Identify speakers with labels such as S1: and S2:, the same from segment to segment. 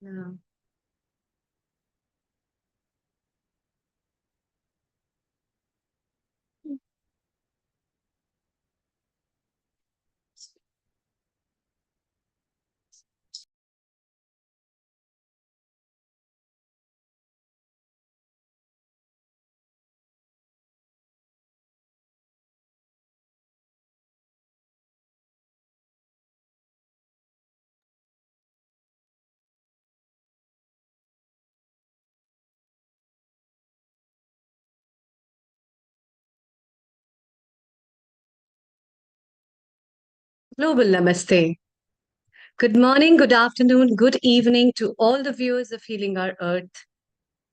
S1: Yeah. Global Namaste. Good morning, good afternoon, good evening to all the viewers of Healing Our Earth.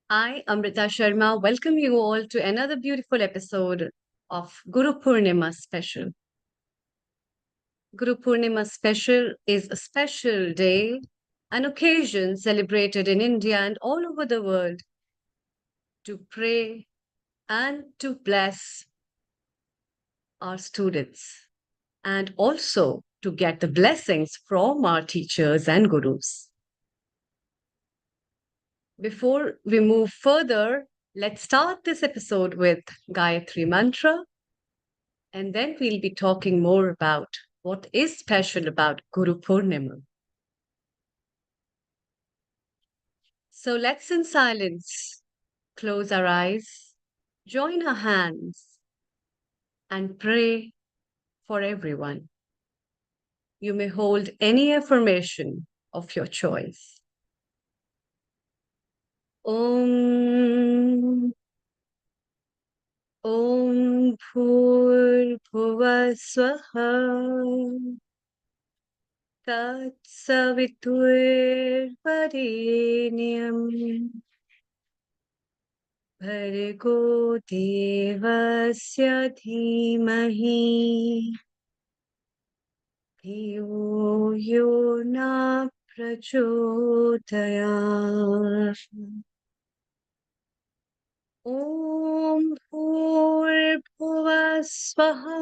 S1: I, Amrita Sharma, welcome you all to another beautiful episode of Guru Purnima Special. Guru Purnima Special is a special day, an occasion celebrated in India and all over the world to pray and to bless our students and also to get the blessings from our teachers and gurus. Before we move further, let's start this episode with Gayatri Mantra, and then we'll be talking more about what is special about Guru Purnima. So let's, in silence, close our eyes, join our hands, and pray for everyone. You may hold any affirmation of your choice. Om Om Bhur Swaha Tatsaviturvarenyam Bhargo Devasya Dhimahi Dhiyo Yo Na Prachodayat. Om Bhur Swaha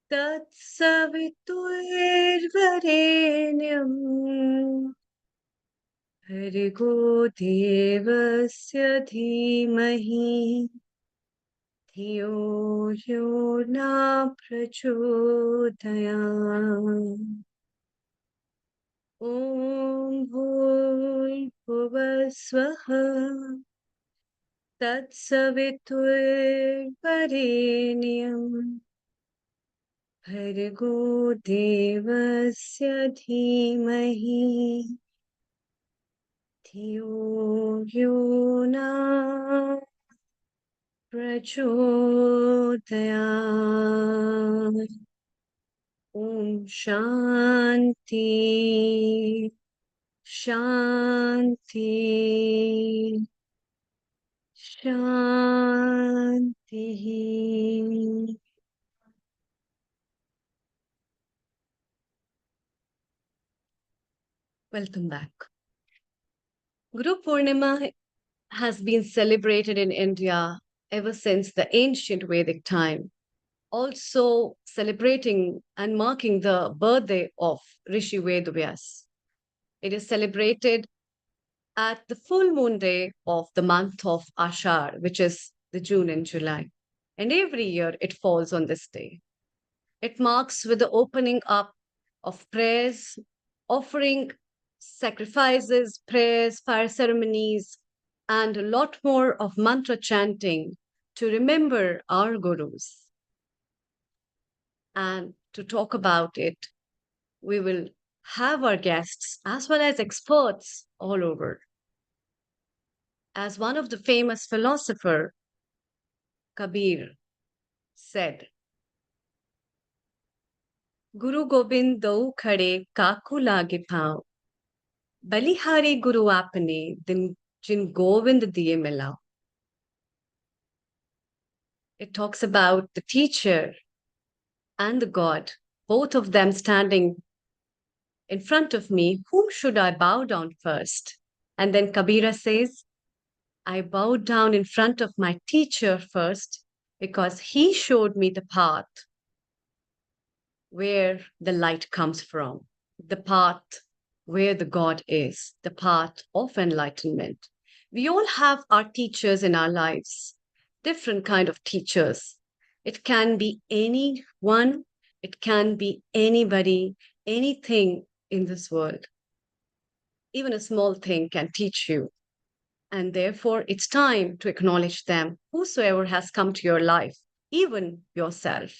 S1: Tatsaviturvarenyam Bhargo Devasya Dhimahi Dhiyo Yo Na Prachodayat. Om Bhur Swaha Tatsaviturvarenyam Bhargo Devasya Dhimahi Dhiyo Yo Na Prachodayat. Om Shanti Shanti Shanti. Welcome back. Guru Purnima has been celebrated in India ever since the ancient Vedic time, also celebrating and marking the birthday of Rishi Vedavyas. It is celebrated at the full moon day of the month of Ashar, which is the June and July. And every year it falls on this day. It marks with the opening up of prayers, offering sacrifices, prayers, fire ceremonies, and a lot more of mantra chanting to remember our gurus. And to talk about it, we will have our guests as well as experts all over. As one of the famous philosopher, Kabir, said, Guru Gobind do khade kaku lage phao, बलिहारी गुरु आपने दिन जिन गोविंद दिए मिलाओ. It talks about the teacher and the God, both of them standing in front of me. Whom should I bow down first? And then Kabira says, I bowed down in front of my teacher first because he showed me the path where the light comes from, the path where the God is, the path of enlightenment. We all have our teachers in our lives, different kind of teachers. It can be anyone, it can be anybody, anything in this world. Even a small thing can teach you. And therefore, it's time to acknowledge them, whosoever has come to your life, even yourself.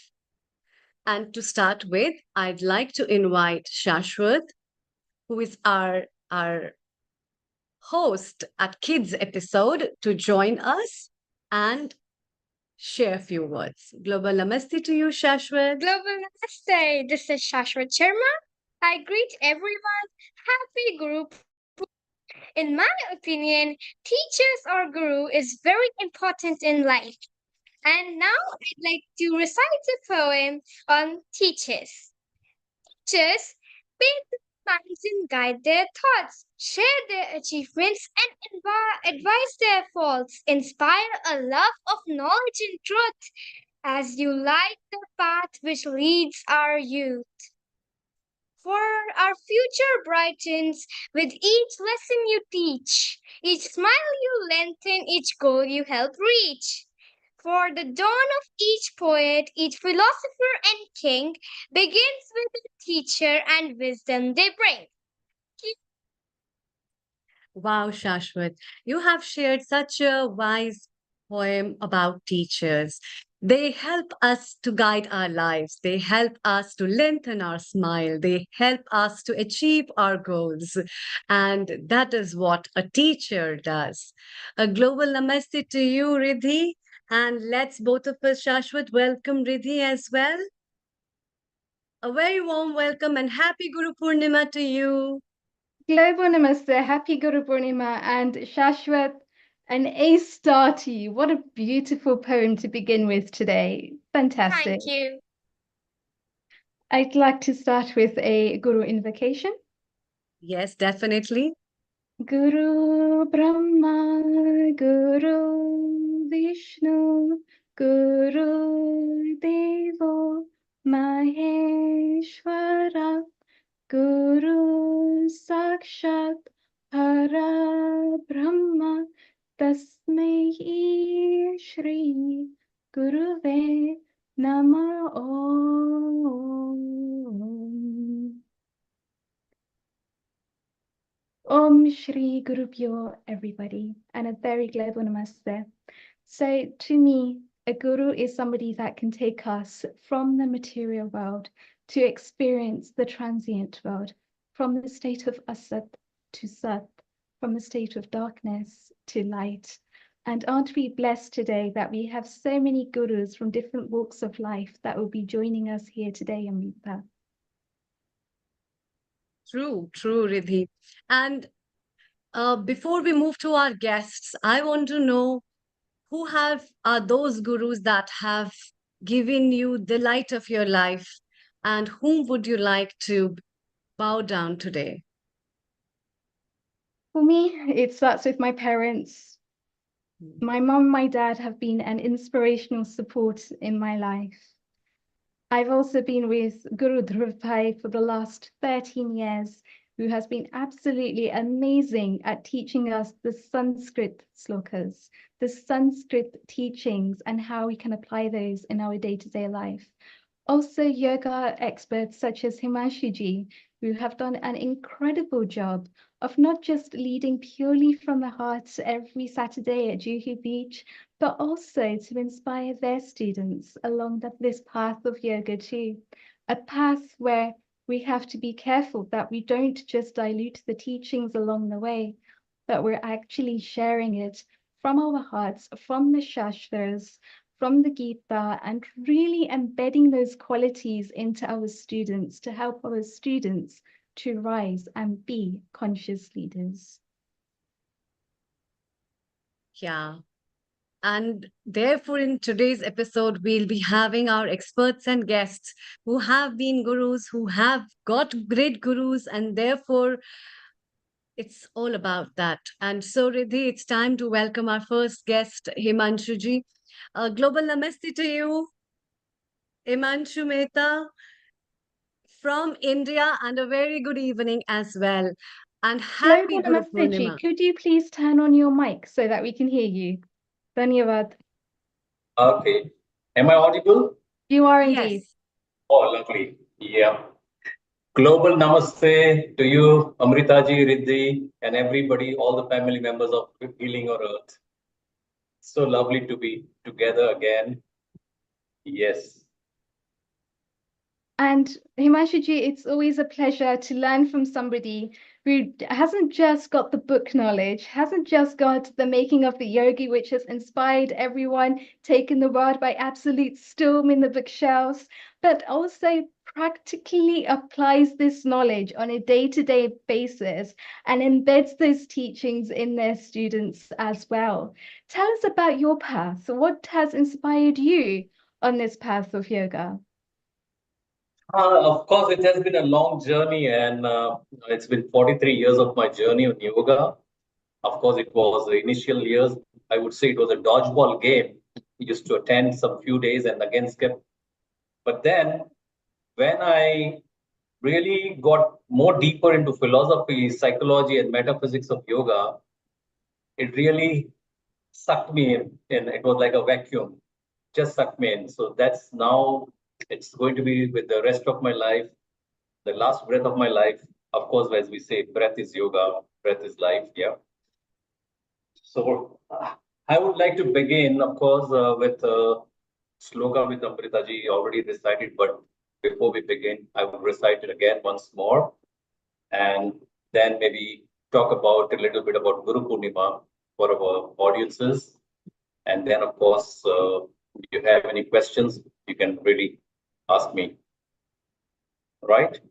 S1: And to start with, I'd like to invite Shashwat, who is our host at Kids episode, to join us and share a few words. Global Namaste to you, Shashwat.
S2: Global Namaste. This is Shashwat Sharma. I greet everyone. Happy Guru. In my opinion, teachers or guru is very important in life. And now I'd like to recite a poem on teachers. Teachers paint their minds and guide their thoughts, share their achievements and advise their faults, inspire a love of knowledge and truth as you light the path which leads our youth. For our future brightens with each lesson you teach, each smile you lengthen, each goal you help reach. For the dawn of each poet, each philosopher and king begins with a teacher and wisdom they bring.
S1: Wow, Shashwat, you have shared such a wise poem about teachers. They help us to guide our lives. They help us to lengthen our smile. They help us to achieve our goals. And that is what a teacher does. A global namaste to you, Riddhi. And let's both of us, Shashwat, welcome Riddhi as well. A very warm welcome and happy Guru Purnima to you.
S3: Global Namaste, happy Guru Purnima, and Shashwat, an ace star to you. What a beautiful poem to begin with today. Fantastic.
S2: Thank you.
S3: I'd like to start with a Guru invocation.
S1: Yes, definitely.
S3: Guru Brahma, Guru Vishnu, Guru Devo Maheshwara, Guru Sakshat Parabrahma Tasmai Shri Guruve Nama Om. Om Shri Guru Pyo, everybody, and a very global namaste. So, to me, a guru is somebody that can take us from the material world to experience the transient world, from the state of asat to sat, from the state of darkness to light. And aren't we blessed today that we have so many gurus from different walks of life that will be joining us here today, Amrita?
S1: True, true, Riddhi. And before we move to our guests, I want to know who have are those gurus that have given you the light of your life, and whom would you like to bow down today?
S3: For me, it starts with my parents. My mom and my dad have been an inspirational support in my life. I've also been with Guru Dhruv Bhai for the last 13 years, who has been absolutely amazing at teaching us the Sanskrit slokas, the Sanskrit teachings, and how we can apply those in our day-to-day life. Also, yoga experts such as Himanshu ji, who have done an incredible job of not just leading purely from the heart every Saturday at Juhu Beach, but also to inspire their students along this path of yoga too. A path where we have to be careful that we don't just dilute the teachings along the way, but we're actually sharing it from our hearts, from the Shastras, from the Gita, and really embedding those qualities into our students to help our students to rise and be conscious leaders.
S1: Yeah. And therefore, in today's episode, we'll be having our experts and guests who have been gurus, who have got great gurus, and therefore, it's all about that. And so, Riddhi, it's time to welcome our first guest, Himanshu ji. Global namaste to you, Himanshu Mehta. from India, and a very good evening as well. And happy
S3: Global
S1: Guru
S3: Namaste ji,
S1: Purnima.
S3: could you please turn on your mic so that we can hear you? Dhanyavad.
S4: Okay. Am I audible?
S3: You are indeed.
S1: Yes.
S4: Oh, lovely. Yeah. Global namaste to you, Amrita ji, Riddhi, and everybody, all the family members of Healing Your Earth. So lovely to be together again. Yes.
S3: And Himanshu ji, it's always a pleasure to learn from somebody who hasn't just got the book knowledge, hasn't just got the making of the yogi, which has inspired everyone, taken the world by absolute storm in the bookshelves, but also practically applies this knowledge on a day-to-day basis and embeds those teachings in their students as well. Tell us about your path. What has inspired you on this path of yoga?
S4: Of course, it has been a long journey, and it's been 43 years of my journey on yoga. Of course, it was the initial years. I would say it was a dodgeball game. Used to attend some few days and again skip. But then, when I really got more deeper into philosophy, psychology, and metaphysics of yoga, it really sucked me in. And it was like a vacuum, just sucked me in. So that's now it's going to be with the rest of my life, the last breath of my life. Of course, as we say, breath is yoga, breath is life. Yeah. So I would like to begin, of course, with sloka with Amrita ji already recited, but before we begin, I will recite it again once more, and then maybe talk about a little bit about Guru Purnima for our audiences. And then, of course, if you have any questions, you can really ask me. Right?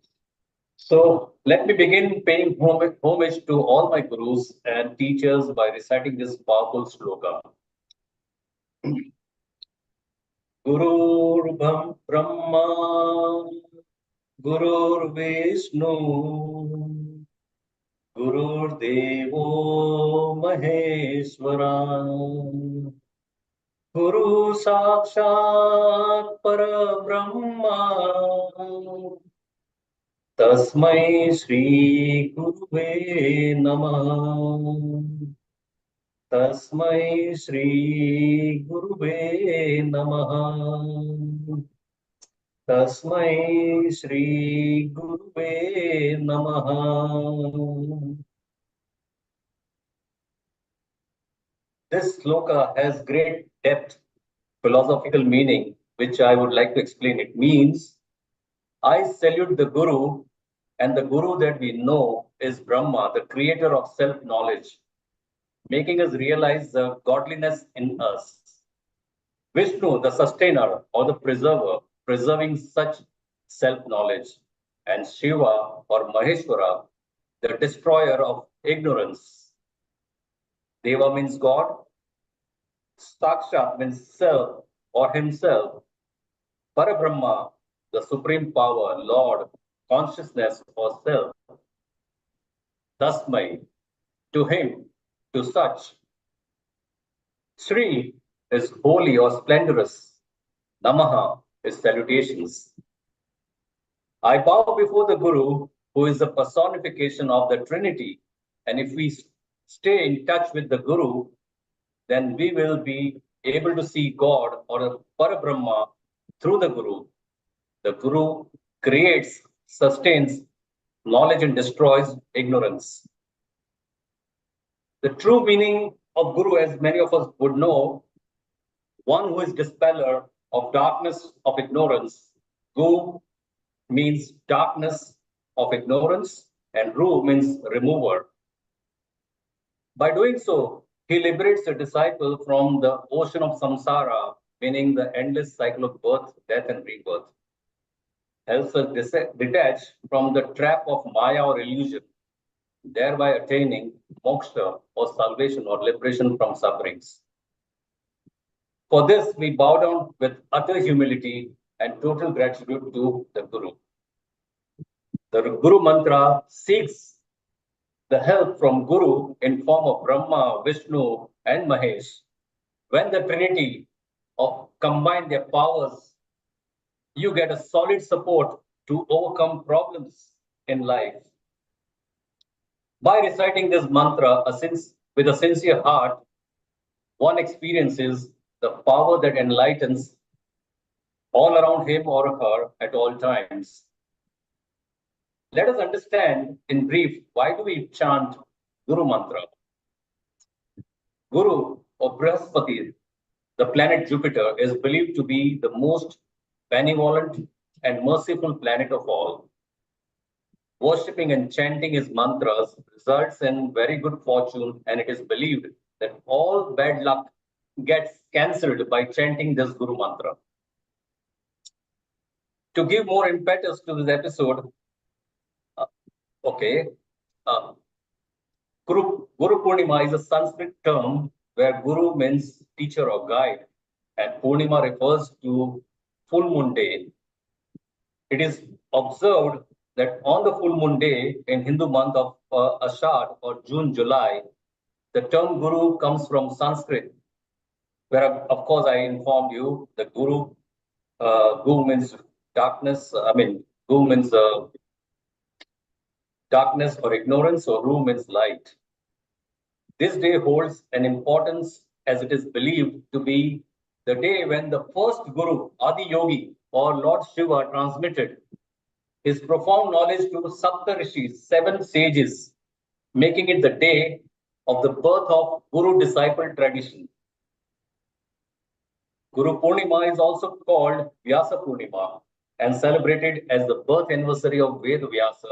S4: So let me begin paying homage to all my gurus and teachers by reciting this powerful sloka. Guru Brahma, Guru Vishnu, Guru Devo Maheshwara, Guru Sakshat Parabrahma, Tasmai Shri Guruve Namah. Tasmai Shri Guruve Namah. Tasmai Shri Guruve Namah. This sloka has great depth, philosophical meaning, which I would like to explain. It means, I salute the Guru, and the Guru that we know is Brahma, the creator of self-knowledge, making us realize the godliness in us. Vishnu, the sustainer or the preserver, preserving such self-knowledge. And Shiva or Maheshwara, the destroyer of ignorance. Deva means God. Sakshat means self or himself. Parabrahma, the supreme power, Lord, consciousness or self. Tasmai, to him, to such. Sri is holy or splendorous. Namaha is salutations. I bow before the Guru, who is the personification of the Trinity. And if we stay in touch with the Guru, then we will be able to see God or the Parabrahma through the Guru. The Guru creates, sustains knowledge and destroys ignorance. The true meaning of Guru, as many of us would know, one who is dispeller of darkness of ignorance. Gu means darkness of ignorance, and Ru means remover. By doing so, he liberates the disciple from the ocean of samsara, meaning the endless cycle of birth, death, and rebirth. Helps us detach from the trap of Maya or illusion, thereby attaining moksha or salvation or liberation from sufferings. For this, we bow down with utter humility and total gratitude to the Guru. The Guru mantra seeks the help from Guru in form of Brahma, Vishnu, and Mahesh. When the Trinity combine their powers, you get a solid support to overcome problems in life. By reciting this mantra with a sincere heart, one experiences the power that enlightens all around him or her at all times. Let us understand in brief why do we chant Guru Mantra? Guru or Brihaspati, the planet Jupiter, is believed to be the most benevolent and merciful planet of all. Worshipping and chanting his mantras results in very good fortune, and it is believed that all bad luck gets cancelled by chanting this Guru Mantra. To give more impetus to this episode, okay, uh, Guru Purnima is a Sanskrit term where Guru means teacher or guide, and Purnima refers to full moon day. It is observed that on the full moon day in Hindu month of Ashad or June, July, the term Guru comes from Sanskrit, where of course I informed you the Guru means darkness. Guru means darkness or ignorance, or Ru means light. This day holds an importance as it is believed to be the day when the first Guru, Adi Yogi, or Lord Shiva, transmitted his profound knowledge to Sapta Rishis, 7 sages, making it the day of the birth of Guru disciple tradition. Guru Purnima is also called Vyasa Purnima and celebrated as the birth anniversary of Ved Vyasa,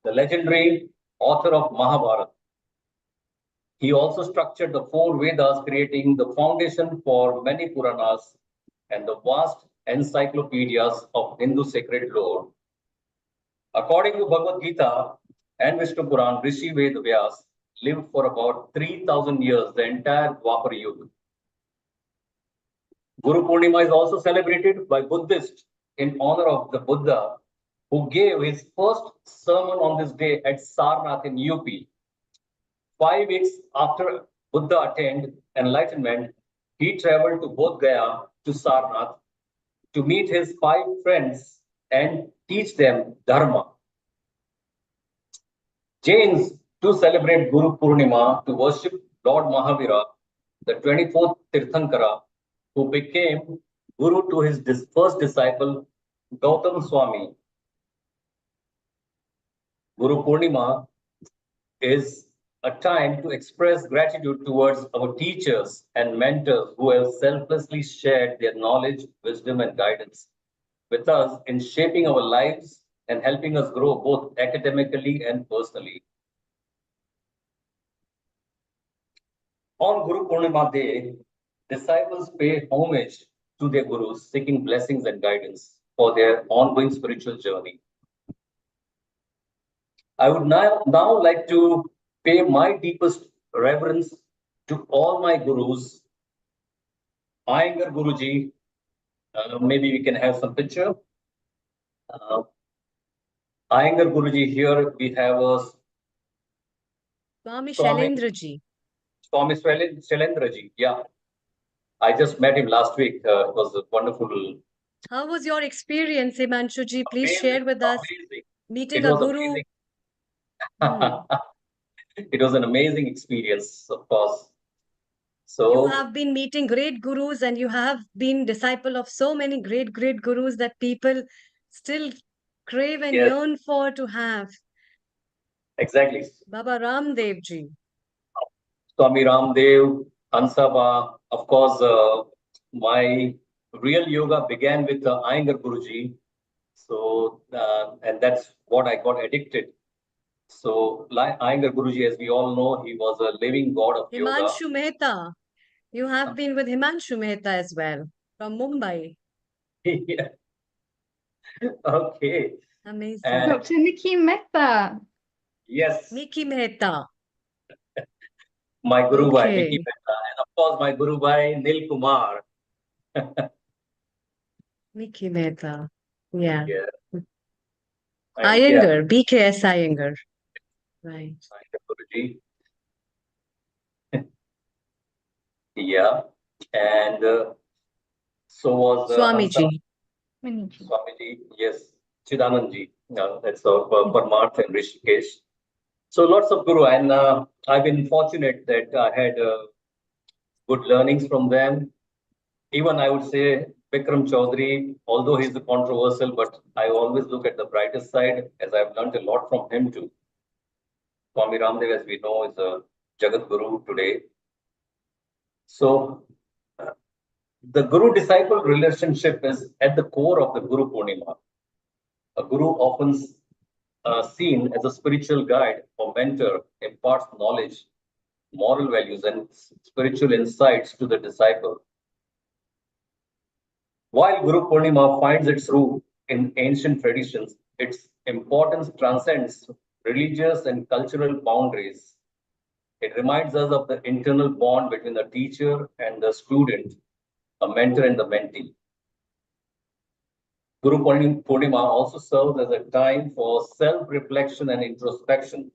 S4: the legendary author of Mahabharata. He also structured the 4 Vedas, creating the foundation for many Puranas and the vast encyclopedias of Hindu sacred lore. According to Bhagavad Gita and Vishnu Puran, Rishi Ved Vyas lived for about 3,000 years, the entire Dwapar Yuga. Guru Purnima is also celebrated by Buddhists in honor of the Buddha, who gave his first sermon on this day at Sarnath in UP. 5 weeks after Buddha attained enlightenment, he traveled to Bodh Gaya to Sarnath to meet his 5 friends and teach them Dharma. Jains to celebrate Guru Purnima to worship Lord Mahavira, the 24th Tirthankara, who became Guru to his first disciple, Gautam Swami. Guru Purnima is a time to express gratitude towards our teachers and mentors who have selflessly shared their knowledge, wisdom, and guidance with us in shaping our lives and helping us grow both academically and personally. On Guru Purnima Day, disciples pay homage to their gurus, seeking blessings and guidance for their ongoing spiritual journey. I would now like to pay my deepest reverence to all my gurus. Iyengar Guruji, maybe we can have some picture. Iyengar Guruji, here we have a
S1: Swami Shailendra ji.
S4: Swami Shailendra ji, yeah. I just met him last week. It was a wonderful.
S1: How was your experience, Himanshu ji? Please share with us.
S4: Amazing.
S1: Meeting a guru.
S4: It was an amazing experience, of course. So
S1: you have been meeting great gurus, and you have been disciple of so many great gurus that people still crave and
S4: yes,
S1: yearn for to have.
S4: Exactly.
S1: Baba Ramdev ji.
S4: Swami Ramdev, Hansaba, of course, my real yoga began with Iyengar Guruji. So, and that's what I got addicted. So, like Iyengar Guruji, as we all know, he was a living god of
S1: Himanshu
S4: yoga.
S1: Mehta. You have been with Himanshu Mehta as well from Mumbai.
S4: Yeah. Okay.
S1: Amazing.
S4: And
S3: Dr. Nikki Mehta.
S4: yes,
S1: Miki Mehta.
S4: my Guru Bhai,
S1: Okay.
S4: Miki Mehta, and of course my Guru Bhai, Nil Kumar.
S1: Miki Mehta. Yeah.
S4: Yeah. And yeah,
S1: Iyengar. BKS Iyengar. Right.
S4: Iyengar Guruji. Yeah. And so was
S1: Swami
S4: Hansa
S1: ji.
S3: Maniji.
S4: Swamiji. Yes. Chidananji. That's our Parmarth and Rishikesh. So lots of Guru, and I've been fortunate that I had good learnings from them. Even I would say Vikram Chaudhary, although he's controversial, but I always look at the brighter side as I've learned a lot from him too. Swami Ramdev, as we know, is a Jagat Guru today. So the Guru-disciple relationship is at the core of the Guru Purnima. A Guru often seen as a spiritual guide or mentor, imparts knowledge, moral values, and spiritual insights to the disciple. While Guru Purnima finds its root in ancient traditions, its importance transcends religious and cultural boundaries. It reminds us of the internal bond between the teacher and the student, a mentor and the mentee. Guru Purnima also serves as a time for self-reflection and introspection.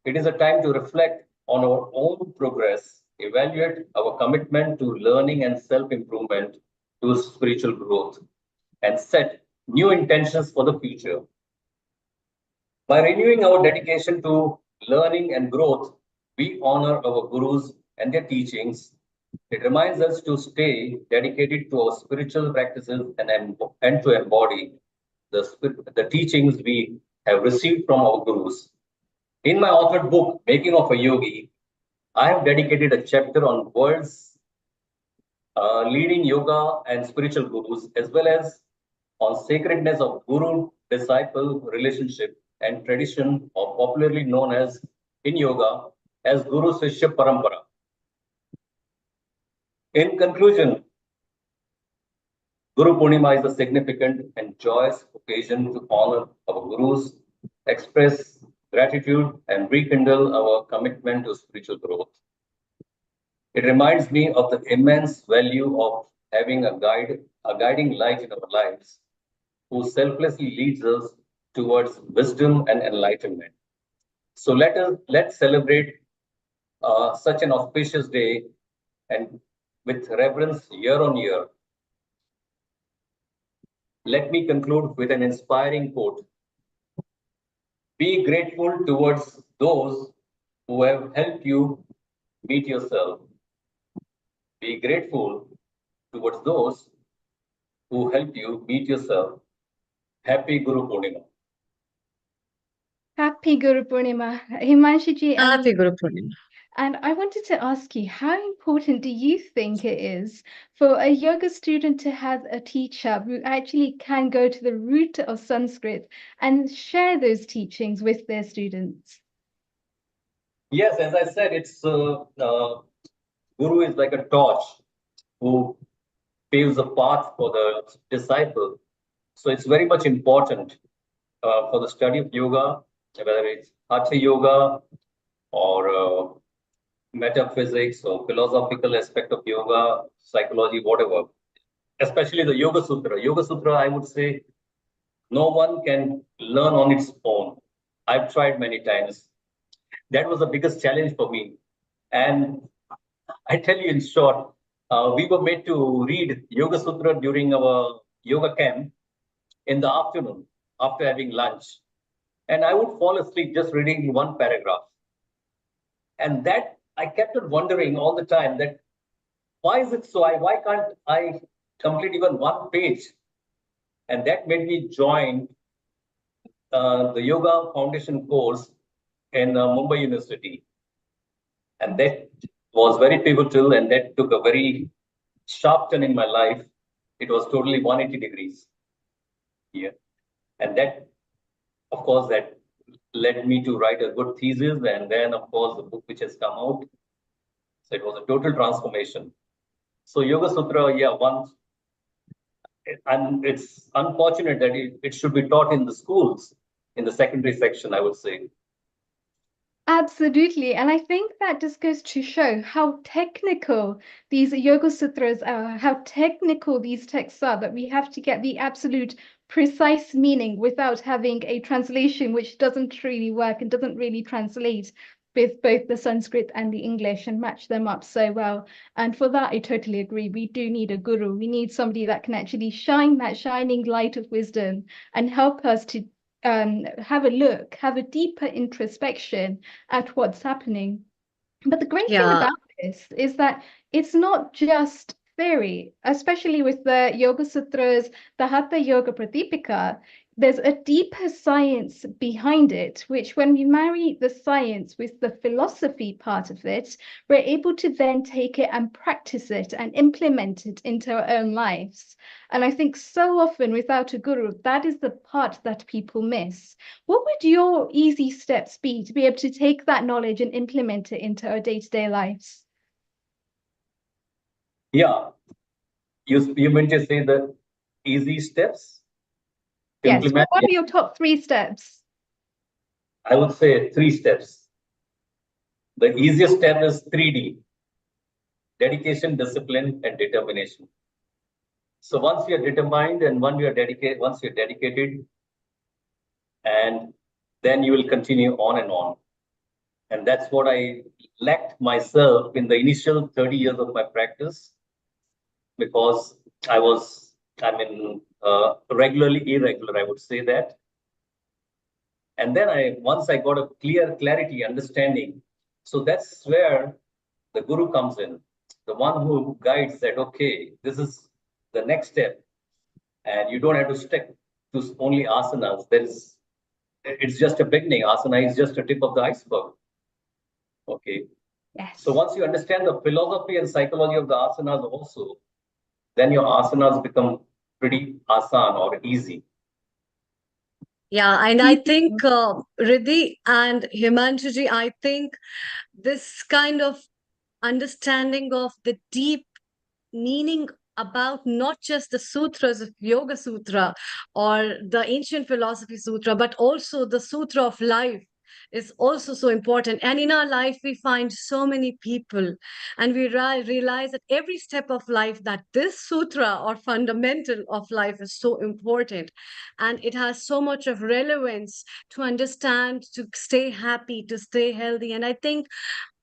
S4: It is a time to reflect on our own progress, evaluate our commitment to learning and self-improvement, to spiritual growth, and set new intentions for the future. By renewing our dedication to learning and growth, we honor our gurus and their teachings. It reminds us to stay dedicated to our spiritual practices and to embody the teachings we have received from our gurus. In my authored book, Making of a Yogi, I have dedicated a chapter on world's leading yoga and spiritual gurus, as well as on sacredness of guru-disciple relationship and tradition, or popularly known as in yoga as Guru Sishya Parampara. In conclusion, Guru Purnima is a significant and joyous occasion to honor our gurus, express gratitude, and rekindle our commitment to spiritual growth. It reminds me of the immense value of having a guiding light in our lives, who selflessly leads us towards wisdom and enlightenment. So let's celebrate such an auspicious day and with reverence year on year. Let me conclude with an inspiring quote. Be grateful towards those who have helped you meet yourself. Be grateful towards those who helped you meet yourself. Happy Guru Purnima.
S3: Happy Guru Purnima. Himanshu
S1: Happy Guru Purnima.
S3: And I wanted to ask you, how important do you think it is for a yoga student to have a teacher who actually can go to the root of Sanskrit and share those teachings with their students?
S4: Yes, as I said, it's Guru is like a torch who paves a path for the disciple. So it's very much important for the study of yoga, whether it's Hatha yoga or metaphysics or philosophical aspect of yoga, psychology, whatever. Especially the Yoga Sutra. Yoga Sutra, I would say, no one can learn on its own. I've tried many times. That was the biggest challenge for me. And I tell you in short, we were made to read Yoga Sutra during our yoga camp in the afternoon after having lunch. And I would fall asleep just reading one paragraph. And that I kept on wondering all the time that why is it so? Why can't I complete even one page? And that made me join the Yoga Foundation course in Mumbai University. And that was very pivotal, and that took a very sharp turn in my life. It was totally 180 degrees. Yeah. And that, of course, that led me to write a good thesis, and then, of course, the book which has come out. So it was a total transformation. So Yoga Sutra, yeah, once, and it's unfortunate that it should be taught in the schools, in the secondary section, I would say.
S3: Absolutely. And I think that just goes to show how technical these Yoga Sutras are, how technical these texts are, that we have to get the absolute precise meaning without having a translation which doesn't really work and doesn't really translate. with both the Sanskrit and the English and match them up so well. And for that, I totally agree. We do need a guru. We need somebody that can actually shine that shining light of wisdom and help us to have a look, have a deeper introspection at what's happening. But the great thing
S1: Yeah.
S3: about this is that it's not just theory, especially with the Yoga Sutras, the Hatha Yoga Pradipika. There's a deeper science behind it, which when we marry the science with the philosophy part of it, we're able to then take it and practice it and implement it into our own lives. And I think so often without a guru, that is the part that people miss. What would your easy steps be to be able to take that knowledge and implement it into our day-to-day lives?
S4: Yeah, you meant to say the easy steps to
S3: Yes,
S4: implement.
S3: what are your top 3 steps?
S4: I would say 3 steps. The easiest step is 3D: dedication, discipline, and determination. So once you're determined and once you're dedicated, and then you will continue on and on. And that's what I lacked myself in the initial 30 years of my practice, because regularly irregular, I would say that. And then once I got a clarity, understanding. So that's where the guru comes in, the one who guides that, okay, this is the next step. And you don't have to stick to only asanas. It's just a beginning. Asana is just a tip of the iceberg. Okay.
S3: Yes.
S4: So once you understand the philosophy and psychology of the asanas also, then your asanas become pretty asan or easy.
S1: Yeah, and I think Riddhi and Himanshu, I think this kind of understanding of the deep meaning about not just the sutras of Yoga Sutra or the ancient philosophy sutra, but also the sutra of life is also so important. And in our life, we find so many people, and we realize at every step of life that this sutra or fundamental of life is so important. And it has so much of relevance to understand, to stay happy, to stay healthy. And I think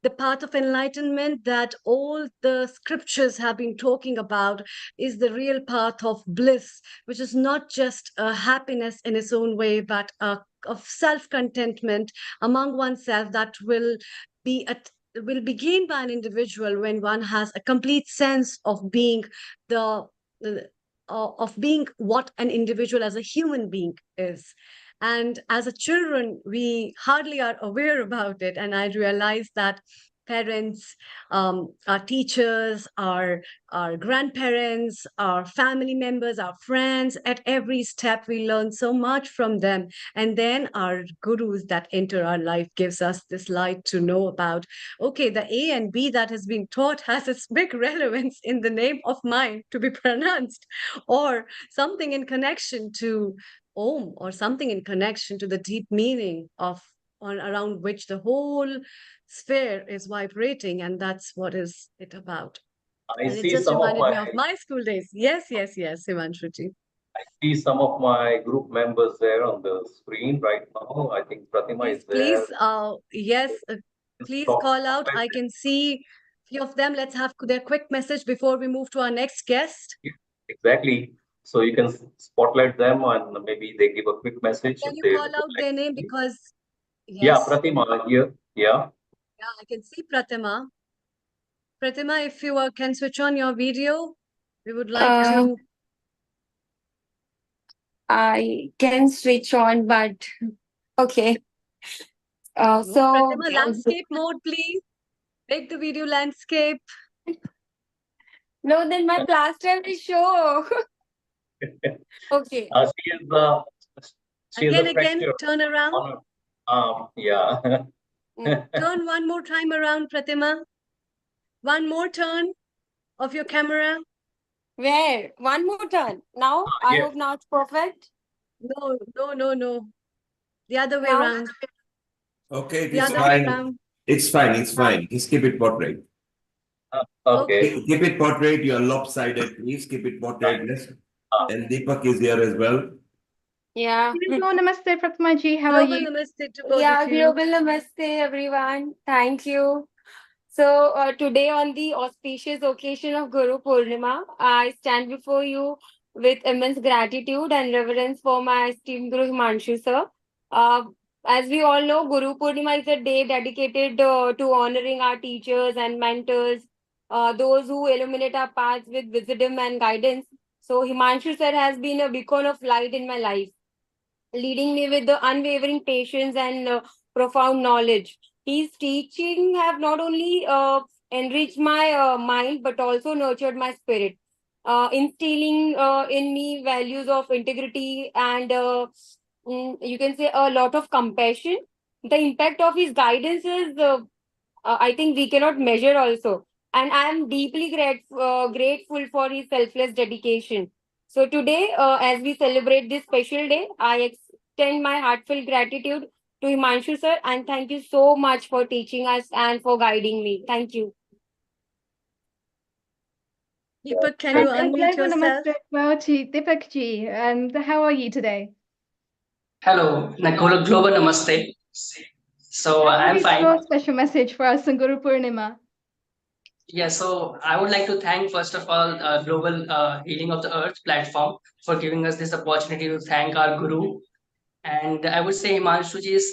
S1: the path of enlightenment that all the scriptures have been talking about is the real path of bliss, which is not just a happiness in its own way, but of self-contentment among oneself that will be gained by an individual when one has a complete sense of being the of being what an individual as a human being is. And as a children, we hardly are aware about it. And I realized that parents, our teachers, our grandparents, our family members, our friends, at every step we learn so much from them. And then our gurus that enter our life gives us this light to know about, okay, the A and B that has been taught has its big relevance in the name of mine to be pronounced, or something in connection to Om, or something in connection to the deep meaning of around which the whole sphere is vibrating, and that's what is it about.
S4: I
S1: And it
S4: see
S1: just
S4: some of
S1: reminded
S4: my
S1: me of my school days. Yes, yes, yes, Himanshuji.
S4: I see some of my group members there on the screen right now. I think Pratima
S1: Yes,
S4: is
S1: please,
S4: there.
S1: yes,
S4: Just
S1: please
S4: talk
S1: call out.
S4: about
S1: I
S4: it.
S1: can see few of them. Let's have their quick message before we move to our next guest.
S4: Exactly. So you can spotlight them and maybe they give a quick message
S1: Can
S4: if
S1: you
S4: they
S1: call
S4: would
S1: out
S4: like
S1: their name?
S4: to.
S1: Because,
S4: Yeah,
S1: yes,
S4: Pratima here. Yeah.
S1: yeah, I can see Pratima. Pratima, if you can switch on your video, we would like
S2: Uh,
S1: to.
S2: I can switch on, but okay.
S1: No, Pratima, landscape mode, please. Make the video landscape.
S2: No, then my plaster will show. Okay.
S4: She is the she has a
S1: Again,
S4: fracture
S1: turn around.
S4: on her arm. Yeah.
S1: Turn one more time around, Pratima. One more turn of your camera.
S2: Where? One more turn. Now? I
S4: Yes.
S2: hope now it's perfect.
S1: No, no, no, no. The other way
S2: Now?
S1: around.
S5: Okay, it
S1: The
S5: is
S1: other way
S5: fine.
S1: around.
S5: It's fine. It's fine. Just keep it portrait.
S4: Okay.
S5: Keep it portrait. You're lopsided. Please keep it portrait. Yes.
S4: Uh,
S5: And Deepak is here as well.
S6: Yeah.
S3: Hello, namaste, Pratima ji. How are
S1: Global
S3: you?
S1: namaste to both
S6: Yeah,
S1: of you.
S6: global namaste, everyone. Thank you. So, today, on the auspicious occasion of Guru Purnima, I stand before you with immense gratitude and reverence for my esteemed Guru Himanshu sir. Uh, as we all know, Guru Purnima is a day dedicated to honoring our teachers and mentors, those who illuminate our paths with wisdom and guidance. So, Himanshu sir has been a beacon of light in my life, leading me with the unwavering patience and profound knowledge. His teaching have not only enriched my mind but also nurtured my spirit, instilling in me values of integrity and you can say a lot of compassion. The impact of his guidance is, I think, we cannot measure also. And I am deeply grateful for his selfless dedication. So today, as we celebrate this special day, I extend my heartfelt gratitude to Himanshu sir, and thank you so much for teaching us and for guiding me. Thank you.
S1: Deepak, can
S3: And
S1: you
S3: a
S1: unmute
S3: global
S1: yourself?
S3: namaste as well to Deepak ji. And how are you today?
S7: Hello, Global Namaste. So
S3: What
S7: I'm
S3: is
S7: fine.
S3: your special message for us on Guru Purnima?
S7: Yeah, so I would like to thank first of all Global Healing of the Earth platform for giving us this opportunity to thank our Guru. And I would say Himanshuji's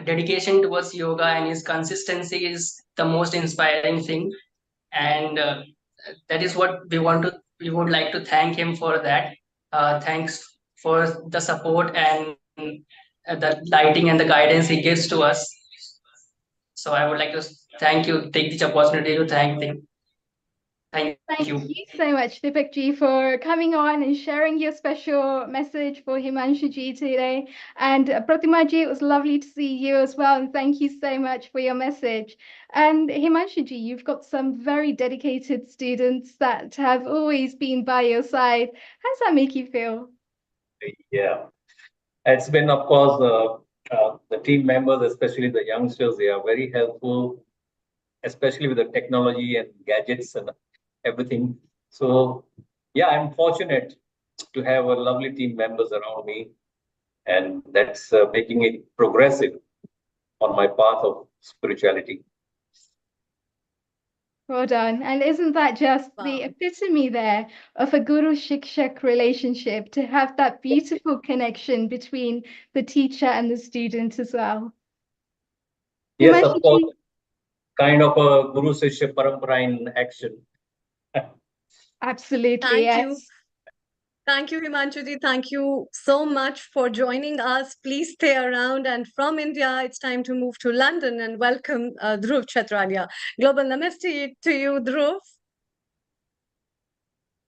S7: dedication towards yoga and his consistency is the most inspiring thing. And that is what we would like to thank him for that. Thanks for the support and the lighting and the guidance he gives to us. So I would like to take this opportunity to thank him. Thank
S3: Thank
S7: you.
S3: you so much, Deepak ji, for coming on and sharing your special message for Himanshu ji today. And Pratima ji, it was lovely to see you as well. And thank you so much for your message. And Himanshu ji, you've got some very dedicated students that have always been by your side. How does that make you feel?
S4: Yeah, it's been, of course, the team members, especially the youngsters, they are very helpful, especially with the technology and gadgets and everything. So, yeah, I'm fortunate to have a lovely team members around me, and that's making it progressive on my path of spirituality.
S3: Well done. And isn't that just the
S1: Wow.
S3: epitome there of a guru shikshak relationship, to have that beautiful connection between the teacher and the student as well?
S4: Yes, of
S3: Himanshu
S4: course,
S3: ji,
S4: kind of a Guru Sishya Parampara in action.
S3: absolutely,
S1: Thank you.
S3: yes.
S1: Thank you, Himanshuji. Thank you so much for joining us. Please stay around. And from India, it's time to move to London and welcome Dhruv Chatralia. Global Namaste to you, Dhruv.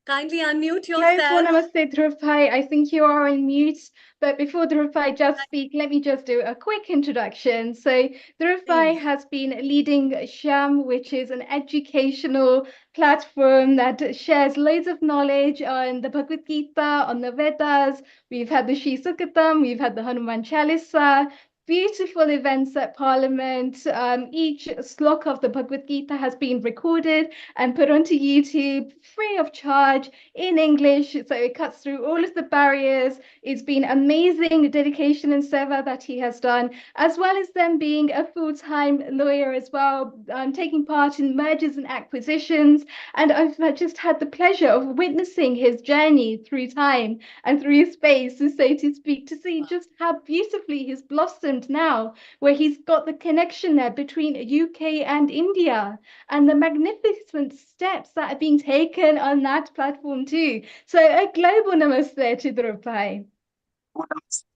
S1: Kindly unmute
S3: Hello,
S1: yourself.
S3: Namaste, Dhruv Bhai. I think you are on mute. But before Dhruv Bhai just speak, let me just do a quick introduction. So Dhruv Bhai
S1: Please.
S3: has been leading Sham, which is an educational platform that shares loads of knowledge on the Bhagavad Gita, on the Vedas. We've had the Shri Sukhatam, we've had the Hanuman Chalisa. Beautiful events at Parliament. Each slok of the Bhagavad Gita has been recorded and put onto YouTube free of charge in English. So it cuts through all of the barriers. It's been amazing dedication and seva that he has done, as well as them being a full-time lawyer as well, taking part in mergers and acquisitions. And I've just had the pleasure of witnessing his journey through time and through space, so to speak, to see just how beautifully he's blossomed now, where he's got the connection there between UK and India, and the magnificent steps that are being taken on that platform too. So a global namaste to Dhruv Bhai.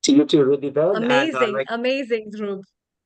S8: To you too, really, Ben. And
S1: Amazing, amazing, Dhruv.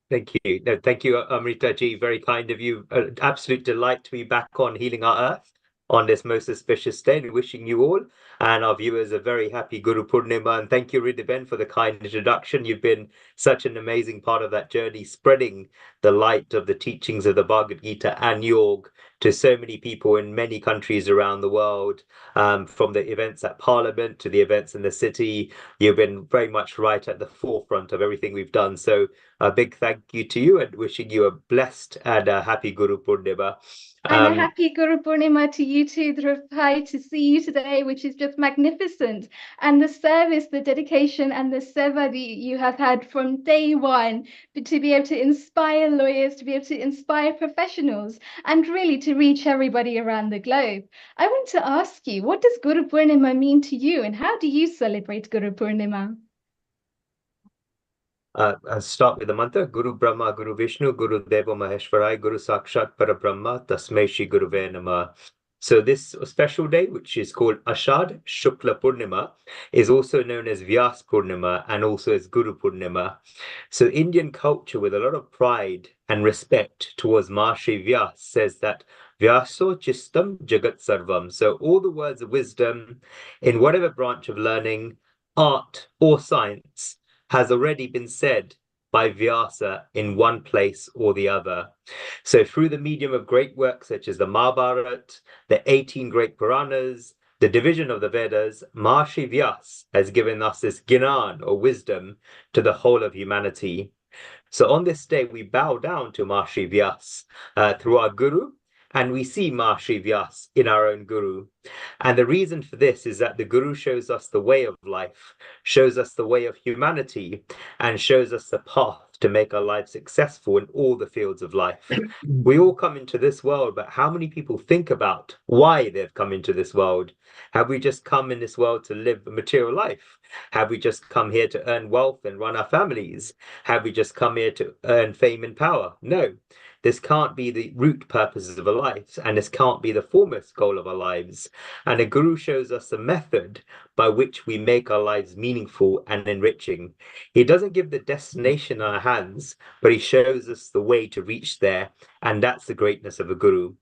S8: thank you. No, thank you, Amrita ji. Very kind of you. Absolute delight to be back on Healing Our Earth on this most auspicious day. Wishing you all and our viewers a very happy Guru Purnima. And thank you, Riddhiben, for the kind introduction. You've been such an amazing part of that journey, spreading the light of the teachings of the Bhagavad Gita and Yoga to so many people in many countries around the world, from the events at Parliament to the events in the city. You've been very much right at the forefront of everything we've done. So a big thank you to you, and wishing you a blessed and a happy Guru Purnima.
S3: And a happy Guru Purnima to you too, Dhruv Bhai, to see you today, which is just just magnificent. And the service, the dedication, and the seva that you have had from day one, to be able to inspire lawyers, to be able to inspire professionals, and really to reach everybody around the globe. I want to ask you, what does Guru Purnima mean to you, and how do you celebrate Guru Purnima?
S8: I'll start with the mantra. Guru Brahma, Guru Vishnu, Guru Deva Maheshwarai, Guru Sakshat Parabrahma, Tasmai Shri Guruve Namah. So this special day, which is called Ashad Shukla Purnima, is also known as Vyas Purnima and also as Guru Purnima. So Indian culture, with a lot of pride and respect towards Maharishi Vyas, says that Vyaso Chistam Jagat Sarvam. So all the words of wisdom in whatever branch of learning, art or science has already been said by Vyasa in one place or the other. So through the medium of great works such as the Mahabharata, the 18 great Puranas, the division of the Vedas, Maharishi Vyas has given us this Gnan or wisdom to the whole of humanity. So on this day, we bow down to Maharishi Vyas through our Guru, and we see Maharishi Vyas in our own Guru. And the reason for this is that the Guru shows us the way of life, shows us the way of humanity, and shows us the path to make our lives successful in all the fields of life. We all come into this world, but how many people think about why they've come into this world? Have we just come in this world to live a material life? Have we just come here to earn wealth and run our families? Have we just come here to earn fame and power? No. This can't be the root purposes of our lives, and this can't be the foremost goal of our lives. And a guru shows us a method by which we make our lives meaningful and enriching. He doesn't give the destination in our hands, but he shows us the way to reach there, and that's the greatness of a guru.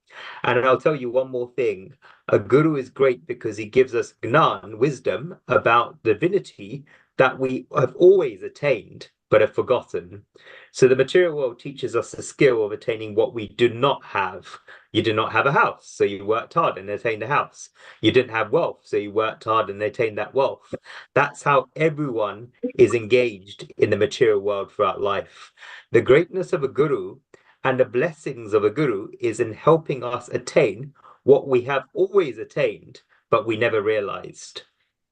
S8: And I'll tell you one more thing. A guru is great because he gives us Gnan, wisdom, about divinity that we have always attained, but have forgotten. So the material world teaches us the skill of attaining what we do not have. You did not have a house, so you worked hard and attained a house. You didn't have wealth, so you worked hard and attained that wealth. That's how everyone is engaged in the material world throughout life. The greatness of a guru and the blessings of a guru is in helping us attain what we have always attained, but we never realized.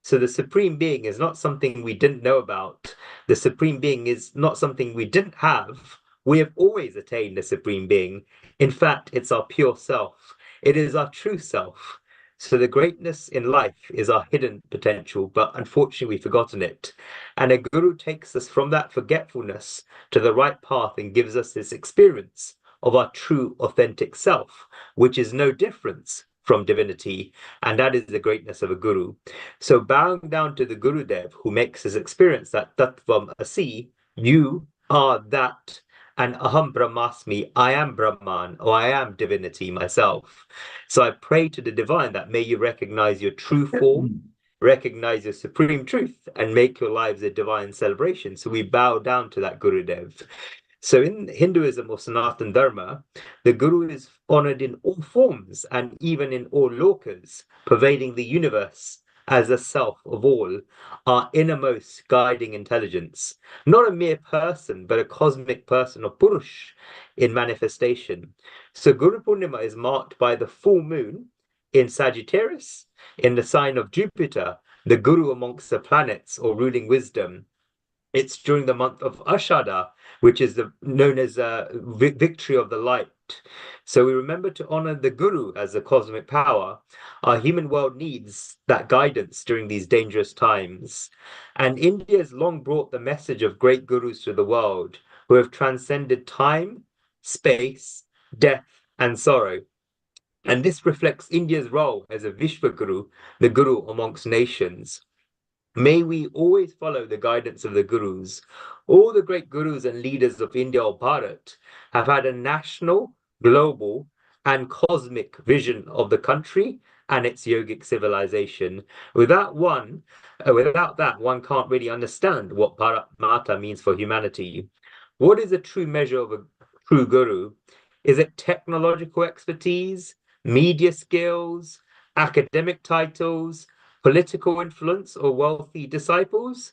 S8: So the Supreme Being is not something we didn't know about. The Supreme Being is not something we didn't have. We have always attained the Supreme Being. In fact, it's our pure self. It is our true self. So the greatness in life is our hidden potential, but unfortunately we've forgotten it. And a guru takes us from that forgetfulness to the right path and gives us this experience of our true, authentic self, which is no difference from divinity, and that is the greatness of a guru. So bowing down to the Gurudev, who makes us experience that Tattvam Asi, you are that, and Aham Brahmasmi, I am Brahman, or I am divinity myself. So I pray to the divine that may you recognize your true form, recognize your supreme truth, and make your lives a divine celebration. So we bow down to that Gurudev. So in Hinduism or Sanatana Dharma, the Guru is honored in all forms and even in all lokas, pervading the universe as the self of all, our innermost guiding intelligence. Not a mere person, but a cosmic person or Purush in manifestation. So Guru Purnima is marked by the full moon in Sagittarius, in the sign of Jupiter, the Guru amongst the planets or ruling wisdom. It's during the month of Ashada, which is known as victory of the light. So we remember to honor the Guru as a cosmic power. Our human world needs that guidance during these dangerous times. And India has long brought the message of great gurus to the world who have transcended time, space, death, and sorrow. And this reflects India's role as a Vishwa Guru, the Guru amongst nations. May we always follow the guidance of the gurus. All the great gurus and leaders of India or Bharat have had a national, global, and cosmic vision of the country and its yogic civilization. Without that, one can't really understand what Bharat Mata means for humanity. What is a true measure of a true guru? Is it technological expertise, media skills, academic titles, political influence, or wealthy disciples?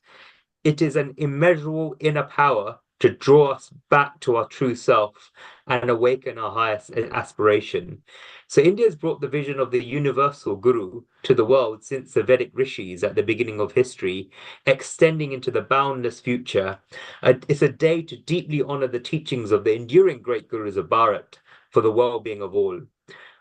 S8: It is an immeasurable inner power to draw us back to our true self and awaken our highest aspiration. So India has brought the vision of the universal Guru to the world since the Vedic rishis at the beginning of history, extending into the boundless future. It's a day to deeply honor the teachings of the enduring great Gurus of Bharat for the well-being of all.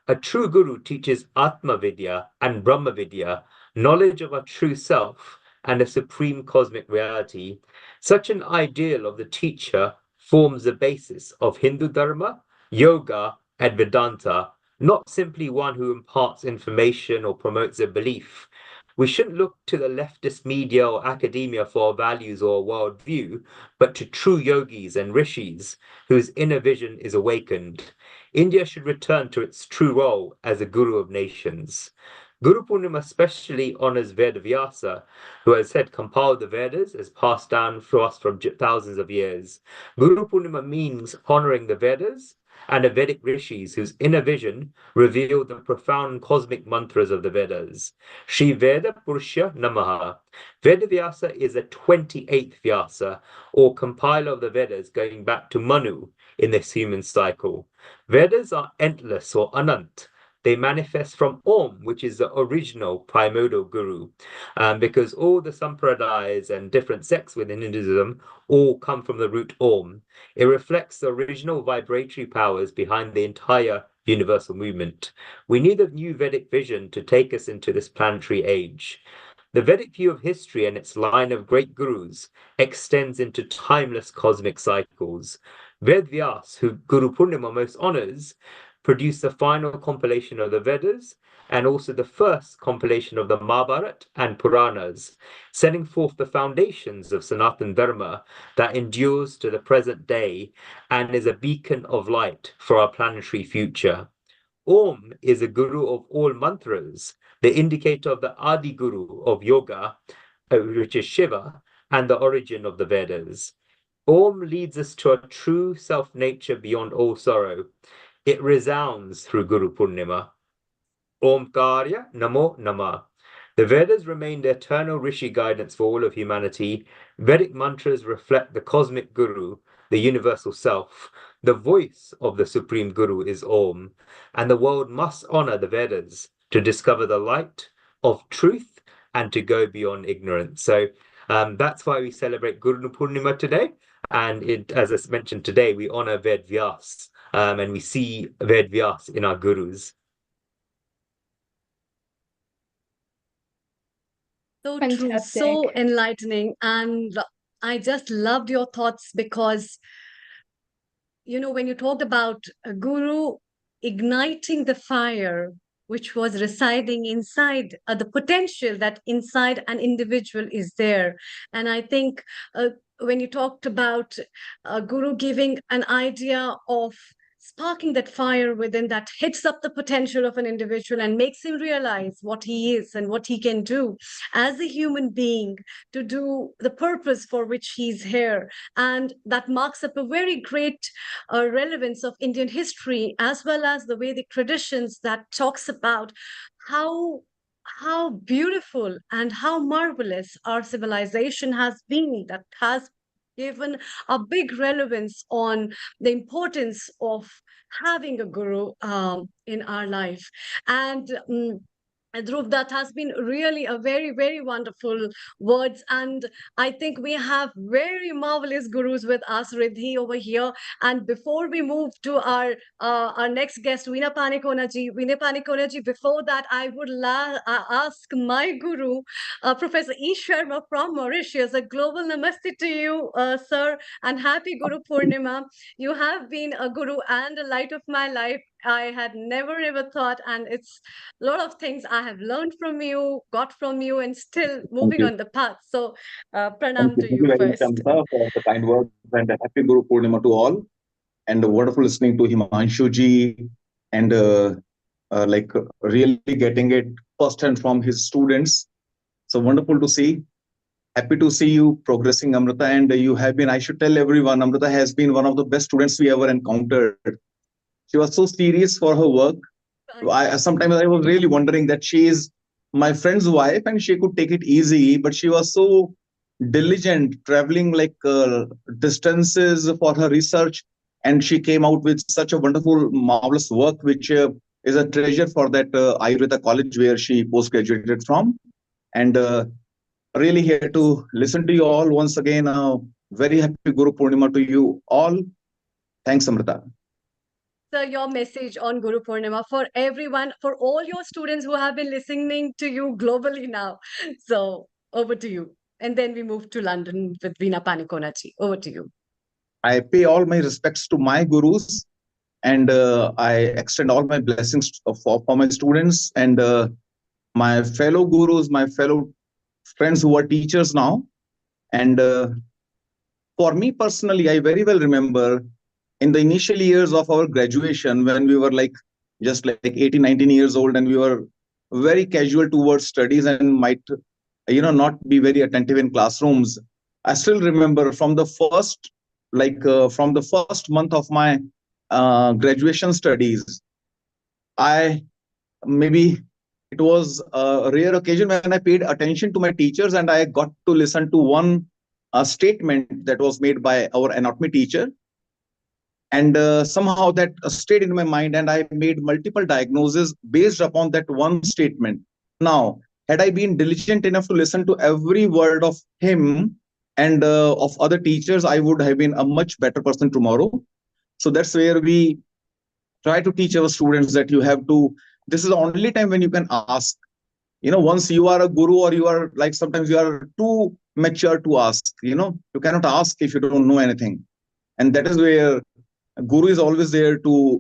S8: A true Guru teaches Atma Vidya and Brahma Vidya, knowledge of our true self and a supreme cosmic reality. Such an ideal of the teacher forms the basis of Hindu Dharma, Yoga, and Vedanta, not simply one who imparts information or promotes a belief. We shouldn't look to the leftist media or academia for our values or worldview, but to true yogis and rishis whose inner vision is awakened. India should return to its true role as a guru of nations. Guru Purnima especially honors Vyasa, who has said compiled the Vedas as passed down for us from thousands of years. Guru Purnima means honoring the Vedas and the Vedic rishis whose inner vision revealed the profound cosmic mantras of the Vedas. Shri Veda Purusha Namaha. Vyasa is a 28th Vyasa, or compiler of the Vedas going back to Manu in this human cycle. Vedas are endless or anant. They manifest from Om, which is the original primordial Guru, because all the sampradayas and different sects within Hinduism all come from the root Om. It reflects the original vibratory powers behind the entire universal movement. We need a new Vedic vision to take us into this planetary age. The Vedic view of history and its line of great gurus extends into timeless cosmic cycles. Ved Vyas, who Guru Purnima most honors, produced the final compilation of the Vedas and also the first compilation of the Mahabharata and Puranas, setting forth the foundations of Sanatana Dharma that endures to the present day and is a beacon of light for our planetary future. Om is a guru of all mantras, the indicator of the Adi Guru of yoga, which is Shiva, and the origin of the Vedas. Om leads us to a true self-nature beyond all sorrow. It resounds through Guru Purnima. Omkarya Namo Nama. The Vedas remain the eternal rishi guidance for all of humanity. Vedic mantras reflect the cosmic Guru, the universal self. The voice of the Supreme Guru is Om, and the world must honor the Vedas to discover the light of truth and to go beyond ignorance. So that's why we celebrate Guru Purnima today. And as I mentioned today, we honor Ved Vyas. And we see Ved Vyas in our gurus.
S1: So true, so enlightening. And I just loved your thoughts because, when you talked about a guru igniting the fire which was residing inside, the potential that inside an individual is there. And I think when you talked about guru giving an idea of sparking that fire within that hits up the potential of an individual and makes him realize what he is and what he can do as a human being to do the purpose for which he's here. And that marks up a very great relevance of Indian history as well as the Vedic traditions that talks about how beautiful and how marvelous our civilization has been, that has given a big relevance on the importance of having a guru in our life. And Dhruv, that has been really a very, very wonderful words. And I think we have very marvelous gurus with us, Riddhi, over here. And before we move to our next guest, Veena Panikona ji, before that, I would ask my guru, Professor E. Sharma from Mauritius, a global namaste to you, sir, and happy Guru Purnima. You have been a guru and a light of my life. I had never ever thought, and it's a lot of things I have learned from you, got from you, and still moving on the path. So, pranam to you
S9: very much,
S1: first.
S9: Amrita, for the kind words and a happy Guru Purnima to all. And wonderful listening to Himanshu ji and really getting it firsthand from his students. So wonderful to see. Happy to see you progressing, Amrita. And you have been, I should tell everyone, Amrita has been one of the best students we ever encountered. She was so serious for her work. Sometimes I was really wondering that she is my friend's wife and she could take it easy, but she was so diligent, traveling like distances for her research, and she came out with such a wonderful, marvelous work, which is a treasure for that Ayurveda college where she post-graduated from. And really here to listen to you all once again. Very happy Guru Purnima to you all. Thanks, Amrita.
S1: So your message on Guru Purnima for everyone, for all your students who have been listening to you globally now. So over to you. And then we move to London with Veena Panikonachi. Over to you.
S9: I pay all my respects to my gurus, and I extend all my blessings for my students and my fellow gurus, my fellow friends who are teachers now. And for me personally, I very well remember in the initial years of our graduation when we were like just like 18, 19 years old, and we were very casual towards studies and might not be very attentive in classrooms. I still remember from the first month of my graduation studies, I maybe it was a rare occasion when I paid attention to my teachers, and I got to listen to one statement that was made by our anatomy teacher. And somehow that stayed in my mind, and I made multiple diagnoses based upon that one statement. Now, had I been diligent enough to listen to every word of him and of other teachers, I would have been a much better person tomorrow. So that's where we try to teach our students that this is the only time when you can ask. Once you are a guru, or you are like, sometimes you are too mature to ask, you cannot ask if you don't know anything. And that is where Guru is always there to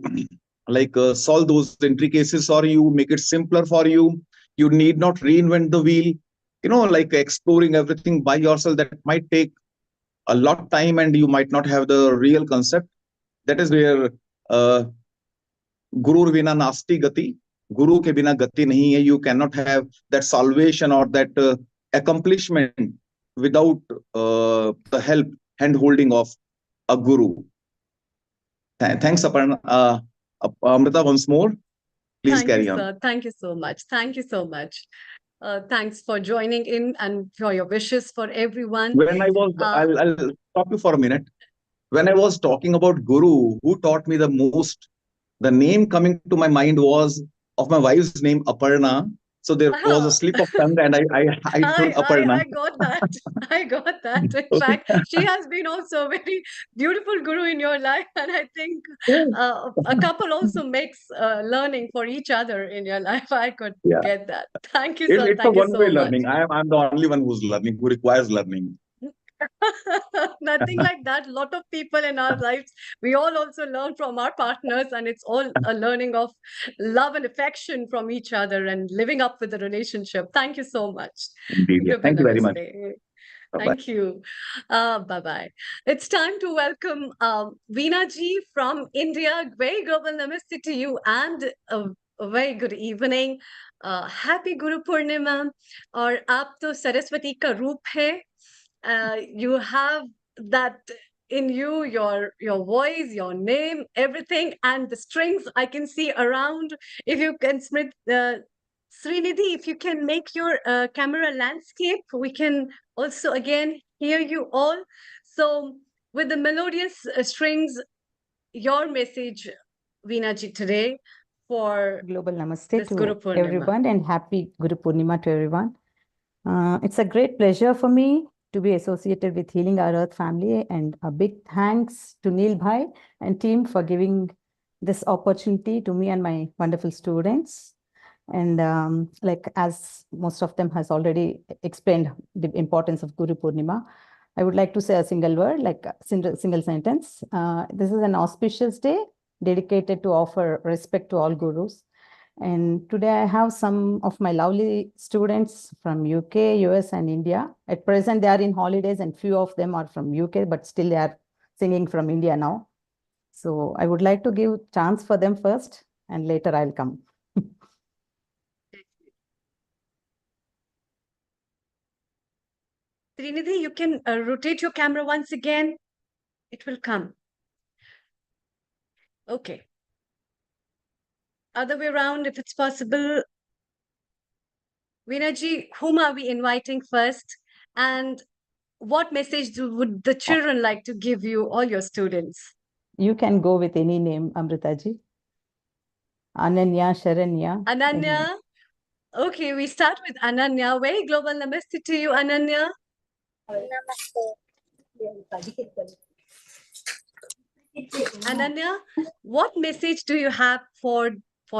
S9: solve those intricacies, or you make it simpler for you. You need not reinvent the wheel, like exploring everything by yourself. That might take a lot of time, and you might not have the real concept. That is where Guru vina nasti gati. Guru ke bina gati nahi hai. You cannot have that salvation or that accomplishment without the help, hand holding of a guru. Thanks, Aparna. Amrita, once more. Please
S1: Thank
S9: carry
S1: you,
S9: on.
S1: sir. Thank you so much. Thank you so much. Thanks for joining in and for your wishes for everyone.
S9: When I was, I'll stop you for a minute. When I was talking about Guru, who taught me the most, the name coming to my mind was of my wife's name, Aparna. So there was a slip of tongue, and I told Aparna.
S1: I got that. I got that. In fact, she has been also a very beautiful guru in your life, and I think a couple also makes learning for each other in your life. I could get that. Thank you, sir.
S9: It's a
S1: Thank you so
S9: one-way
S1: much.
S9: learning. I'm the only one who's learning, who requires learning.
S1: Nothing like that. A lot of people in our lives, we all also learn from our partners, and it's all a learning of love and affection from each other and living up with the relationship. Thank you so much.
S9: Indeed. Yeah. Thank you very much.
S1: Bye-bye. Thank you. Bye-bye. It's time to welcome Veena ji from India. Very global namaste to you, and a very good evening. Happy Guru Purnima. और आप तो सरस्वती का रूप है. You have that in you, your voice, your name, everything, and the strings I can see around. If you can, Srinidhi, if you can make your camera landscape, we can also again hear you all. So with the melodious strings, your message, Veena ji, today for
S10: global namaste to
S1: Guru Purnima.
S10: Everyone, and happy Guru Purnima to everyone. It's a great pleasure for me to be associated with Healing Our Earth family, and a big thanks to Neil Bhai and team for giving this opportunity to me and my wonderful students. And like as most of them has already explained the importance of Guru Purnima, I would like to say a single word, like a single sentence. This is an auspicious day dedicated to offer respect to all gurus. And today I have some of my lovely students from UK, US, and India. At present, they are in holidays, and few of them are from UK, but still they are singing from India now. So I would like to give chance for them first, and later I'll come.
S1: Srinidhi, you can rotate your camera once again. It will come. Okay. Other way around, if it's possible. Veena ji, whom are we inviting first? And what message would the children like to give you, all your students?
S10: You can go with any name, Amrita ji. Ananya, Sharanya.
S1: Ananya. Okay, we start with Ananya. Very global namaste to you, Ananya.
S2: Namaste.
S1: Ananya, what message do you have for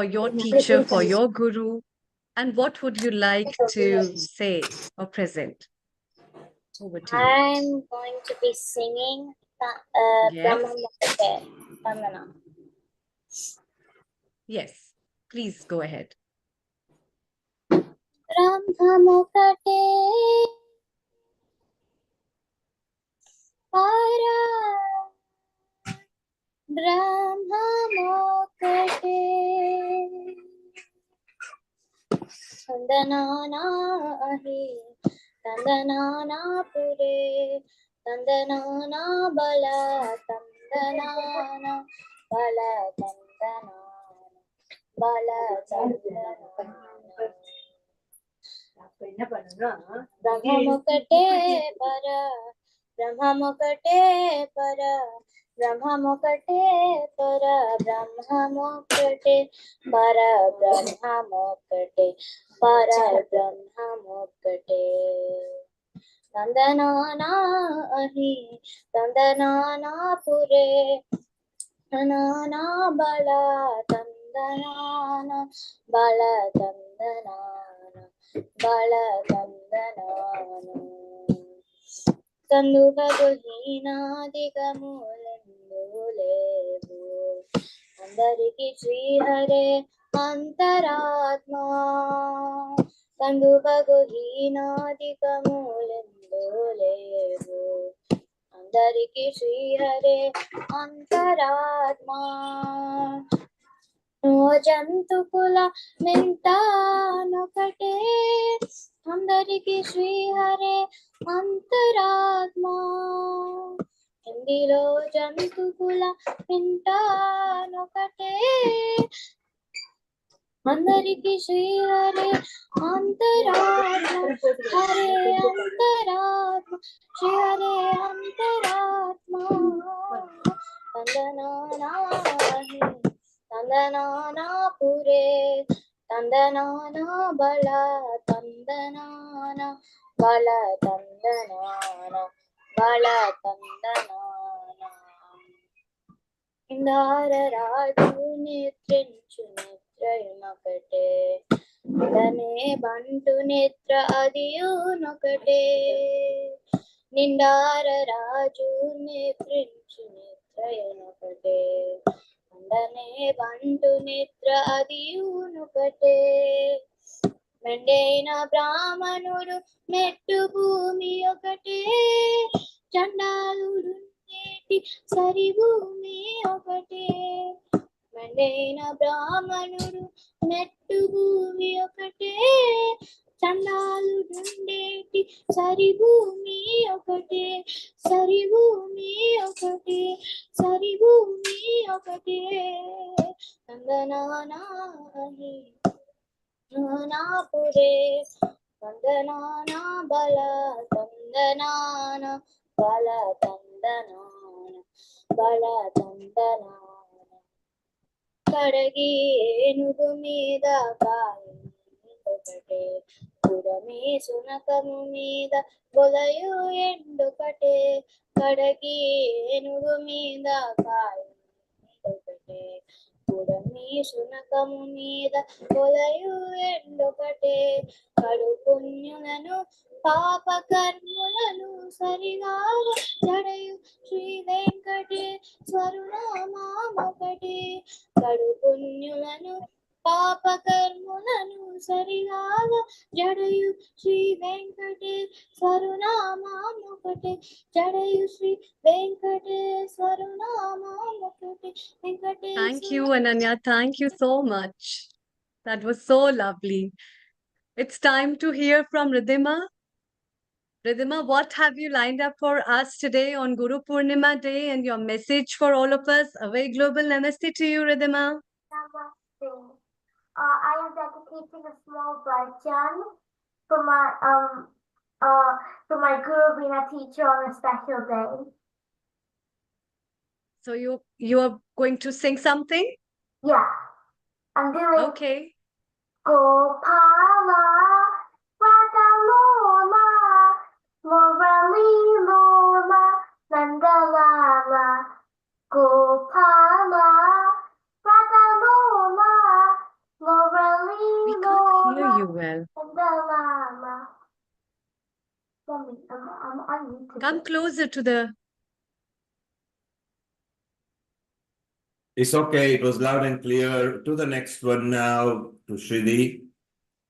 S1: your teacher, for your guru, and what would you like to say or present? Over to you.
S2: I'm going to be singing
S1: Yes.
S2: Brahma.
S1: Yes, please go ahead.
S2: Brahmamukate para Brahmamukate Tandanana ahi Tandanana pure Tandanana bala Tandanana bala Tandanana bala Tandanana Brahmamukate para Brahmamukate para Brahmamukate para Brahmamukate para Brahmamukate para Brahmamukate Tandanana ahi Tandanana pure Tandanana bala Tandanana bala Tandanana bala Tandanana కందుకగుహీనాదికములందులేవు అందరికి శ్రీహరే అంతరాత్మా కందుకగుహీనాదికములందులేవు అందరికి శ్రీహరే అంతరాత్మా జంతుకుల మెంటానొకటే అందరికి శ్రీహరే అంతరాత్మా హిందీలో జంతుకుల మెంటానొకటే అందరికి శ్రీహరే అంతరాత్మ హరే అంతరాత్మ శ్రీహరే అంతరాత్మ తందనానాహి తందనానా పురే తందనానా బల తందనానా బల తందనానా బల తందనానా ఇందారరాజు నిద్రించు నిద్రయునొకటే తనే బంటు నిద్ర అదియునొకటే నిండారరాజు నిద్రించు నిద్రయునొకటే అందనే బంటు నిద్ర అదియునొకటే మెండైన బ్రాహ్మణుడు మెట్టు భూమి ఒకటే చండాలుడు నేటి సరి భూమి ఒకటే మెండైన బ్రాహ్మణుడు మెట్టు భూమి ఒకటే చండాలుడుండేటి సరి భూమి ఒకటే సరి భూమి ఒకటే సరి భూమి ఒకటే తందనానాహి నానాపురే తందనానా బల తందనాన బల తందనాన బల తందనాన కడగి ఏనుగు మీద కాయి ఒకటే పురమి సునకము మీద బొలయు ఎండొకటే కడగి ఏనుగు మీద కాయి ఒకటే పురమి సునకము మీద బొలయు ఎండొకటే కడు పుణ్యులను పాప కర్ములను సరిగా జడయు శ్రీ వెంకటేశ్వరునామొకటే కడు పుణ్యులను పాప కర్ములను సరిగా జడయు Shri వెంకటేశ్వరునామొకటే జడయు Shri వెంకటేశ్వరునామొకటే
S1: Thank you, Ananya. Thank you so much. That was so lovely. It's time to hear from Ridhima. Ridhima, what have you lined up for us today on Guru Purnima Day and your message for all of us? A very global namaste to you, Ridhima.
S11: Namaste. I am dedicating a small bhajan for my for my guru being a teacher on a special day.
S1: So you are going to sing something?
S11: Yeah, I'm doing
S1: Okay.
S11: Gopala, Radha Lola, Murali Lola, Nandalala, Gopala, Radha Lola, Murali
S1: We can't hear
S11: Lola,
S1: you well.
S11: Nandalala. I'm unmuted.
S1: Come closer to the.
S5: It's okay. It was loud and clear. To the next one now, to Srinidhi.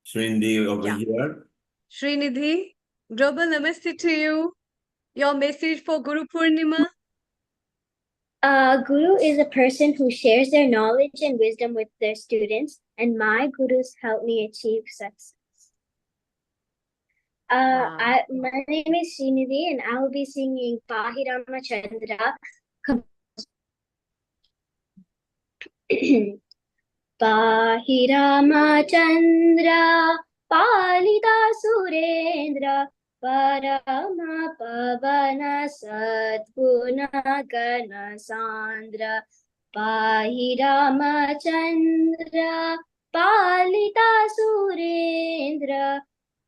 S5: Srinidhi over
S1: Yeah.
S5: here.
S1: Srinidhi, global namaste to you. Your message for Guru Purnima.
S12: Guru is a person who shares their knowledge and wisdom with their students, and my gurus help me achieve success.
S1: Wow.
S12: My name is Srinidhi, and I will be singing Pahirama Chandra. Pahirama Chandra, Palita Surendra, Parama Pavana Sadguna Gana Sandra. Pahirama Chandra, Palita Surendra,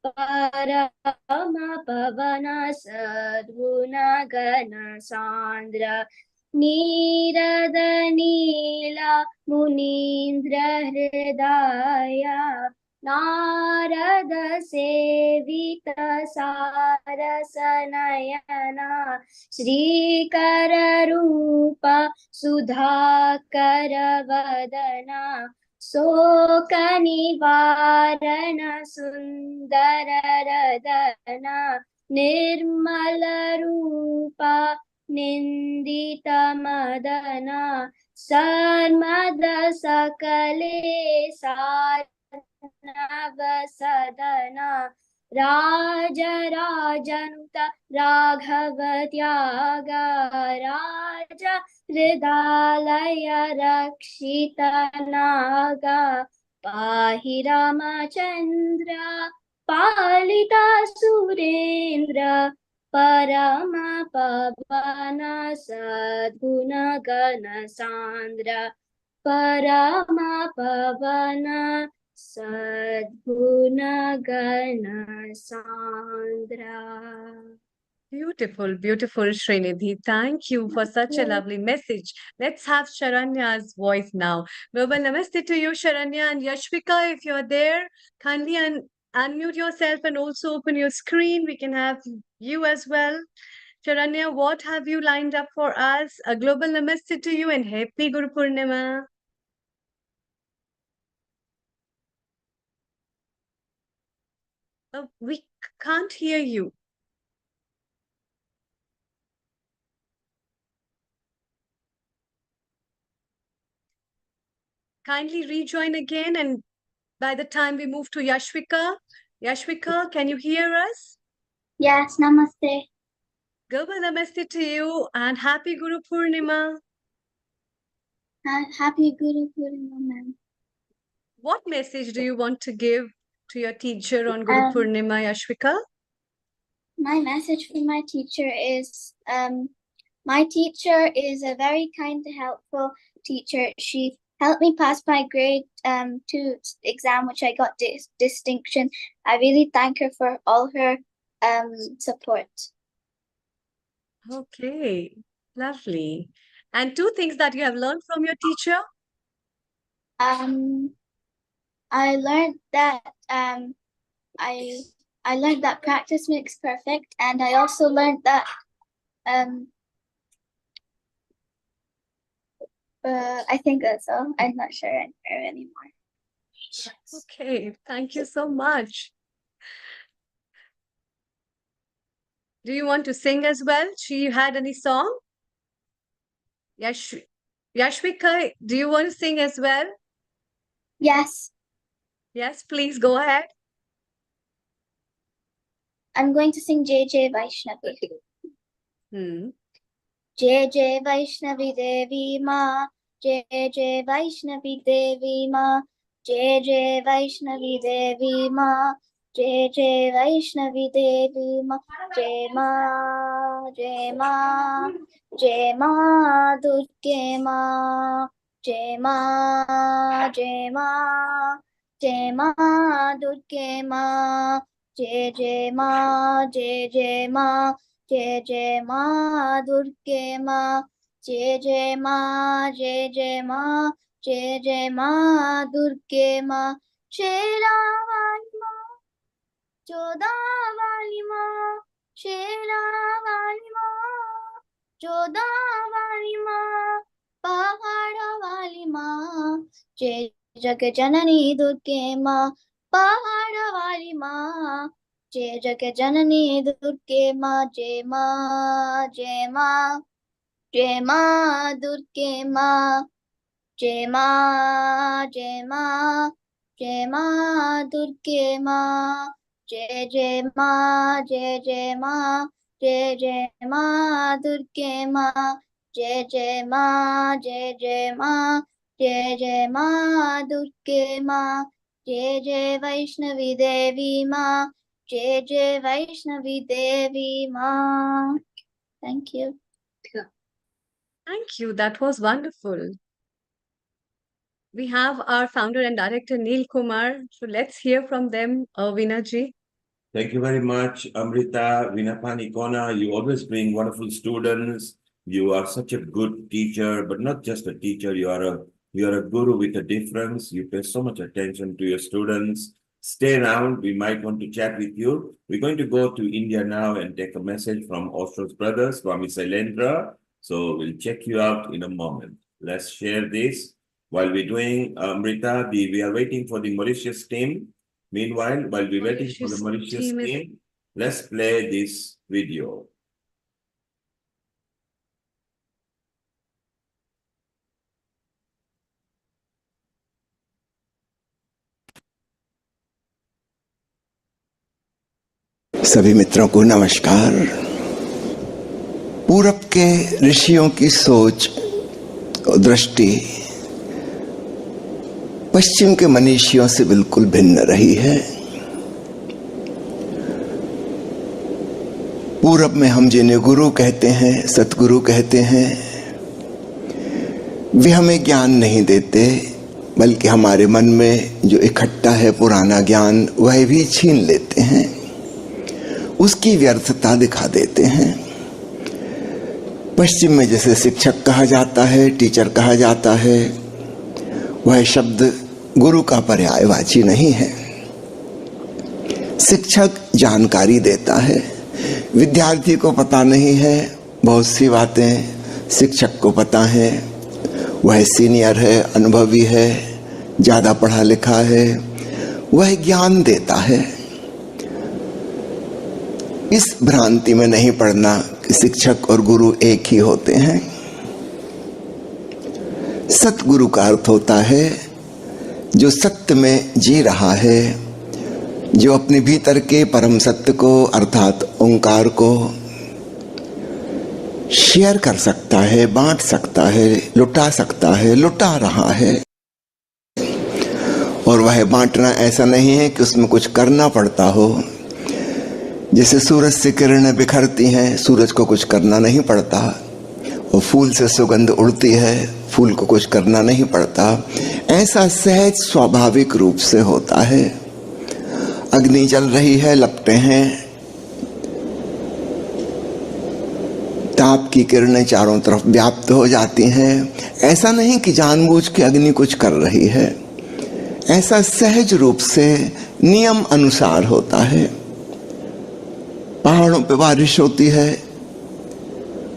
S12: Parama Pavana Sadguna Gana Sandra. Nirada Nila Munindra Hridaya Narada Sevita Sarasanayana Srikara Rupa Sudhakara Vadana Soka Nivarana Sundara Radana Nirmala Rupa Nindita Madana Sarmada Sakale Sarnavasadana Raja Rajanuta Raghava Tyaga Raja Hridalaya Rakshita Naga Pahirama Chandra Palita Surendra Parama Pavana Sadguna Gana Sandra Parama Pavana Sadguna Gana Sandra.
S1: Beautiful, beautiful, Srinidhi. Thank you for such a lovely message. Let's have Sharanya's voice now. Global namaste to you, Sharanya, and Yashvika. If you're there, kindly unmute yourself and also open your screen. We can have you as well. Sharanya, what have you lined up for us? A global namaste to you and happy Guru Purnima. Oh, we can't hear you. Kindly rejoin again, and by the time we move to Yashvika, Yashvika, can you hear us?
S12: Yes, namaste.
S1: Global namaste to you and happy Guru Purnima.
S12: Happy Guru Purnima, ma'am.
S1: What message do you want to give to your teacher on Guru Purnima, Yashvika?
S12: My message for my teacher is my teacher is a very kind and helpful teacher. She helped me pass my grade 2 exam, which I got distinction. I really thank her for all her support.
S1: Okay, lovely. And 2 things that you have learned from your teacher?
S12: I learned that I learned that practice makes perfect, and I also learned that I think that's all. I'm not sure anymore.
S1: Okay, thank you so much. Do you want to sing as well? She had any song? Yashvika, do you want to sing as well?
S12: Yes.
S1: Yes, please go ahead.
S12: I'm going to sing Jai Jai Vaishnavi. Jai Jai Vaishnavi Devi Ma, Jai Jai Vaishnavi Devi Ma, Jai Jai Vaishnavi Devi Ma, जय जय वैष्णवी देवी माँ, जय माँ, जय माँ, जय माँ दुर्गे माँ, जय माँ, जय माँ, जय माँ दुर्गे माँ, जय जय माँ, जय जय माँ, जय जय माँ दुर्गे माँ, जय जय माँ, जय जय माँ, जय जय माँ दुर्गे माँ, शेरा वाली माँ, चौदा वाली माँ, शेरा वाली माँ, चौदा वाली माँ, पहाड़ वाली माँ, जय जग जननी दुर्गे माँ, पहाड़ वाली माँ, जय जग जननी दुर्गे माँ, जय माँ, जय माँ, जय माँ दुर्गे माँ, जय माँ, जय माँ, जय माँ दुर्गे माँ, जय जय माँ, जय जय माँ, जय जय माँ दुर्गे माँ, जय जय माँ, जय जय माँ, जय जय माँ दुर्गे माँ, जय जय वैष्णवी देवी माँ, जय जय वैष्णवी देवी माँ. Thank you.
S1: Thank you. That was wonderful. We have our founder and director Neil Kumar. So let's hear from them, Veena ji.
S5: Thank you very much, Amrita, Vinapani Kona. You always bring wonderful students. You are such a good teacher, but not just a teacher. You are a guru with a difference. You pay so much attention to your students. Stay around. We might want to chat with you. We're going to go to India now and take a message from Ostro's brothers, Swami Shailendra. So we'll check you out in a moment. Let's share this. While we're doing Amrita, we are waiting for the Mauritius team. Meanwhile, while we're waiting for the Mauritius team, let's play this video.
S13: सभी मित्रों को नमस्कार। पूरब के ऋषियों की सोच और दृष्टि पश्चिम के मनीषियों से बिल्कुल भिन्न रही है। पूरब में हम जिन्हें गुरु कहते हैं, सतगुरु कहते हैं, वे हमें ज्ञान नहीं देते, बल्कि हमारे मन में जो इकट्ठा है पुराना ज्ञान वह भी छीन लेते हैं, उसकी व्यर्थता दिखा देते हैं। पश्चिम में जैसे शिक्षक कहा जाता है, टीचर कहा जाता है, वह शब्द गुरु का पर्यायवाची नहीं है। शिक्षक जानकारी देता है, विद्यार्थी को पता नहीं है बहुत सी बातें, शिक्षक को पता है, वह सीनियर है, अनुभवी है, ज्यादा पढ़ा लिखा है, वह ज्ञान देता है। इस भ्रांति में नहीं पड़ना कि शिक्षक और गुरु एक ही होते हैं। सतगुरु का अर्थ होता है जो सत्य में जी रहा है, जो अपने भीतर के परम सत्य को अर्थात ओंकार को शेयर कर सकता है, बांट सकता है, लुटा सकता है, लुटा रहा है। और वह बांटना ऐसा नहीं है कि उसमें कुछ करना पड़ता हो। जैसे सूरज से किरणें बिखरती हैं, सूरज को कुछ करना नहीं पड़ता, और फूल से सुगंध उड़ती है, फूल को कुछ करना नहीं पड़ता। ऐसा सहज स्वाभाविक रूप से होता है। अग्नि जल रही है, लपटें हैं, ताप की किरणें चारों तरफ व्याप्त हो जाती हैं। ऐसा नहीं कि जानबूझ के अग्नि कुछ कर रही है, ऐसा सहज रूप से नियम अनुसार होता है। पहाड़ों पे बारिश होती है,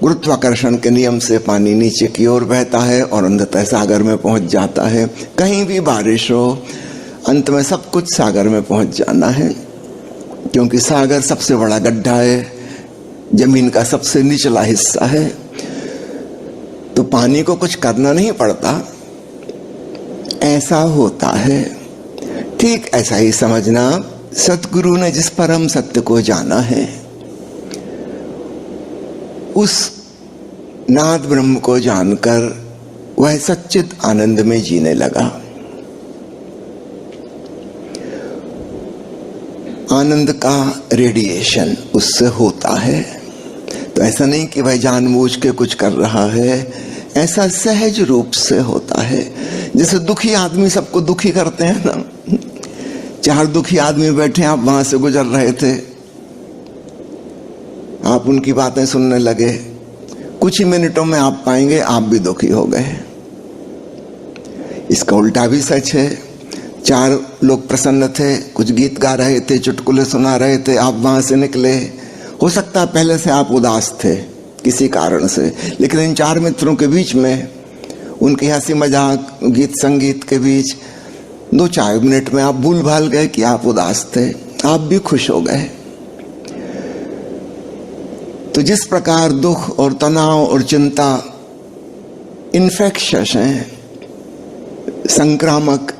S13: गुरुत्वाकर्षण के नियम से पानी नीचे की ओर बहता है और अंततः सागर में पहुंच जाता है। कहीं भी बारिश हो, अंत में सब कुछ सागर में पहुंच जाना है, क्योंकि सागर सबसे बड़ा गड्ढा है, जमीन का सबसे निचला हिस्सा है। तो पानी को कुछ करना नहीं पड़ता, ऐसा होता है। ठीक ऐसा ही समझना, सतगुरु ने जिस परम सत्य को जाना है, उस नाद ब्रह्म को जानकर वह सच्चित आनंद में जीने लगा। आनंद का रेडिएशन उससे होता है। तो ऐसा नहीं कि भाई जानबूझ के कुछ कर रहा है, ऐसा सहज रूप से होता है। जैसे दुखी आदमी सबको दुखी करते हैं ना, 4 दुखी आदमी बैठे, आप वहां से गुजर रहे थे, आप उनकी बातें सुनने लगे, कुछ ही मिनटों में आप पाएंगे आप भी दुखी हो गए। इसका उल्टा भी सच है। 4 लोग प्रसन्न थे, कुछ गीत गा रहे थे, चुटकुले सुना रहे थे, आप वहां से निकले, हो सकता है पहले से आप उदास थे किसी कारण से, लेकिन इन 4 मित्रों के बीच में, उनकी हंसी मजाक, गीत संगीत के बीच 2-4 मिनट में आप भूल भाल गए कि आप उदास थे, आप भी खुश हो गए। तो जिस प्रकार दुख और तनाव और चिंता इन्फेक्शस हैं, संक्रामक,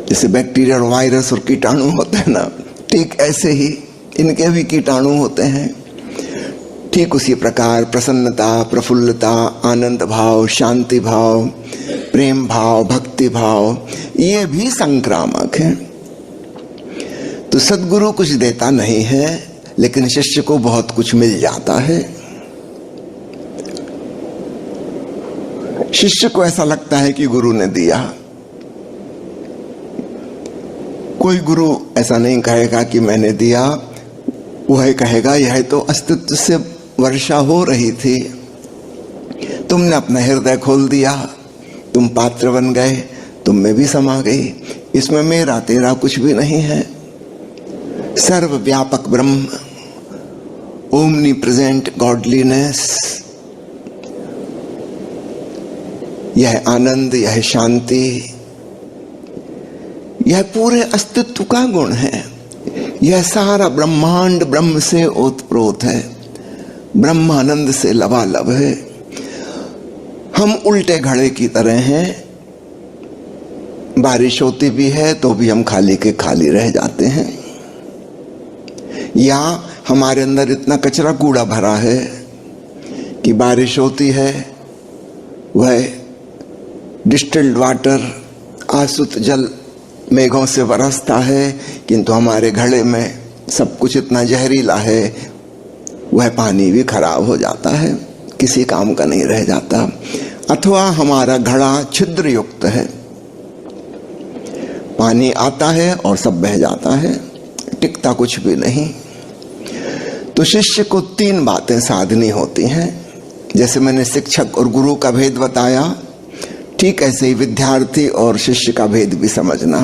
S13: जैसे बैक्टीरिया और वायरस और कीटाणु होते हैं ना, ठीक ऐसे ही इनके भी कीटाणु होते हैं। ठीक उसी प्रकार प्रसन्नता, प्रफुल्लता, आनंद भाव, शांति भाव, प्रेम भाव, भक्ति भाव, ये भी संक्रामक है। तो सद्गुरु कुछ देता नहीं है, लेकिन शिष्य को बहुत कुछ मिल जाता है। शिष्य को ऐसा लगता है कि गुरु ने दिया। कोई गुरु ऐसा नहीं कहेगा कि मैंने दिया, वह कहेगा यह तो अस्तित्व से वर्षा हो रही थी, तुमने अपना हृदय खोल दिया, तुम पात्र बन गए, तुम में भी समा गई, इसमें मेरा तेरा कुछ भी नहीं है। सर्वव्यापक ब्रह्म, ओमनी प्रेजेंट गॉडलीनेस, यह आनंद, यह शांति, यह पूरे अस्तित्व का गुण है। यह सारा ब्रह्मांड ब्रह्म से ओतप्रोत है, ब्रह्मानंद से लबालब है। हम उल्टे घड़े की तरह हैं, बारिश होती भी है तो भी हम खाली के खाली रह जाते हैं, या हमारे अंदर इतना कचरा कूड़ा भरा है कि बारिश होती है, वह डिस्टिल्ड वाटर, आसुत जल मेघों से बरसता है, किंतु हमारे घड़े में सब कुछ इतना जहरीला है, वह पानी भी खराब हो जाता है, किसी काम का नहीं रह जाता। अथवा हमारा घड़ा छिद्र युक्त है, पानी आता है और सब बह जाता है, टिकता कुछ भी नहीं। तो शिष्य को 3 बातें साधनी होती हैं। जैसे मैंने शिक्षक और गुरु का भेद बताया, ठीक ऐसे ही विद्यार्थी और शिष्य का भेद भी समझना।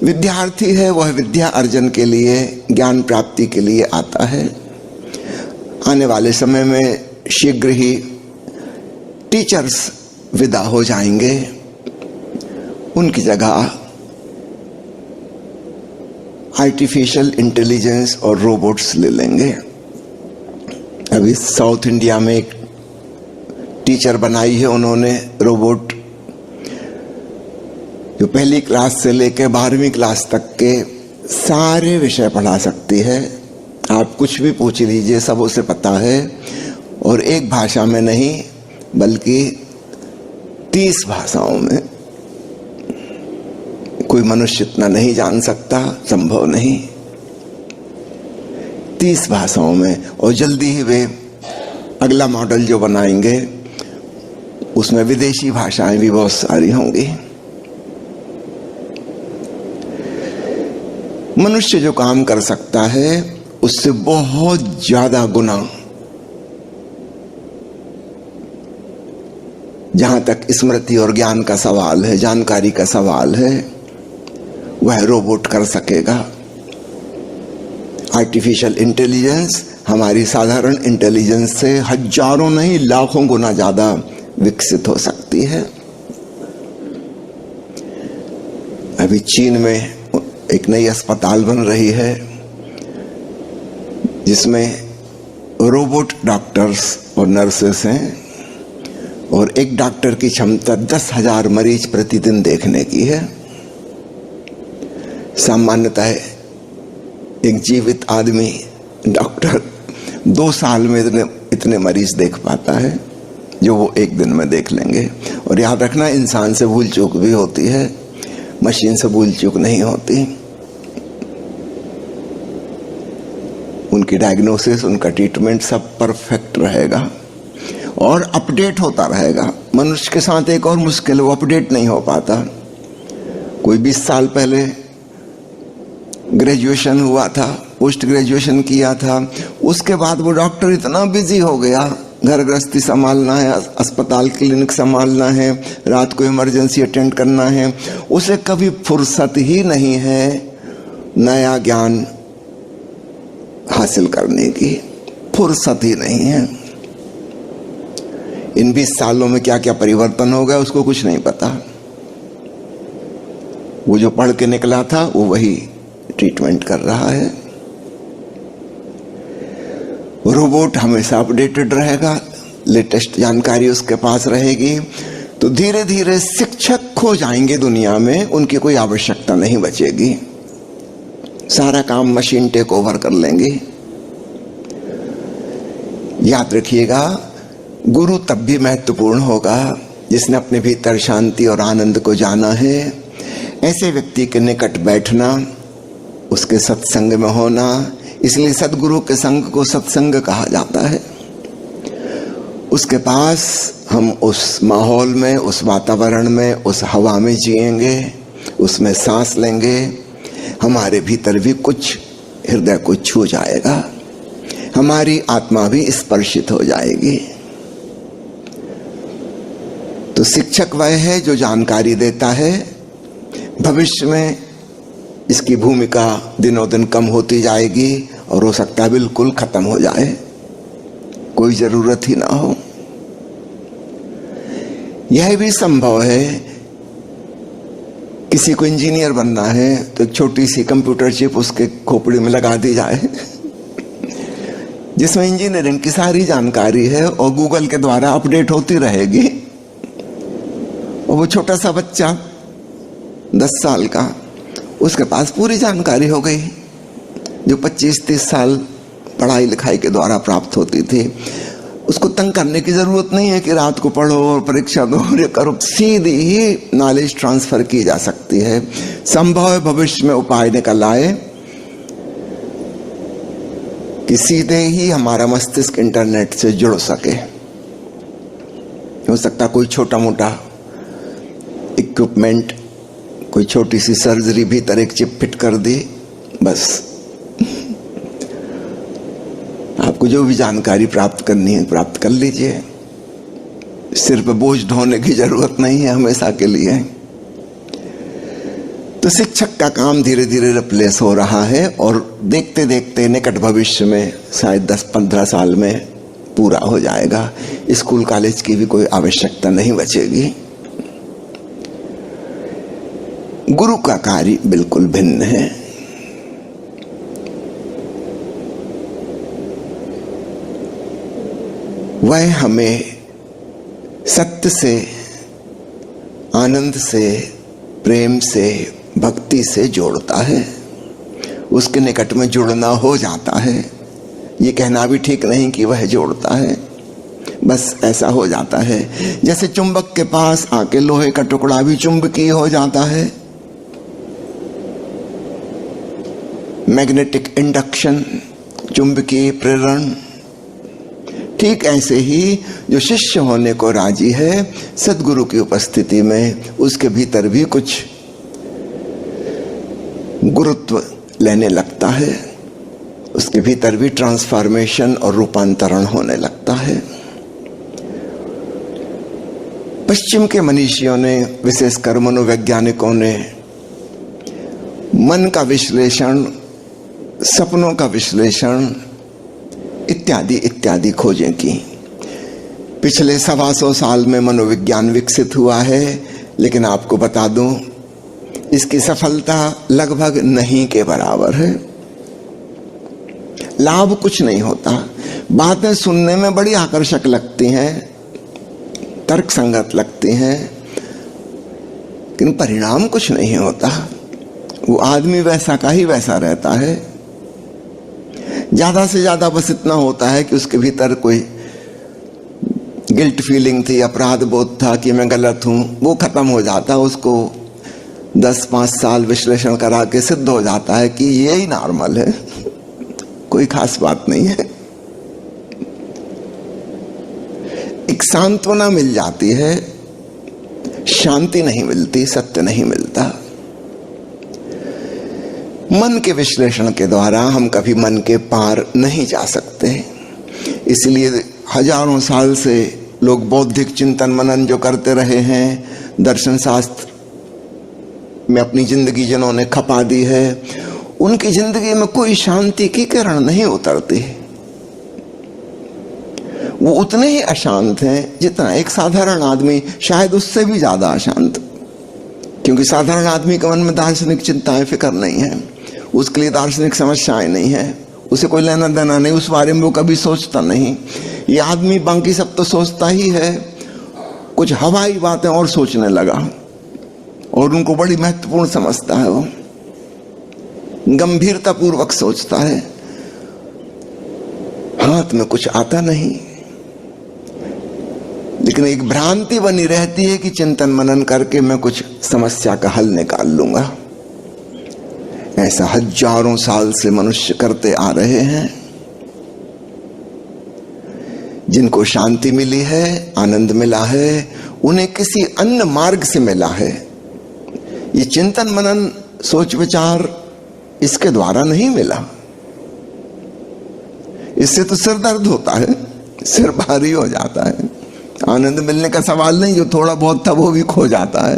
S13: विद्यार्थी है वह विद्या अर्जन के लिए, ज्ञान प्राप्ति के लिए आता है। आने वाले समय में शीघ्र ही टीचर्स विदा हो जाएंगे, उनकी जगह आर्टिफिशियल इंटेलिजेंस और रोबोट्स ले लेंगे। अभी साउथ इंडिया में एक टीचर बनाई है उन्होंने रोबोट, जो 1ली क्लास से लेकर 12वीं क्लास तक के सारे विषय पढ़ा सकती है। आप कुछ भी पूछ लीजिए, सब उसे पता है, और एक भाषा में नहीं बल्कि 30 भाषाओं में। कोई मनुष्य इतना नहीं जान सकता, संभव नहीं। 30 भाषाओं में, और जल्दी ही वे अगला मॉडल जो बनाएंगे उसमें विदेशी भाषाएं भी बहुत सारी होंगी। मनुष्य जो काम कर सकता है उससे बहुत ज्यादा गुना, जहां तक स्मृति और ज्ञान का सवाल है, जानकारी का सवाल है, वह रोबोट कर सकेगा। आर्टिफिशियल इंटेलिजेंस हमारी साधारण इंटेलिजेंस से हजारों नहीं लाखों गुना ज्यादा विकसित हो सकती है। अभी चीन में एक नई अस्पताल बन रही है जिसमें रोबोट डॉक्टर्स और नर्सेस हैं, और एक डॉक्टर की क्षमता 10,000 मरीज प्रतिदिन देखने की है। सामान्यतः एक जीवित आदमी डॉक्टर 2 साल में इतने मरीज देख पाता है जो वो 1 दिन में देख लेंगे। और याद रखना, इंसान से भूल चूक भी होती है, मशीन से भूल चूक नहीं होती। उनकी डायग्नोसिस, उनका ट्रीटमेंट सब परफेक्ट रहेगा और अपडेट होता रहेगा। मनुष्य के साथ एक और मुश्किल, वो अपडेट नहीं हो पाता। कोई 20 साल पहले ग्रेजुएशन हुआ था, पोस्ट ग्रेजुएशन किया था, उसके बाद वो डॉक्टर इतना बिजी हो गया, घर गृहस्थी संभालना है, अस्पताल क्लिनिक संभालना है, रात को इमरजेंसी अटेंड करना है, उसे कभी फुर्सत ही नहीं है नया ज्ञान हासिल करने की, फुर्सत ही नहीं है। इन 20 सालों में क्या क्या परिवर्तन हो गया उसको कुछ नहीं पता। वो जो पढ़ के निकला था वो वही ट्रीटमेंट कर रहा है। रोबोट हमेशा अपडेटेड रहेगा, लेटेस्ट जानकारी उसके पास रहेगी, तो धीरे धीरे शिक्षक खो जाएंगे दुनिया में, उनकी कोई आवश्यकता नहीं बचेगी, सारा काम मशीन टेक ओवर कर लेंगी। याद रखिएगा, गुरु तब भी महत्वपूर्ण होगा जिसने अपने भीतर शांति और आनंद को जाना है। ऐसे व्यक्ति के निकट बैठना, उसके सत्संग में होना, इसलिए सदगुरु के संग को सत्संग कहा जाता है। उसके पास हम उस माहौल में, उस वातावरण में, उस हवा में जिएंगे, उसमें सांस लेंगे, हमारे भीतर भी कुछ हृदय को छू जाएगा, हमारी आत्मा भी स्पर्शित हो जाएगी। तो शिक्षक वह है जो जानकारी देता है। भविष्य में इसकी भूमिका दिनों दिन कम होती जाएगी और हो सकता है बिल्कुल खत्म हो जाए, कोई जरूरत ही ना हो। यह भी संभव है, किसी को इंजीनियर बनना है तो एक छोटी सी कंप्यूटर चिप उसके खोपड़ी में लगा दी जाए जिसमें इंजीनियरिंग की सारी जानकारी है और गूगल के द्वारा अपडेट होती रहेगी। और वो छोटा सा बच्चा 10 साल का, उसके पास पूरी जानकारी हो गई जो 25-30 साल पढ़ाई लिखाई के द्वारा प्राप्त होती थी। उसको तंग करने की जरूरत नहीं है कि रात को पढ़ो और परीक्षा दो और ये करो, सीधी ही नॉलेज ट्रांसफर की जा सकती है। संभव है भविष्य में उपाय निकल आए कि सीधे ही हमारा मस्तिष्क इंटरनेट से जुड़ सके। हो सकता कोई छोटा मोटा इक्विपमेंट, कोई छोटी सी सर्जरी भीतर एक चिप फिट कर दी, बस आपको जो भी जानकारी प्राप्त करनी है प्राप्त कर लीजिए। सिर पे बोझ ढोने की जरूरत नहीं है हमेशा के लिए। तो शिक्षक का काम धीरे धीरे रिप्लेस हो रहा है और देखते देखते निकट भविष्य में शायद 10-15 साल में पूरा हो जाएगा। स्कूल कॉलेज की भी कोई आवश्यकता नहीं बचेगी। गुरु का कार्य बिल्कुल भिन्न है। वह हमें सत्य से, आनंद से, प्रेम से, भक्ति से जोड़ता है। उसके निकट में जुड़ना हो जाता है। ये कहना भी ठीक नहीं कि वह जोड़ता है, बस ऐसा हो जाता है। जैसे चुंबक के पास आके लोहे का टुकड़ा भी चुंबकीय हो जाता है, मैग्नेटिक इंडक्शन, चुंबकीय प्रेरण। ठीक ऐसे ही जो शिष्य होने को राजी है सदगुरु की उपस्थिति में, उसके भीतर भी कुछ गुरुत्व लेने लगता है, उसके भीतर भी ट्रांसफॉर्मेशन और रूपांतरण होने लगता है। पश्चिम के मनीषियों ने, विशेषकर मनोवैज्ञानिकों ने, मन का विश्लेषण, सपनों का विश्लेषण इत्यादि इत्यादि खोजें की। पिछले 125 साल में मनोविज्ञान विकसित हुआ है, लेकिन आपको बता दूं इसकी सफलता लगभग नहीं के बराबर है। लाभ कुछ नहीं होता, बातें सुनने में बड़ी आकर्षक लगती हैं, तर्क संगत लगती हैं, लेकिन परिणाम कुछ नहीं होता। वो आदमी वैसा का ही वैसा रहता है। ज्यादा से ज्यादा बस इतना होता है कि उसके भीतर कोई गिल्ट फीलिंग थी, अपराध बोध था कि मैं गलत हूं, वो खत्म हो जाता है। उसको 10-5 साल विश्लेषण करा के सिद्ध हो जाता है कि ये ही नॉर्मल है, कोई खास बात नहीं है। एक सांत्वना मिल जाती है, शांति नहीं मिलती, सत्य नहीं मिलता। मन के विश्लेषण के द्वारा हम कभी मन के पार नहीं जा सकते। इसलिए हजारों साल से लोग बौद्धिक चिंतन मनन जो करते रहे हैं, दर्शन शास्त्र में अपनी जिंदगी जिन्होंने खपा दी है, उनकी जिंदगी में कोई शांति की किरण नहीं उतरती। वो उतने ही अशांत हैं जितना एक साधारण आदमी, शायद उससे भी ज्यादा अशांत, क्योंकि साधारण आदमी के मन में दार्शनिक चिंताएं, फिक्र नहीं है, उसके लिए दार्शनिक समस्याएं नहीं है, उसे कोई लेना देना नहीं, उस बारे में वो कभी सोचता नहीं। ये आदमी बाकी सब तो सोचता ही है, कुछ हवाई बातें और सोचने लगा और उनको बड़ी महत्वपूर्ण समझता है। वो गंभीरता पूर्वक सोचता है, हाथ में कुछ आता नहीं। लेकिन एक भ्रांति बनी रहती है कि चिंतन मनन करके मैं कुछ समस्या का हल निकाल लूंगा। ऐसा हजारों साल से मनुष्य करते आ रहे हैं। जिनको शांति मिली है, आनंद मिला है, उन्हें किसी अन्य मार्ग से मिला है। ये चिंतन मनन, सोच विचार इसके द्वारा नहीं मिला। इससे तो सिर दर्द होता है, सिर भारी हो जाता है। आनंद मिलने का सवाल नहीं, जो थोड़ा बहुत था वो भी खो जाता है।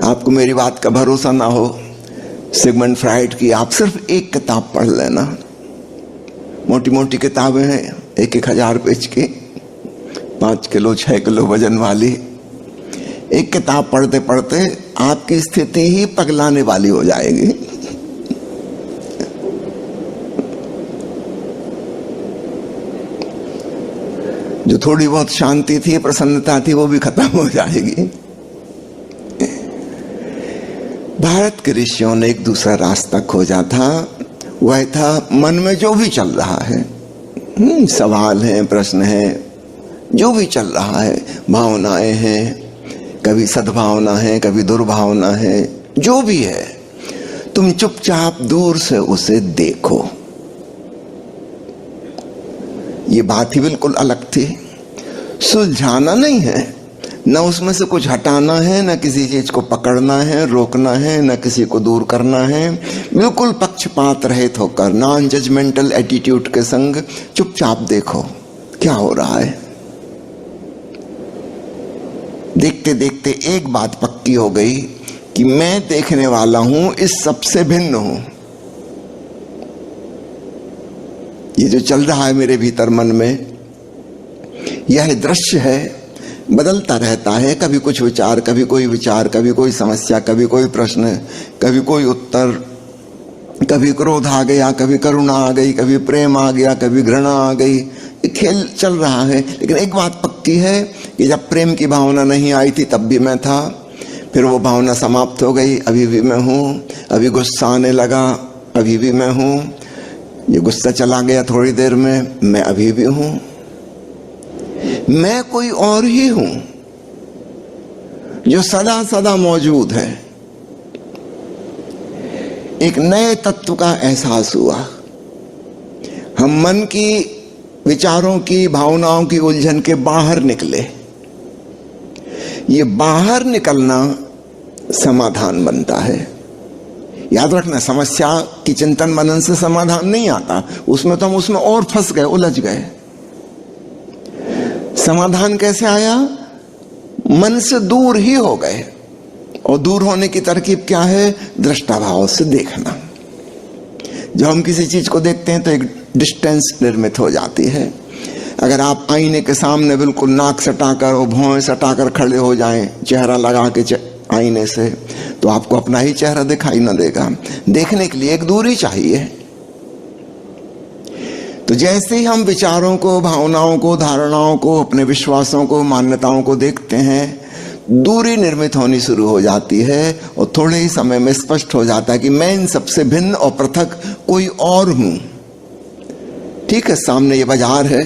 S13: आपको मेरी बात का भरोसा ना हो, सिगमंड फ्राइड की आप सिर्फ एक किताब पढ़ लेना। मोटी मोटी किताबें हैं, 1,000 पेज की, 5 किलो 6 किलो वजन वाली। एक किताब पढ़ते पढ़ते आपकी स्थिति ही पगलाने वाली हो जाएगी। जो थोड़ी बहुत शांति थी, प्रसन्नता थी, वो भी खत्म हो जाएगी। भारत के ऋषियों ने एक दूसरा रास्ता खोजा था। वह था मन में जो भी चल रहा है, सवाल है, प्रश्न है, जो भी चल रहा है, भावनाएं हैं, कभी सद्भावना है, कभी दुर्भावना है, जो भी है, तुम चुपचाप दूर से उसे देखो। ये बात ही बिल्कुल अलग थी। सुलझाना नहीं है, न उसमें से कुछ हटाना है, न किसी चीज को पकड़ना है, रोकना है, न किसी को दूर करना है। बिल्कुल पक्षपात रहित होकर, नॉन जजमेंटल एटीट्यूड के संग चुपचाप देखो क्या हो रहा है। देखते देखते एक बात पक्की हो गई कि मैं देखने वाला हूं, इस सबसे भिन्न हूं। ये जो चल रहा है मेरे भीतर मन में, यह दृश्य है, बदलता रहता है। कभी कुछ विचार, कभी कोई विचार, कभी कोई समस्या, कभी कोई प्रश्न, कभी कोई उत्तर, कभी क्रोध आ गया, कभी करुणा आ गई, कभी प्रेम आ गया, कभी घृणा आ गई। ये खेल चल रहा है। लेकिन एक बात पक्की है कि जब प्रेम की भावना नहीं आई थी तब भी मैं था, फिर वो भावना समाप्त हो गई, अभी भी मैं हूं। अभी गुस्सा आने लगा, अभी भी मैं हूं। ये गुस्सा चला गया थोड़ी देर में, मैं अभी भी हूं। मैं कोई और ही हूं जो सदा सदा मौजूद है। एक नए तत्व का एहसास हुआ। हम मन की, विचारों की, भावनाओं की उलझन के बाहर निकले। ये बाहर निकलना समाधान बनता है। याद रखना, समस्या की चिंतन मनन से समाधान नहीं आता, उसमें तो हम उसमें और फंस गए, उलझ गए। समाधान कैसे आया? मन से दूर ही हो गए। और दूर होने की तरकीब क्या है? दृष्टाभाव से देखना। जब हम किसी चीज को देखते हैं तो एक डिस्टेंस निर्मित हो जाती है। अगर आप आईने के सामने बिल्कुल नाक सटाकर और भौं सटाकर खड़े हो जाएं, चेहरा लगा के आईने से, तो आपको अपना ही चेहरा दिखाई न देगा। देखने के लिए एक दूरी चाहिए। तो जैसे ही हम विचारों को, भावनाओं को, धारणाओं को, अपने विश्वासों को, मान्यताओं को देखते हैं, दूरी निर्मित होनी शुरू हो जाती है और थोड़े ही समय में स्पष्ट हो जाता है कि मैं इन सबसे भिन्न और पृथक कोई और हूं। ठीक है, सामने ये बाजार है,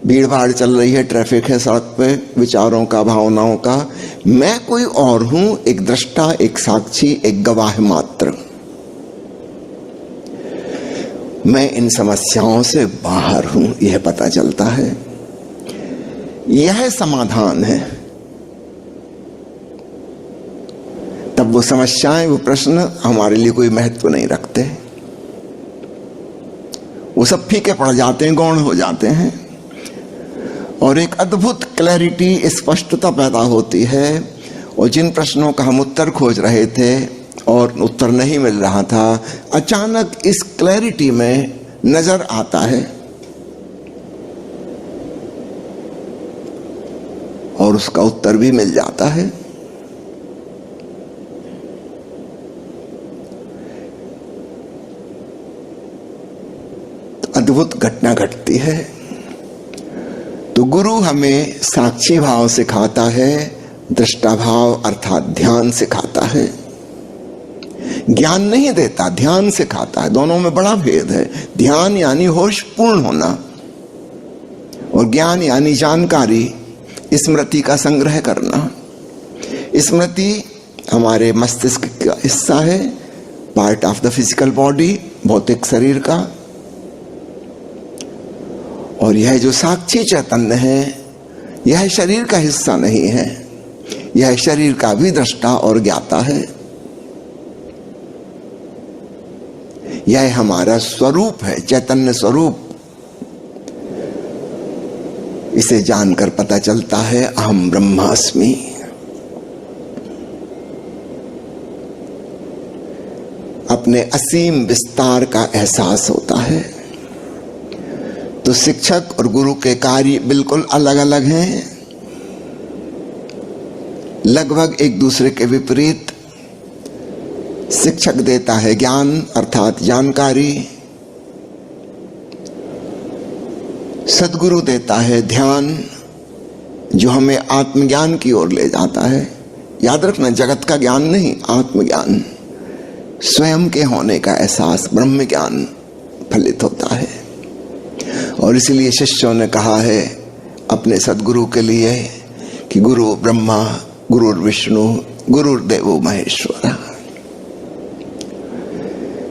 S13: भीड़ भाड़ चल रही है, ट्रैफिक है सड़क पे, विचारों का, भावनाओं का। मैं कोई और हूं, एक दृष्टा, एक साक्षी, एक गवाह मात्र। मैं इन समस्याओं से बाहर हूं, यह पता चलता है। यह समाधान है। तब वो समस्याएं, वो प्रश्न हमारे लिए कोई महत्व नहीं रखते, वो सब फीके पड़ जाते हैं, गौण हो जाते हैं, और एक अद्भुत क्लैरिटी, स्पष्टता पैदा होती है। और जिन प्रश्नों का हम उत्तर खोज रहे थे और उत्तर नहीं मिल रहा था, अचानक इस क्लैरिटी में नजर आता है और उसका उत्तर भी मिल जाता है। तो अद्भुत घटना घटती है। तो गुरु हमें साक्षी भाव सिखाता है, दृष्टा भाव अर्थात ध्यान सिखाता है। ज्ञान नहीं देता, ध्यान सिखाता है। दोनों में बड़ा भेद है। ध्यान यानी होश पूर्ण होना, और ज्ञान यानी जानकारी, स्मृति का संग्रह करना। स्मृति हमारे मस्तिष्क का हिस्सा है, part of the physical body, भौतिक शरीर का। और यह जो साक्षी चैतन्य है, यह शरीर का हिस्सा नहीं है, यह शरीर का भी दृष्टा और ज्ञाता है। यह हमारा स्वरूप है, चैतन्य स्वरूप। इसे जानकर पता चलता है अहम ब्रह्मास्मि। अपने असीम विस्तार का एहसास होता है। तो शिक्षक और गुरु के कार्य बिल्कुल अलग अलग हैं, लगभग एक दूसरे के विपरीत। शिक्षक देता है ज्ञान अर्थात जानकारी, सद्गुरु देता है ध्यान, जो हमें आत्मज्ञान की ओर ले जाता है। याद रखना, जगत का ज्ञान नहीं, आत्मज्ञान, स्वयं के होने का एहसास, ब्रह्म ज्ञान फलित होता है। और इसलिए शिष्यों ने कहा है अपने सद्गुरु के लिए कि गुरु ब्रह्मा, गुरु विष्णु, गुरुर्देवो महेश्वरा।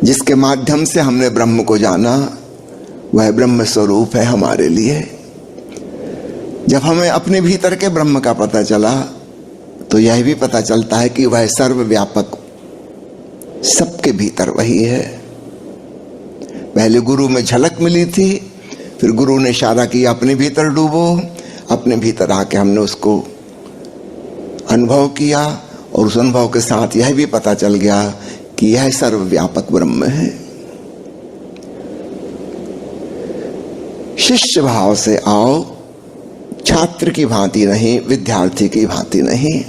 S13: जिसके माध्यम से हमने ब्रह्म को जाना, वह ब्रह्म स्वरूप है हमारे लिए। जब हमें अपने भीतर के ब्रह्म का पता चला, तो यह भी पता चलता है कि वह सर्वव्यापक, सबके भीतर वही है। पहले गुरु में झलक मिली थी, फिर गुरु ने इशारा किया अपने भीतर डूबो। अपने भीतर आके हमने उसको अनुभव किया, और उस अनुभव के साथ यह भी पता चल गया कि यह सर्वव्यापक ब्रह्म है। शिष्य भाव से आओ, छात्र की भांति नहीं, विद्यार्थी की भांति नहीं।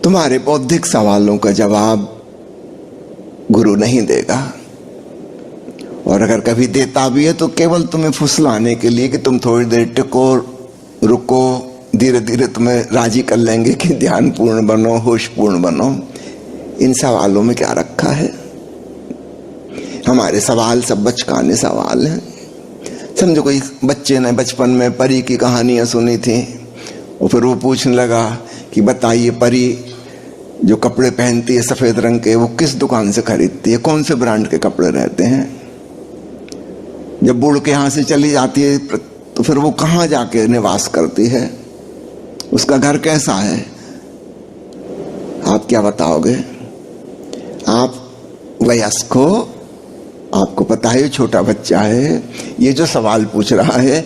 S13: तुम्हारे बौद्धिक सवालों का जवाब गुरु नहीं देगा, और अगर कभी देता भी है तो केवल तुम्हें फुसलाने के लिए कि तुम थोड़ी देर टिको, रुको, धीरे धीरे तुम्हें राजी कर लेंगे कि ध्यान पूर्ण बनो, होश पूर्ण बनो। इन सवालों में क्या रखा है? हमारे सवाल सब बचकाने सवाल हैं। समझो कोई बच्चे ने बचपन में परी की कहानियां सुनी थी, और फिर वो पूछने लगा कि बताइए, परी जो कपड़े पहनती है सफेद रंग के, वो किस दुकान से खरीदती है, कौन से ब्रांड के कपड़े रहते हैं? जब बूढ़ के यहाँ से चली जाती है तो फिर वो कहाँ जाके निवास करती है, उसका घर कैसा है? आप क्या बताओगे? आप वयस्क हो, आपको पता है छोटा बच्चा है, ये जो सवाल पूछ रहा है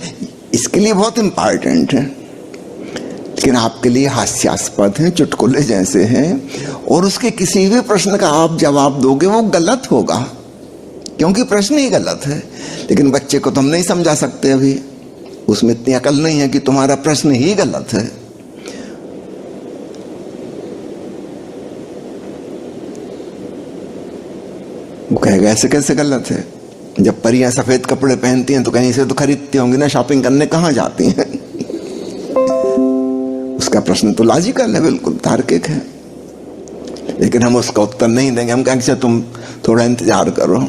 S13: इसके लिए बहुत इंपॉर्टेंट है, लेकिन आपके लिए हास्यास्पद है, चुटकुले जैसे हैं, और उसके किसी भी प्रश्न का आप जवाब दोगे वो गलत होगा, क्योंकि प्रश्न ही गलत है। लेकिन बच्चे को तुम नहीं समझा सकते, अभी उसमें इतनी अकल नहीं है कि तुम्हारा प्रश्न ही गलत है। वो कहेगा ऐसे कैसे गलत है? जब परियां सफेद कपड़े पहनती हैं तो कहीं से तो खरीदती होंगी ना, शॉपिंग करने कहाँ जाती हैं? उसका प्रश्न तो लॉजिकल है, बिल्कुल तार्किक है, लेकिन हम उसका उत्तर नहीं देंगे। हम कहेंगे तुम थोड़ा इंतजार करो,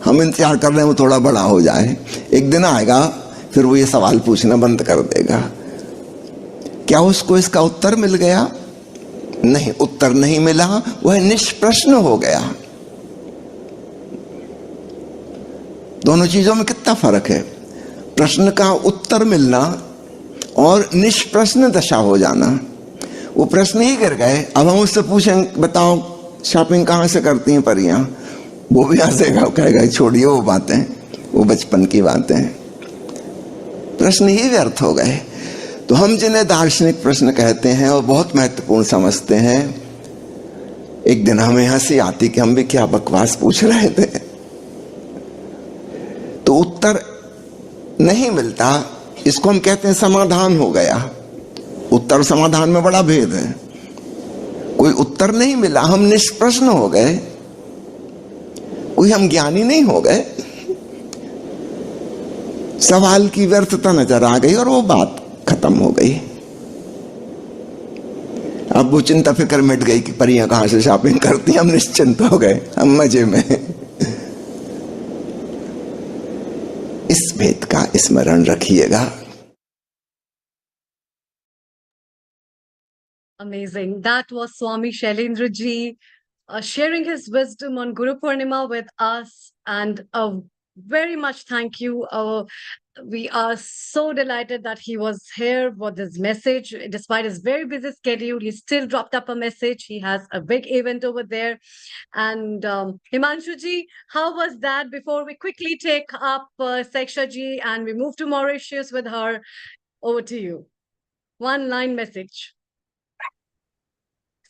S13: हम इंतजार कर रहे हैं वो थोड़ा बड़ा हो जाए, एक दिन आएगा फिर वो ये सवाल पूछना बंद कर देगा। क्या उसको इसका उत्तर मिल गया? नहीं, उत्तर नहीं मिला, वह निष्प्रश्न हो गया। दोनों चीजों में कितना फर्क है? प्रश्न का उत्तर मिलना और निष्प्रश्न दशा हो जाना। वो प्रश्न ही गिर गए, अब हम उससे पूछें बताओ शॉपिंग कहाँ से करती हैं परियां, वो भी हंसेगा, कहेगा छोड़िए वो बातें, वो बचपन की बातें। प्रश्न ही व्यर्थ हो गए। तो हम जिन्हें दार्शनिक प्रश्न कहते हैं और बहुत महत्वपूर्ण समझते हैं, एक दिन हमें हंसी आती कि हम भी क्या बकवास पूछ रहे थे। तो उत्तर नहीं मिलता, इसको हम कहते हैं समाधान हो गया। उत्तर समाधान में बड़ा भेद है। कोई उत्तर नहीं मिला, हम निष्प्रश्न हो गए, कोई हम ज्ञानी नहीं हो गए। सवाल की व्यर्थता नजर आ गई और वो बात खत्म हो गई। अब वो चिंता फिक्र मिट गई कि परियां कहां से शॉपिंग करती, हम निश्चिंत हो गए, हम मजे में। इस भेद का स्मरण रखिएगा।
S1: Amazing. That was Swami Shailendra ji sharing his wisdom on Guru Purnima with us, and a very much thank you. We are so delighted that he was here for this message. Despite his very busy schedule, he still dropped up a message. He has a big event over there. And Himanshu ji, how was that? Before we quickly take up Seksha ji and we move to Mauritius with her, over to you. One line message.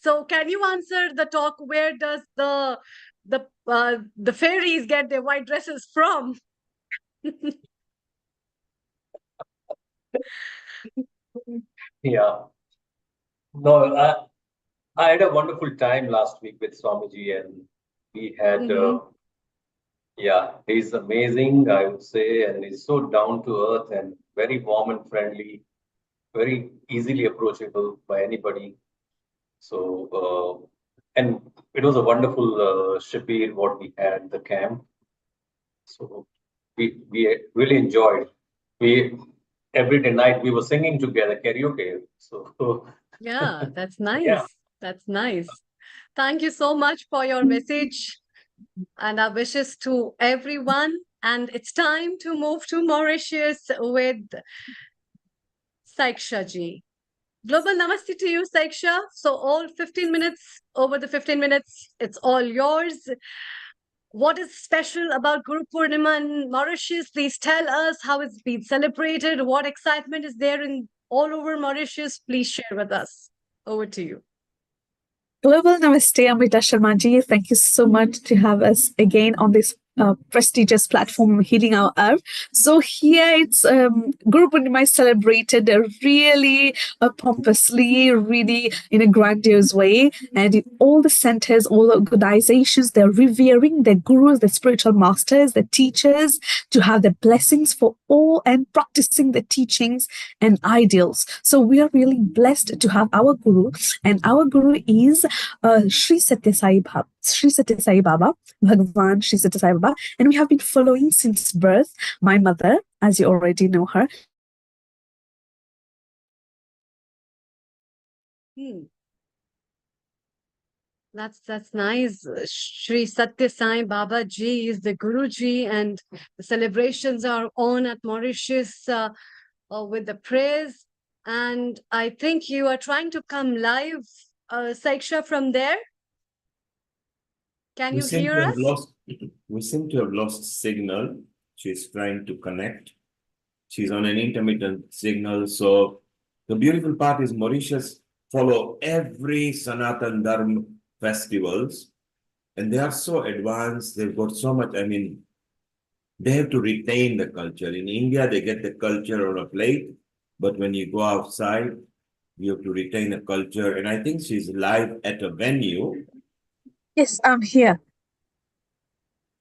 S1: So can you answer the talk, where does the fairies get their white dresses from?
S4: Yeah. No, I had a wonderful time last week with Swamiji, and we had, yeah, he's amazing, I would say, and he's so down to earth and very warm and friendly, very easily approachable by anybody. So, and it was a wonderful Shapir what we had the camp. So we really enjoyed. We every night we were singing together karaoke. So
S1: Yeah, that's nice.
S4: Yeah.
S1: That's nice. Thank you so much for your message and our wishes to everyone. And it's time to move to Mauritius with Saiksha ji. Global namaste to you, Saiksha. So all 15 minutes, over the 15 minutes, it's all yours. What is special about Guru Purnima in Mauritius? Please tell us how it's been celebrated. What excitement is there in all over Mauritius? Please share with us. Over to you.
S14: Global Namaste, Amrita Sharma ji. Thank you so much to have us again on this prestigious platform, Healing Our Earth. So here it's Guru Purnima is celebrated really pompously, really in a grandiose way. And in all the centers, all the organizations, they're revering their gurus, their spiritual masters, the teachers, to have the blessings for all and practicing the teachings and ideals. So we are really blessed to have our guru, and our guru is Sri Satya Sai Baba, Sri Satya Sai Baba, Bhagwan Sri Satya Sai Baba, and we have been following since birth. My mother, as you already know her.
S1: That's nice. Sri Satya Sai Baba ji is the Guru ji, and the celebrations are on at Mauritius with the prayers. And I think you are trying to come live, Saiksha, from there. Can you hear us?
S5: We seem to have lost signal. She's trying to connect. She's on an intermittent signal. So the beautiful part is Mauritius follow every Sanatan Dharma festivals, and they are so advanced. They've got so much. I mean, they have to retain the culture. In India, they get the culture on a plate, but when you go outside, you have to retain the culture. And I think she's live at a venue.
S14: Yes, I'm here.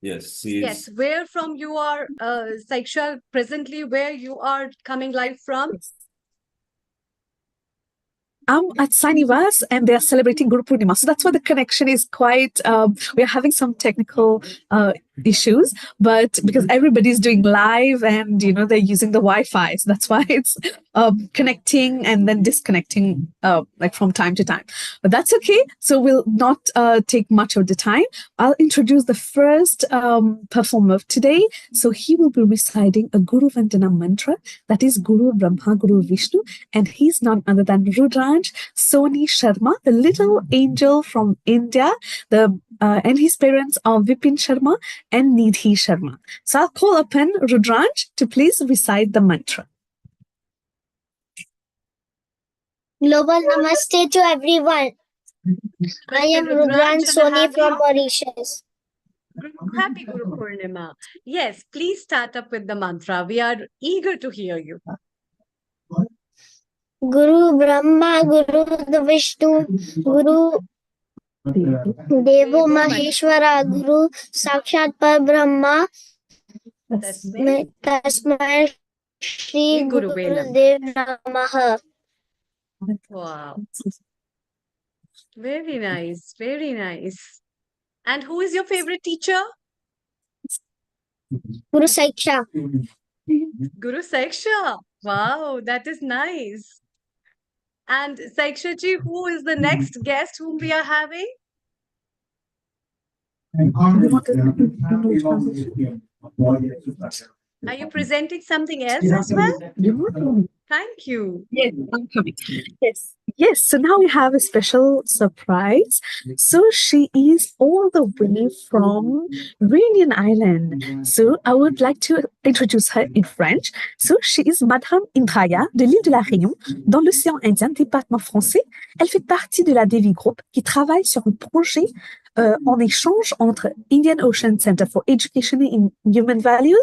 S5: Yes,
S1: Yes, where from you are, Saiksha, presently where you are coming live from?
S14: Yes. I'm at Sainivas and they are celebrating Guru Purnima. So that's why the connection is quite, we are having some technical issues, but because everybody's doing live and they're using the Wi-Fi, so that's why it's connecting and then disconnecting like from time to time. But that's okay. So we'll not take much of the time. I'll introduce the first performer of today. So he will be reciting a Guru Vandana mantra, that is Guru Brahma, Guru Vishnu, and he's none other than Rudraj Soni Sharma, the little angel from India. And his parents are Vipin Sharma and Nidhi Sharma. So I'll call upon Rudraj to please recite the mantra.
S11: Global Namaste to everyone. I am Rudraj Soni from Mauritius.
S1: Happy Guru Purnima. Yes, please start up with the mantra. We are eager to hear you.
S11: Guru Brahma, Guru Vishnu, Guru Devo Maheshwara, Guru Sakshat Par Brahma, Tasmai Shri Guru Dev Namaha.
S1: Wow. Very nice. Very nice. And who is your favorite teacher?
S11: Guru Saiksha.
S1: Guru Saiksha. Wow, that is nice. And Saiksha ji, who is the next guest whom we are having? Are you presenting something else as well? Thank you.
S14: Yes, I'm coming. Yes. So now we have a special surprise. So she is all the way from Réunion Island. So I would like to introduce her in French. So she is Madame Indraya de l'île de la Réunion, dans l'océan Indien, département français. Elle fait partie de la Devi Group qui travaille sur un projet en échange entre Indian Ocean Center for Education in Human Values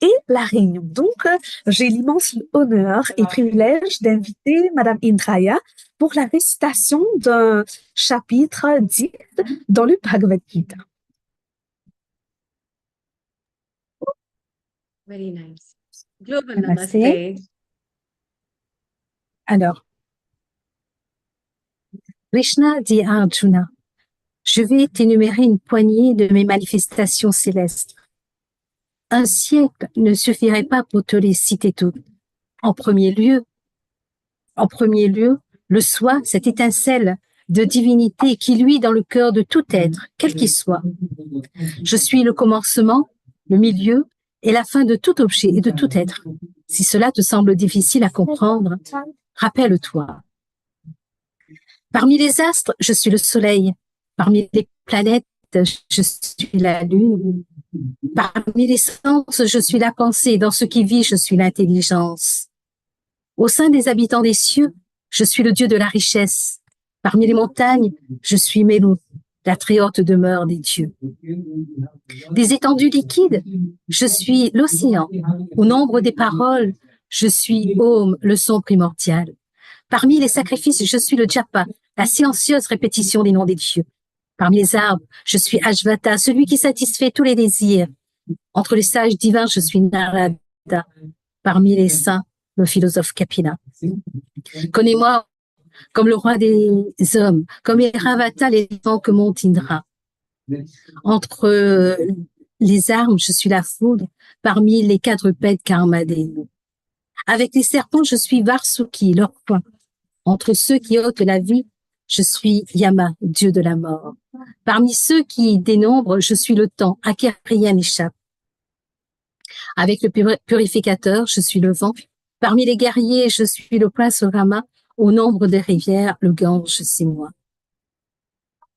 S14: et la Réunion. Donc, j'ai l'immense honneur et privilège d'inviter Madame Indraya pour la récitation d'un chapitre 10 dans le Bhagavad Gita.
S1: Very nice. Global Namaste.
S15: Alors, Krishna dit à Arjuna, je vais t'énumérer une poignée de mes manifestations célestes. Un siècle ne suffirait pas pour te les citer toutes. En premier lieu, le soi, cette étincelle de divinité qui luit dans le cœur de tout être, quel qu'il soit. Je suis le commencement, le milieu et la fin de tout objet et de tout être. Si cela te semble difficile à comprendre, rappelle-toi. Parmi les astres, je suis le soleil. Parmi les planètes, je suis la lune. Parmi les sens, je suis la pensée. Dans ce qui vit, je suis l'intelligence. Au sein des habitants des cieux, je suis le dieu de la richesse. Parmi les montagnes, je suis Mélou, la très haute demeure des dieux. Des étendues liquides, je suis l'océan. Au nombre des paroles, je suis Om, le son primordial. Parmi les sacrifices, je suis le japa, la silencieuse répétition des noms des dieux. Parmi les arbres, je suis Ashvata, celui qui satisfait tous les désirs. Entre les sages divins, je suis Narada. Parmi les saints, le philosophe Kapila. Connais-moi comme le roi des hommes, comme Airavata, l'éléphant que monte Indra. Entre les armes, je suis la foudre, parmi les quadrupèdes Karmadenu. Avec les serpents, je suis Varsuki, leur poing. Entre ceux qui ôtent la vie, je suis Yama, dieu de la mort. Parmi ceux qui dénombrent, je suis le temps, à qui rien n'échappe. Avec le purificateur, je suis le vent. Parmi les guerriers, je suis le prince Rama. Au nombre des rivières, le Gange, c'est moi.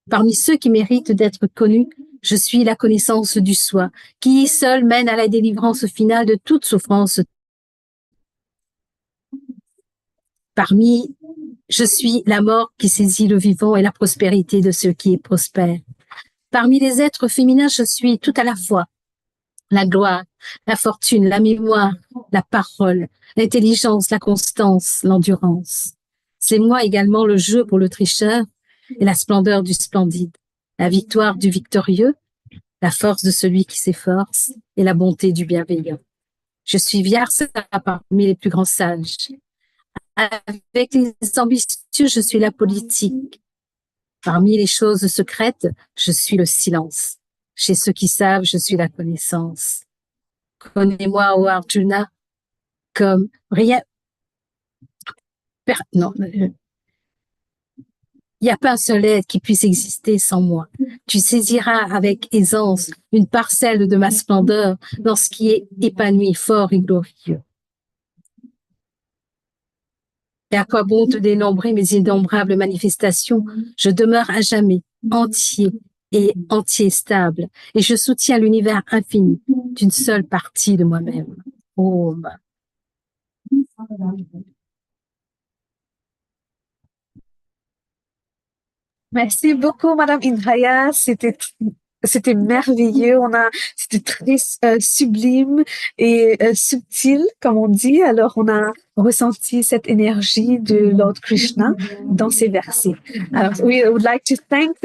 S15: Parmi ceux qui méritent d'être connus, je suis la connaissance du soi, qui seul mène à la délivrance finale de toute souffrance. Je suis la mort qui saisit le vivant et la prospérité de ceux qui est prospère. Parmi les êtres féminins, je suis tout à la fois la gloire, la fortune, la mémoire, la parole, l'intelligence, la constance, l'endurance. C'est moi également le jeu pour le tricheur et la splendeur du splendide, la victoire du victorieux, la force de celui qui s'efforce et la bonté du bienveillant. Je suis Vyasa parmi les plus grands sages. Avec les ambitieux, je suis la politique. Parmi les choses secrètes, je suis le silence. Chez ceux qui savent, je suis la connaissance. Connais-moi, ô Arjuna, comme rien. Non, il n'y a pas un seul être qui puisse exister sans moi. Tu saisiras avec aisance une parcelle de ma splendeur dans ce qui est épanoui, fort et glorieux. Et à quoi bon te dénombrer mes innombrables manifestations? Je demeure à jamais entier et entier stable, et je soutiens l'univers infini d'une seule partie de moi-même. Om.
S14: Merci beaucoup, Madame Indraya. C'était merveilleux. C'était très sublime et subtil, comme on dit. Alors, on a ressenti cette énergie de Lord Krishna dans ces versets. Alors, we would like to thank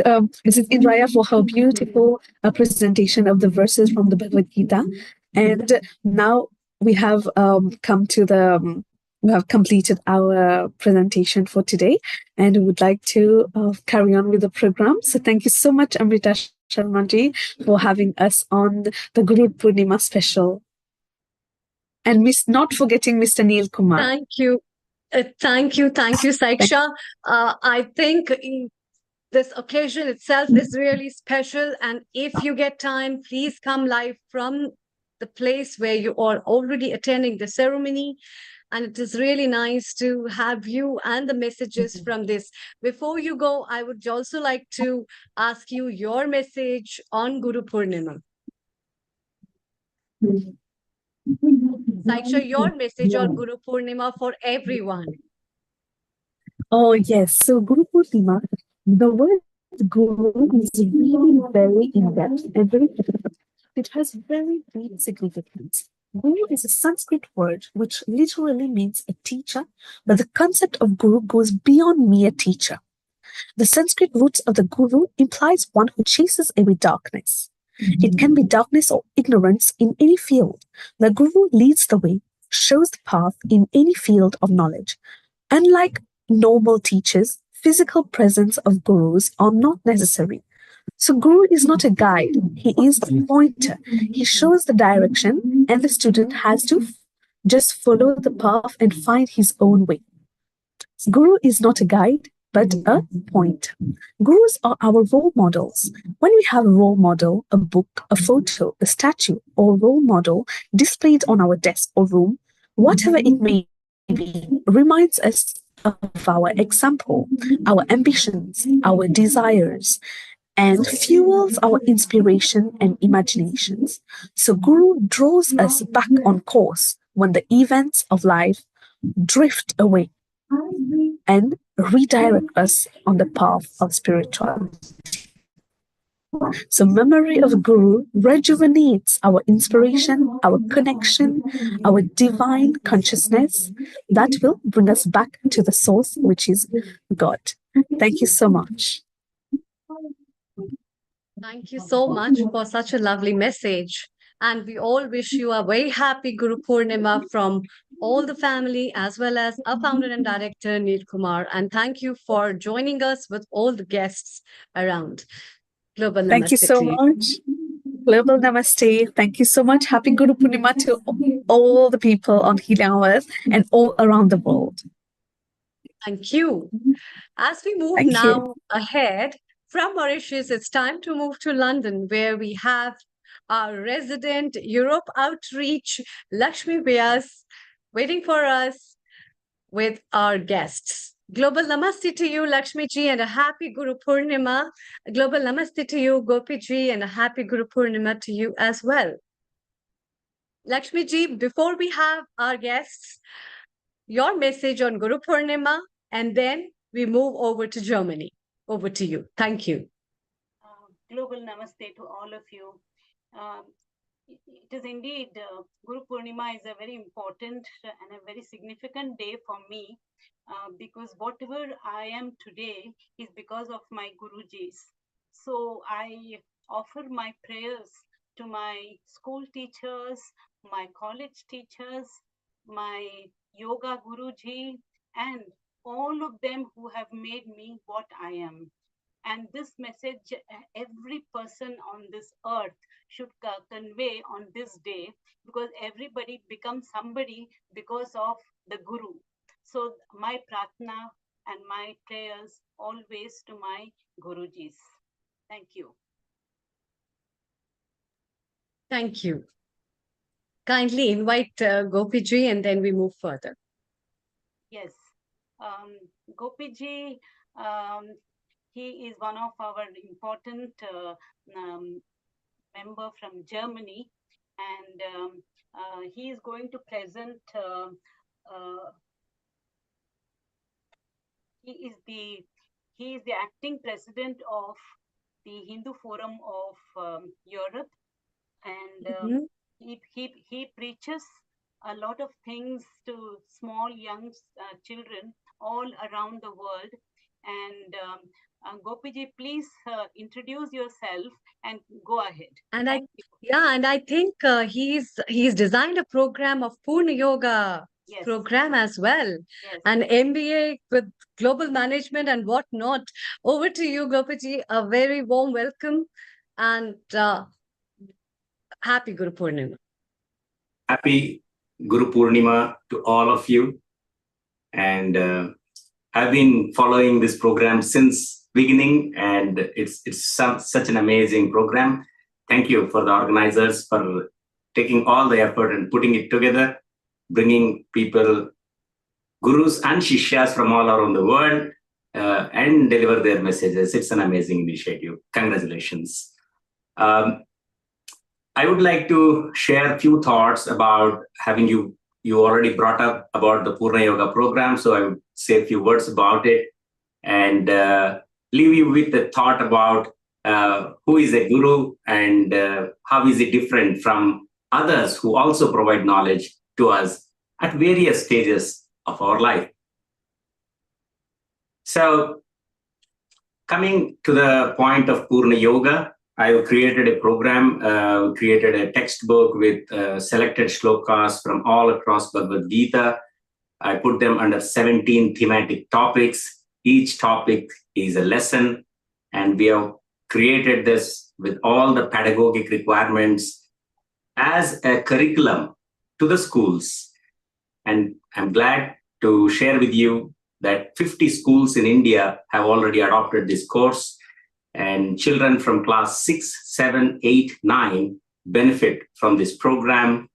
S14: Mrs. Indraya for her beautiful presentation of the verses from the Bhagavad Gita. And now we have come to we have completed our presentation for today, and we would like to carry on with the program. So thank you so much, Amrita Sharma ji, for having us on the Guru Purnima Special. And not forgetting Mr. Neil Kumar.
S1: Thank you. Thank you, Saiksha. I think this occasion itself is really special. And if you get time, please come live from the place where you are already attending the ceremony. And it is really nice to have you and the messages from this. Before you go, I would also like to ask you your message on Guru Purnima. Saiksha, your message on Guru Purnima for everyone.
S14: Oh, yes. So Guru Purnima, the word Guru is really very in-depth and very difficult. It has very deep significance. Guru is a Sanskrit word which literally means a teacher, but the concept of Guru goes beyond mere teacher. The Sanskrit roots of the Guru implies one who chases away darkness. It can be darkness or ignorance in any field. The Guru leads the way, shows the path in any field of knowledge. Unlike normal teachers, physical presence of gurus are not necessary. So Guru is not a guide, he is a pointer. He shows the direction and the student has to just follow the path and find his own way. Guru is not a guide, but a pointer. Gurus are our role models. When we have a role model, a book, a photo, a statue, or role model displayed on our desk or room, whatever it may be, reminds us of our example, our ambitions, our desires, and fuels our inspiration and imaginations. So Guru draws us back on course when the events of life drift away and redirect us on the path of spirituality. So memory of Guru rejuvenates our inspiration, our connection, our divine consciousness that will bring us back to the source, which is God. Thank you so much.
S1: Thank you so much for such a lovely message. And we all wish you a very happy Guru Purnima from all the family, as well as our founder and director, Neil Kumar. And thank you for joining us with all the guests around. Global Namaste.
S14: Thank you so much. Global Namaste. Thank you so much. Happy Guru Purnima to all the people on Healing on Earth and all around the world.
S1: Thank you. As we move ahead from Mauritius, it's time to move to London, where we have our resident Europe outreach, Lakshmi Vyas, waiting for us with our guests. Global Namaste to you, Lakshmi ji, and a happy Guru Purnima. Global Namaste to you, Gopi ji, and a happy Guru Purnima to you as well. Lakshmi ji, before we have our guests, your message on Guru Purnima, and then we move over to Germany. Over to you. Thank you.
S16: Global Namaste to all of you. It is indeed, Guru Purnima is a very important and a very significant day for me because whatever I am today is because of my Gurujis. So I offer my prayers to my school teachers, my college teachers, my yoga Guruji, and all of them who have made me what I am. And this message every person on this earth should convey on this day, because everybody becomes somebody because of the Guru. So my pratna and my prayers always to my Gurujis. Thank you.
S1: Thank you. Kindly invite Gopiji and then we move further.
S16: Yes. Gopiji, he is one of our important member from Germany, and he is going to present. He is the acting president of the Hindu Forum of Europe, and he preaches a lot of things to small young children all around the world. And Gopiji, please introduce yourself and go ahead.
S1: And I think he's designed a program of Purna Yoga program as well, an MBA with global management and whatnot. Over to you, Gopiji. A very warm welcome and happy Guru Purnima.
S17: Happy Guru Purnima to all of you. And I've been following this program since beginning, and it's such an amazing program. Thank you for the organizers for taking all the effort and putting it together, bringing people, gurus and shishyas from all around the world, and deliver their messages. It's an amazing initiative. Congratulations. I would like to share a few thoughts about having you already brought up about the Purna Yoga program, so I would say a few words about it and leave you with the thought about who is a guru and how is it different from others who also provide knowledge to us at various stages of our life. So coming to the point of Purna Yoga, I created a program, created a textbook with selected shlokas from all across Bhagavad Gita. I put them under 17 thematic topics. Each topic is a lesson, and we have created this with all the pedagogic requirements as a curriculum to the schools. And I'm glad to share with you that 50 schools in India have already adopted this course, and children from class 6, 7, 8, 9 benefit from this program.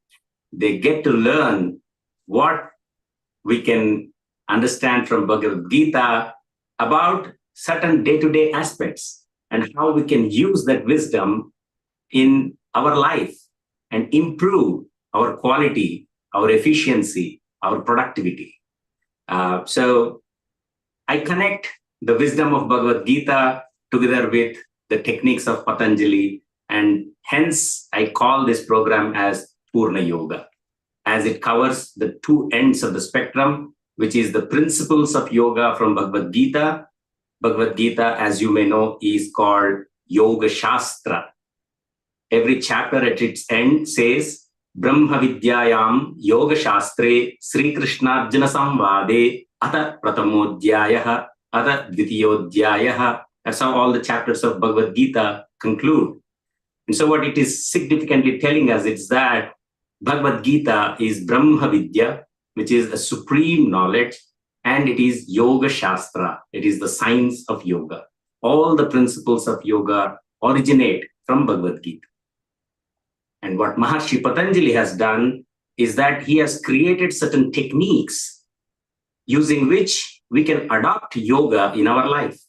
S17: They get to learn what we can understand from Bhagavad Gita about certain day-to-day aspects and how we can use that wisdom in our life and improve our quality, our efficiency, our productivity. So I connect the wisdom of Bhagavad Gita together with the techniques of Patanjali, and hence I call this program as Purna Yoga, as it covers the two ends of the spectrum, which is the principles of yoga from Bhagavad Gita. Bhagavad Gita, as you may know, is called Yoga Shastra. Every chapter at its end says, Brahma Vidyayam Yoga Shastre Sri Krishna Arjuna Samvade Ata Pratamodhyayaha Ata Dvitiyodhyayaha. That's how all the chapters of Bhagavad Gita conclude. And so what it is significantly telling us is that Bhagavad Gita is Brahma Vidya, which is a supreme knowledge, and it is Yoga Shastra. It is the science of yoga. All the principles of yoga originate from Bhagavad Gita. And what Maharshi Patanjali has done is that he has created certain techniques using which we can adopt yoga in our life.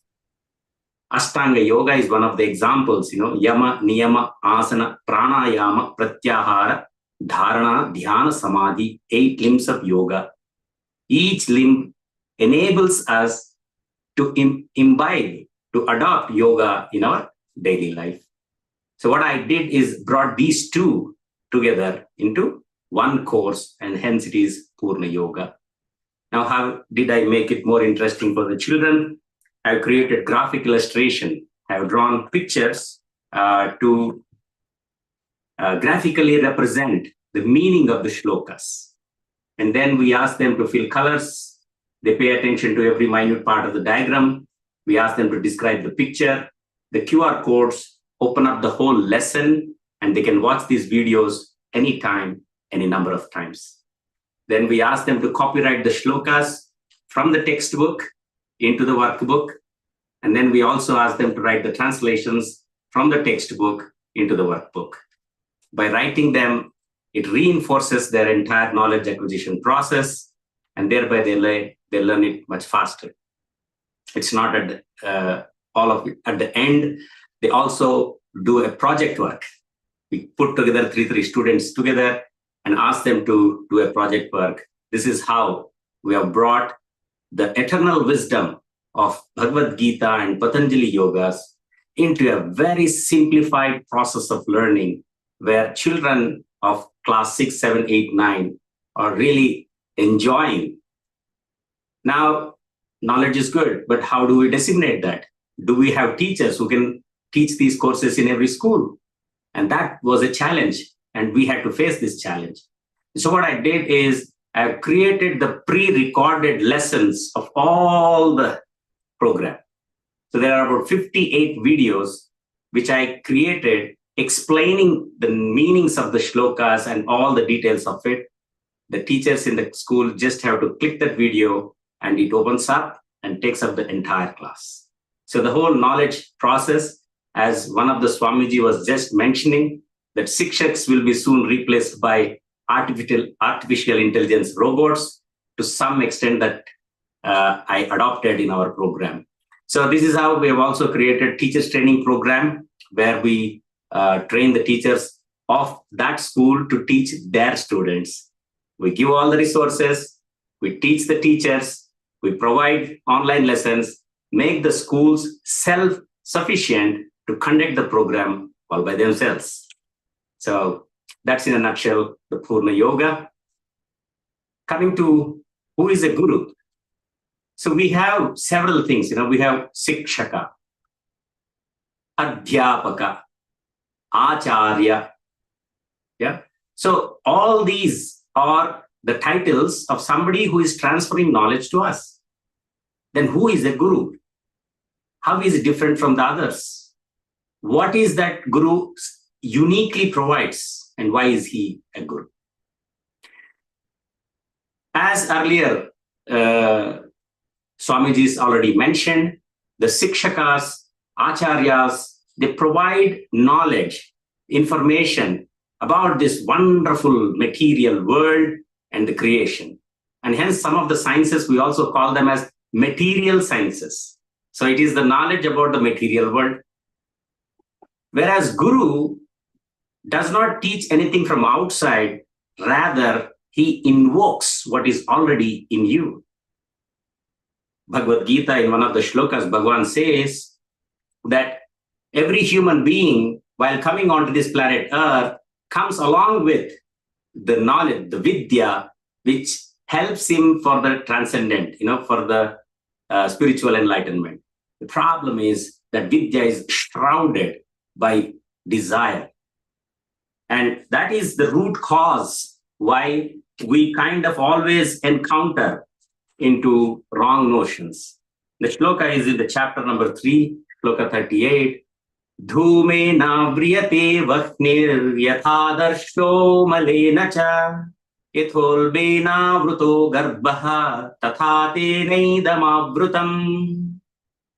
S17: Ashtanga Yoga is one of the examples, Yama, Niyama, Asana, Pranayama, Pratyahara, Dharana, Dhyana, Samadhi, 8 limbs of yoga. Each limb enables us to imbibe, to adopt yoga in our daily life. So what I did is brought these two together into one course, and hence it is Purna Yoga. Now, how did I make it more interesting for the children? I've created graphic illustration. I've drawn pictures to graphically represent the meaning of the shlokas. And then we ask them to fill colors. They pay attention to every minute part of the diagram. We ask them to describe the picture. The QR codes open up the whole lesson, and they can watch these videos anytime, any number of times. Then we ask them to copyright the shlokas from the textbook into the workbook. And then we also ask them to write the translations from the textbook into the workbook. By writing them, it reinforces their entire knowledge acquisition process, and thereby they learn it much faster. It's not at all of it. At the end, they also do a project work. We put together three students together and ask them to do a project work. This is how we have brought the eternal wisdom of Bhagavad Gita and Patanjali Yogas into a very simplified process of learning, where children of class 6, 7, 8, 9 are really enjoying. Now, knowledge is good, but how do we disseminate that? Do we have teachers who can teach these courses in every school? And that was a challenge, and we had to face this challenge. So what I did is I created the pre-recorded lessons of all the program. So there are about 58 videos which I created explaining the meanings of the shlokas and all the details of it. The teachers in the school just have to click that video and it opens up and takes up the entire class. So the whole knowledge process, as one of the Swamiji was just mentioning, that Shikshaks will be soon replaced by artificial intelligence robots to some extent that I adopted in our program. So this is how we have also created teachers training program, where we train the teachers of that school to teach their students. We give all the resources, we teach the teachers, we provide online lessons, make the schools self-sufficient to conduct the program all by themselves. So that's in a nutshell the Purna Yoga. Coming to who is a guru. So we have several things, we have Sikshaka, Adhyapaka, Acharya. Yeah. So all these are the titles of somebody who is transferring knowledge to us. Then who is a guru? How is it different from the others? What is that guru uniquely provides, and why is he a guru? As earlier, Swamiji's already mentioned, the Sikshakas, Acharyas, they provide knowledge, information about this wonderful material world and the creation. And hence some of the sciences, we also call them as material sciences. So it is the knowledge about the material world. Whereas Guru does not teach anything from outside, rather he invokes what is already in you. Bhagavad Gita, in one of the shlokas, Bhagavan says that every human being, while coming onto this planet Earth, comes along with the knowledge, the vidya, which helps him for the transcendent, for the spiritual enlightenment. The problem is that vidya is shrouded by desire. And that is the root cause why we kind of always encounter into wrong notions. The shloka is in the chapter number 3, shloka 38. Dhume na vriyate vakhnir yathadarsho malena cha yatholbena vruto garbha tathate neidamavrutam.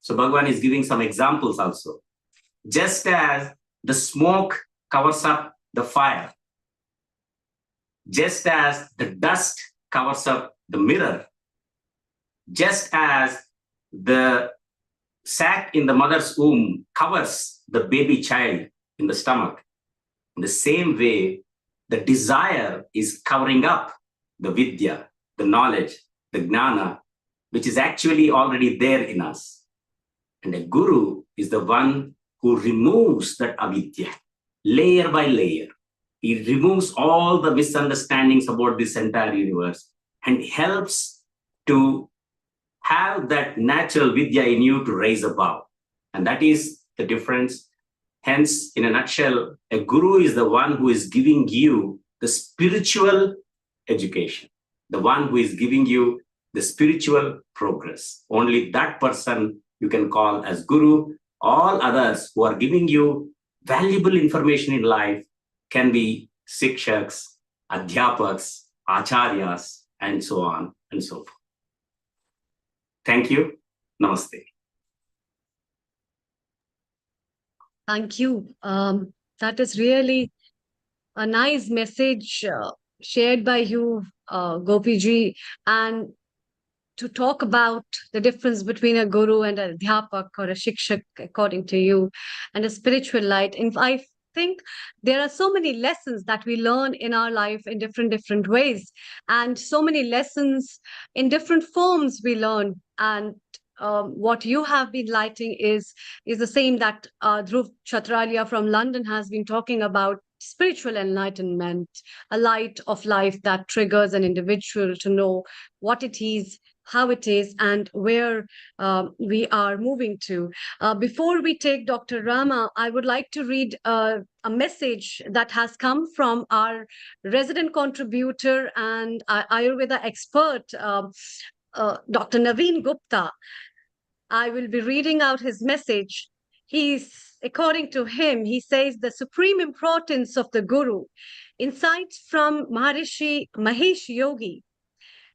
S17: So Bhagavan is giving some examples also. Just as the smoke covers up the fire, just as the dust covers up the mirror, just as the sac in the mother's womb covers the baby child in the stomach, in the same way, the desire is covering up the vidya, the knowledge, the gnana, which is actually already there in us. And a guru is the one who removes that avidya, layer by layer. He removes all the misunderstandings about this entire universe and helps to have that natural vidya in you to rise above. And that is the difference. Hence, in a nutshell, a guru is the one who is giving you the spiritual education, the one who is giving you the spiritual progress. Only that person you can call as Guru. All others who are giving you valuable information in life can be Sikshaks, Adhyapaks, Acharyas, and so on and so forth. Thank you. Namaste.
S1: Thank you. That is really a nice message shared by you, Gopiji, and to talk about the difference between a guru and a dhyapak or a shikshak, according to you, and a spiritual light. And I think there are so many lessons that we learn in our life in different ways, and so many lessons in different forms we learn. And what you have been lighting is the same that Dhruv Chatralia from London has been talking about: spiritual enlightenment, a light of life that triggers an individual to know what it is, how it is, and where we are moving to. Before we take Dr. Rama, I would like to read a message that has come from our resident contributor and Ayurveda expert, Dr. Naveen Gupta. I will be reading out his message. According to him, he says the supreme importance of the Guru. Insights from Maharishi Mahesh Yogi.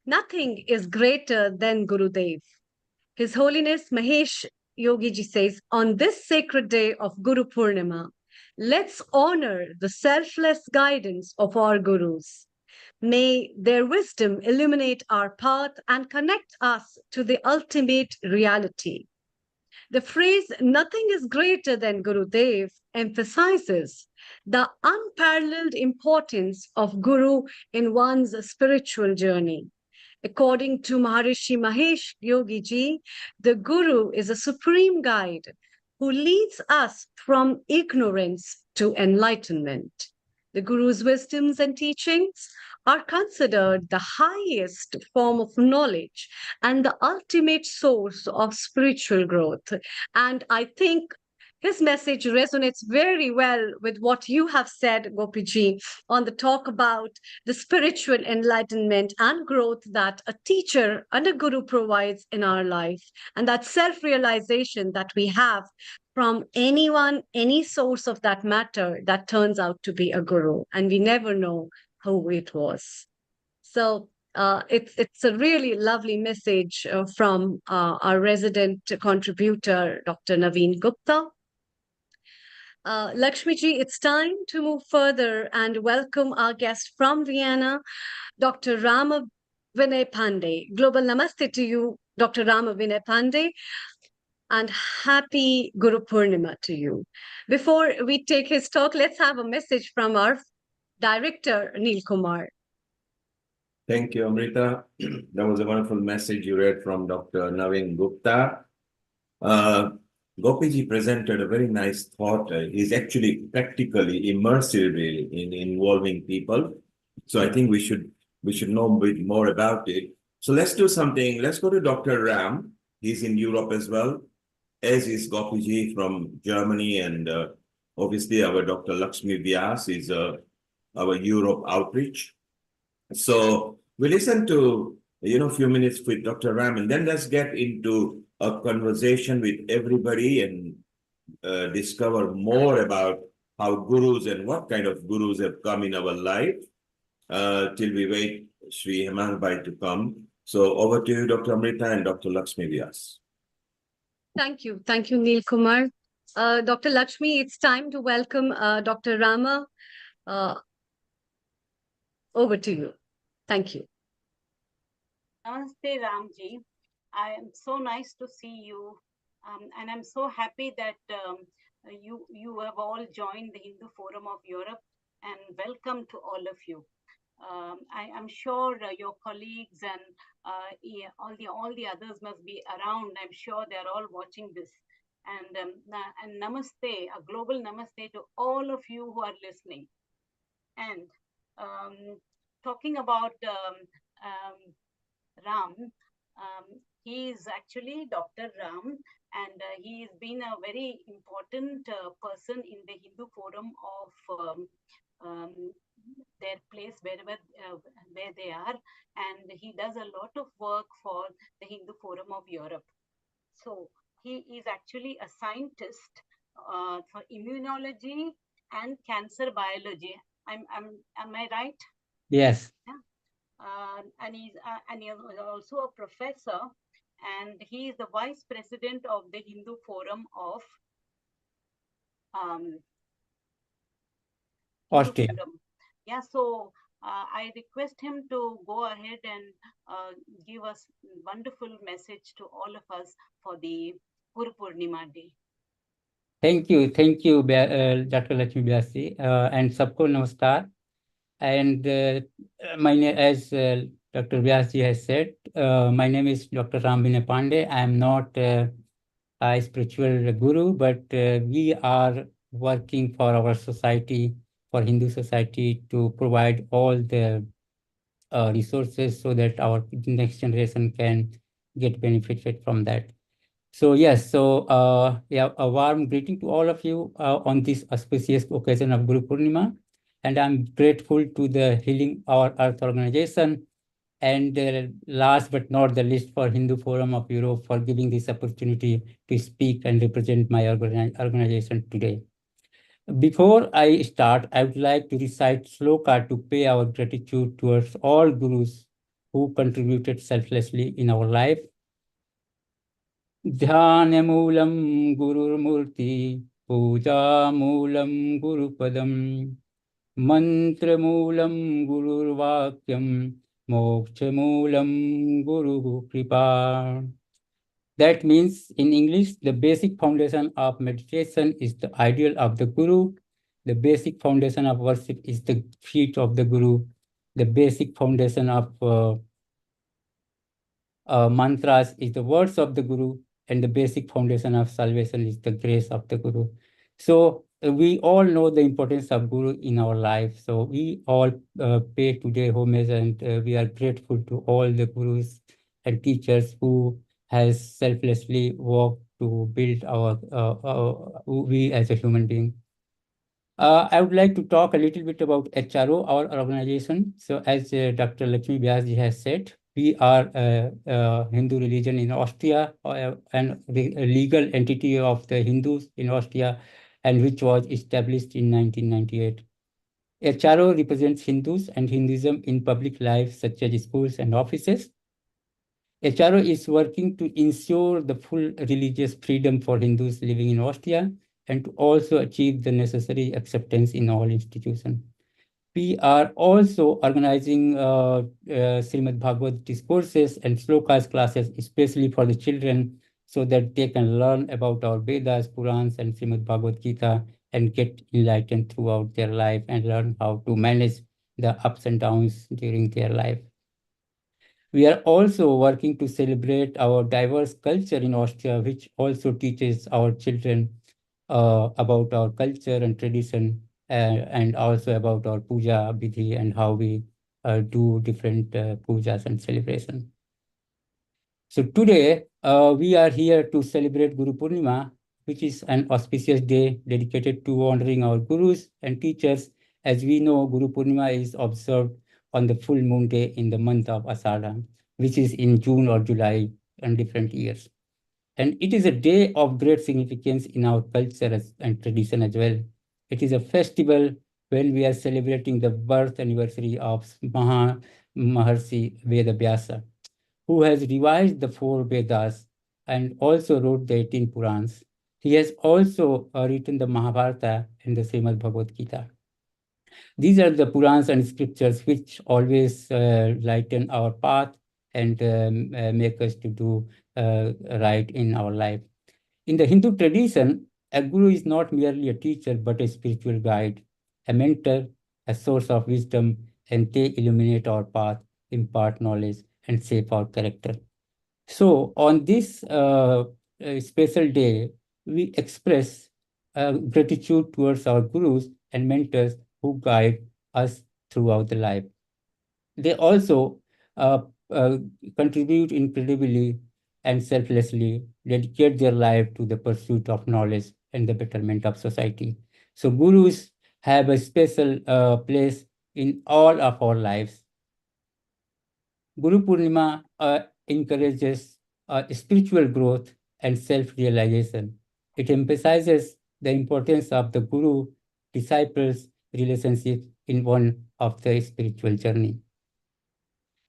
S1: Nothing is greater than Gurudev. His Holiness Mahesh Yogi Ji says, on this sacred day of Guru Purnima, let's honor the selfless guidance of our Gurus. May their wisdom illuminate our path and connect us to the ultimate reality. The phrase, nothing is greater than Gurudev, emphasizes the unparalleled importance of Guru in one's spiritual journey. According to Maharishi Mahesh Yogi Ji, the Guru is a supreme guide who leads us from ignorance to enlightenment. The Guru's wisdoms and teachings are considered the highest form of knowledge and the ultimate source of spiritual growth. And I think his message resonates very well with what you have said, Gopiji, on the talk about the spiritual enlightenment and growth that a teacher and a guru provides in our life, and that self-realization that we have from anyone, any source of that matter that turns out to be a guru, and we never know who it was. So it's a really lovely message from our resident contributor, Dr. Naveen Gupta. Lakshmiji, it's time to move further and welcome our guest from Vienna, Dr. Rama Vinay Pandey. Global Namaste to you, Dr. Rama Vinay Pandey, and happy Guru Purnima to you. Before we take his talk, let's have a message from our director, Neil Kumar.
S5: Thank you, Amrita. That was a wonderful message you read from Dr. Naveen Gupta. Gopiji presented a very nice thought. He's actually practically immersive really in involving people. So I think we should know a bit more about it. So let's do something. Let's go to Dr. Ram. He's in Europe as well, as is Gopiji from Germany, and obviously our Dr. Lakshmi Vyas is our Europe outreach. So we listen to a few minutes with Dr. Ram, and then let's get into a conversation with everybody and discover more about how gurus and what kind of gurus have come in our life till we wait Sri Himanshu to come. So over to you, Dr. Amrita and Dr. Lakshmi Vyas.
S1: Thank you. Thank you, Neil Kumar. Dr. Lakshmi, it's time to welcome Dr. Rama. Over to you. Thank you.
S16: Namaste, Ramji. I am so nice to see you, and I'm so happy that you have all joined the Hindu Forum of Europe, and welcome to all of you. I am sure your colleagues and all the others must be around. I'm sure they're all watching this. And namaste, a global namaste to all of you who are listening. And talking about Ram, he is actually Dr. Ram, and he has been a very important person in the Hindu Forum of their place where they are, and he does a lot of work for the Hindu Forum of Europe. So he is actually a scientist for immunology and cancer biology. Am I right?
S18: Yes.
S16: Yeah. And he is also a professor, and he is the vice president of the Hindu Forum of
S18: Austria.
S16: Yeah, so I request him to go ahead and give us wonderful message to all of us for the Guru Purnima Day.
S18: Thank you, Dr. Lakshmi Vyasi, and sabko namaskar. And my name, as Dr. Vyasi has said, my name is Dr. Rambine Pandey. I am not a spiritual guru, but we are working for our society, for Hindu society, to provide all the resources so that our next generation can get benefited from that. So yes, yeah, a warm greeting to all of you on this auspicious occasion of Guru Purnima, and I'm grateful to the Healing Our Earth organization, and last but not the least for Hindu Forum of Europe for giving this opportunity to speak and represent my organization today. Before I start, I would like to recite sloka to pay our gratitude towards all gurus who contributed selflessly in our life. Dhyanamulam Gurumurti, Pujamulam Gurupadam, Mantramulam Gururvakyam, Mokshamulam Guru Kripa. That means, in English, the basic foundation of meditation is the ideal of the Guru. The basic foundation of worship is the feet of the Guru. The basic foundation of mantras is the words of the Guru, and the basic foundation of salvation is the grace of the Guru. So we all know the importance of Guru in our life. So we all pay today homage, and we are grateful to all the Gurus and teachers who has selflessly worked to build we as a human being. I would like to talk a little bit about HRO, our organization. So as Dr. Lakshmi Vyasi has said, we are a Hindu religion in Austria, and a legal entity of the Hindus in Austria, and which was established in 1998. HRO represents Hindus and Hinduism in public life, such as schools and offices. HRO is working to ensure the full religious freedom for Hindus living in Austria, and to also achieve the necessary acceptance in all institutions. We are also organizing Srimad Bhagavad discourses and slokas classes, especially for the children, so that they can learn about our Vedas, Purans, and Srimad Bhagavad Gita, and get enlightened throughout their life and learn how to manage the ups and downs during their life. We are also working to celebrate our diverse culture in Austria, which also teaches our children about our culture and tradition, and also about our puja vidhi and how we do different pujas and celebration. So today we are here to celebrate Guru Purnima, which is an auspicious day dedicated to honoring our gurus and teachers. As we know, Guru Purnima is observed on the full moon day in the month of Asada, which is in June or July in different years. And it is a day of great significance in our culture and tradition as well. It is a festival when we are celebrating the birth anniversary of Maharshi Vedavyasa, who has revised the 4 Vedas and also wrote the 18 Purans. He has also written the Mahabharata and the Srimad Bhagavad Gita. These are the Purans and scriptures which always lighten our path and make us to do right in our life. In the Hindu tradition, a guru is not merely a teacher, but a spiritual guide, a mentor, a source of wisdom, and they illuminate our path, impart knowledge, and shape our character. So on this special day, we express gratitude towards our gurus and mentors who guide us throughout the life. They also contribute incredibly and selflessly, dedicate their life to the pursuit of knowledge and the betterment of society. So gurus have a special place in all of our lives. Guru Purnima encourages spiritual growth and self-realization. It emphasizes the importance of the guru-disciples relationship in one of the spiritual journey.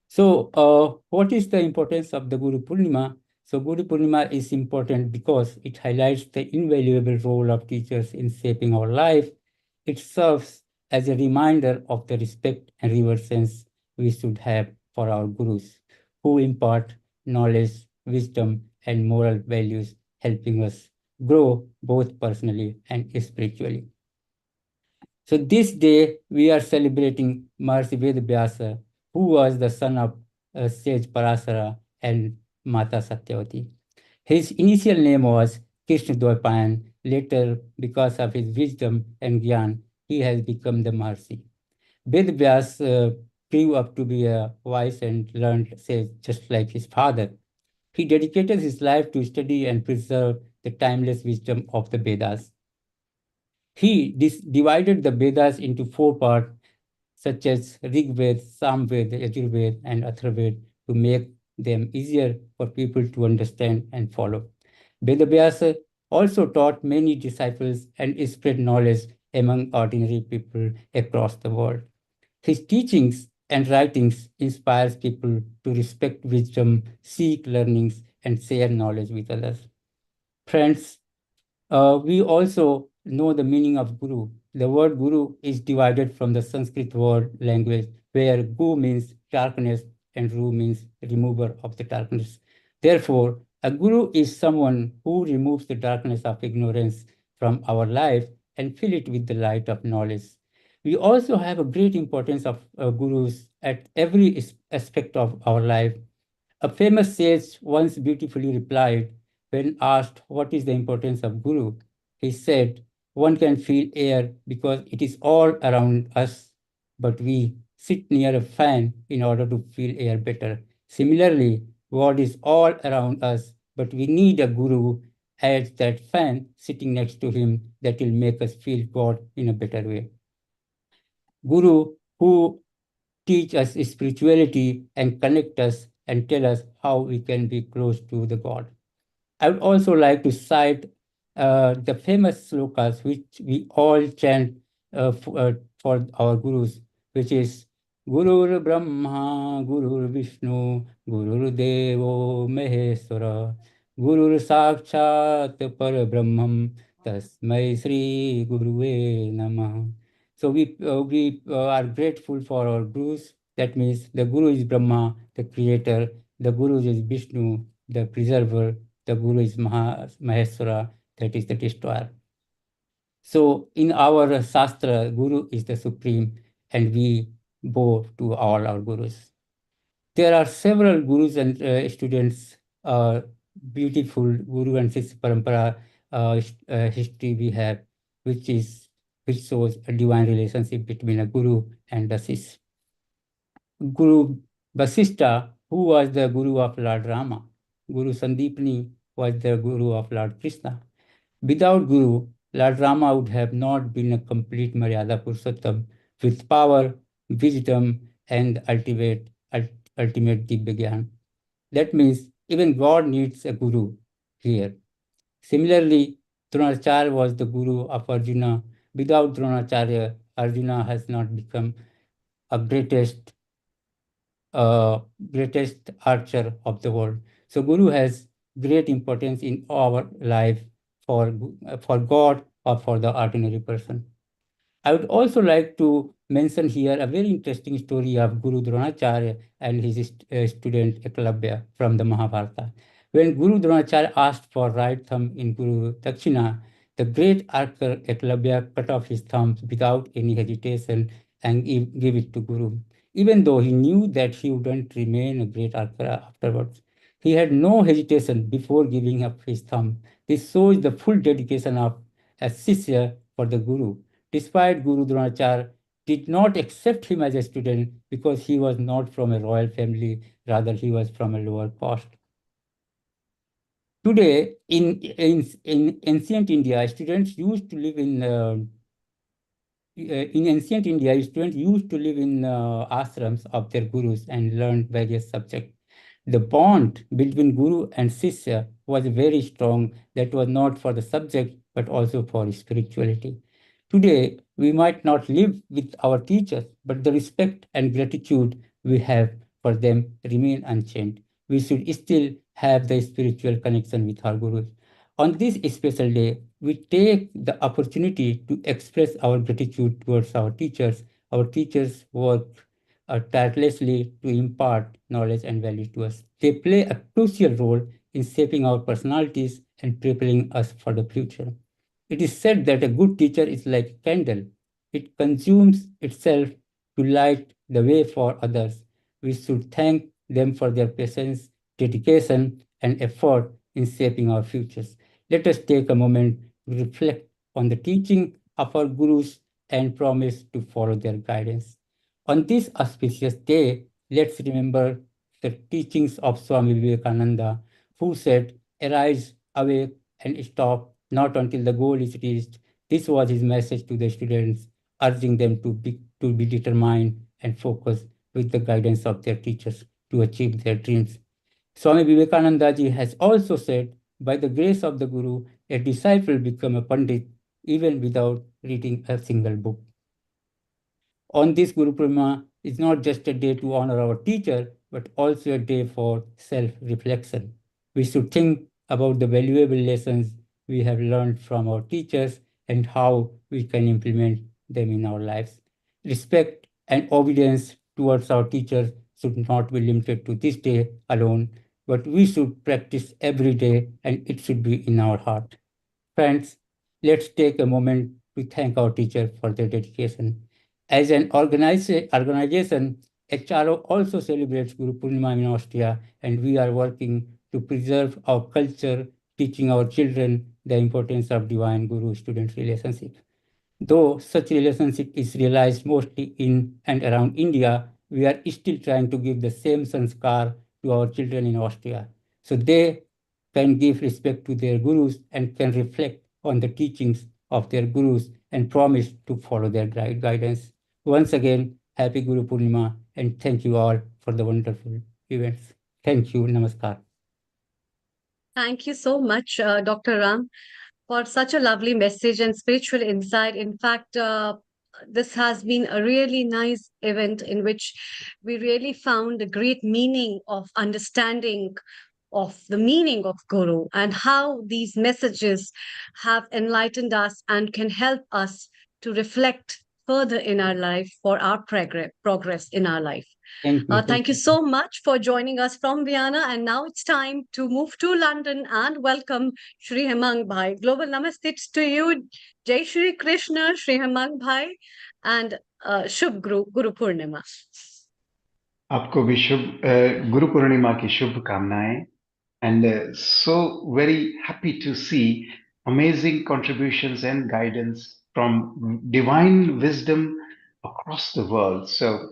S18: So, what is the importance of the Guru Purnima? So, Guru Purnima is important because it highlights the invaluable role of teachers in shaping our life. It serves as a reminder of the respect and reverence we should have for our gurus, who impart knowledge, wisdom, and moral values, helping us grow both personally and spiritually. So this day we are celebrating Maharishi Vyasa, who was the son of sage Parasara and Mata Satyavati. His initial name was Krishna Dwaipayan. Later, because of his wisdom and gyan, he has become the Maharishi. Vyasa grew up to be a wise and learned sage, just like his father. He dedicated his life to study and preserve the timeless wisdom of the Vedas. He divided the Vedas into 4 parts, such as Rig Veda, Sam Veda, Yajurveda, and Atharvaveda, to make them easier for people to understand and follow. Vyasa also taught many disciples and spread knowledge among ordinary people across the world. His teachings and writings inspires people to respect wisdom, seek learnings, and share knowledge with others. Friends, we also know the meaning of guru. The word guru is divided from the Sanskrit word language, where gu means darkness and ru means remover of the darkness. Therefore, a guru is someone who removes the darkness of ignorance from our life and fill it with the light of knowledge. We also have a great importance of gurus at every aspect of our life. A famous sage once beautifully replied, when asked what is the importance of Guru, he said, one can feel air because it is all around us, but we sit near a fan in order to feel air better. Similarly, God is all around us, but we need a Guru as that fan sitting next to him that will make us feel God in a better way. Guru who teach us spirituality and connect us and tell us how we can be close to the God. I would also like to cite the famous slokas which we all chant for our gurus, which is Gurur Brahma, Gurur Vishnu, Gurur Devo Maheswara, Gurur Sakshat Par Brahmam, Tasmai Sri Guruve Namah. So we are grateful for our gurus. That means the Guru is Brahma, the creator, the Guru is Vishnu, the preserver, the Guru is Maheswara, that is the destroyer. So in our Shastra, Guru is the supreme, and we bow to all our Gurus. There are several Gurus and students, beautiful Guru and Sishya Parampara history we have, which shows a divine relationship between a Guru and a Sishya. Guru Vasishtha, who was the Guru of Lord Rama. Guru Sandipani was the Guru of Lord Krishna. Without Guru, Lord Rama would have not been a complete Maryada Purushottam with power, wisdom, and ultimate Divya Gyan. That means even God needs a Guru here. Similarly, Dronacharya was the Guru of Arjuna. Without Dronacharya, Arjuna has not become a greatest archer of the world. So Guru has great importance in our life for God or for the ordinary person. I would also like to mention here a very interesting story of Guru Dronacharya and his student Eklavya from the Mahabharata. When Guru Dronacharya asked for right thumb in Guru Dakshina, the great archer Eklavya cut off his thumb without any hesitation and gave it to Guru. Even though he knew that he wouldn't remain a great archer afterwards, he had no hesitation before giving up his thumb. This shows the full dedication of a Shishya for the Guru. Despite Guru Dronacharya did not accept him as a student because he was not from a royal family, rather he was from a lower caste. Today, in ancient India, students used to live in ashrams of their gurus and learn various subjects. The bond between Guru and Sisya was very strong. That was not for the subject, but also for spirituality. Today, we might not live with our teachers, but the respect and gratitude we have for them remain unchanged. We should still have the spiritual connection with our Gurus. On this special day, we take the opportunity to express our gratitude towards our teachers. Our teachers work tirelessly to impart knowledge and value to us. They play a crucial role in shaping our personalities and preparing us for the future. It is said that a good teacher is like a candle. It consumes itself to light the way for others. We should thank them for their patience, dedication, and effort in shaping our futures. Let us take a moment to reflect on the teaching of our gurus and promise to follow their guidance. On this auspicious day, let's remember the teachings of Swami Vivekananda, who said, "Arise, awake, and stop, not until the goal is reached." This was his message to the students, urging them to be determined and focused with the guidance of their teachers to achieve their dreams. Swami Vivekananda ji has also said, by the grace of the Guru, a disciple become a Pandit even without reading a single book. On this Guru Purnima is not just a day to honor our teacher, but also a day for self-reflection. We should think about the valuable lessons we have learned from our teachers and how we can implement them in our lives. Respect and obedience towards our teachers should not be limited to this day alone, but we should practice every day and it should be in our heart. Friends, let's take a moment to thank our teacher for their dedication. As an organization, HRO also celebrates Guru Purnima in Austria, and we are working to preserve our culture, teaching our children the importance of divine guru-student relationship. Though such relationship is realized mostly in and around India, we are still trying to give the same sanskar to our children in Austria, so they can give respect to their gurus and can reflect on the teachings of their gurus and promise to follow their guidance. Once again, happy Guru Purnima and thank you all for the wonderful events. Thank you. Namaskar.
S1: Thank you so much, Dr. Ram, for such a lovely message and spiritual insight. In fact, this has been a really nice event in which we really found a great meaning of understanding of the meaning of Guru and how these messages have enlightened us and can help us to reflect further in our life for our progress in our life. Thank you so much for joining us from Vienna. And now it's time to move to London and welcome Shri Hemang Bhai. Global Namaste to you. Jai Shri Krishna, Shri Hemang Bhai, and Shubh Guru Purnima.
S19: आपको भी शुभ गुरु पूर्णिमा की शुभकामनाएं and so very happy to see amazing contributions and guidance from divine wisdom across the world. So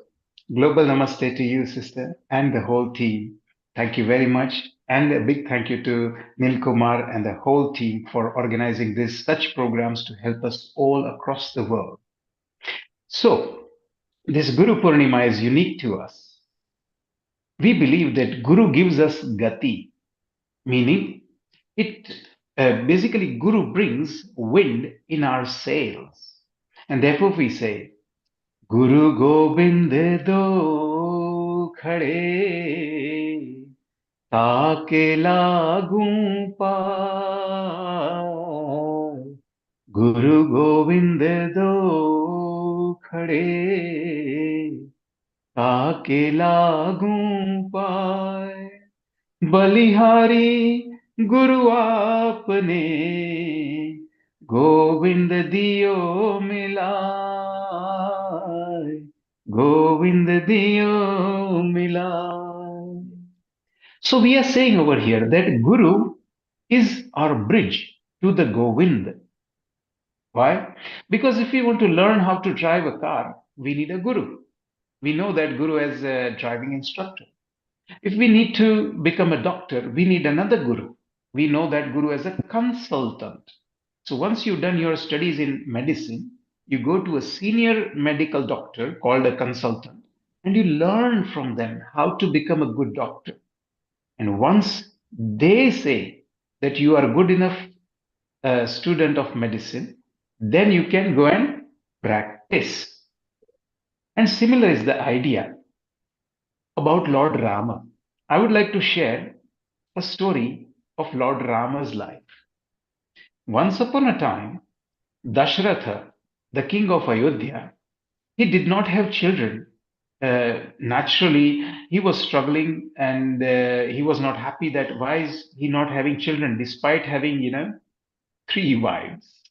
S19: global namaste to you, sister, and the whole team. Thank you very much. And a big thank you to Nil Kumar and the whole team for organizing such programs to help us all across the world. So this Guru Purnima is unique to us. We believe that Guru gives us gati, meaning it basically Guru brings wind in our sails. And therefore we say, Guru Gobind do khade, taake lagun paay. Guru Gobind do khade, ताके लागूं पाए बलिहारी गुरु आपने गोविंद दियो मिलाए गोविंद दियो मिलाए. So we are saying over here that Guru is our bridge to the Govind. Why? Because if we want to learn how to drive a car, we need a Guru. We know that Guru as a driving instructor. If we need to become a doctor, we need another Guru. We know that Guru as a consultant. So once you've done your studies in medicine, you go to a senior medical doctor called a consultant, and you learn from them how to become a good doctor. And once they say that you are good enough student of medicine, then you can go and practice. And similar is the idea about Lord Rama. I would like to share a story of Lord Rama's life. Once upon a time, Dashratha, the king of Ayodhya, he did not have children. Naturally, he was struggling and he was not happy that why is he not having children despite having, 3 wives.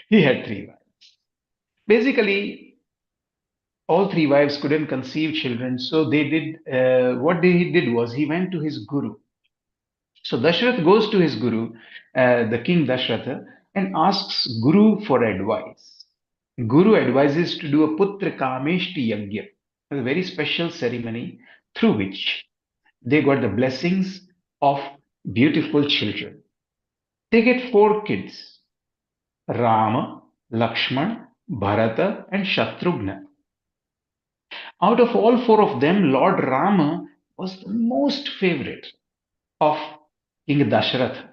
S19: He had 3 wives. Basically, all 3 wives couldn't conceive children, so they did what he did was he went to his guru. So Dashrath goes to his guru, the king Dashratha, and asks Guru for advice. Guru advises to do a Putra Kameshti Yagya, a very special ceremony through which they got the blessings of beautiful children. They get 4 kids, Rama, Lakshman, Bharata, and Shatrughna. Out of all 4 of them, Lord Rama was the most favorite of King Dashrath.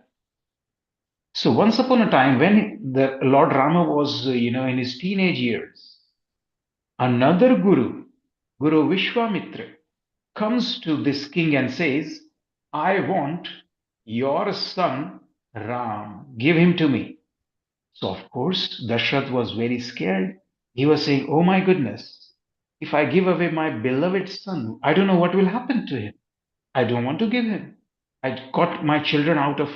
S19: So once upon a time, when the Lord Rama was, in his teenage years, another guru, Guru Vishwamitra, comes to this king and says, I want your son Ram, give him to me. So of course, Dashrath was very scared. He was saying, oh my goodness, if I give away my beloved son, I don't know what will happen to him. I don't want to give him. I got my children out of,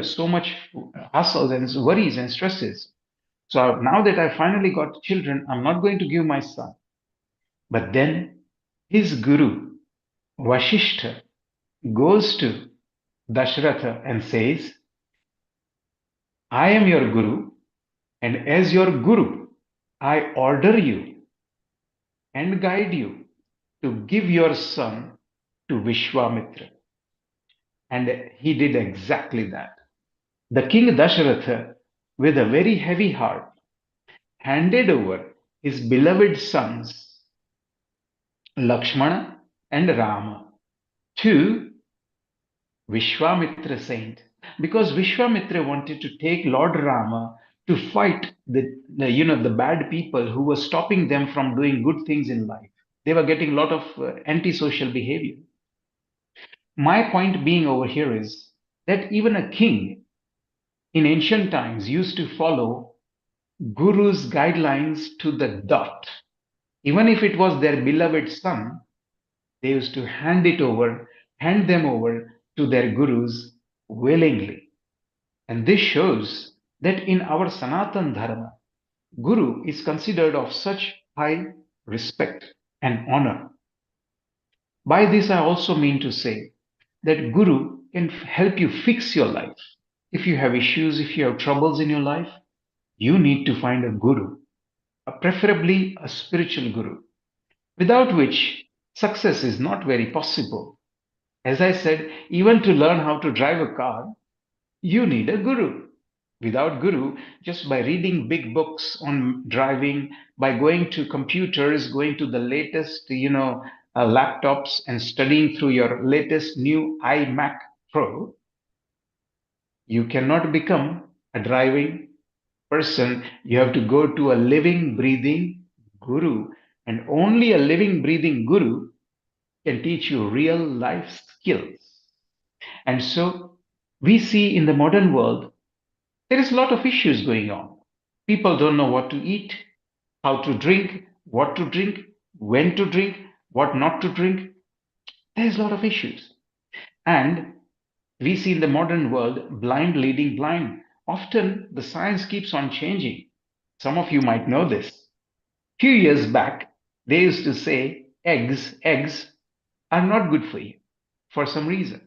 S19: so much hassle and worries and stresses. So now that I finally got children, I'm not going to give my son. But then his guru, Vasishtha, goes to Dashratha and says, I am your guru, and as your guru, I order you and guide you to give your son to Vishwamitra. And he did exactly that. The king Dashratha, with a very heavy heart, handed over his beloved sons, Lakshmana and Rama, to Vishwamitra saint, because Vishwamitra wanted to take Lord Rama to fight the bad people who were stopping them from doing good things in life. They were getting a lot of antisocial behavior. My point being over here is that even a king in ancient times used to follow Guru's guidelines to the dot. Even if it was their beloved son, they used to hand them over to their gurus willingly. And this shows that in our Sanatan Dharma, Guru is considered of such high respect and honor. By this, I also mean to say that Guru can help you fix your life. If you have issues, if you have troubles in your life, you need to find a Guru, preferably a spiritual Guru, without which success is not very possible. As I said, even to learn how to drive a car, you need a Guru. Without Guru, just by reading big books on driving, by going to computers, going to the latest, laptops and studying through your latest new iMac Pro, you cannot become a driving person. You have to go to a living, breathing Guru. And only a living, breathing Guru can teach you real life skills. And so we see in the modern world, there is a lot of issues going on. People don't know what to eat, how to drink, what to drink, when to drink, what not to drink. There's a lot of issues. And we see in the modern world, blind leading blind. Often the science keeps on changing. Some of you might know this. Few years back, they used to say eggs are not good for you for some reason.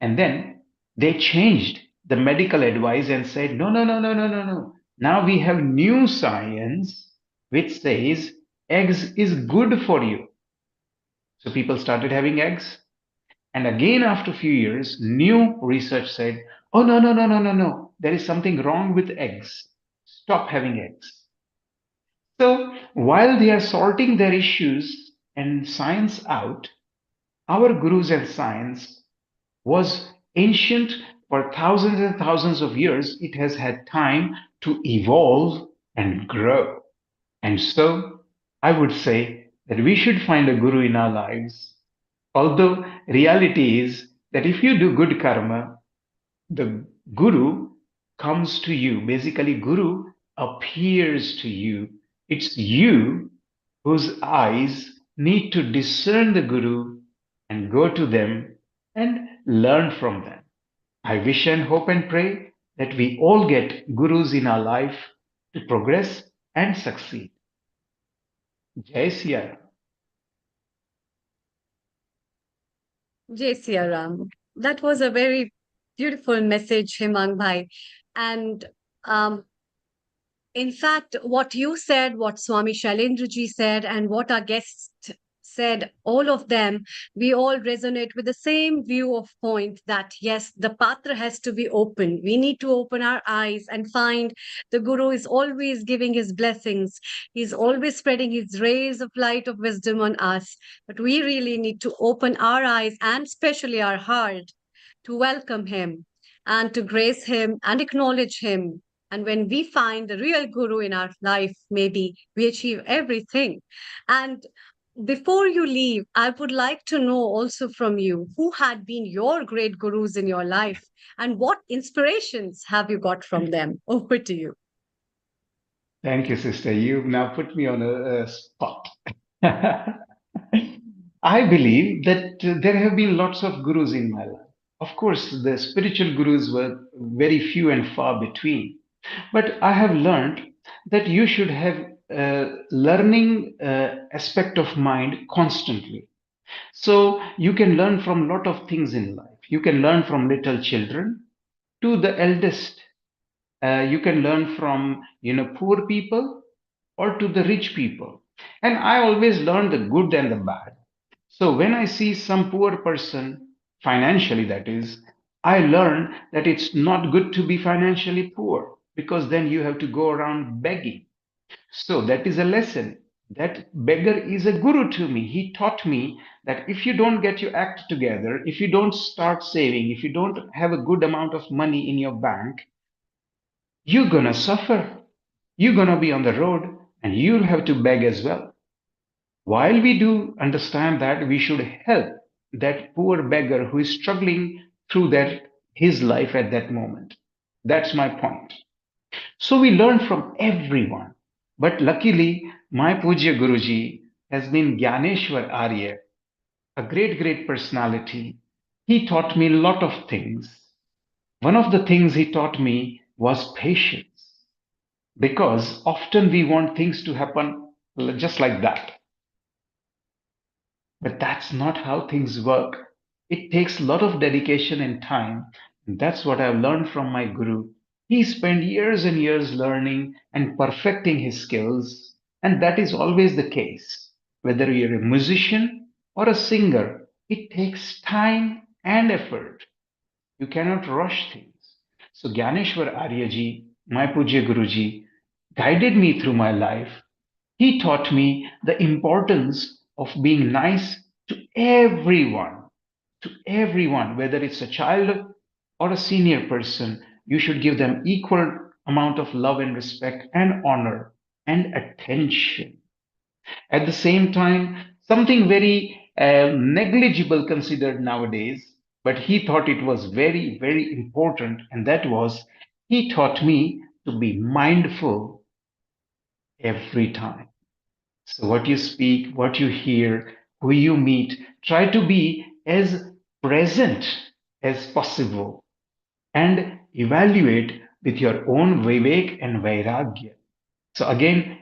S19: And then they changed the medical advice and said, no. Now we have new science which says eggs is good for you. So people started having eggs. And again, after a few years, new research said, oh, no. There is something wrong with eggs. Stop having eggs. So while they are sorting their issues and science out, Our gurus and science was ancient for thousands and thousands of years. It has had time to evolve and grow. And so I would say that we should find a guru in our lives. Although reality is that if you do good karma, the guru comes to you. Basically, guru appears to you. It's you whose eyes need to discern the guru and go to them and learn from them. I wish and hope and pray that we all get gurus in our life to progress and succeed. Jai Siya Ram.
S1: Jai Siya Ram. That was a very beautiful message, Himang Bhai. And in fact, what you said, what Swami Shailendra ji said, and what our guests said, all of them, we all resonate with the same view of point that yes, the patra has to be open. We need to open our eyes and find the Guru is always giving his blessings. He's always spreading his rays of light of wisdom on us. But we really need to open our eyes and especially our heart to welcome him and to grace him and acknowledge him. And when we find the real guru in our life, maybe we achieve everything. And before you leave, I would like to know also from you who had been your great gurus in your life and what inspirations have you got from them? Over to you.
S19: Thank you, sister. You've now put me on a spot. I believe that there have been lots of gurus in my life. Of course, the spiritual gurus were very few and far between. But I have learned that you should have a learning aspect of mind constantly. So you can learn from a lot of things in life. You can learn from little children to the eldest. You can learn from poor people or to the rich people. And I always learn the good and the bad. So when I see some poor person, financially that is, I learn that it's not good to be financially poor because then you have to go around begging. So that is a lesson. That beggar is a guru to me. He taught me that if you don't get your act together, if you don't start saving, if you don't have a good amount of money in your bank, you're gonna suffer. You're gonna be on the road and you'll have to beg as well. While we do understand that, we should help that poor beggar who is struggling through his life at that moment. That's my point. So we learn from everyone. But luckily, my Pujya Guruji has been Gyaneshwar Arya, a great, great personality. He taught me a lot of things. One of the things he taught me was patience. Because often we want things to happen just like that. But that's not how things work. It takes a lot of dedication and time. And that's what I've learned from my guru. He spent years and years learning and perfecting his skills. And that is always the case. Whether you're a musician or a singer, it takes time and effort. You cannot rush things. So Gyaneshwar Aryaji, my Pujya Guruji, guided me through my life. He taught me the importance of being nice to everyone, whether it's a child or a senior person. You should give them equal amount of love and respect and honor and attention. At the same time, something very negligible considered nowadays, but he thought it was very, very important, and that was he taught me to be mindful every time. So, what you speak, what you hear, who you meet, try to be as present as possible and evaluate with your own Vivek and Vairagya. So, again,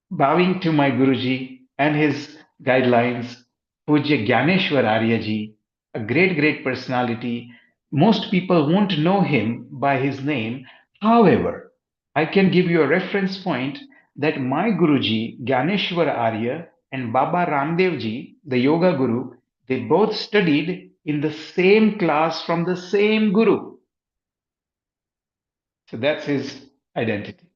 S19: bowing to my Guruji and his guidelines, Pujya Gyaneshwar Aryaji, a great, great personality. Most people won't know him by his name. However, I can give you a reference point that my Guruji, Gyaneshwar Arya, and Baba Ramdev ji, the yoga guru, they both studied in the same class from the same guru. So that's his identity.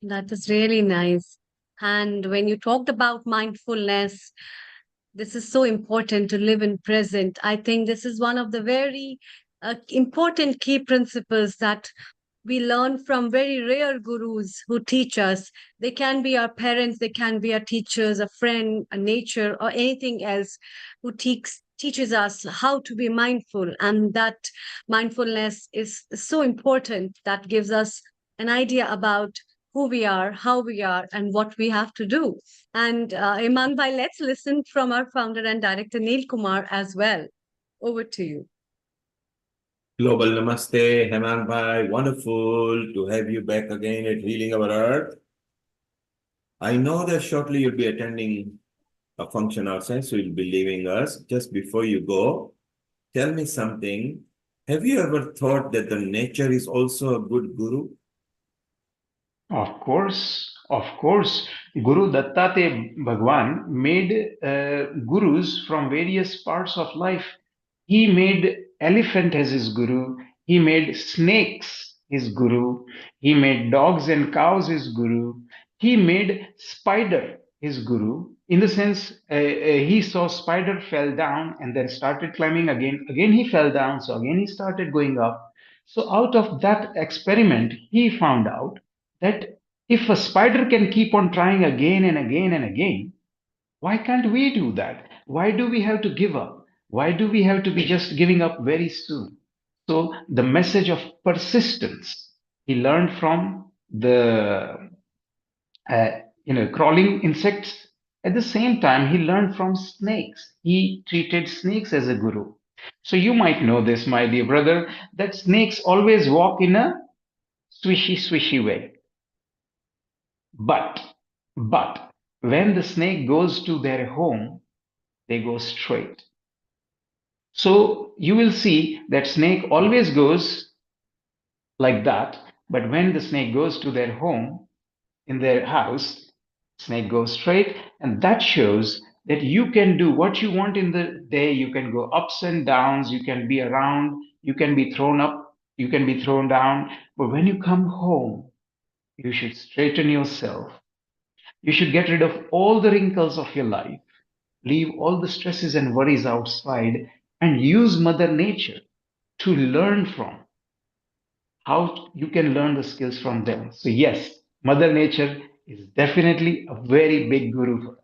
S1: That is really nice. And when you talked about mindfulness, This is so important to live in present. I think this is one of the very important key principles that we learn from very rare gurus who teach us. They can be our parents, they can be our teachers, a friend, a nature, or anything else who teaches us how to be mindful. And that mindfulness is so important. That gives us an idea about who we are, how we are, and what we have to do. And Iman Bhai, let's listen from our founder and director Neil Kumar as well. Over to you.
S5: Global Namaste, Hemang Bhai. Wonderful to have you back again at Healing Our Earth. I know that shortly you'll be attending a function outside, so you'll be leaving us. Just before you go, tell me something. Have you ever thought that the nature is also a good guru?
S19: Of course, of course. Guru Dattate Bhagwan made gurus from various parts of life. He made elephant as his guru. He made snakes his guru. He made dogs and cows his guru. He made spider his guru. In the sense, he saw spider fell down and then started climbing again. Again he fell down, so again he started going up. So out of that experiment, he found out that if a spider can keep on trying again and again and again, why can't we do that? Why do we have to give up? Why do we have to be just giving up very soon? So the message of persistence he learned from the crawling insects. At the same time, he learned from snakes. He treated snakes as a guru. So you might know this, my dear brother, that snakes always walk in a swishy way. But when the snake goes to their home, they go straight. So you will see that snake always goes like that. But when the snake goes to their home, in their house, snake goes straight. And that shows that you can do what you want in the day. You can go ups and downs. You can be around. You can be thrown up. You can be thrown down. But when you come home, you should straighten yourself. You should get rid of all the wrinkles of your life, leave all the stresses and worries outside, and use Mother Nature to learn from. How you can learn the skills from them. So yes, Mother Nature is definitely a very big guru for us.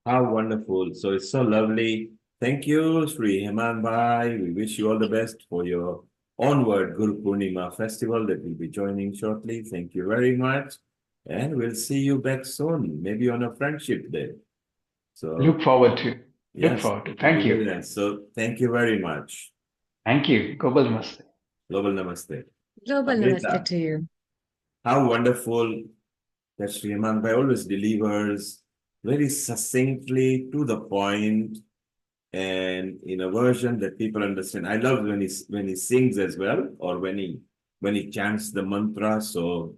S5: How wonderful. So it's so lovely. Thank you, Sri Heman Bhai. We wish you all the best for your onward Guru Purnima festival that we'll be joining shortly. Thank you very much. And we'll see you back soon, maybe on a friendship day. So
S19: look forward to.
S5: Yes,
S19: look forward to. Thank you.
S5: Nice. So thank you very much.
S19: Thank you. Global Namaste.
S5: Global Namaste.
S1: Global Namaste to you.
S5: How wonderful that Sri Heman Bhai always delivers very succinctly to the point and in a version that people understand. I love when he sings as well, or when he chants the mantra. So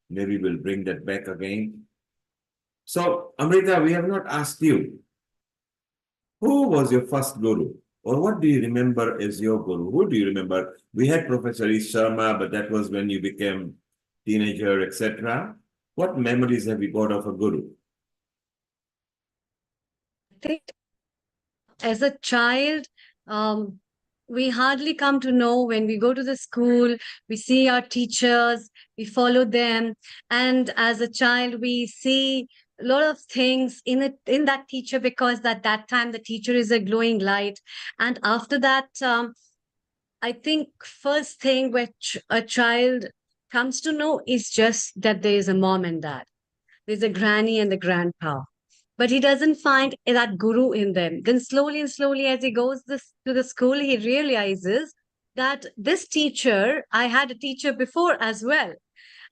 S5: maybe we'll bring that back again. So Amrita, we have not asked you, who was your first guru? Or what do you remember as your guru? Who do you remember? We had Professor Sharma, but that was when you became teenager, etc. What memories have you got of a guru?
S1: I think as a child, we hardly come to know. When we go to the school, we see our teachers, we follow them. And as a child, we see a lot of things in that teacher, because at that time, the teacher is a glowing light. And after that, I think first thing which a child comes to know is just that there is a mom and dad. There's a granny and the grandpa. But he doesn't find that guru in them. Then slowly and slowly, as he goes to the school, he realizes that this teacher, I had a teacher before as well.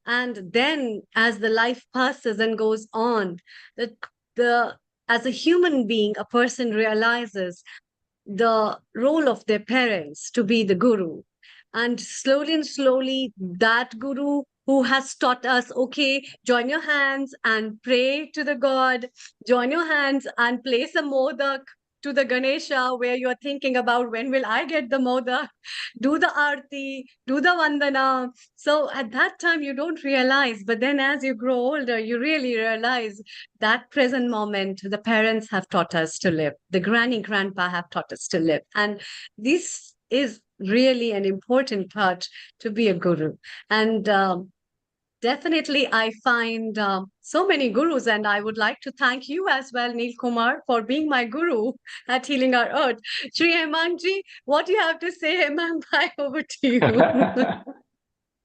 S1: And then as the life passes and goes on, as a human being, a person realizes the role of their parents to be the guru. And slowly, that guru who has taught us, okay, join your hands and pray to the God, join your hands and place a modak to the Ganesha where you're thinking about when will I get the modak, do the arti, do the vandana. So at that time, you don't realize. But then as you grow older, you really realize that present moment, the parents have taught us to live. The granny, grandpa have taught us to live. And this is really an important part to be a guru. And definitely, I find so many gurus, and I would like to thank you as well, Neil Kumar, for being my guru at Healing Our Earth. Shri Hemangji, what do you have to say, Hemang Bhai? Over to you.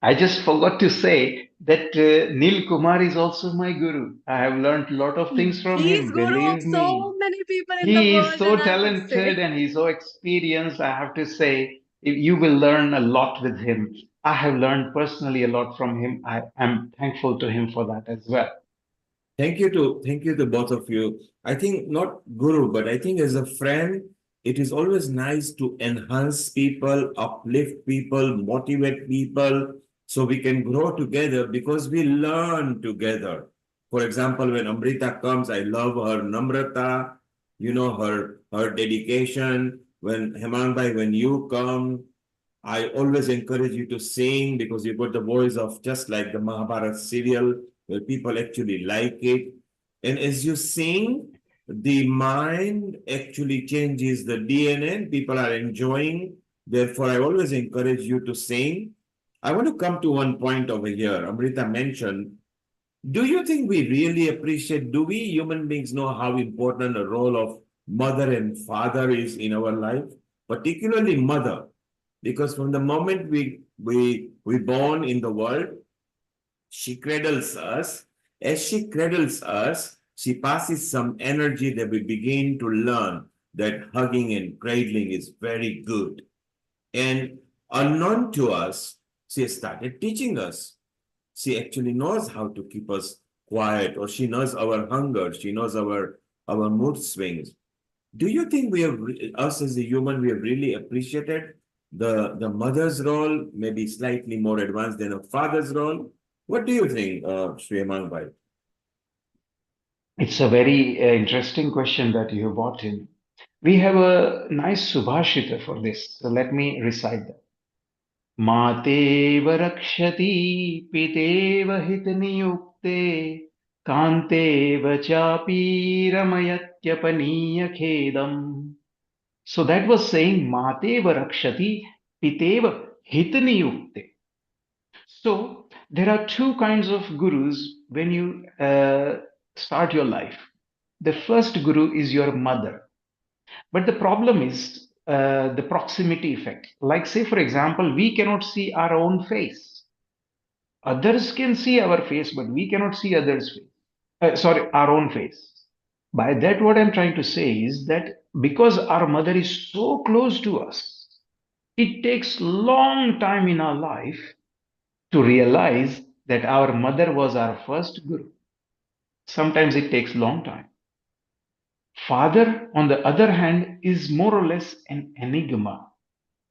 S19: I just forgot to say that Neil Kumar is also my guru. I have learned a lot of things from
S1: He's
S19: him.
S1: guru of
S19: Believe me.
S1: so many people in the
S19: He is
S1: world,
S19: so
S1: and I would say.
S19: talented and he's so experienced. I have to say, you will learn a lot with him. I have learned personally a lot from him. I am thankful to him for that as well.
S5: Thank you to both of you. I think not guru, but I think as a friend, it is always nice to enhance people, uplift people, motivate people, so we can grow together because we learn together. For example, when Amrita comes, I love her namrata, her dedication. When Hemang, when you come, I always encourage you to sing because you've got the voice of just like the Mahabharata serial where people actually like it. And as you sing, the mind actually changes the DNA. People are enjoying. Therefore, I always encourage you to sing. I want to come to one point over here. Amrita mentioned, do you think we really appreciate, do we human beings know how important a role of mother and father is in our life? Particularly mother. Because from the moment we born in the world, she cradles us. As she cradles us, she passes some energy that we begin to learn that hugging and cradling is very good. And unknown to us, she started teaching us. She actually knows how to keep us quiet, or she knows our hunger, she knows our mood swings. Do you think we have, us as a human, we have really appreciated the mother's role, maybe slightly more advanced than a father's role? What do you think, Sri Bhai?
S19: It's a very interesting question that you brought in. We have a nice subhashita for this. So let me recite that. Matev rakshati pitev hitniyukte kantev chapi ramayatyapaniya khedam. So that was saying Matev rakshati pitev hitniyukte. So there are two kinds of gurus when you start your life. The first guru is your mother. But the problem is the proximity effect. Like, say, for example, we cannot see our own face. Others can see our face, but we cannot see others' face. Our own face. By that, what I'm trying to say is that because our mother is so close to us, it takes long time in our life to realize that our mother was our first guru. Sometimes it takes long time. Father, on the other hand, is more or less an enigma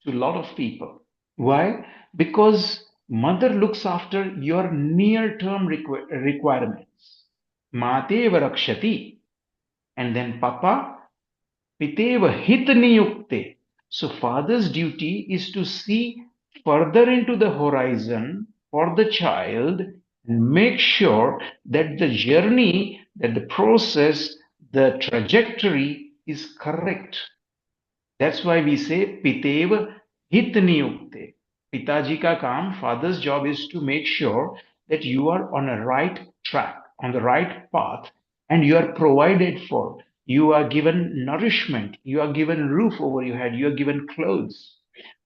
S19: to a lot of people. Why? Because mother looks after your near-term requirements. Mateva rakshati. And then Papa, piteva hitniyukte. So father's duty is to see further into the horizon for the child and make sure that the journey, that the process, the trajectory is correct. That's why we say Piteva Hitniyukte. Pitaji ka kaam, father's job is to make sure that you are on a right track, on the right path, and you are provided for. You are given nourishment, you are given roof over your head, you are given clothes.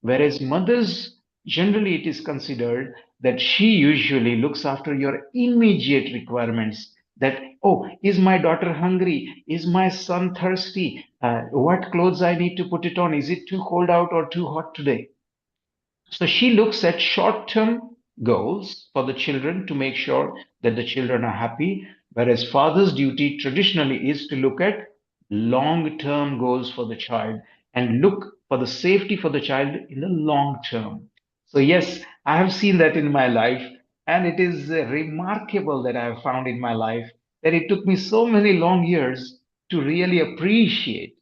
S19: Whereas mothers, generally it is considered that she usually looks after your immediate requirements. That, oh, is my daughter hungry? Is my son thirsty? What clothes I need to put it on? Is it too cold out or too hot today? So she looks at short-term goals for the children to make sure that the children are happy, whereas father's duty traditionally is to look at long-term goals for the child and look for the safety for the child in the long term. So yes, I have seen that in my life, and it is remarkable that I have found in my life that it took me so many long years to really appreciate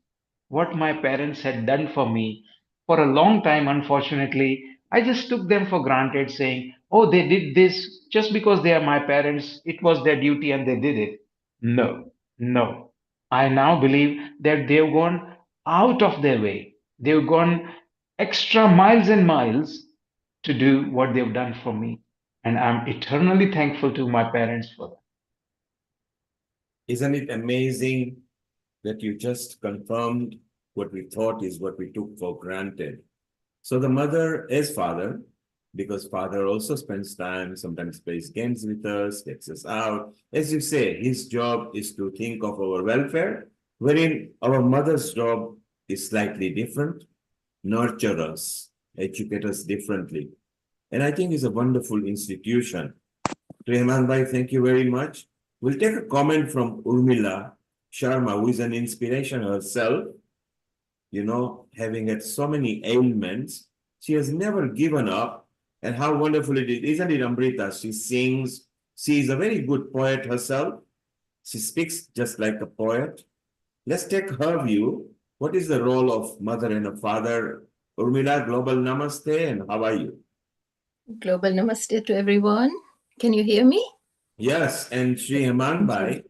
S19: what my parents had done for me. For a long time, unfortunately, I just took them for granted, saying, oh, they did this just because they are my parents. It was their duty and they did it. No, no. I now believe that they've gone out of their way. They've gone extra miles and miles to do what they've done for me. And I'm eternally thankful to my parents for that.
S5: Isn't it amazing that you just confirmed what we thought is what we took for granted? So the mother is father, because father also spends time, sometimes plays games with us, takes us out. As you say, his job is to think of our welfare, wherein our mother's job is slightly different, nurture us, educate us differently. And I think it's a wonderful institution. Rehman Bhai, thank you very much. We'll take a comment from Urmila Sharma, who is an inspiration herself. You know, having had so many ailments, she has never given up. And how wonderful it is, isn't it, Amrita? She sings. She is a very good poet herself. She speaks just like a poet. Let's take her view. What is the role of mother and a father? Urmila, global namaste, and how are you?
S20: Global namaste to everyone. Can you hear me?
S5: Yes, and Sri Himan Bhai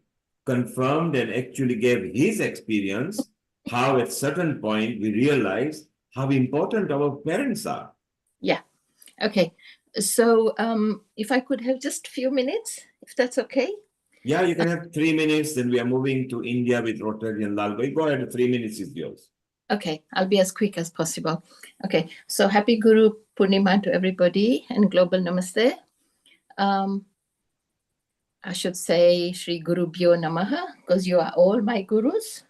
S5: confirmed and actually gave his experience, how at certain point we realized how important our parents are.
S20: Yeah. Okay. So if I could have just a few minutes, if that's okay.
S5: Yeah, you can have 3 minutes, then we are moving to India with Rotary and Lalgoi. Go ahead, 3 minutes is yours.
S20: Okay, I'll be as quick as possible. Okay, so happy Guru Purnima to everybody and global namaste. I should say Shri Guru Bhyo Namaha, because you are all my gurus.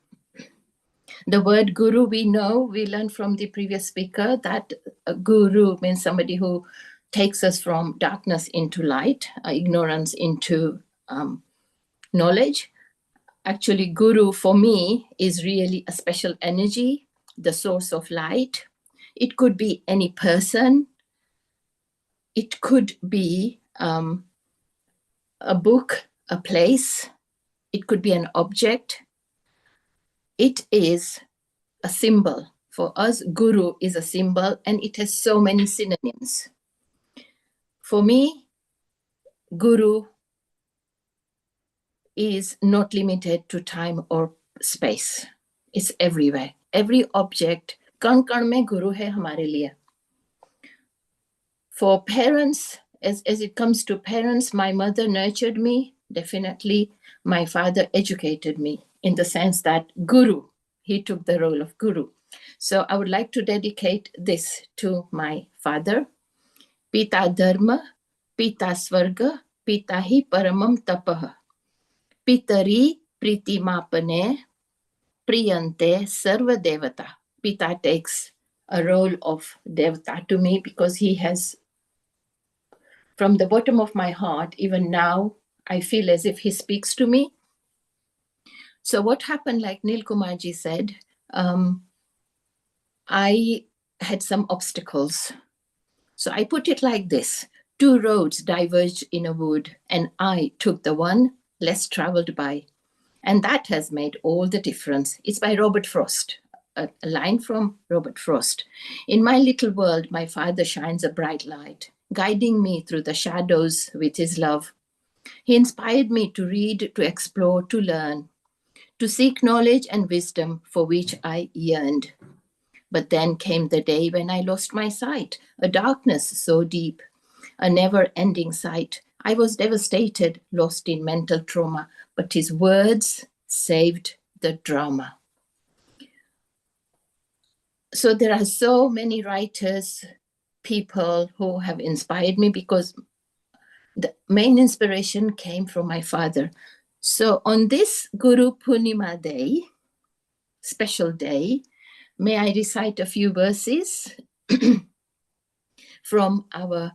S20: The word guru, we know, we learned from the previous speaker that a guru means somebody who takes us from darkness into light, ignorance into knowledge. Actually, guru for me is really a special energy, the source of light. It could be any person. It could be a book, a place. It could be an object. It is a symbol. For us, guru is a symbol, and it has so many synonyms. For me, guru is not limited to time or space. It's everywhere. Every object, kan kan mein guru hai hamare liye. For parents, as it comes to parents, my mother nurtured me, definitely. My father educated me in the sense that guru, he took the role of guru. So I would like to dedicate this to my father. Pita dharma, pita swarga, pita hi paramam tapah. Pitari priti mapane, priyante sarva devata. Pita takes a role of devata to me because he has, from the bottom of my heart, even now, I feel as if he speaks to me. So what happened, like Nil Kumarji said, I had some obstacles. So I put it like this. 2 roads diverged in a wood, and I took the one less traveled by. And that has made all the difference. It's by Robert Frost, a line from Robert Frost. In my little world, my father shines a bright light, guiding me through the shadows with his love. He inspired me to read, to explore, to learn, to seek knowledge and wisdom for which I yearned. But then came the day when I lost my sight, a darkness so deep, a never-ending sight. I was devastated, lost in mental trauma, but his words saved the drama. So there are so many writers, people who have inspired me because the main inspiration came from my father. So on this Guru Purnima day, special day, may I recite a few verses from our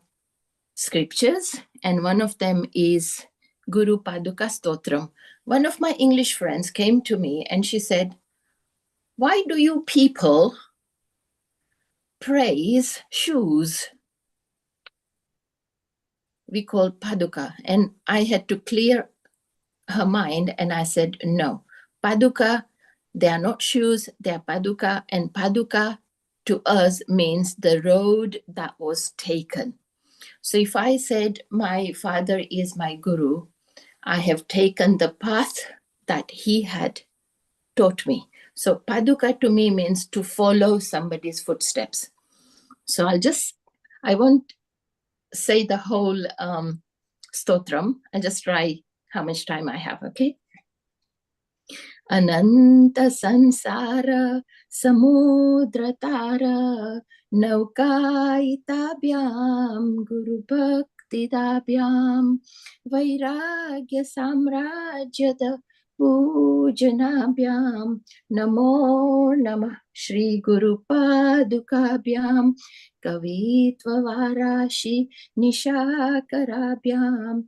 S20: scriptures, and one of them is Guru Paduka Stotram. One of my English friends came to me and she said, why do you people praise shoes? We call Paduka. And I had to clear her mind and I said, no. Paduka They are not shoes, they are paduka, and paduka to us means the road that was taken. So if I said my father is my guru, I have taken the path that he had taught me. So paduka to me means to follow somebody's footsteps. So I won't say the whole stotram. I'll just try how much time I have, okay? Ananta sansara samudratara naukaitabhyam guru bhaktidabyam vairagya samrajyada pujanabhyam namo namah Shri Guru Padukabhyam kavitva varashi nishakarabhyam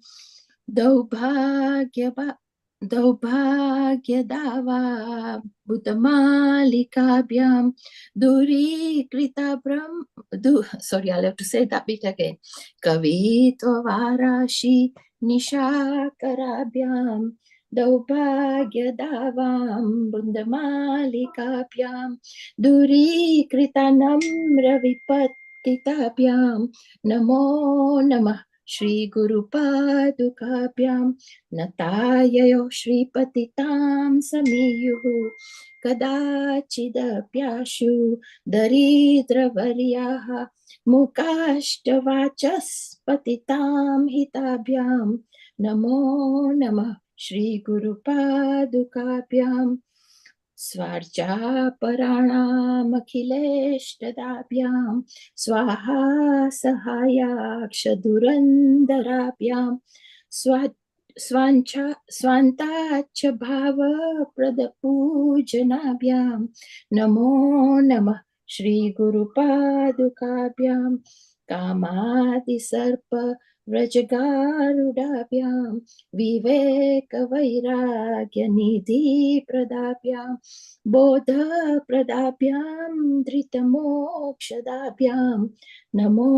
S20: Daubhagyadava Buddhamalikabyam Durikrita Brahm sorry, I'll have to say that bit again. Kavitva Varashi Nishakarabhyam Daubhagyadavam Buddhamalikabyam Durikrita Namra Vipattitabyam Namo Namah Shri Guru Padukabhyam Natayayo Shri Patitam Samiyuhu Kadachidapyashu Daridra Varyaha Mukashtavachas Patitam Hitabhyam Namo Namah Shri Guru Padukabhyam Swarja Paranam Akhileshtadabhyam Swaha Sahayaksha Durandarabhyam Swantacha Bhava Pradapujanabhyam Namo Namah Shri Guru Padukabhyam Kamadi Sarpa Vrajagarudabhyam Viveka Vairagya Nidhi Pradabhyam Bodha Pradabhyam Dhritamokshadabhyam Namo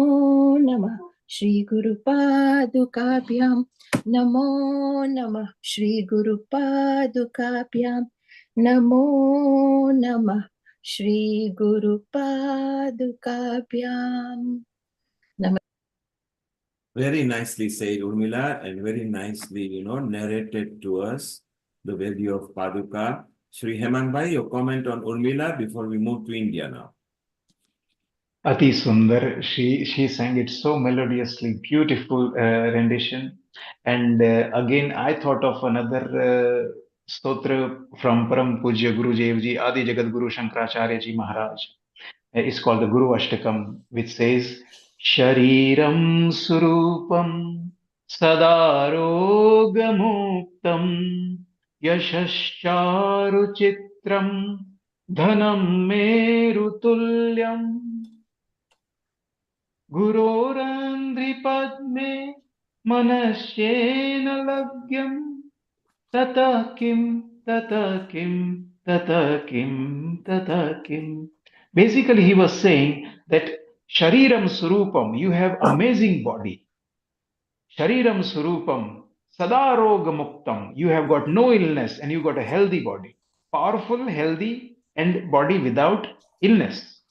S20: Namah Shri Guru Padukabhyam Namo Namah Shri Guru Padukabhyam Namo Namah Shri Guru Padukabhyam.
S5: Very nicely said, Urmila, and very nicely, narrated to us the value of Paduka. Shri Hemang Bhai, your comment on Urmila before we move to India now.
S19: Ati Sundar, she sang it so melodiously, beautiful rendition. And again, I thought of another stotra from Param Pujya Guru Ji, Adi Jagat Guru Shankaracharya Ji Maharaj. It's called the Guru Ashtakam, which says, Shariram Surupam Sadarogamuktam Yashascharu Chitram Dhanam Merutulyam Gurorandri Padme Manashena Lagyam Tatakim Tatakim Tatakim Tatakim. Basically, he was saying that Shariram Surupam, you have amazing body. Shariram Surupam, Sadaroga Muktam, you have got no illness and you got a healthy body. Powerful, healthy, and body without illness.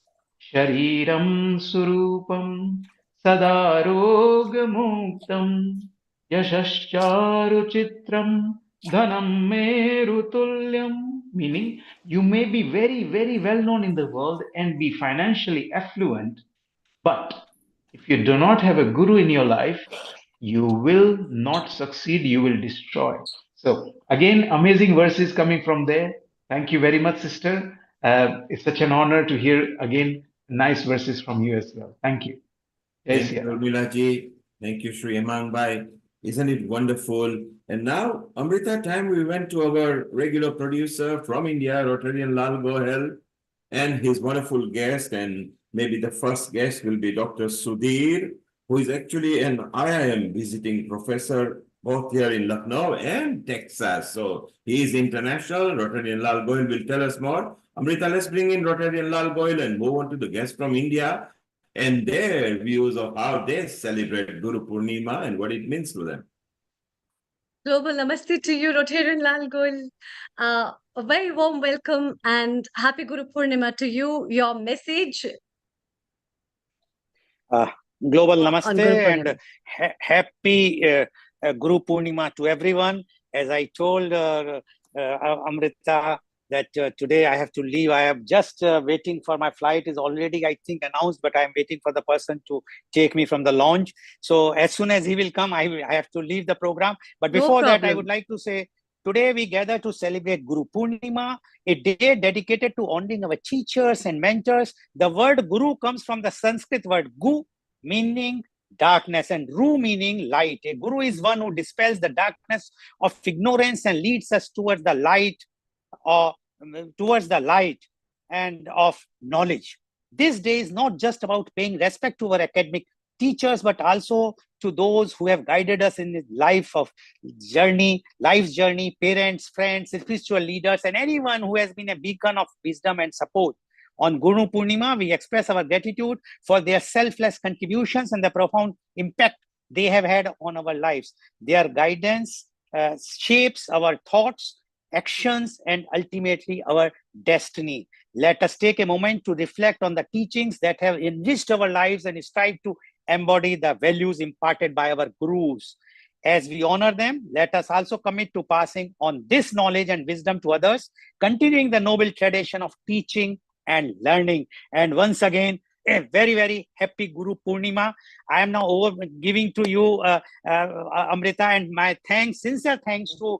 S19: Shariram Surupam, Sadaroga Muktam, Yashascharu Chitram, Dhanam Merutulyam. Meaning, you may be very, very well known in the world and be financially affluent, but if you do not have a guru in your life, you will not succeed, you will destroy. So, again, amazing verses coming from there. Thank you very much, sister. It's such an honor to hear again nice verses from you as well. Thank you.
S5: Thank you, Urmila ji. Thank you, Shri Hemang Bhai. Isn't it wonderful? And now, Amrita, time we went to our regular producer from India, Rotarian Lal Gohel, and his wonderful guest, and maybe the first guest will be Dr. Sudhir, who is actually an IIM visiting professor both here in Lucknow and Texas. So he is international. Rotarian Lal Gohel will tell us more. Amrita, let's bring in Rotarian Lal Gohel and move on to the guest from India and their views of how they celebrate Guru Purnima and what it means to them.
S1: Global Namaste to you, Rotarian Lal Gul. A very warm welcome and happy Guru Purnima to you. Your message
S21: Global
S1: on
S21: Namaste
S1: Guru
S21: and
S1: Purnima.
S21: happy Guru Purnima to everyone. As I told Amrita that today I have to leave. I am just waiting for my flight is already, I think, announced, but I'm waiting for the person to take me from the lounge. So as soon as he will come, I have to leave the program. But
S1: No
S21: before that, I
S1: problem.
S21: would like to say, today we gather to celebrate Guru Purnima, a day dedicated to honoring our teachers and mentors. The word Guru comes from the Sanskrit word Gu, meaning darkness, and Ru meaning light. A Guru is one who dispels the darkness of ignorance and leads us towards the light, or towards the light and of knowledge. This day is not just about paying respect to our academic teachers, but also to those who have guided us in life's journey, parents, friends, spiritual leaders, and anyone who has been a beacon of wisdom and support. On Guru Purnima, we express our gratitude for their selfless contributions and the profound impact they have had on our lives. Their guidance shapes our thoughts, actions, and ultimately our destiny. Let us take a moment to reflect on the teachings that have enriched our lives and strive to embody the values imparted by our gurus. As we honor them, let us also commit to passing on this knowledge and wisdom to others, continuing the noble tradition of teaching and learning. And once again, a very, very happy Guru Purnima. I am now giving to you, Amrita, and my thanks, sincere thanks to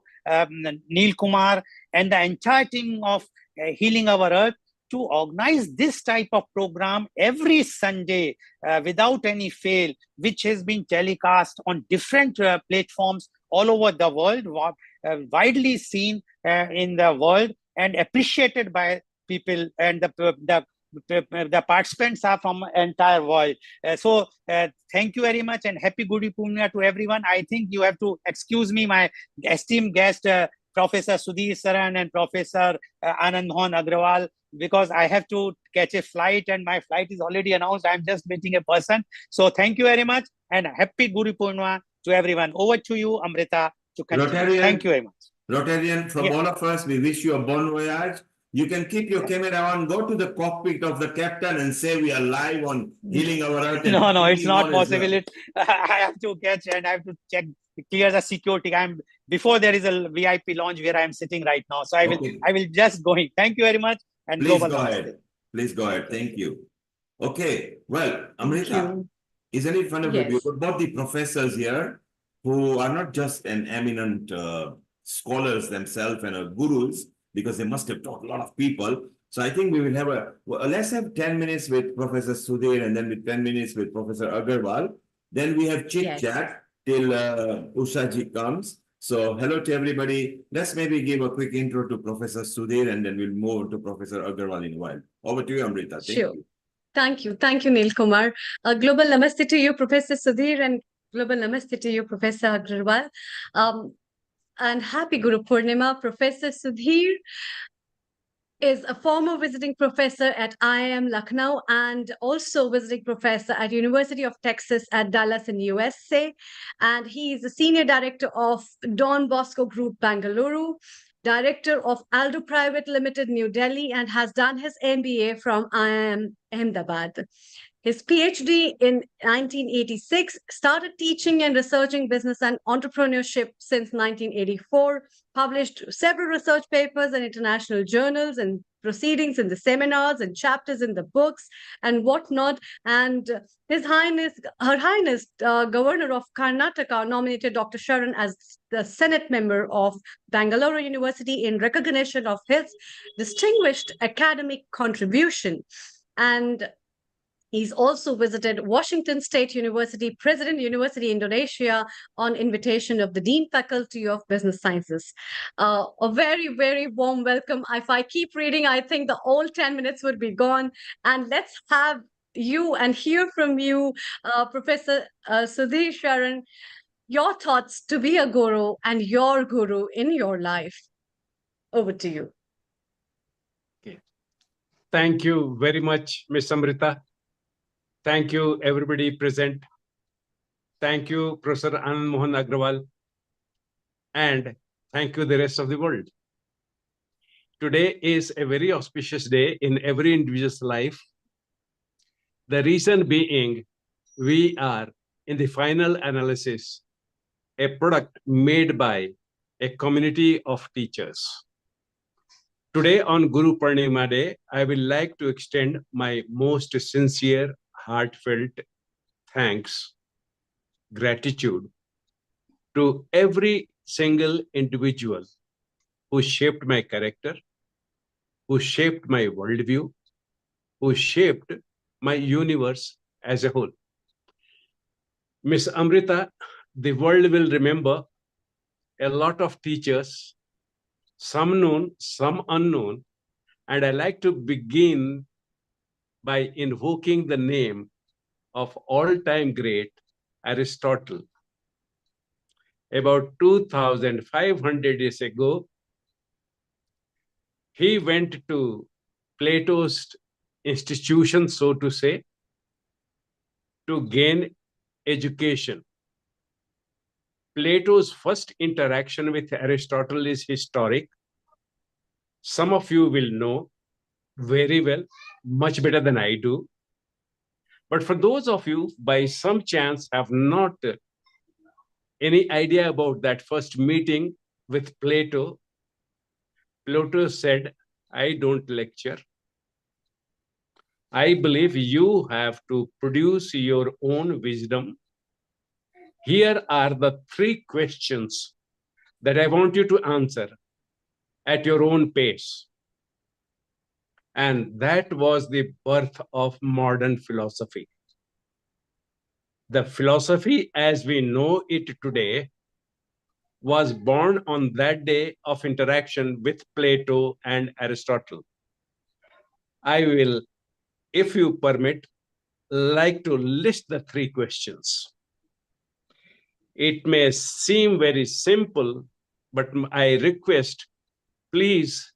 S21: Neil Kumar and the entire team of Healing Our Earth to organize this type of program every Sunday without any fail, which has been telecast on different platforms all over the world, widely seen in the world and appreciated by people, and the participants are from entire world. So thank you very much and happy Guru Purnima to everyone. I think you have to excuse me, my esteemed guest, Professor Sudhir Saran and Professor Anand Mohan Agrawal, because I have to catch a flight and my flight is already announced. I'm just meeting a person. So thank you very much and happy Guru Purnima to everyone. Over to you, Amrita, to continue.
S5: Rotarian,
S21: thank you very much.
S5: Rotarian, from all of us, we wish you a bon voyage. You can keep your camera on, go to the cockpit of the captain and say we are live on Healing Our Earth.
S21: No, it's not possible. I have to catch and I have to check, clear the security. Before there is a VIP lounge where I am sitting right now. So I will just go in. Thank you very much. And
S5: please go ahead. Please go ahead. Thank you. Okay. Well, Amrita, isn't it funny? Yes. We've got both the professors here who are not just an eminent scholars themselves and gurus, because they must have taught a lot of people. So I think we will have let's have 10 minutes with Professor Sudhir and then with 10 minutes with Professor Agarwal. Then we have chit chat till Ushaji comes. So hello to everybody. Let's maybe give a quick intro to Professor Sudhir and then we'll move to Professor Agarwal in a while. Over to you, Amrita. Thank you.
S1: Thank you. Thank you, Neil Kumar. Global Namaste to you, Professor Sudhir, and Global Namaste to you, Professor Agarwal. And happy Guru Purnima. Professor Sudhir is a former visiting professor at IIM Lucknow and also visiting professor at University of Texas at Dallas in USA. And he is the senior director of Don Bosco Group, Bangalore, director of Aldo Private Limited, New Delhi, and has done his MBA from IIM Ahmedabad. His PhD in 1986, started teaching and researching business and entrepreneurship since 1984, published several research papers in international journals and proceedings in the seminars and chapters in the books and whatnot. And Her Highness, Governor of Karnataka, nominated Dr. Sharron as the Senate member of Bangalore University in recognition of his distinguished academic contribution. And he's also visited Washington State University, President University, Indonesia, on invitation of the Dean Faculty of Business Sciences. A very, very warm welcome. If I keep reading, I think the whole 10 minutes would be gone. And let's have you and hear from you, Professor Sudhir Sharron, your thoughts to be a guru and your guru in your life. Over to you.
S22: Okay. Thank you very much, Ms. Amrita. Thank you, everybody present. Thank you, Professor Anand Mohan Agrawal. and thank you the rest of the world. Today is a very auspicious day in every individual's life. The reason being, we are in the final analysis, a product made by a community of teachers. Today on Guru Purnima Day, I will like to extend my most sincere, heartfelt thanks, gratitude to every single individual who shaped my character, who shaped my worldview, who shaped my universe as a whole. Miss Amrita, the world will remember a lot of teachers, some known, some unknown, and I like to begin by invoking the name of all-time great Aristotle. About 2,500 years ago, he went to Plato's institution, so to say, to gain education. Plato's first interaction with Aristotle is historic. Some of you will know very well, much better than I do. But for those of you, by some chance, have not any idea about that first meeting with Plato, Plato said, I don't lecture. I believe you have to produce your own wisdom. Here are the 3 questions that I want you to answer at your own pace. And that was the birth of modern philosophy. The philosophy as we know it today was born on that day of interaction with Plato and Aristotle. I will, if you permit, like to list the 3 questions. It may seem very simple, but I request, please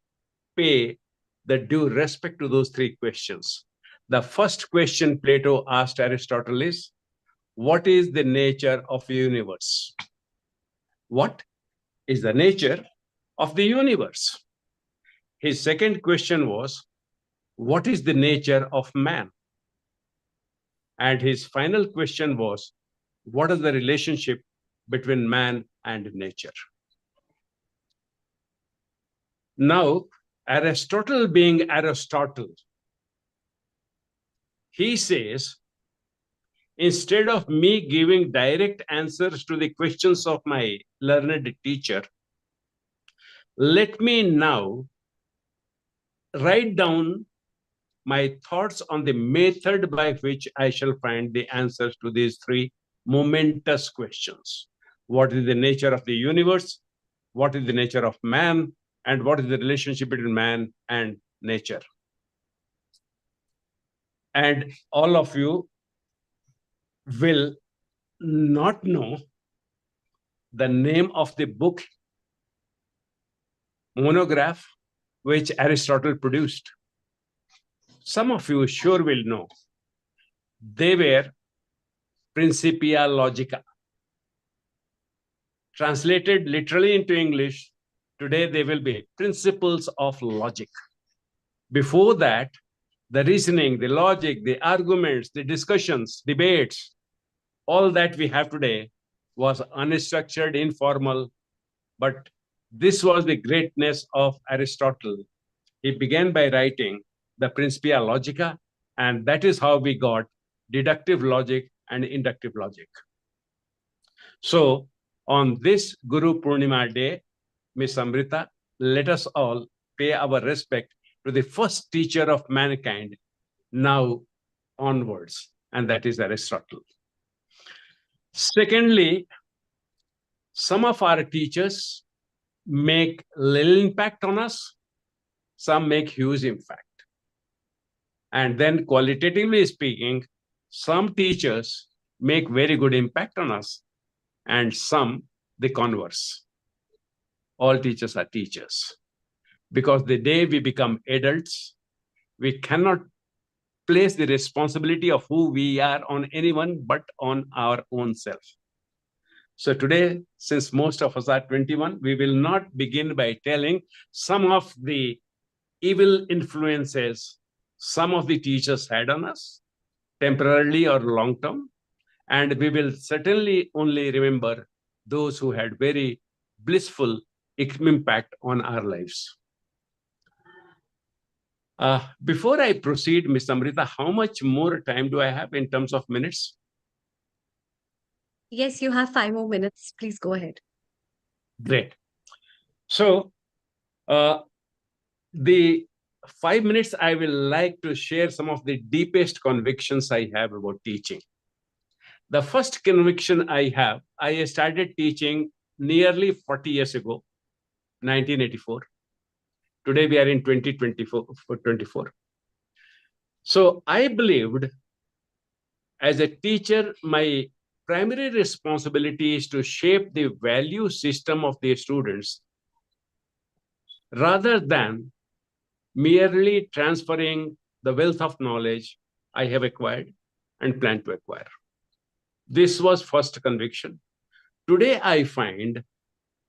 S22: pay the due respect to those 3 questions. The first question Plato asked Aristotle is, what is the nature of the universe? What is the nature of the universe? His second question was, what is the nature of man? And his final question was, what is the relationship between man and nature? Now, Aristotle being Aristotle, he says, instead of me giving direct answers to the questions of my learned teacher, let me now write down my thoughts on the method by which I shall find the answers to these 3 momentous questions. What is the nature of the universe? What is the nature of man? And what is the relationship between man and nature? And all of you will not know the name of the book, monograph, which Aristotle produced. Some of you sure will know. They were Principia Logica. Translated literally into English, today they will be principles of logic. Before that, the reasoning, the logic, the arguments, the discussions, debates, all that we have today was unstructured, informal, but this was the greatness of Aristotle. He began by writing the Principia Logica, and that is how we got deductive logic and inductive logic. So on this Guru Purnima Day, Miss Amrita, let us all pay our respect to the first teacher of mankind now onwards, and that is Aristotle. Secondly, some of our teachers make little impact on us, some make huge impact. And then qualitatively speaking, some teachers make very good impact on us, and some the converse. All teachers are teachers. Because the day we become adults, we cannot place the responsibility of who we are on anyone but on our own self. So today, since most of us are 21, we will not begin by telling some of the evil influences some of the teachers had on us, temporarily or long term. And we will certainly only remember those who had very blissful impact on our lives. Before I proceed, Ms. Amrita, how much more time do I have in terms of minutes?
S1: Yes, you have 5 more minutes. Please go ahead.
S22: Great. So, the 5 minutes, I will like to share some of the deepest convictions I have about teaching. The first conviction I have, I started teaching nearly 40 years ago, 1984. Today we are in 2024. So I believed as a teacher, my primary responsibility is to shape the value system of the students rather than merely transferring the wealth of knowledge I have acquired and plan to acquire. This was first conviction. Today, I find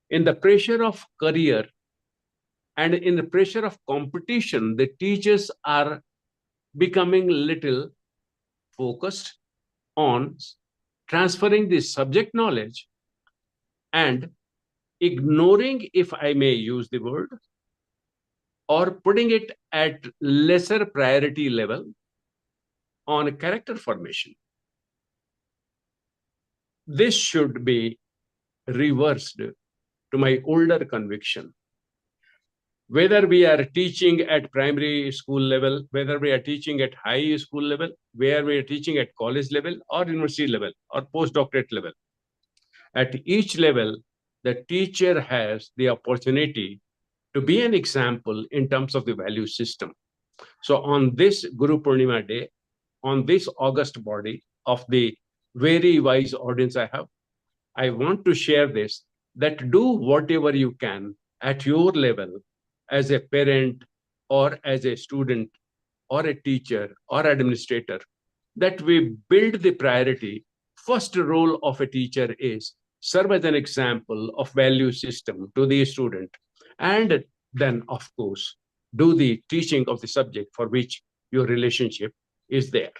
S22: in the pressure of career and in the pressure of competition, the teachers are becoming little focused on transferring the subject knowledge and ignoring, if I may use the word, or putting it at lesser priority level on character formation. This should be reversed to my older conviction. Whether we are teaching at primary school level, whether we are teaching at high school level, where we are teaching at college level or university level or postdoctorate level, at each level, the teacher has the opportunity to be an example in terms of the value system. So on this Guru Purnima day, on this august body of the very wise audience I have, I want to share this, that do whatever you can at your level as a parent or as a student or a teacher or administrator, that we build the priority. First role of a teacher is serve as an example of value system to the student, and then of course do the teaching of the subject for which your relationship is there.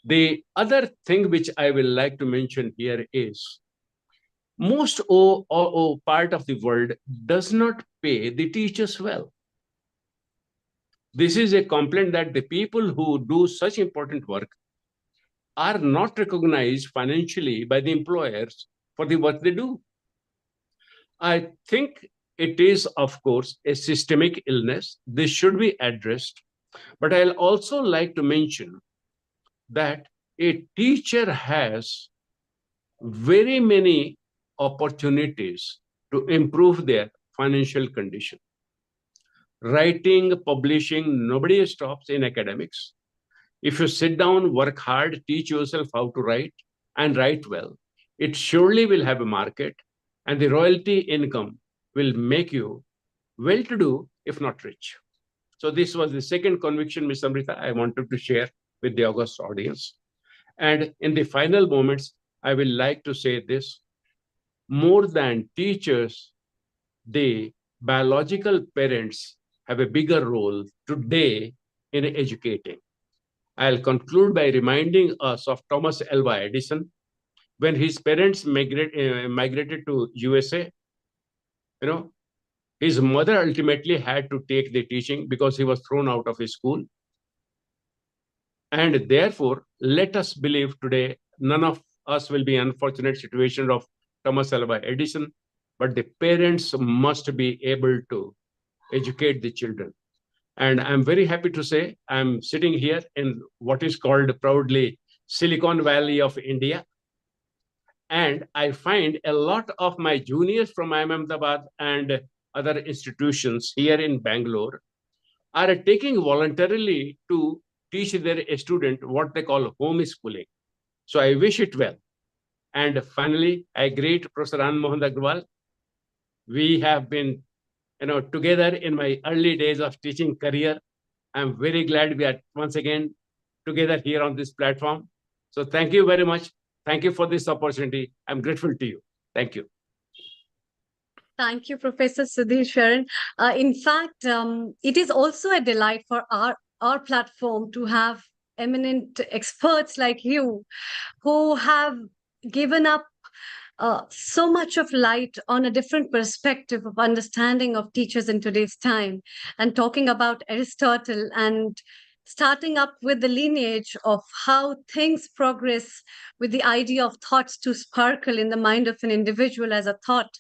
S22: The other thing which I will like to mention here is most part of the world does not pay the teachers well. This is a complaint that the people who do such important work are not recognized financially by the employers for the work they do. I think it is, of course, a systemic illness. This should be addressed. But I'll also like to mention that a teacher has very many opportunities to improve their financial condition. Writing, publishing, nobody stops in academics. If you sit down, work hard, teach yourself how to write and write well, it surely will have a market, and the royalty income will make you well-to-do, if not rich. So this was the second conviction, Ms. Amrita, I wanted to share with the august audience. And in the final moments, I will like to say this: more than teachers, the biological parents have a bigger role today in educating. I'll conclude by reminding us of Thomas Alva Edison. When his parents migrated to USA, his mother ultimately had to take the teaching because he was thrown out of his school. And therefore, let us believe today, none of us will be in unfortunate situation of Thomas Alva Edison, but the parents must be able to educate the children. And I'm very happy to say I'm sitting here in what is called proudly Silicon Valley of India. And I find a lot of my juniors from Ahmedabad and other institutions here in Bangalore are taking voluntarily to teach their student what they call homeschooling. So I wish it well. And finally, I greet Professor Anmohan Agrawal. We have been together in my early days of teaching career. I'm very glad we are once again together here on this platform. So thank you very much. Thank you for this opportunity. I'm grateful to you. Thank you.
S1: Thank you, Professor Sudhir Sharon. In fact, it is also a delight for our platform to have eminent experts like you who have given up so much of light on a different perspective of understanding of teachers in today's time, and talking about Aristotle and starting up with the lineage of how things progress with the idea of thoughts to sparkle in the mind of an individual as a thought,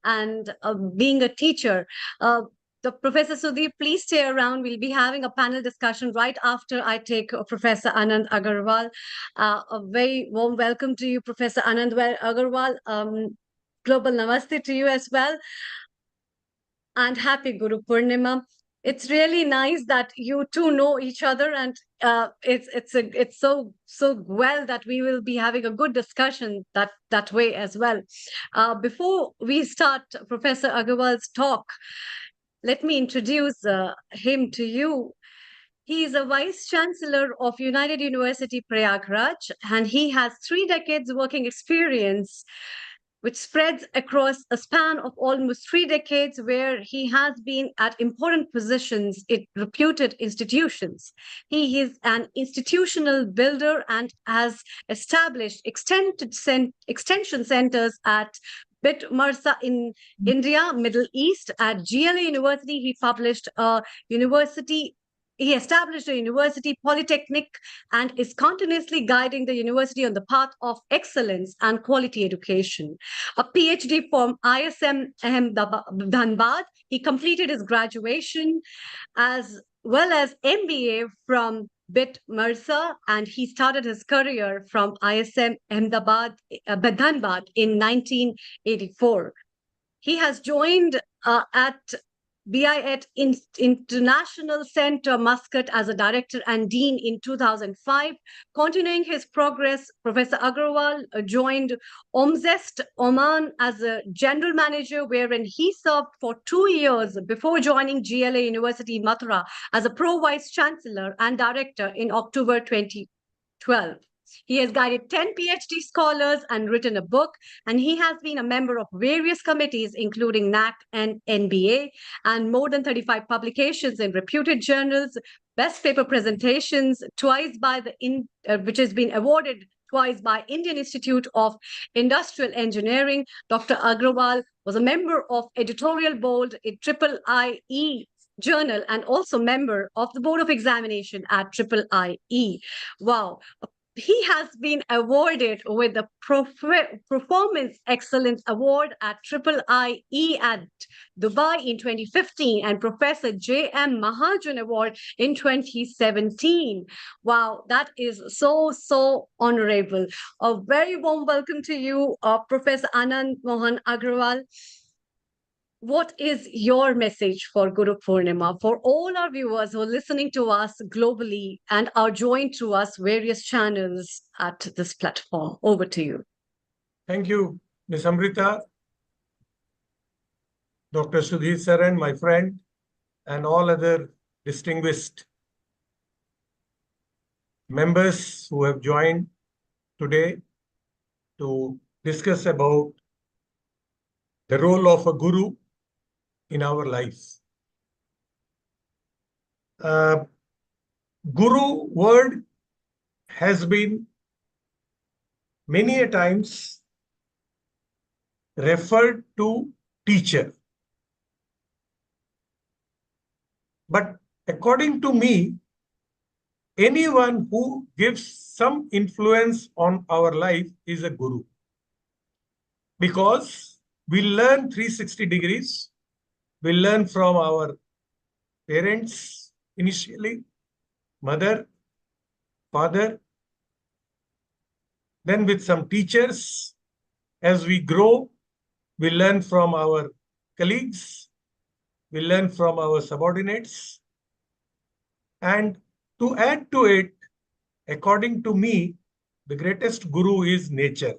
S1: and being a teacher. The Professor Sudhir, please stay around. We'll be having a panel discussion right after I take Professor Anand Agarwal. A very warm welcome to you, Professor Anand Agarwal. Global namaste to you as well. And happy Guru Purnima. It's really nice that you two know each other, and it's so well that we will be having a good discussion that way as well. Before we start Professor Agarwal's talk, let me introduce him to you. He is a Vice Chancellor of United University Prayagraj, and he has 3 decades working experience, which spreads across a span of almost 3 decades, where he has been at important positions in reputed institutions. He is an institutional builder and has established extension centers at Bit Marsa in India, Middle East. At GLA University, he established a university polytechnic and is continuously guiding the university on the path of excellence and quality education. A PhD from ISM Dhanbad. He completed his graduation as well as MBA from Bit Marsa, and he started his career from ISM Dhanbad in 1984. He has joined at BIET International Center, Muscat, as a director and dean in 2005. Continuing his progress, Professor Agarwal joined OMZEST Oman as a general manager, wherein he served for 2 years before joining GLA University Mathura as a pro-vice chancellor and director in October 2012. He has guided 10 PhD scholars and written a book, and he has been a member of various committees, including NAC and NBA, and more than 35 publications in reputed journals, best paper presentations, twice by which has been awarded twice by Indian Institute of Industrial Engineering. Dr. Agarwal was a member of editorial board in IIIE journal and also member of the Board of Examination at IIIE. Wow. He has been awarded with the Performance Excellence Award at IIIE at Dubai in 2015 and Professor J.M. Mahajan Award in 2017. Wow, that is so honorable. A very warm welcome to you, Professor Anand Mohan Agarwal. What is your message for Guru Purnima, for all our viewers who are listening to us globally and are joined to us various channels at this platform? Over to you.
S6: Thank you, Ms. Amrita, Dr. Sudhir Sharan, my friend, and all other distinguished members who have joined today to discuss about the role of a guru in our lives. Guru word has been many a times referred to teacher. But according to me, anyone who gives some influence on our life is a guru. Because we learn 360 degrees. We learn from our parents initially, mother, father, then with some teachers. As we grow, we learn from our colleagues, we learn from our subordinates. And to add to it, according to me, the greatest guru is nature.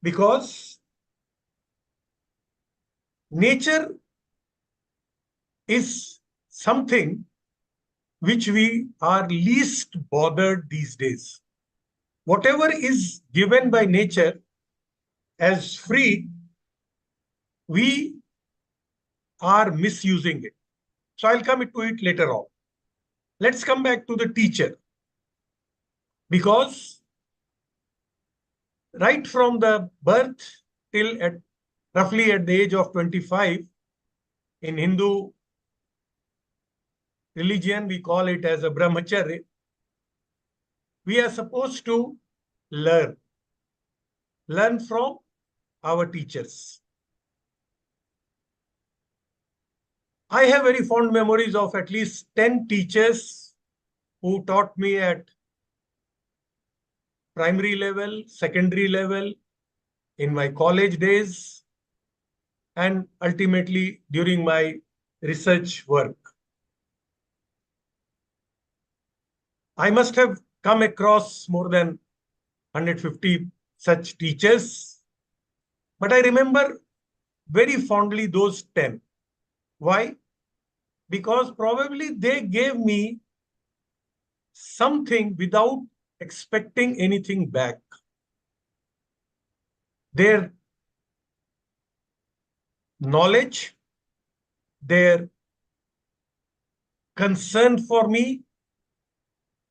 S6: Because nature is something which we are least bothered these days. whatever is given by nature as free, we are misusing it. So I'll come to it later on. Let's come back to the teacher. Because right from the birth till roughly at the age of 25, in Hindu religion, we call it as a brahmacharya, we are supposed to learn from our teachers. I have very fond memories of at least 10 teachers who taught me at primary level, secondary level, in my college days, and ultimately during my research work. I must have come across more than 150 such teachers, but I remember very fondly those 10. Why? Because probably they gave me something without expecting anything back. Their knowledge, their concern for me,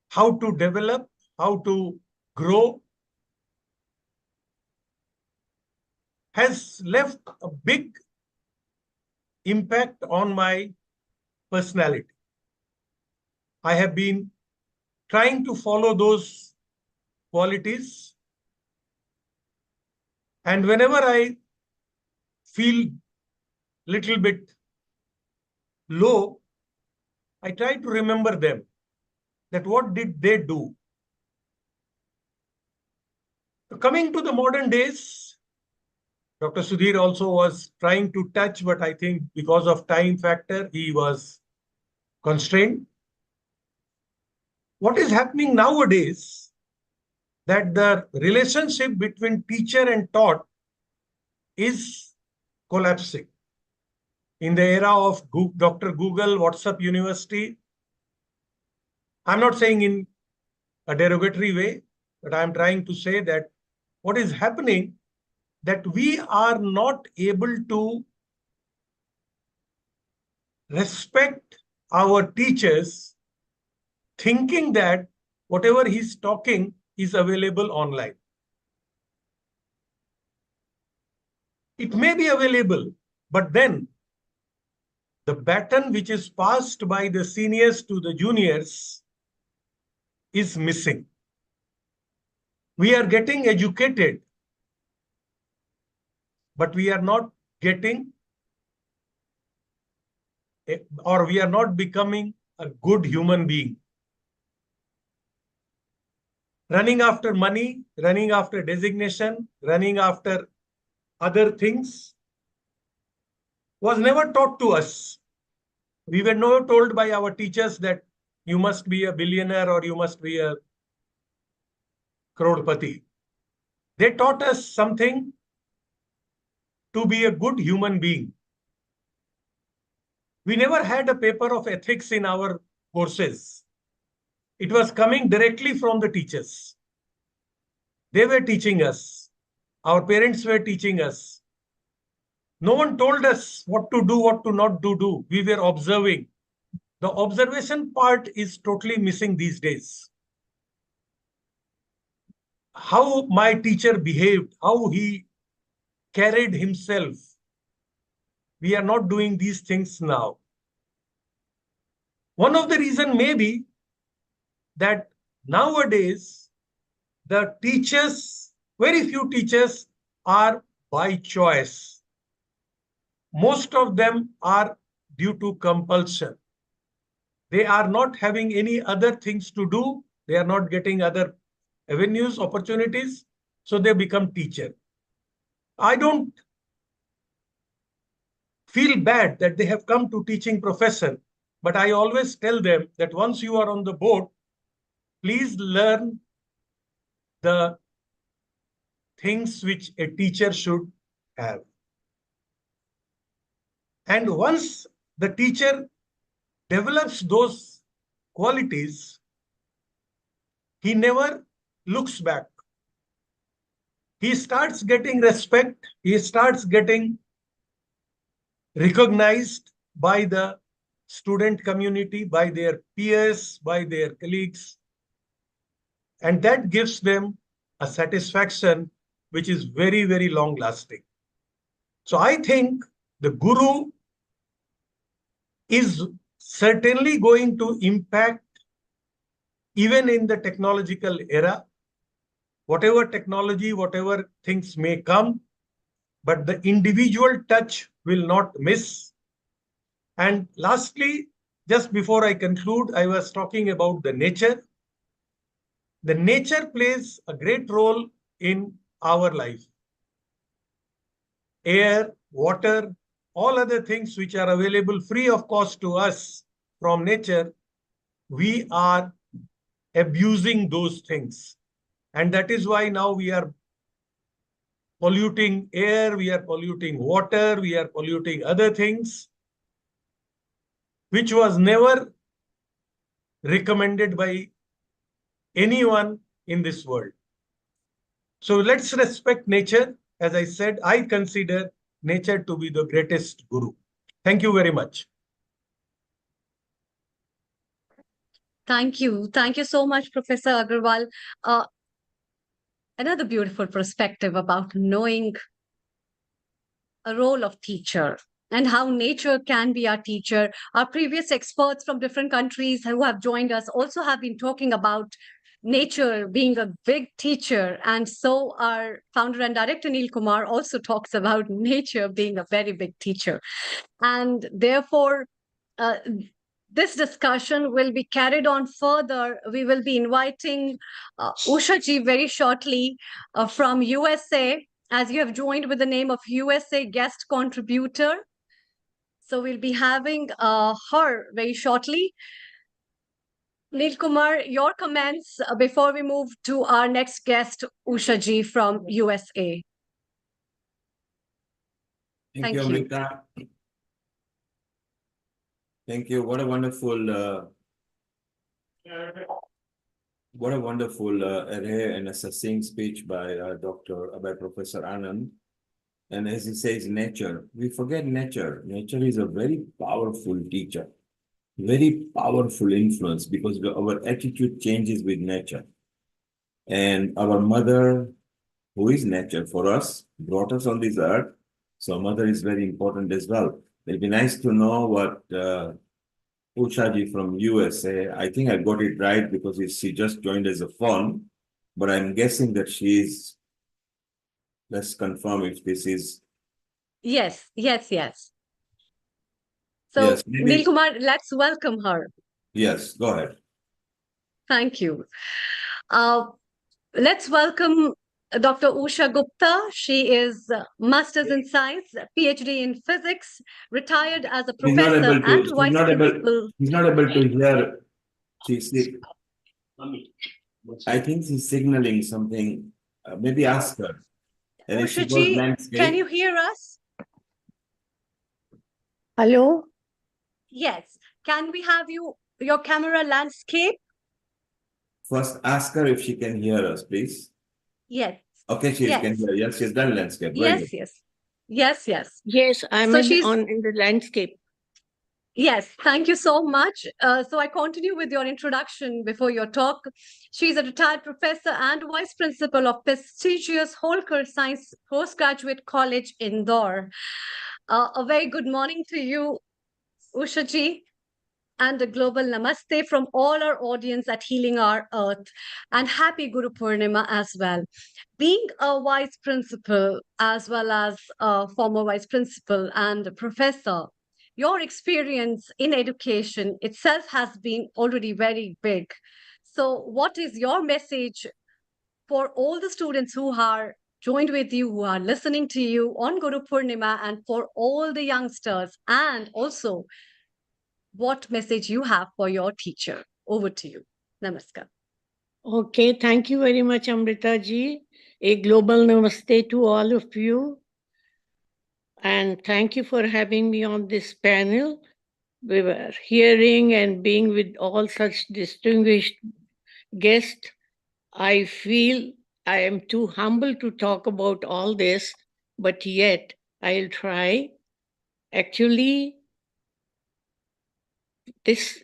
S6: how to develop, how to grow, has left a big impact on my personality. I have been trying to follow those qualities, and whenever I feel little bit low, I try to remember them, that what did they do. Coming to the modern days, Dr. Sudhir also was trying to touch, but I think because of time factor, he was constrained. What is happening nowadays, that the relationship between teacher and taught is collapsing. In the era of Dr. Google, WhatsApp University, I'm not saying in a derogatory way, but I'm trying to say that what is happening, that we are not able to respect our teachers, thinking that whatever he's talking is available online. It may be available, but then the baton which is passed by the seniors to the juniors is missing. We are getting educated, but we are not getting, or we are not becoming a good human being. Running after money, running after designation, running after other things was never taught to us. We were never told by our teachers that you must be a billionaire or you must be a crorepati. They taught us something to be a good human being. We never had a paper of ethics in our courses. It was coming directly from the teachers. They were teaching us. Our parents were teaching us. No one told us what to do, what to not do. We were observing. The observation part is totally missing these days. How my teacher behaved, how he carried himself. We are not doing these things now. One of the reasons may be that nowadays the teachers, very few teachers are by choice. Most of them are due to compulsion. They are not having any other things to do. They are not getting other avenues, opportunities, so they become teacher. I don't feel bad that they have come to teaching profession, but I always tell them that once you are on the board, please learn the things which a teacher should have. And once the teacher develops those qualities, he never looks back, he starts getting respect, he starts getting recognized by the student community, by their peers, by their colleagues. And that gives them a satisfaction which is very, very long lasting. So I think the Guru is certainly going to impact even in the technological era, whatever technology, whatever things may come, but the individual touch will not miss. And lastly, just before I conclude, I was talking about the nature. The nature plays a great role in our life. Air, water, all other things which are available free of cost to us from nature, we are abusing those things. And that is why now we are polluting air, we are polluting water, we are polluting other things, which was never recommended by anyone in this world. So let's respect nature. As I said, I consider nature to be the greatest guru. Thank you very much.
S1: Thank you. Thank you so much, Professor Agarwal. Another beautiful perspective about knowing a role of teacher and how nature can be our teacher. Our previous experts from different countries who have joined us also have been talking about nature being a big teacher. And so our founder and director, Neil Kumar, also talks about nature being a very big teacher. And therefore, this discussion will be carried on further. We will be inviting Usha ji very shortly from USA, as you have joined with the name of USA guest contributor. So we'll be having her very shortly. Neil Kumar, your comments before we move to our next guest, Usha ji from USA.
S5: Thank you, Amrita. Thank you. What a wonderful array and a succinct speech by Professor Anand. And as he says, nature, we forget nature. Nature is a very powerful teacher, very powerful influence, because our attitude changes with nature. And our mother, who is nature for us, brought us on this earth. So mother is very important as well. It'll be nice to know what Usha ji from USA, I think I got it right because she just joined as a phone, but I'm guessing that she's, let's confirm if this is.
S1: Yes. So, yes, Neil Kumar, let's welcome her.
S5: Yes, go ahead.
S1: Thank you. Let's welcome Dr. Usha Gupta. She is Master's in Science, PhD in Physics, retired as a professor and vice principal.
S5: He's not able to hear. She's sick. I think she's signaling something. Maybe ask her.
S1: Usha ji, can you hear us?
S3: Hello?
S1: Yes. Can we have your camera landscape?
S5: First, ask her if she can hear us, please.
S1: Yes.
S5: Okay, she can hear. Yes, she's done landscape.
S1: Yes.
S3: Yes, I'm in the landscape.
S1: Yes, thank you so much. So I continue with your introduction before your talk. She's a retired professor and vice principal of prestigious Holkar Science Postgraduate College, Indore. A very good morning to you, Usha ji, and a global namaste from all our audience at Healing Our Earth, and happy Guru Purnima as well. Being a vice principal as well as a former vice principal and a professor, your experience in education itself has been already very big. So what is your message for all the students who are joined with you, who are listening to you on Guru Purnima, and for all the youngsters, and also what message you have for your teacher? Over to you. Namaskar.
S3: Okay, thank you very much, Amrita ji. A global namaste to all of you. And thank you for having me on this panel. We were hearing and being with all such distinguished guests. I feel I am too humble to talk about all this, but yet I'll try. Actually, this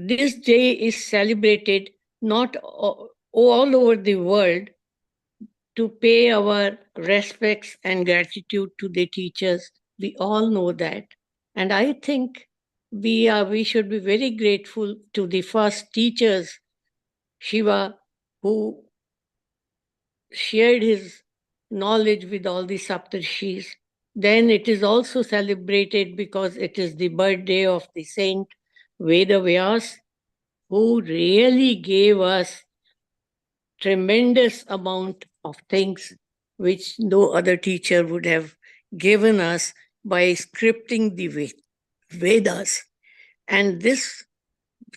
S3: day is celebrated not all over the world to pay our respects and gratitude to the teachers. We all know that. And I think we should be very grateful to the first teachers, Shiva, who shared his knowledge with all the Saptarshis. Then it is also celebrated because it is the birthday of the saint Vedavyas, who really gave us tremendous amount of things which no other teacher would have given us by scripting the Vedas. And this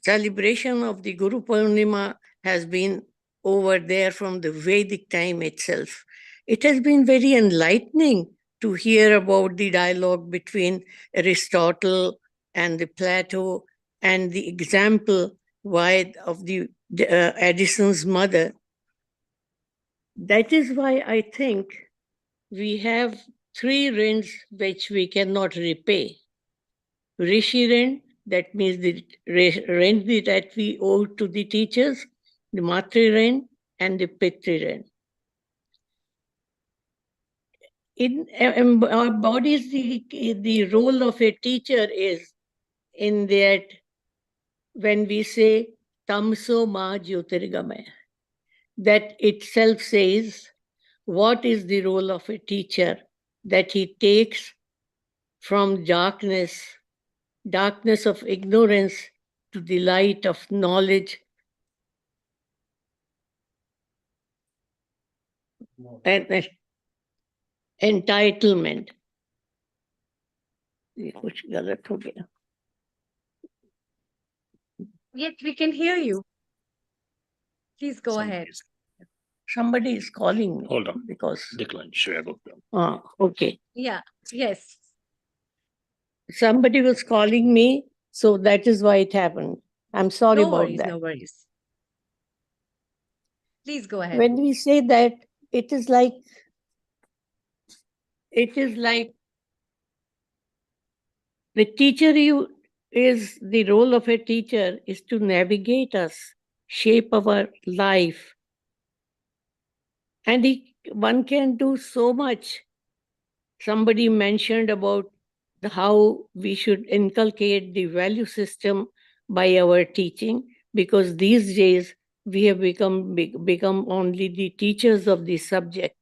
S3: celebration of the Guru Purnima has been over there from the Vedic time itself. It has been very enlightening to hear about the dialogue between Aristotle and the Plato and the example why of the Edison's mother. That is why I think we have 3 rents which we cannot repay. Rishi rent, that means the rent that we owe to the teachers, the Matri rent, and the Pitri rent. In our bodies, the role of a teacher is in that when we say Tamso Ma Jyotirgamaya, that itself says what is the role of a teacher, that he takes from darkness of ignorance to the light of knowledge and entitlement.
S1: Yes, we can hear you. Please go ahead.
S3: Somebody is calling me.
S7: Hold on.
S3: Because
S7: Decline. Share book.
S3: Okay.
S1: Yeah, yes.
S3: Somebody was calling me, so that is why it happened. I'm sorry
S1: No
S3: about
S1: worries,
S3: that.
S1: no worries. Please go ahead.
S3: When we say that, it is like the teacher is the role of a teacher is to navigate us, shape our life. And one can do so much. Somebody mentioned about how we should inculcate the value system by our teaching, because these days we have become only the teachers of the subject,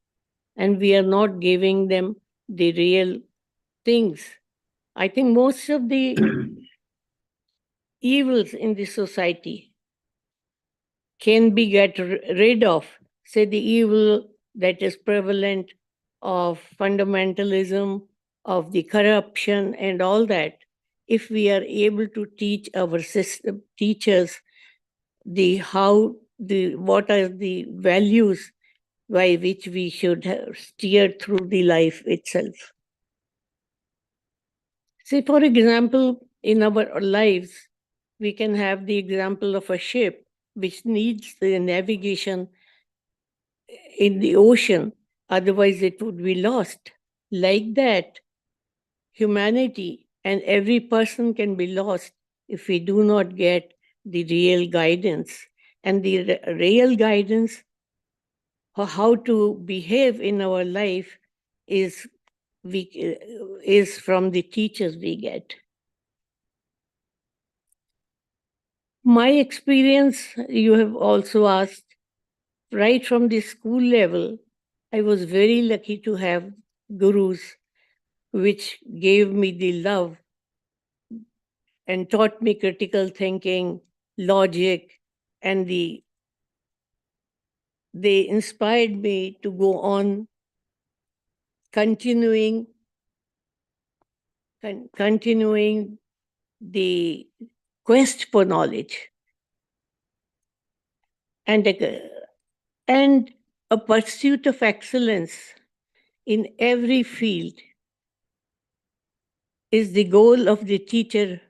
S3: and we are not giving them the real things. I think most of the evils in the society can be get rid of. Say the evil that is prevalent of fundamentalism, of the corruption and all that, if we are able to teach our teachers what are the values by which we should have steered through the life itself. Say, for example, in our lives, we can have the example of a ship which needs the navigation in the ocean, otherwise it would be lost. Like that, humanity and every person can be lost if we do not get the real guidance. And the real guidance for how to behave in our life is from the teachers we get. My experience, you have also asked, right from the school level, I was very lucky to have gurus which gave me the love and taught me critical thinking, logic, and they inspired me to go on continuing the quest for knowledge and a pursuit of excellence in every field is the goal of the teacher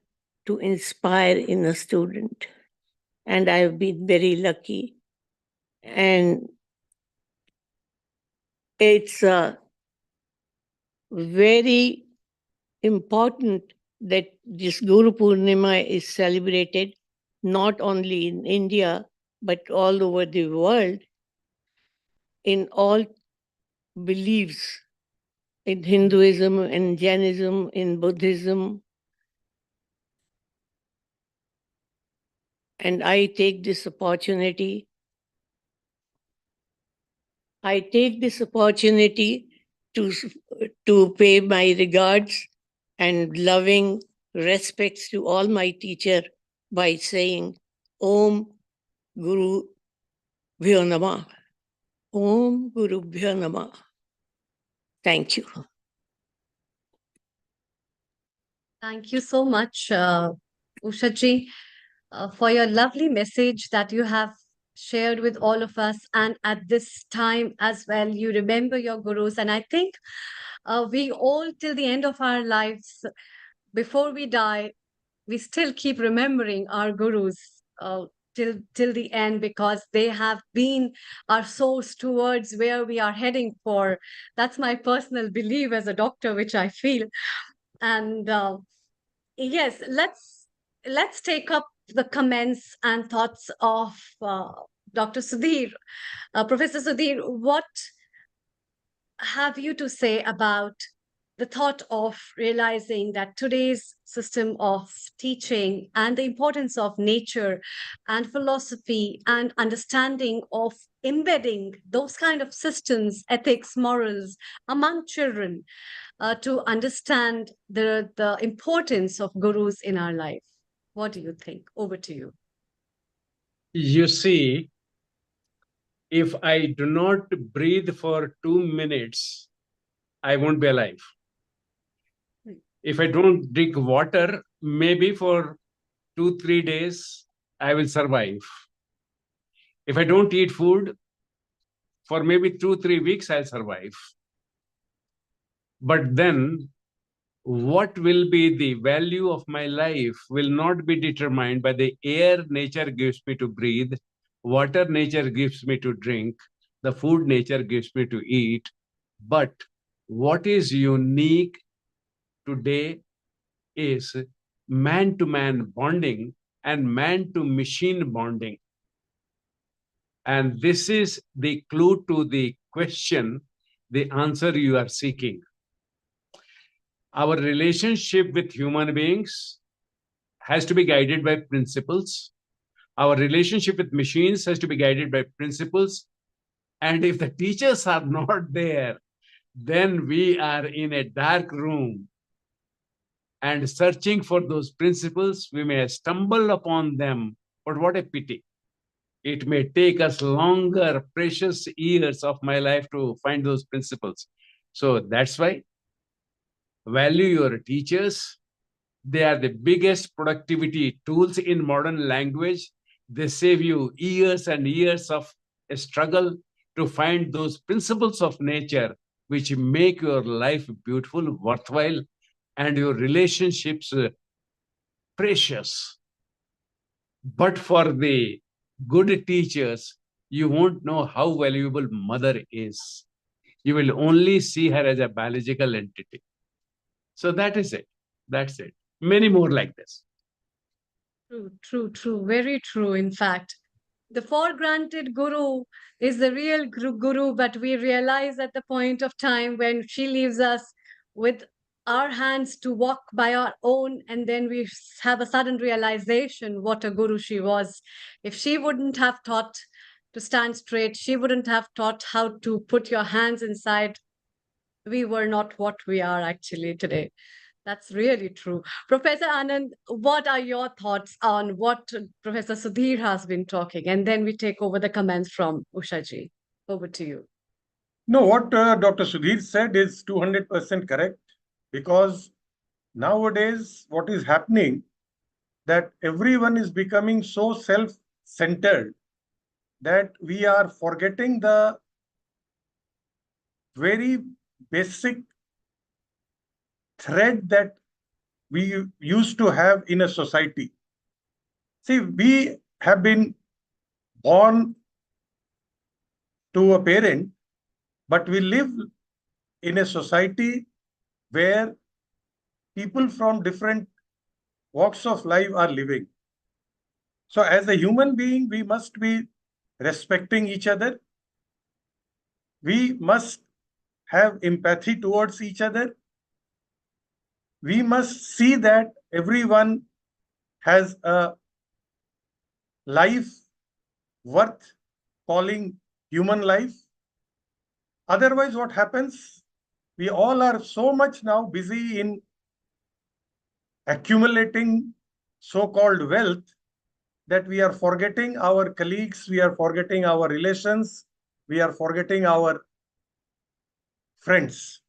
S3: to inspire in a student. And I've been very lucky And it's very important that this Guru Purnima is celebrated not only in India, but all over the world, in all beliefs, in Hinduism, in Jainism, in Buddhism. And I take this opportunity to pay my regards and loving respects to all my teacher by saying Om Guru Bhyo Namah. Om Guru Bhyo Namah. Thank you.
S1: Thank you so much, Ushaji, for your lovely message that you have shared with all of us. And at this time as well, you remember your gurus. And I think we all, till the end of our lives, before we die, we still keep remembering our gurus till the end, because they have been our source towards where we are heading for. That's my personal belief as a doctor, which I feel. And yes, let's take up the comments and thoughts of Dr. Sudhir. Professor Sudhir, what have you to say about the thought of realizing that today's system of teaching and the importance of nature and philosophy and understanding of embedding those kind of systems, ethics, morals among children to understand the importance of gurus in our life? What do you think? Over to you.
S22: You see, if I do not breathe for 2 minutes, I won't be alive. If I don't drink water, maybe for 2-3 days, I will survive. If I don't eat food, for maybe 2-3 weeks, I'll survive. But then, what will be the value of my life will not be determined by the air nature gives me to breathe, water nature gives me to drink, the food nature gives me to eat. But what is unique today is man-to-man bonding and man-to-machine bonding. And this is the clue to the question, the answer you are seeking. Our relationship with human beings has to be guided by principles. Our relationship with machines has to be guided by principles. And if the teachers are not there, then we are in a dark room and searching for those principles. We may stumble upon them, but what a pity. It may take us longer, precious years of my life to find those principles. So that's why value your teachers. They are the biggest productivity tools in modern language. They save you years and years of a struggle to find those principles of nature which make your life beautiful, worthwhile, and your relationships precious. But for the good teachers, you won't know how valuable mother is. You will only see her as a biological entity. So that is it. That's it. Many more like this.
S1: True. Very true, in fact. The for-granted guru is the real guru, but we realize at the point of time when she leaves us with our hands to walk by our own, and then we have a sudden realization what a guru she was. If she wouldn't have taught to stand straight, she wouldn't have taught how to put your hands inside, we were not what we are actually today. That's really true. Professor Anand, what are your thoughts on what Professor Sudhir has been talking? And then we take over the comments from Ushaji. Over to you.
S6: No, what Dr. Sudhir said is 200% correct, because nowadays what is happening, that everyone is becoming so self-centered that we are forgetting the very basic thread that we used to have in a society. See, we have been born to a parent, but we live in a society where people from different walks of life are living. So as a human being, we must be respecting each other. We must have empathy towards each other. We must see that everyone has a life worth calling human life. Otherwise, what happens? We all are so much now busy in accumulating so-called wealth that we are forgetting our colleagues, we are forgetting our relations, we are forgetting our friends.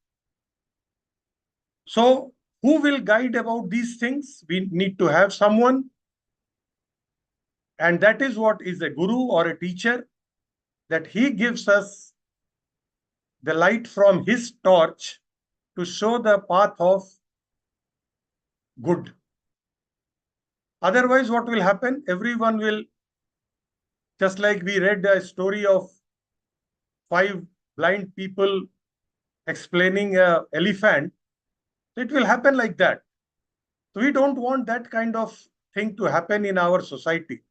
S6: So who will guide about these things? We need to have someone, and that is what is a guru or a teacher, that he gives us the light from his torch to show the path of good. Otherwise, what will happen? Everyone will, just like we read a story of 5 blind people explaining an elephant, it will happen like that. So we don't want that kind of thing to happen in our society.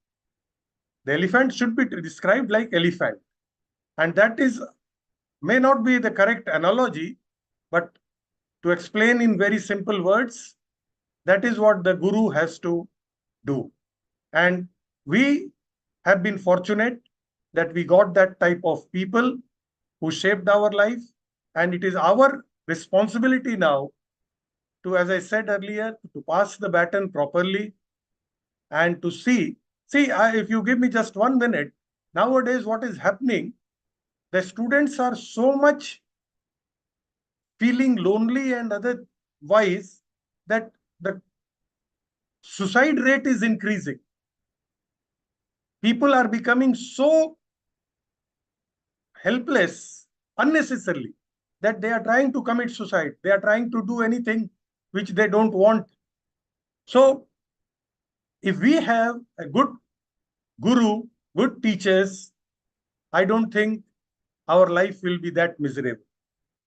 S6: The elephant should be described like elephant. And that may not be the correct analogy, but to explain in very simple words, that is what the guru has to do. And we have been fortunate that we got that type of people who shaped our life. And it is our responsibility now to, as I said earlier, to pass the baton properly and to see, if you give me just 1 minute, nowadays what is happening, the students are so much feeling lonely and otherwise that the suicide rate is increasing. People are becoming so helpless unnecessarily that they are trying to commit suicide. They are trying to do anything which they don't want. So if we have a good guru, good teachers, I don't think our life will be that miserable.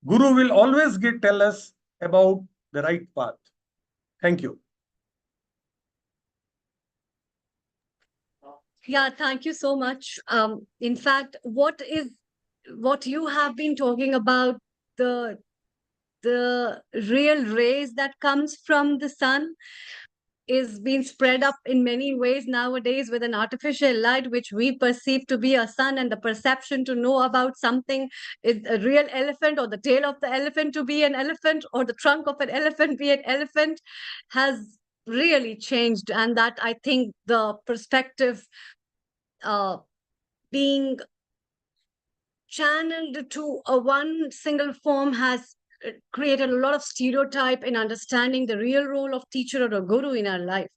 S6: Guru will always tell us about the right path. Thank you.
S1: Yeah, thank you so much. In fact, what you have been talking about, the real rays that comes from the sun is being spread up in many ways nowadays with an artificial light, which we perceive to be a sun, and the perception to know about something is a real elephant, or the tail of the elephant to be an elephant, or the trunk of an elephant be an elephant, has really changed. And that, I think, the perspective being channeled to a one single form has created a lot of stereotype in understanding the real role of teacher or a guru in our life.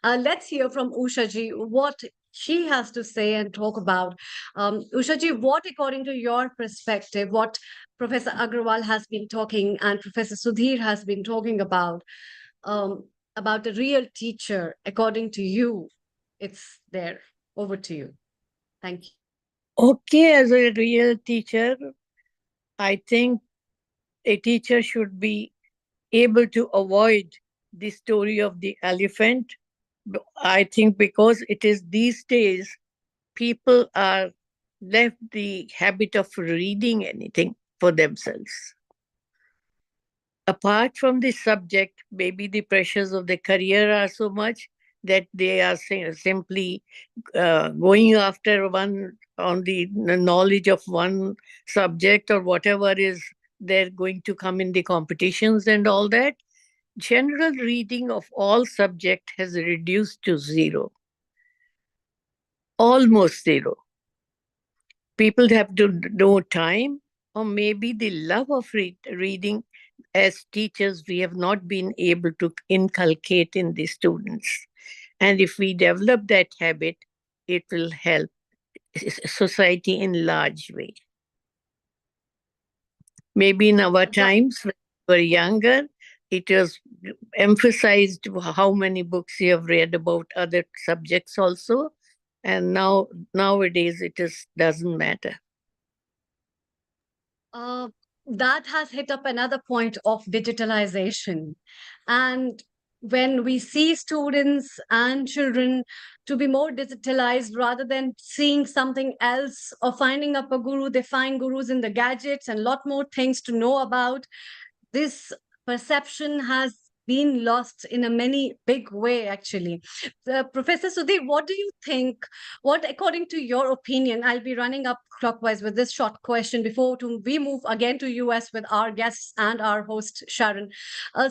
S1: Let's hear from Usha ji what she has to say and talk about. Usha ji, what, according to your perspective, what Professor Agrawal has been talking and Professor Sudhir has been talking about a real teacher, according to you, it's there. Over to you. Thank you.
S3: Okay, as a real teacher, I think a teacher should be able to avoid the story of the elephant. I think because it is these days, people are left the habit of reading anything for themselves. Apart from the subject, maybe the pressures of the career are so much that they are simply going after one on the knowledge of one subject or whatever is they're going to come in the competitions and all that. General reading of all subject has reduced to zero, almost zero. People have no time, or maybe the love of reading. As teachers, we have not been able to inculcate in the students. And if we develop that habit, it will help society in large way. Maybe in our times when we were younger, it was emphasized how many books you have read about other subjects also. And nowadays it doesn't matter.
S1: that has hit up another point of digitalization. And when we see students and children to be more digitalized rather than seeing something else or finding up a guru, they find gurus in the gadgets and a lot more things to know about. This perception has been lost in a many big way, actually. Professor Sudhir, what do you think? What, according to your opinion, I'll be running up clockwise with this short question before we move again to US with our guests and our host, Sharron.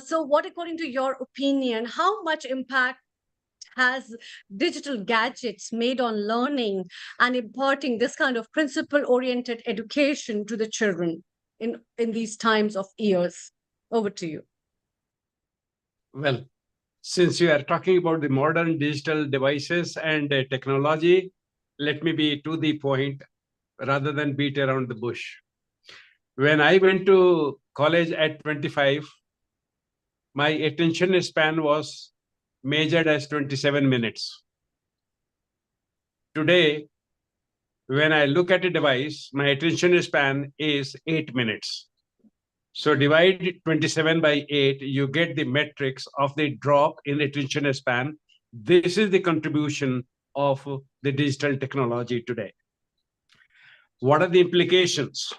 S1: So what, according to your opinion, how much impact has digital gadgets made on learning and imparting this kind of principle-oriented education to the children in these times of years? Over to you.
S22: Well, since you are talking about the modern digital devices and technology, let me be to the point rather than beat around the bush. When I went to college at 25, my attention span was measured as 27 minutes. Today, when I look at a device, my attention span is 8 minutes. So divide 27 by 8, you get the metrics of the drop in attention span. This is the contribution of the digital technology today. What are the implications?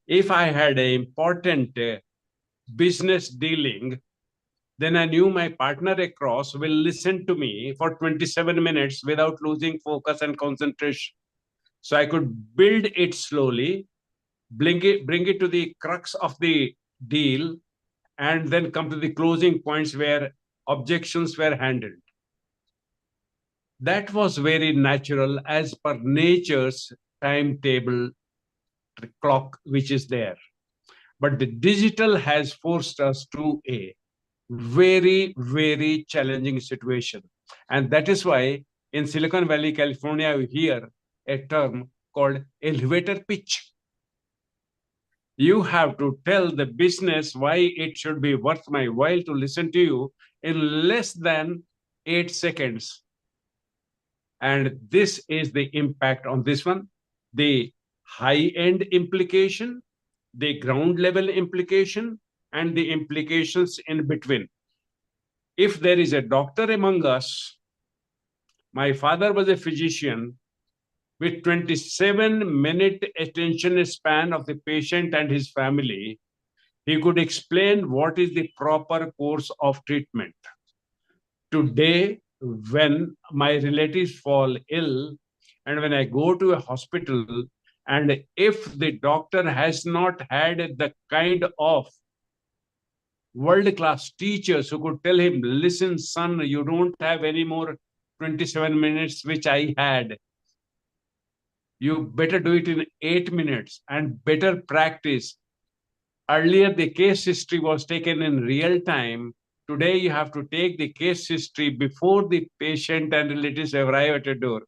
S22: If I had an important business dealing, then I knew my partner across will listen to me for 27 minutes without losing focus and concentration. So I could build it slowly, bring it to the crux of the deal, and then come to the closing points where objections were handled. That was very natural as per nature's timetable clock, which is there. But the digital has forced us to a very, very challenging situation. And that is why in Silicon Valley, California, we hear a term called elevator pitch. You have to tell the business why it should be worth my while to listen to you in less than 8 seconds. And this is the impact on this one, the high-end implication, the ground level implication, and the implications in between. If there is a doctor among us, my father was a physician, with 27-minute attention span of the patient and his family, he could explain what is the proper course of treatment. Today, when my relatives fall ill and when I go to a hospital, and if the doctor has not had the kind of world-class teachers who could tell him, listen, son, you don't have any more 27 minutes, which I had. You better do it in 8 minutes and better practice. Earlier, the case history was taken in real time. Today, you have to take the case history before the patient and relatives arrive at your door.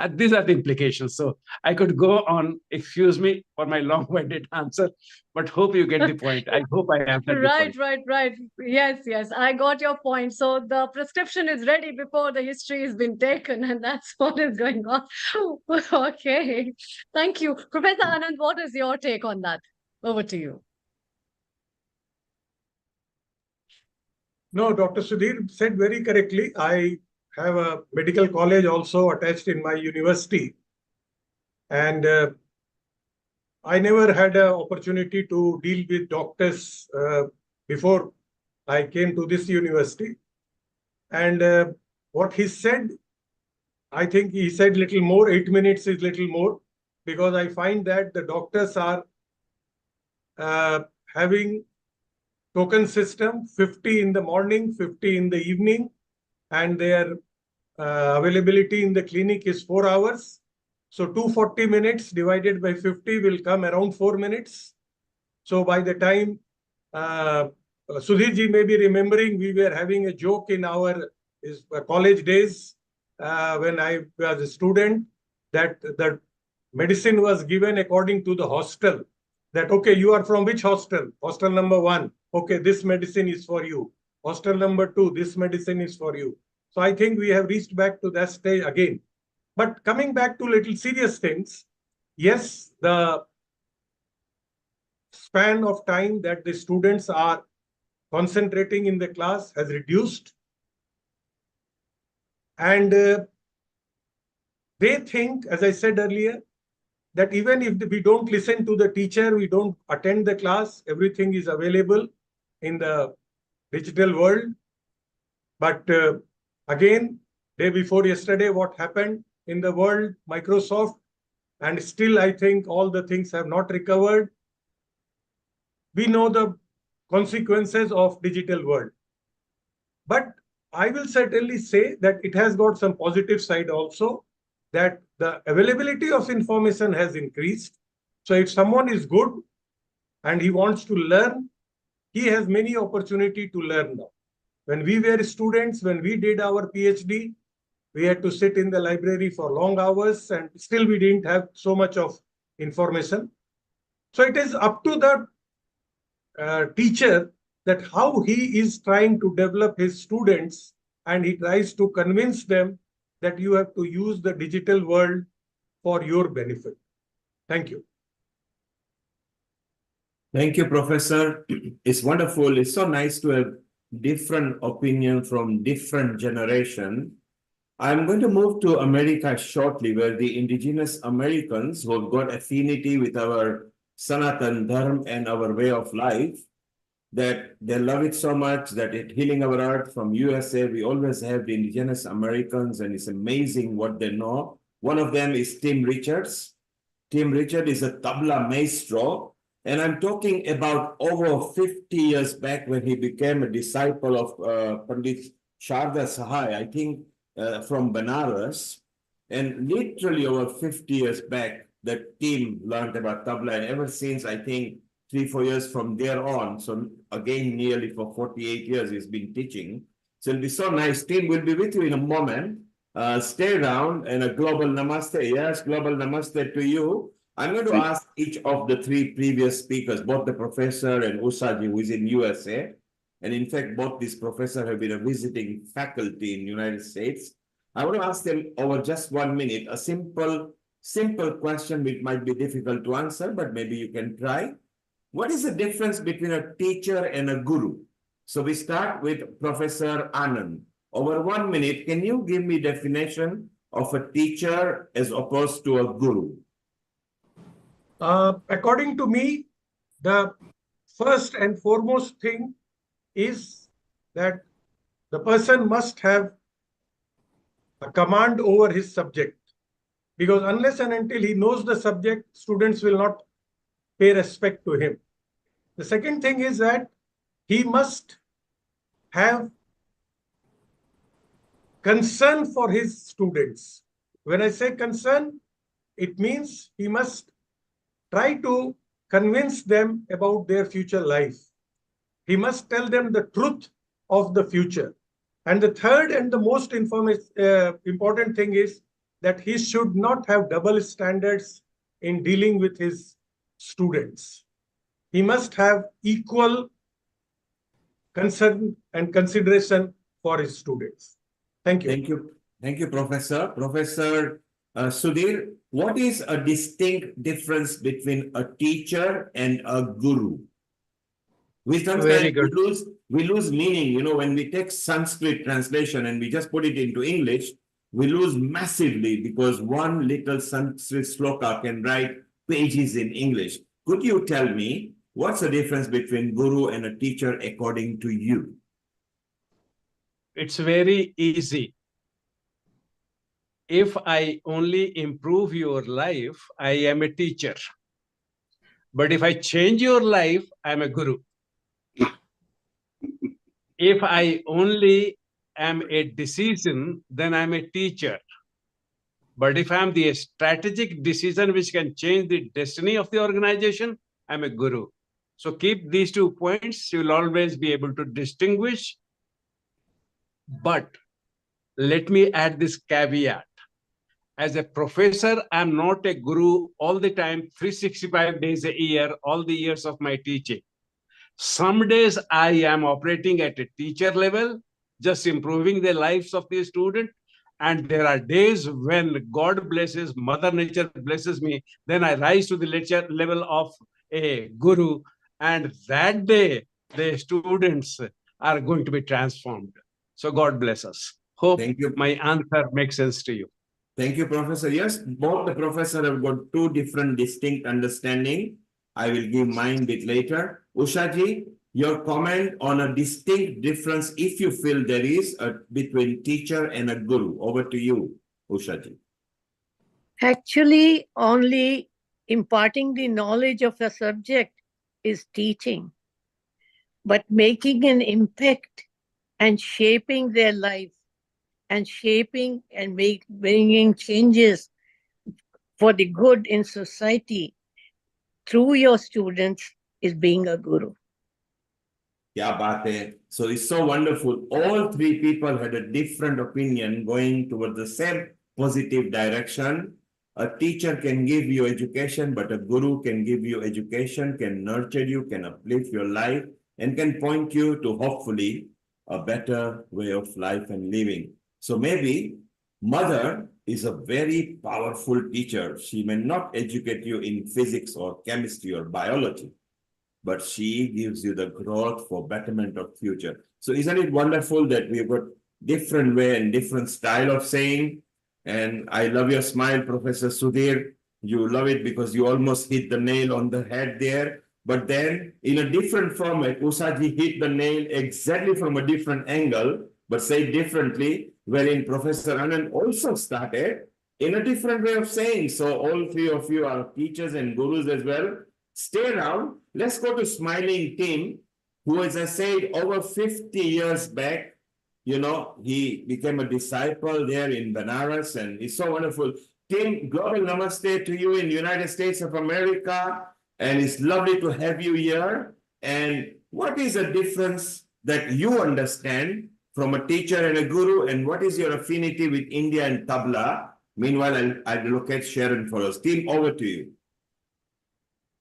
S22: These are the implications. So I could go on, excuse me for my long-winded answer, but hope you get the point. I hope I answered the point.
S1: Right. Yes, I got your point. So the prescription is ready before the history has been taken, and that's what is going on. Okay, thank you. Professor Anand, what is your take on that? Over to you.
S6: No, Dr. Sudhir said very correctly. I have a medical college also attached in my university. And I never had an opportunity to deal with doctors before I came to this university. And what he said, I think he said little more, 8 minutes is little more, because I find that the doctors are having token system, 50 in the morning, 50 in the evening, and their availability in the clinic is 4 hours. So 240 minutes divided by 50 will come around 4 minutes. So by the time, Sudhirji may be remembering, we were having a joke in our college days when I was a student, that the medicine was given according to the hostel. That, okay, you are from which hostel? Hostel number 1. Okay, this medicine is for you. Hostel number 2, this medicine is for you. So I think we have reached back to that stage again. But coming back to little serious things, yes, the span of time that the students are concentrating in the class has reduced. And they think, as I said earlier, that even if we don't listen to the teacher, we don't attend the class, everything is available in the digital world. But again, day before yesterday, what happened in the world, Microsoft, and still I think all the things have not recovered. We know the consequences of digital world. But I will certainly say that it has got some positive side also, that the availability of information has increased. So if someone is good and he wants to learn, he has many opportunity to learn now. When we were students, when we did our PhD, we had to sit in the library for long hours and still we didn't have so much of information. So it is up to the teacher that how he is trying to develop his students, and he tries to convince them that you have to use the digital world for your benefit. Thank you.
S5: Thank you, Professor. It's wonderful. It's so nice to have different opinion from different generation. I'm going to move to America shortly, where the indigenous Americans who have got affinity with our Sanatan Dharma and our way of life, that they love it so much that it healing our earth. From USA, we always have the indigenous Americans, and it's amazing what they know. One of them is Tim Richards. Tim Richards is a tabla maestro, and I'm talking about over 50 years back when he became a disciple of Pandit Sharda Sahai, I think from Banaras. And literally over 50 years back, the team learned about tabla, and ever since, I think, 3-4 years from there on, so again, nearly for 48 years, he's been teaching. So it'll be so nice. Tim will be with you in a moment. Stay around, and a global namaste. Yes, global namaste to you. I'm going to ask each of the three previous speakers, both the professor and Usaji, who is in USA. And in fact, both these professors have been a visiting faculty in the United States. I want to ask them over just 1 minute, a simple question which might be difficult to answer, but maybe you can try. What is the difference between a teacher and a guru? So we start with Professor Anand. Over 1 minute, can you give me definition of a teacher as opposed to a guru?
S6: According to me, the first and foremost thing is that the person must have a command over his subject, because unless and until he knows the subject, students will not pay respect to him. The second thing is that he must have concern for his students. When I say concern, it means he must try to convince them about their future life. He must tell them the truth of the future. And the third and the most important thing is that he should not have double standards in dealing with his students. He must have equal concern and consideration for his students. Thank you.
S5: Thank you. Thank you, Professor. Professor Sudhir, what is a distinct difference between a teacher and a guru? We sometimes we lose meaning. You know, when we take Sanskrit translation and we just put it into English, we lose massively because one little Sanskrit sloka can write pages in English. Could you tell me what's the difference between guru and a teacher according to you?
S22: It's very easy. If I only improve your life, I am a teacher. But if I change your life, I'm a guru. If I only am a decision, then I'm a teacher. But if I'm the strategic decision which can change the destiny of the organization, I'm a guru. So keep these 2 points. You'll always be able to distinguish. But let me add this caveat. As a professor, I'm not a guru all the time, 365 days a year, all the years of my teaching. Some days I am operating at a teacher level, just improving the lives of the student. And there are days when God blesses, Mother Nature blesses me, then I rise to the level of a guru And that day, the students are going to be transformed. So God bless us. Hope my answer makes sense to you.
S5: Thank you, Professor. Yes, both the professor have got two different distinct understanding. I will give mine a bit later. Ushaji, your comment on a distinct difference, if you feel there is, between teacher and a guru. Over to you, Ushaji.
S3: Actually, only imparting the knowledge of a subject is teaching, but making an impact and shaping their life and shaping and bringing changes for the good in society through your students is being a guru.
S5: Yeah, Bate. So it's so wonderful. All three people had a different opinion going towards the same positive direction. A teacher can give you education, but a guru can give you education, can nurture you, can uplift your life, and can point you to hopefully a better way of life and living. So maybe mother is a very powerful teacher. She may not educate you in physics or chemistry or biology, but she gives you the growth for betterment of future. So isn't it wonderful that we've got different way and different style of saying? And I love your smile, Professor Sudhir. You love it because you almost hit the nail on the head there. But then in a different format, Usaji hit the nail exactly from a different angle, but say differently, wherein Professor Anand also started in a different way of saying. So all three of you are teachers and gurus as well. Stay around. Let's go to Smiling Tim, who, as I said, over 50 years back, you know, he became a disciple there in Benares, and it's so wonderful. Tim, global namaste to you in the United States of America, and it's lovely to have you here. And what is the difference that you understand from a teacher and a guru, and what is your affinity with India and tabla? Meanwhile, I'll look at Sharron for us. Tim, over to you.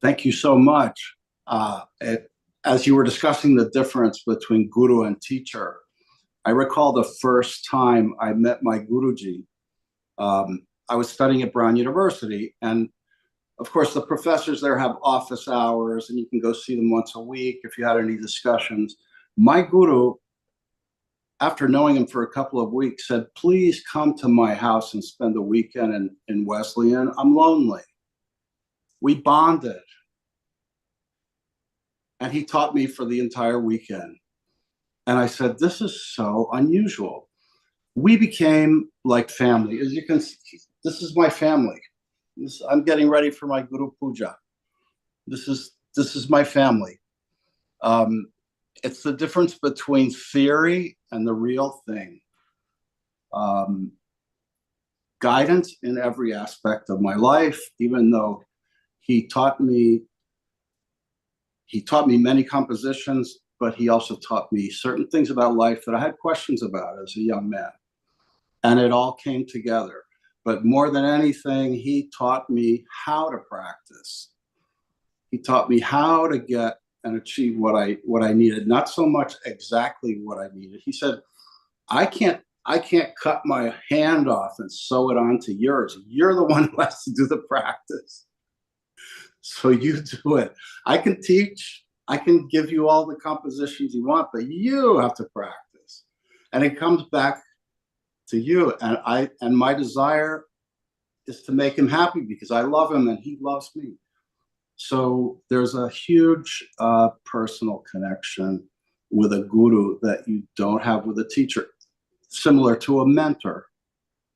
S7: Thank you so much. As you were discussing the difference between guru and teacher, I recall the first time I met my Guruji. I was studying at Brown University, and of course the professors there have office hours and you can go see them once a week if you had any discussions. My Guru, after knowing him for a couple of weeks, said, please come to my house and spend the weekend in Wesleyan. I'm lonely. We bonded. And he taught me for the entire weekend. And I said, this is so unusual. We became like family. As you can see, this is my family. I'm getting ready for my Guru Puja. This is my family. It's the difference between theory and the real thing. Guidance in every aspect of my life, even though he taught me many compositions, but he also taught me certain things about life that I had questions about as a young man. And it all came together. But more than anything, he taught me how to practice. He taught me how to get and achieve what I needed, not so much exactly what I needed. He said, I can't cut my hand off and sew it onto yours. You're the one who has to do the practice. So you do it. I can teach, I can give you all the compositions you want, but you have to practice. And it comes back to you. And my desire is to make him happy because I love him and he loves me. So there's a huge personal connection with a guru that you don't have with a teacher, similar to a mentor.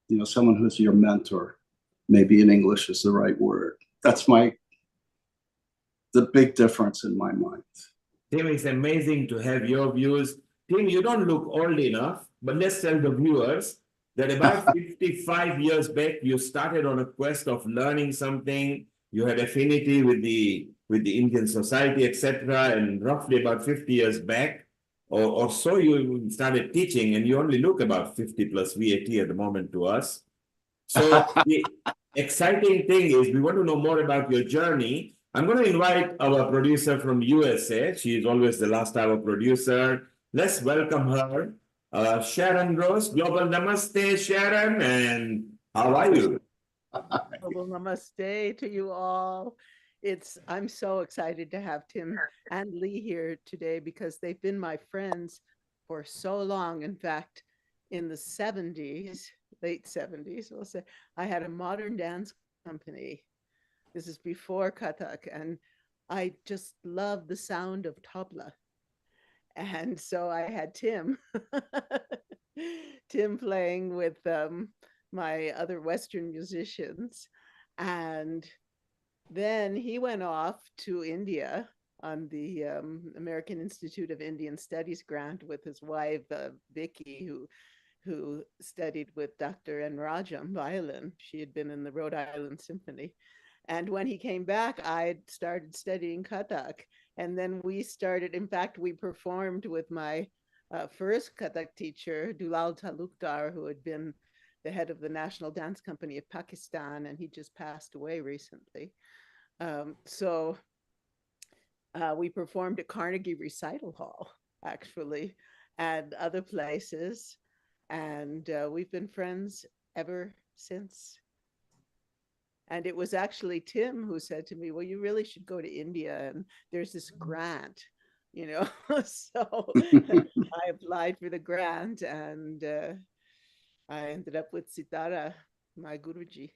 S7: You know, someone who's your mentor. Maybe in English is the right word. That's the big difference in my mind.
S5: Tim, it's amazing to have your views. Tim, you don't look old enough, but let's tell the viewers that about 55 years back, you started on a quest of learning something. You had affinity with the Indian society, etc. And roughly about 50 years back or so, you started teaching, and you only look about 50 plus VAT at the moment to us. So the exciting thing is we want to know more about your journey. I'm going to invite our producer from USA. She is always the last hour producer. Let's welcome her. Sharron Rose, Global Namaste, Sharron, and how are you?
S8: Global Namaste to you all. I'm so excited to have Tim and Lee here today because they've been my friends for so long. In fact, in the 70s, late 70s, we'll say, I had a modern dance company. This is before Kathak, and I just love the sound of tabla. And so I had Tim, Tim playing with my other Western musicians. And then he went off to India on the American Institute of Indian Studies grant with his wife, Vicky, who studied with Dr. N. Rajam, violin. She had been in the Rhode Island Symphony. And when he came back, I started studying Kathak. And then we started, in fact, we performed with my first Kathak teacher, Dulal Talukdar, who had been the head of the National Dance Company of Pakistan, and he just passed away recently. So we performed at Carnegie Recital Hall, actually, and other places. And we've been friends ever since. And it was actually Tim who said to me, well, you really should go to India. And there's this grant, you know. So I applied for the grant, and I ended up with Sitara, my Guruji.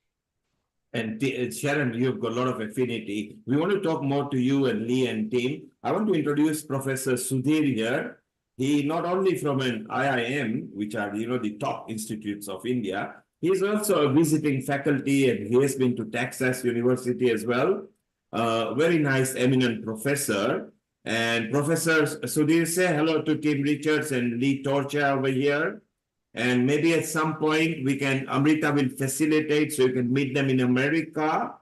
S5: And Sharon, you've got a lot of affinity. We want to talk more to you and Lee and Tim. I want to introduce Professor Sudhir here. He not only from an IIM, which are, you know, the top institutes of India, he is also a visiting faculty, and he has been to Texas University as well. Very nice, eminent professor. And Professor Sudhir, say hello to Tim Richards and Lee Torcha over here. And maybe at some point we can, Amrita will facilitate so you can meet them in America.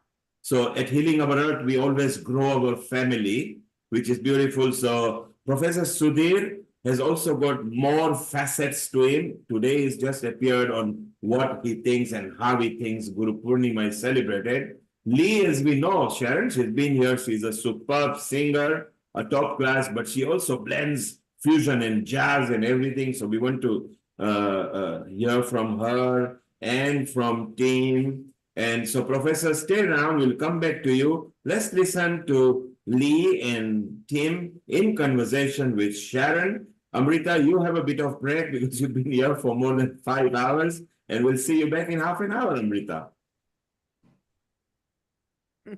S5: So at Healing Our Earth, we always grow our family, which is beautiful. So Professor Sudhir has also got more facets to him. Today he's just appeared on what he thinks and how he thinks Guru Purnima is celebrated. Lee, as we know, Sharon, she's been here. She's a superb singer, a top class, but she also blends fusion and jazz and everything. So we want to hear from her and from Tim. And so, Professor, stay around. We'll come back to you. Let's listen to Lee and Tim in conversation with Sharon. Amrita, you have a bit of break because you've been here for more than 5 hours, and we'll see you back in half an hour, Amrita.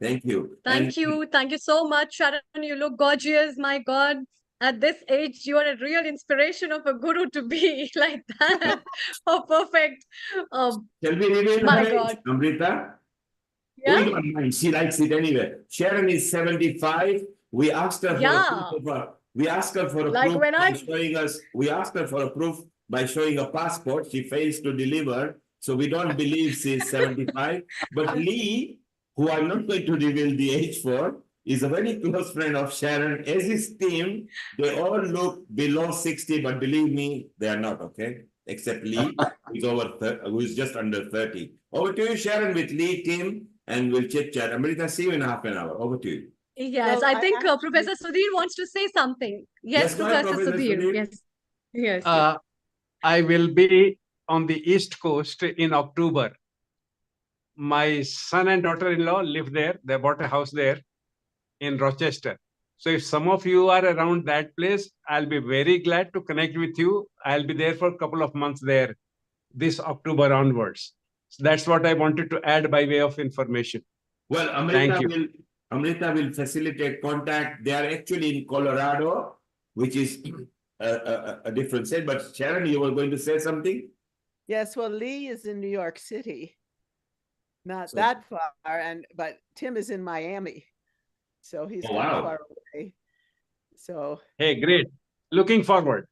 S5: Thank you.
S1: Thank you. Thank you so much, Sharon. You look gorgeous. My God. At this age, you are a real inspiration of a guru to be like that. Oh, perfect.
S5: Shall we reveal
S1: My
S5: her
S1: God.
S5: age, Amrita?
S1: Yeah?
S5: We don't mind. She likes it anyway. Sharon is 75. We asked her for a proof by showing us. We asked her for a proof by showing a passport. She fails to deliver, so we don't believe she's 75. But Lee, who I'm not going to reveal the age for, is a very close friend of Sharon. As his team, they all look below 60, but believe me, they are not, okay? Except Lee, who is just under 30. Over to you, Sharon, with Lee, Tim, and we'll chit-chat. Amrita, see you in half an hour. Over to you.
S1: Yes, well, I think Professor Sudhir wants to say something. Yes, Professor Sudhir. Yes. Yes.
S22: I will be on the East Coast in October. My son and daughter-in-law live there. They bought a house there in Rochester. So if some of you are around that place, I'll be very glad to connect with you. I'll be there for a couple of months there this October onwards. So that's what I wanted to add by way of information.
S5: Well, Amrita will facilitate contact. They are actually in Colorado, which is a different state. But Sharon, you were going to say something?
S8: Yes, well, Lee is in New York City. Not that far, but Tim is in Miami. So he's not far away. So
S22: hey, great. Looking forward.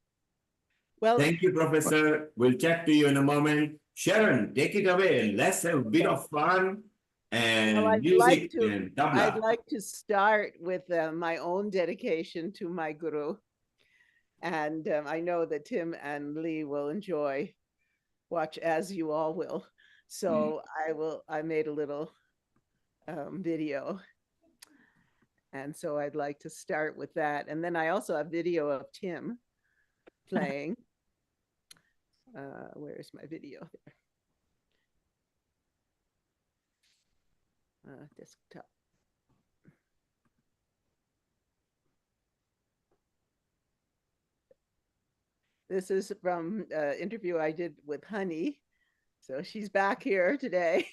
S8: Well,
S5: thank you, Professor. We'll chat to you in a moment. Sharon, take it away. Let's have a bit of fun and music and tabla.
S8: I'd like to start with my own dedication to my guru. And I know that Tim and Lee will enjoy, watch as you all will. So I made a little video. And so I'd like to start with that. And then I also have video of Tim playing. Where's my video there? Desktop. This is from an interview I did with Honey. So she's back here today.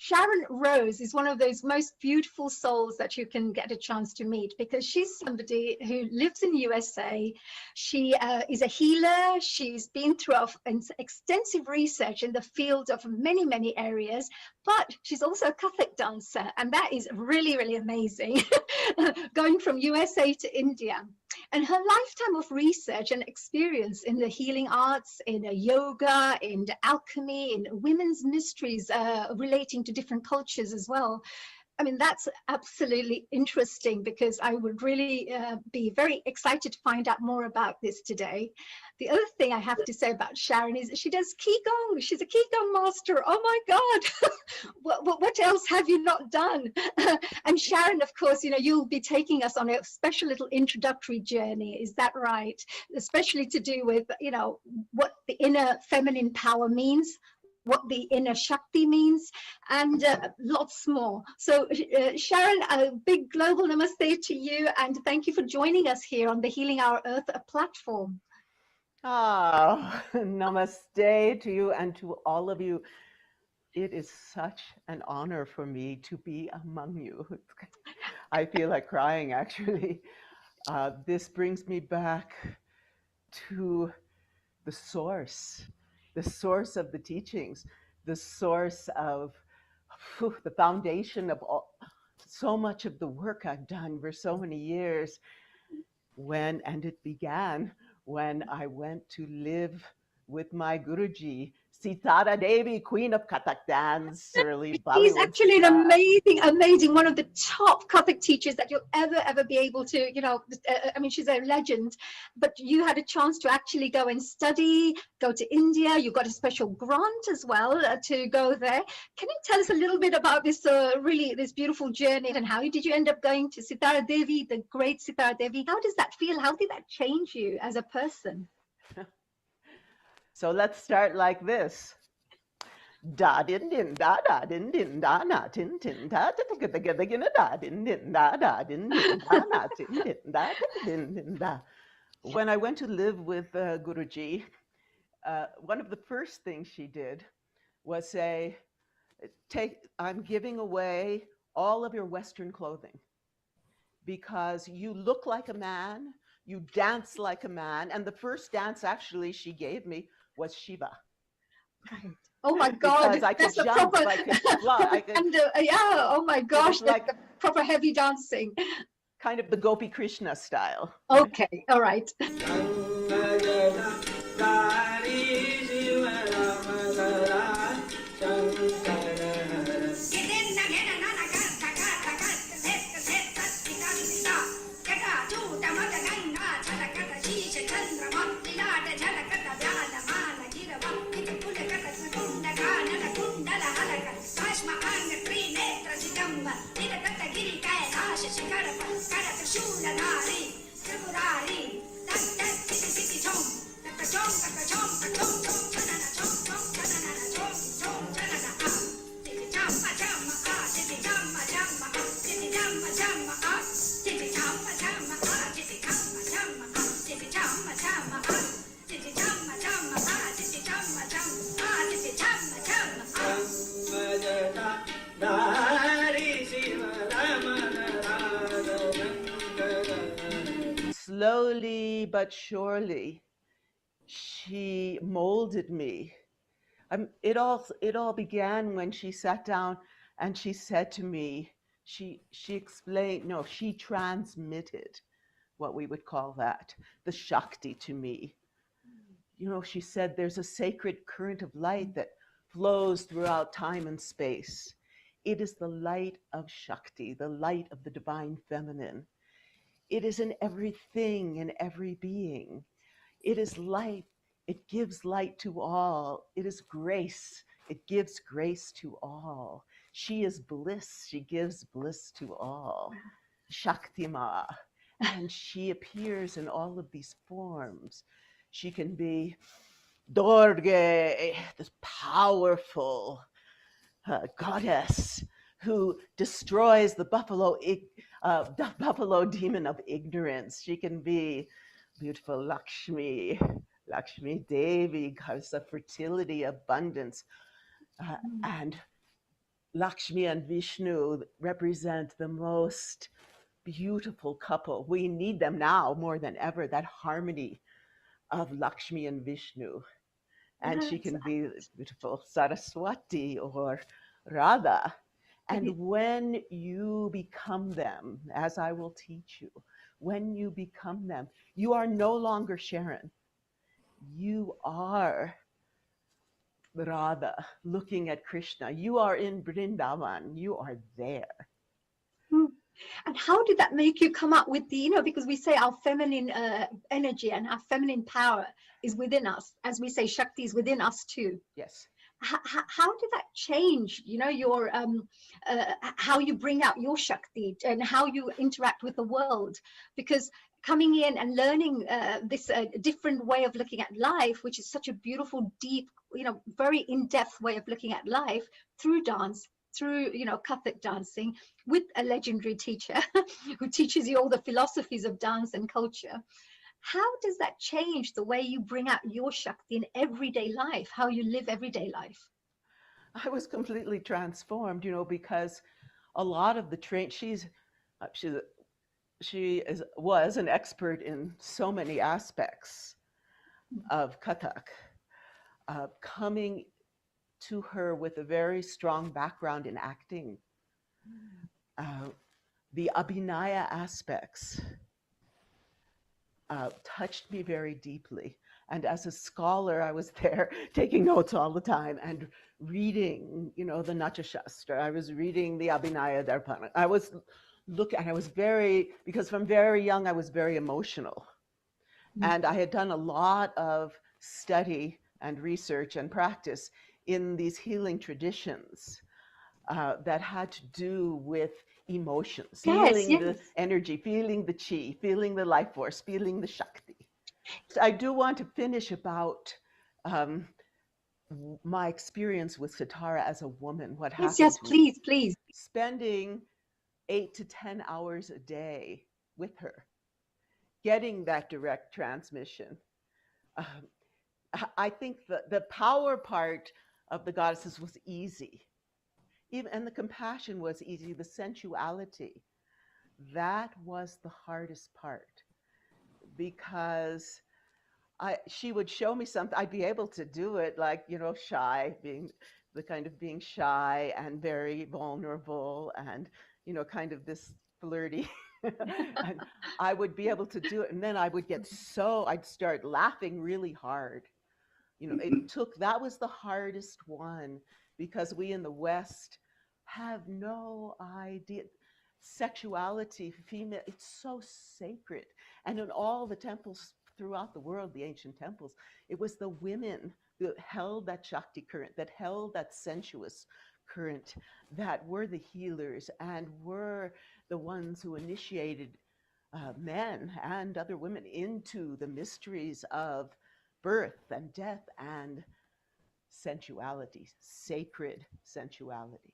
S9: Sharon Rose is one of those most beautiful souls that you can get a chance to meet, because she's somebody who lives in the USA. She is a healer. She's been through extensive research in the field of many, many areas, but she's also a Kathak dancer, and that is really, really amazing, going from USA to India. And her lifetime of research and experience in the healing arts, in yoga, in alchemy, in women's mysteries relating to different cultures as well. I mean, that's absolutely interesting, because I would really be very excited to find out more about this today. The other thing I have to say about Sharon is that she does Qigong. She's a Qigong master. Oh my God. what else have you not done? And Sharon, of course, you know, you'll be taking us on a special little introductory journey. Is that right? Especially to do with, you know, what the inner feminine power means, what the inner Shakti means, and lots more. So Sharon, a big global namaste to you, and thank you for joining us here on the Healing Our Earth platform.
S8: Oh, namaste to you and to all of you. It is such an honor for me to be among you. I feel like crying, actually. This brings me back to the source of the teachings, the source of the foundation of so much of the work I've done for so many years. And it began when I went to live with my Guruji, Sitara Devi, Queen of Kathak dance, early Bollywood.
S9: He's actually an amazing, one of the top Kathak teachers that you'll ever be able to, you know, I mean, she's a legend, but you had a chance to actually go and study, go to India. You got a special grant as well to go there. Can you tell us a little bit about this, really, this beautiful journey, and how did you end up going to Sitara Devi, the great Sitara Devi? How does that feel? How did that change you as a person?
S8: So let's start like this. Da din din da da din din da na tin tin da da da da da da da din din da da din din da na tin din da din din da. When I went to live with Guruji, one of the first things she did was say, I'm giving away all of your Western clothing, because you look like a man, you dance like a man, and the first dance actually she gave me was Shiva.
S9: Right. Oh my God!
S8: Because I could jump,
S9: proper,
S8: I could fly,
S9: yeah. Oh my gosh!
S8: Like
S9: the proper heavy dancing.
S8: Kind of the Gopi Krishna style.
S9: Okay. All right.
S8: Slowly but surely, she molded me. It all began when she sat down and she said to me, she explained, no, she transmitted what we would call that, the Shakti to me. You know, she said there's a sacred current of light that flows throughout time and space. It is the light of Shakti, the light of the divine feminine. It is in everything and every being. It is light. It gives light to all. It is grace. It gives grace to all. She is bliss. She gives bliss to all. Shaktima. And she appears in all of these forms. She can be Durga, this powerful goddess who destroys the buffalo. the buffalo demon of ignorance. She can be beautiful Lakshmi, Lakshmi Devi, goddess of fertility, abundance. And Lakshmi and Vishnu represent the most beautiful couple. We need them now more than ever, that harmony of Lakshmi and Vishnu. And she can be beautiful Saraswati or Radha. And when you become them, as I will teach you, when you become them, you are no longer Sharon. You are Radha looking at Krishna. You are in Vrindavan. You are there.
S9: And how did that make you come up with the, you know, because we say our feminine energy and our feminine power is within us. As we say, Shakti is within us too.
S8: Yes.
S9: How did that change, you know, your how you bring out your Shakti and how you interact with the world? Because coming in and learning this different way of looking at life, which is such a beautiful, deep, you know, very in-depth way of looking at life through dance, through, you know, Kathak dancing with a legendary teacher who teaches you all the philosophies of dance and culture. How does that change the way you bring out your Shakti in everyday life, how you live everyday life?
S8: I was completely transformed, you know, because a lot of the she was an expert in so many aspects of Kathak. Coming to her with a very strong background in acting, the Abhinaya aspects touched me very deeply. And as a scholar, I was there taking notes all the time and reading, you know, the Natya Shastra. I was reading the Abhinaya Darpana. I was very, because from very young, I was very emotional. And I had done a lot of study and research and practice in these healing traditions that had to do with emotions, feeling the energy, feeling the chi, feeling the life force, feeling the Shakti. So I do want to finish about my experience with Sitara as a woman. What happened?
S9: Yes, please.
S8: Spending 8 to 10 hours a day with her, getting that direct transmission. I think the power part of the goddesses was easy. And the compassion was easy, the sensuality. That was the hardest part, because she would show me something, I'd be able to do it, like, you know, shy, being shy and very vulnerable and, you know, kind of this flirty. And I would be able to do it, and then I would I'd start laughing really hard. You know, that was the hardest one, because we in the West have no idea. Sexuality, female, it's so sacred. And in all the temples throughout the world, the ancient temples, it was the women that held that Shakti current, that held that sensuous current, that were the healers and were the ones who initiated men and other women into the mysteries of birth and death and sensuality, sacred sensuality.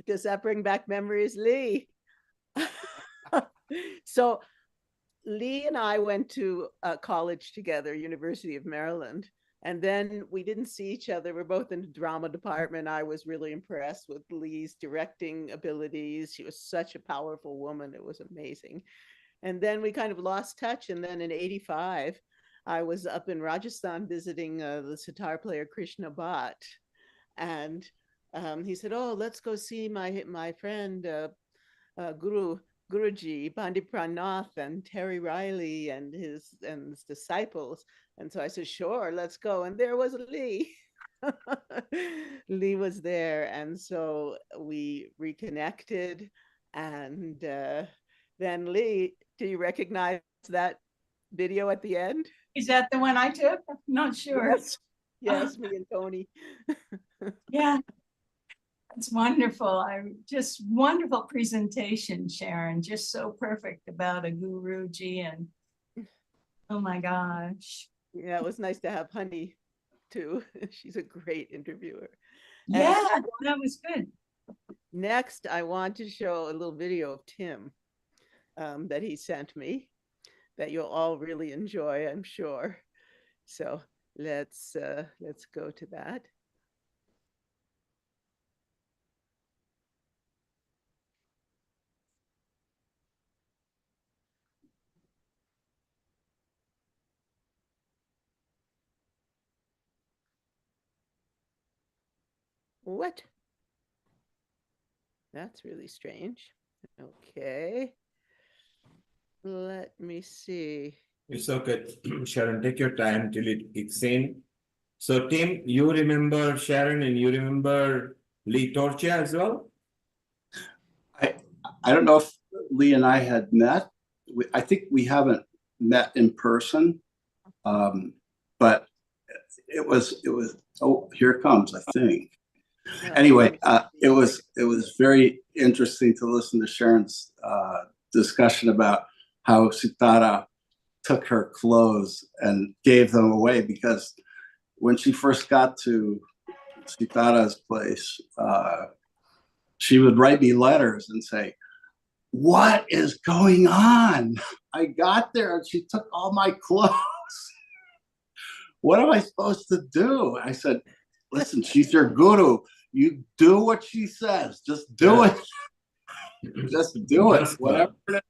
S8: Does that bring back memories, Lee? So Lee and I went to college together, University of Maryland. And then we didn't see each other. We're both in the drama department. I was really impressed with Lee's directing abilities. She was such a powerful woman. It was amazing. And then we kind of lost touch. And then in '85, I was up in Rajasthan visiting the sitar player Krishna Bhatt. And he said, oh, let's go see my friend Guruji, Pandit Pranath and Terry Riley and his disciples. And so I said, sure, let's go. And there was Lee. Lee was there. And so we reconnected. And then Lee, do you recognize that video at the end?
S2: Is that the one I took? I'm not sure.
S8: Yes, yes, me and Tony.
S2: Yeah. It's wonderful. Just wonderful presentation, Sharon. Just so perfect about a Guruji, and oh my gosh.
S8: Yeah, it was nice to have Honey too. She's a great interviewer.
S2: Yeah, that was good.
S8: Next, I want to show a little video of Tim that he sent me that you'll all really enjoy, I'm sure. So let's go to that. What? That's really strange. Okay. Let me see.
S5: It's okay, Sharon, take your time till it kicks in. So Tim, you remember Sharon and you remember Lee Torchia as well?
S7: I don't know if Lee and I had met. I think we haven't met in person, but it was, oh, here it comes, I think. Anyway, it was very interesting to listen to Sharon's discussion about how Sitara took her clothes and gave them away, because when she first got to Sitara's place, she would write me letters and say, what is going on? I got there and she took all my clothes. What am I supposed to do? I said, listen, she's your guru. You do what she says. Just do it. Just do it. Whatever it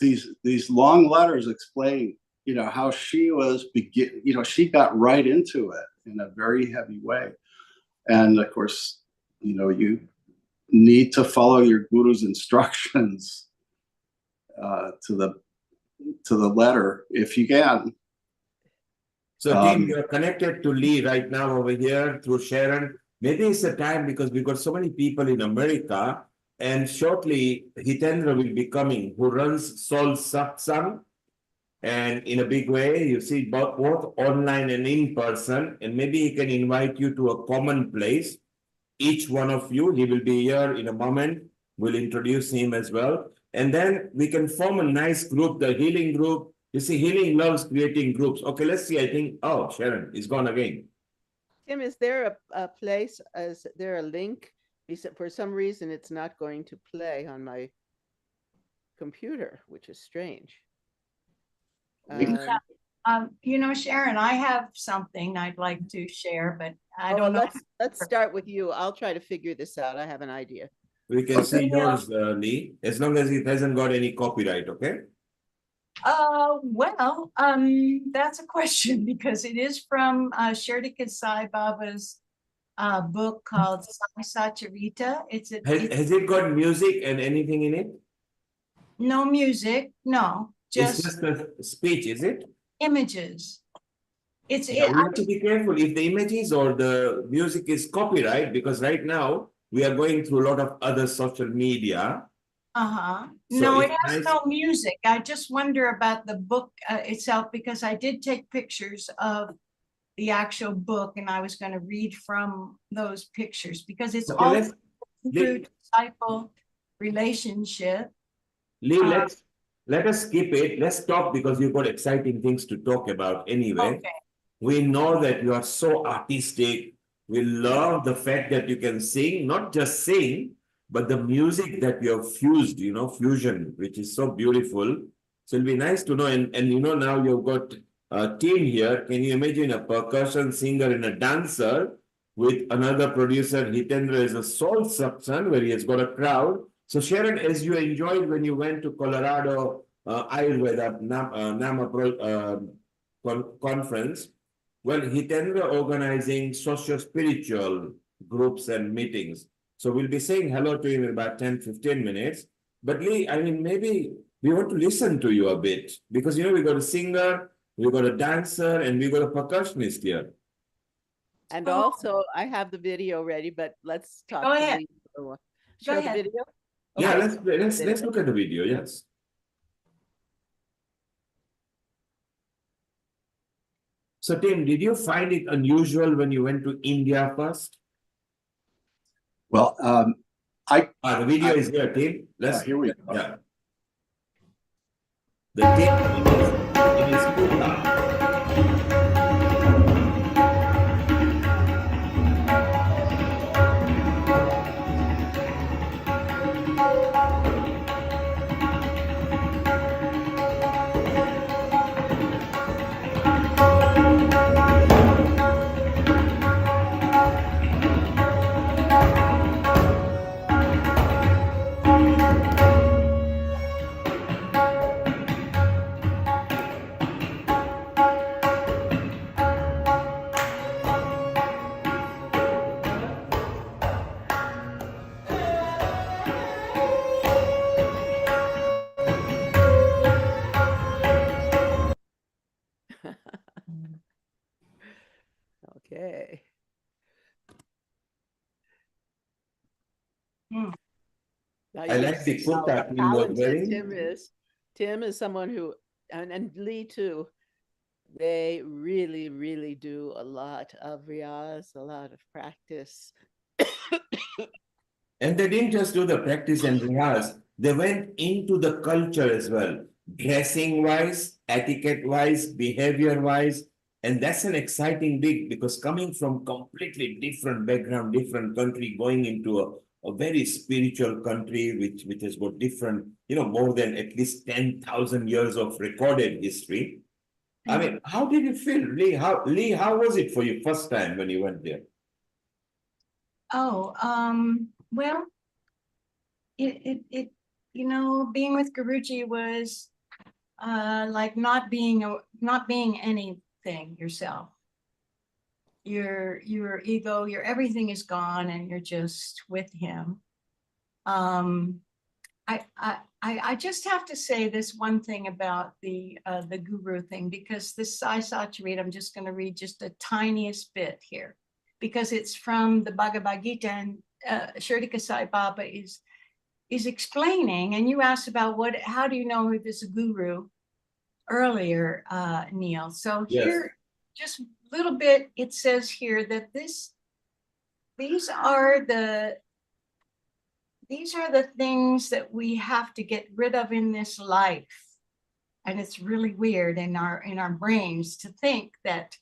S7: is. These long letters explain, how she was she got right into it in a very heavy way. And of course, you need to follow your guru's instructions to the letter if you can.
S5: So Tim, you're connected to Lee right now over here through Sharon. Maybe it's a time because we've got so many people in America, and shortly Hitendra will be coming, who runs Soul Satsang, and in a big way, you see both online and in person, and maybe he can invite you to a common place. Each one of you, he will be here in a moment. We'll introduce him as well. And then we can form a nice group, the healing group. You see, healing loves creating groups. Okay, let's see. I think, oh, Sharon is gone again.
S8: Tim, is there a place, is there a link? For some reason, it's not going to play on my computer, which is strange.
S2: Sharon, I have something I'd like to share, but I don't know.
S8: Let's start with you. I'll try to figure this out. I have an idea.
S5: We can see yours, Lee, as long as it hasn't got any copyright, okay?
S2: That's a question, because it is from Sherdika Sai Baba's book called Sai Satcharita.
S5: Has it got music and anything in it?
S2: No music, no.
S5: It's just a speech, is it?
S2: Images.
S5: We have to be careful if the images or the music is copyright, because right now we are going through a lot of other social media.
S2: No, it has no music. I just wonder about the book itself, because I did take pictures of the actual book, and I was going to read from those pictures, because it's all through disciple relationship.
S5: Lee, let us skip it. Let's talk, because you've got exciting things to talk about anyway.
S2: Okay.
S5: We know that you are so artistic. We love the fact that you can sing, not just sing, but the music that you have fused, fusion, which is so beautiful. So it'll be nice to know. And now you've got a team here. Can you imagine a percussion singer and a dancer with another producer? Hitendra is a soul section where he has got a crowd. So Sharon, as you enjoyed when you went to Colorado Ayurveda conference, well, Hitendra organizing socio-spiritual groups and meetings. So we'll be saying hello to him in about 10-15 minutes. But Lee, maybe we want to listen to you a bit because, we got a singer, we got a dancer, and we got a percussionist here.
S8: And also, I have the video ready, but let's talk.
S2: Go ahead.
S8: Show the video.
S5: Yeah,
S8: Okay.
S5: let's look at the video. Yes. So Tim, did you find it unusual when you went to India first?
S7: Well,
S5: the video is here, Tim.
S7: Here we go.
S5: Yeah. The Tim in his kurta.
S8: Okay. Now
S5: I like the kurta Tim was wearing.
S8: Tim is someone who, and Lee too, they really, really do a lot of riyaz, a lot of practice.
S5: And they didn't just do the practice and riyaz, they went into the culture as well, dressing wise, etiquette wise, behavior wise. And that's an exciting big, because coming from completely different background, different country, going into a very spiritual country, which has got different, more than at least 10,000 years of recorded history. I mean, how did you feel, Lee? How was it for you first time when you went there?
S2: Oh, well, being with Guruji was like not being anything yourself. Your ego, your everything is gone, and you're just with him. I just have to say this one thing about the guru thing, because this Sai Satcharitam, I'm just going to read just the tiniest bit here, because it's from the Bhagavad Gita, and Shirdi Sai Baba is explaining, and you asked about how do you know if it's a guru earlier, Neil. So here, just a little bit, it says here that these are the things that we have to get rid of in this life. And it's really weird in our brains to think that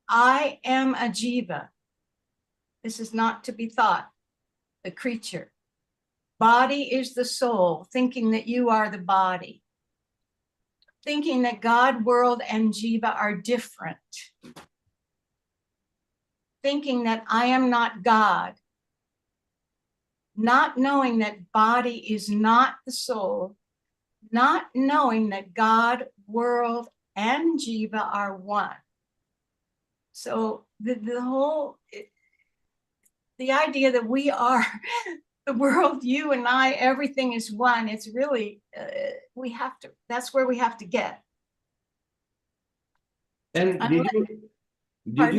S2: I am a jiva. This is not to be thought, the creature. Body is the soul, thinking that you are the body. Thinking that God, world, and jiva are different. Thinking that I am not God. Not knowing that body is not the soul. Not knowing that God, world, and jiva are one. So the idea that we are the world, you and I, everything is one. It's really, that's where we have to get.
S5: And did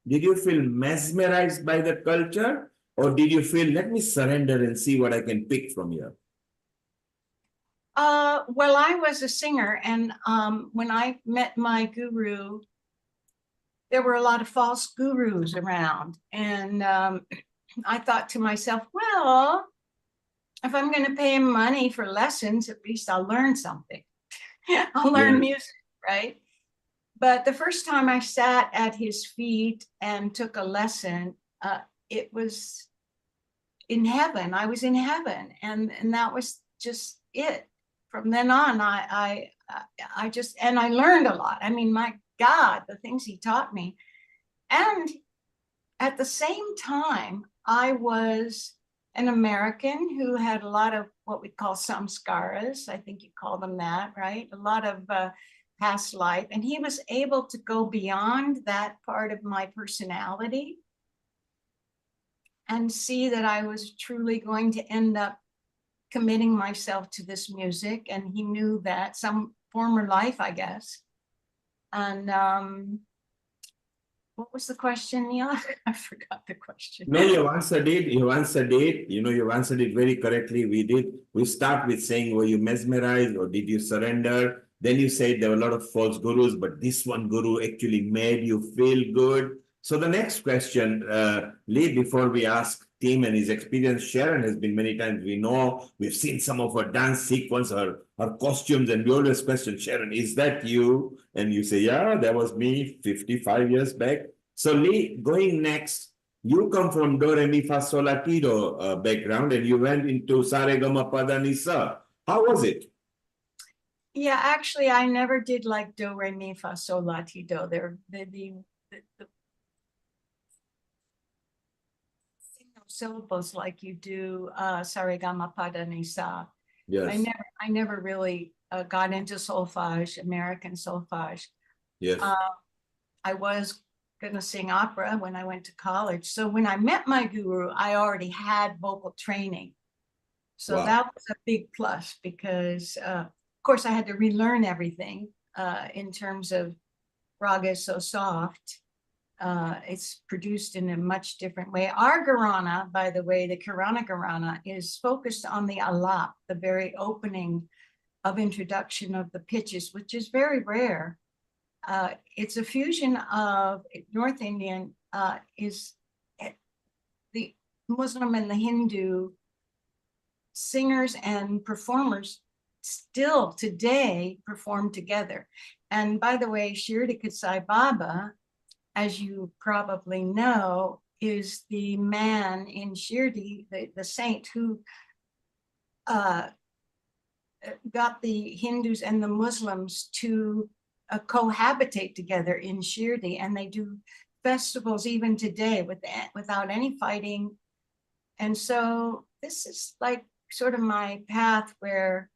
S5: you feel mesmerized by the culture, or did you feel, let me surrender and see what I can pick from here?
S2: Well, I was a singer, and when I met my guru, there were a lot of false gurus around, and I thought to myself, well, if I'm going to pay him money for lessons, at least I'll learn something. I'll learn music, right? But the first time I sat at his feet and took a lesson, it was in heaven. I was in heaven, and that was just it. From then on, I learned a lot. I mean, my God, the things he taught me. And at the same time, I was an American who had a lot of what we call samskaras. I think you call them that, right? A lot of past life. And he was able to go beyond that part of my personality and see that I was truly going to end up committing myself to this music. And he knew that, some former life, I guess. And what was the question, Neil? I forgot the question.
S5: No, you answered it. You answered it. You know, you answered it very correctly. We start with saying, were you mesmerized or did you surrender? Then you said there were a lot of false gurus, but this one guru actually made you feel good. So the next question, Lee, before we ask Tim and his experience, Sharron has been many times. We know, we've seen some of her dance sequence, her costumes, and we always question, Sharron, is that you? And you say, yeah, that was me 55 years back. So Lee, going next, you come from Do, Re, Mi, Fa, Sol, La, Ti, Do background, and you went into Sa, Re, Ga, Ma, Pa, Da, Ni, Sa. How was it?
S2: Yeah, actually, I never did like Do, Re, Mi, Fa, Sol, La, Ti, Do. They're the syllables like you do Sa, Re, Ga, Ma, Pa, Da, Ni, Sa.
S5: Yes.
S2: I never really got into solfege, American solfege.
S5: Yes.
S2: I was going to sing opera when I went to college. So when I met my guru, I already had vocal training. So
S5: Wow.
S2: that was a big plus because, of course, I had to relearn everything in terms of raga is so soft. It's produced in a much different way. Our Gharana, by the way, the Kirana Gharana, is focused on the alap, the very opening of introduction of the pitches, which is very rare. It's a fusion of North Indian, is the Muslim and the Hindu singers and performers still today perform together. And by the way, Shirdi Sai Baba, as you probably know, is the man in Shirdi, the saint who got the Hindus and the Muslims to cohabitate together in Shirdi, and they do festivals even today without any fighting. And so this is like sort of my path where,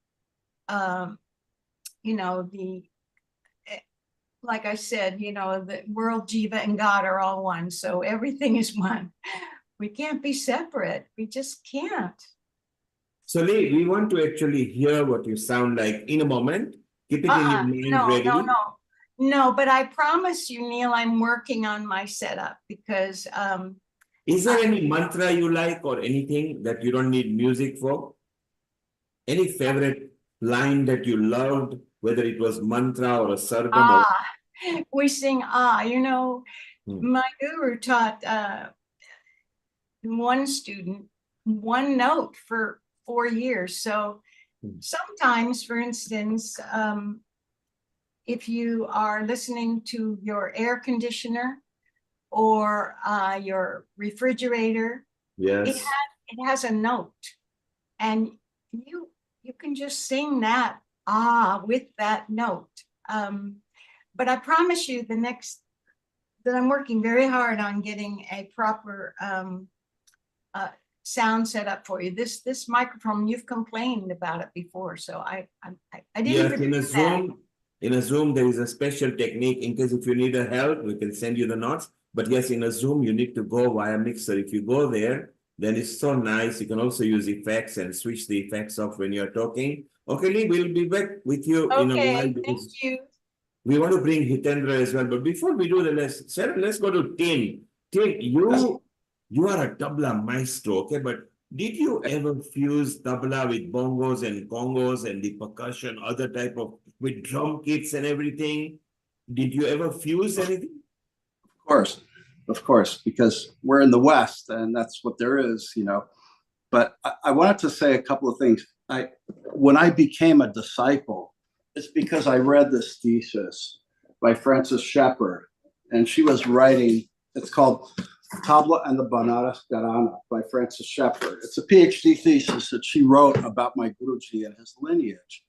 S2: you know, like I said, you know, the world, Jiva, and God are all one. So everything is one. We can't be separate. We just can't.
S5: So Lee, we want to actually hear what you sound like in a moment. Keep it in your mind ready.
S2: No, but I promise you, Neil, I'm working on my setup because
S5: is there any mantra you like or anything that you don't need music for? Any favorite line that you loved, whether it was mantra or a sargam?
S2: We sing you know, my guru taught one student one note for 4 years. So sometimes, for instance, if you are listening to your air conditioner or your refrigerator,
S5: yes,
S2: it has a note, and you can just sing that with that note. But I promise you, that I'm working very hard on getting a proper sound set up for you. This microphone, you've complained about it before, so I didn't.
S5: Yes, in a Zoom, there is a special technique in case if you need a help, we can send you the notes. But yes, in a Zoom, you need to go via mixer. If you go there, then it's so nice. You can also use effects and switch the effects off when you're talking. Okay, Lee, we'll be back with you in a while.
S2: Thank you.
S5: We want to bring Hitendra as well. But before we do that, let's go to Tim. Tim, you are a tabla maestro, okay? But did you ever fuse tabla with bongos and congos and the percussion, other type of, with drum kits and everything? Did you ever fuse anything?
S7: Of course, because we're in the West and that's what there is, you know. But I wanted to say a couple of things. When I became a disciple, it's because I read this thesis by Frances Shepard. And she was writing, it's called Tabla and the Banaras Gharana by Frances Shepard. It's a PhD thesis that she wrote about my Guruji and his lineage.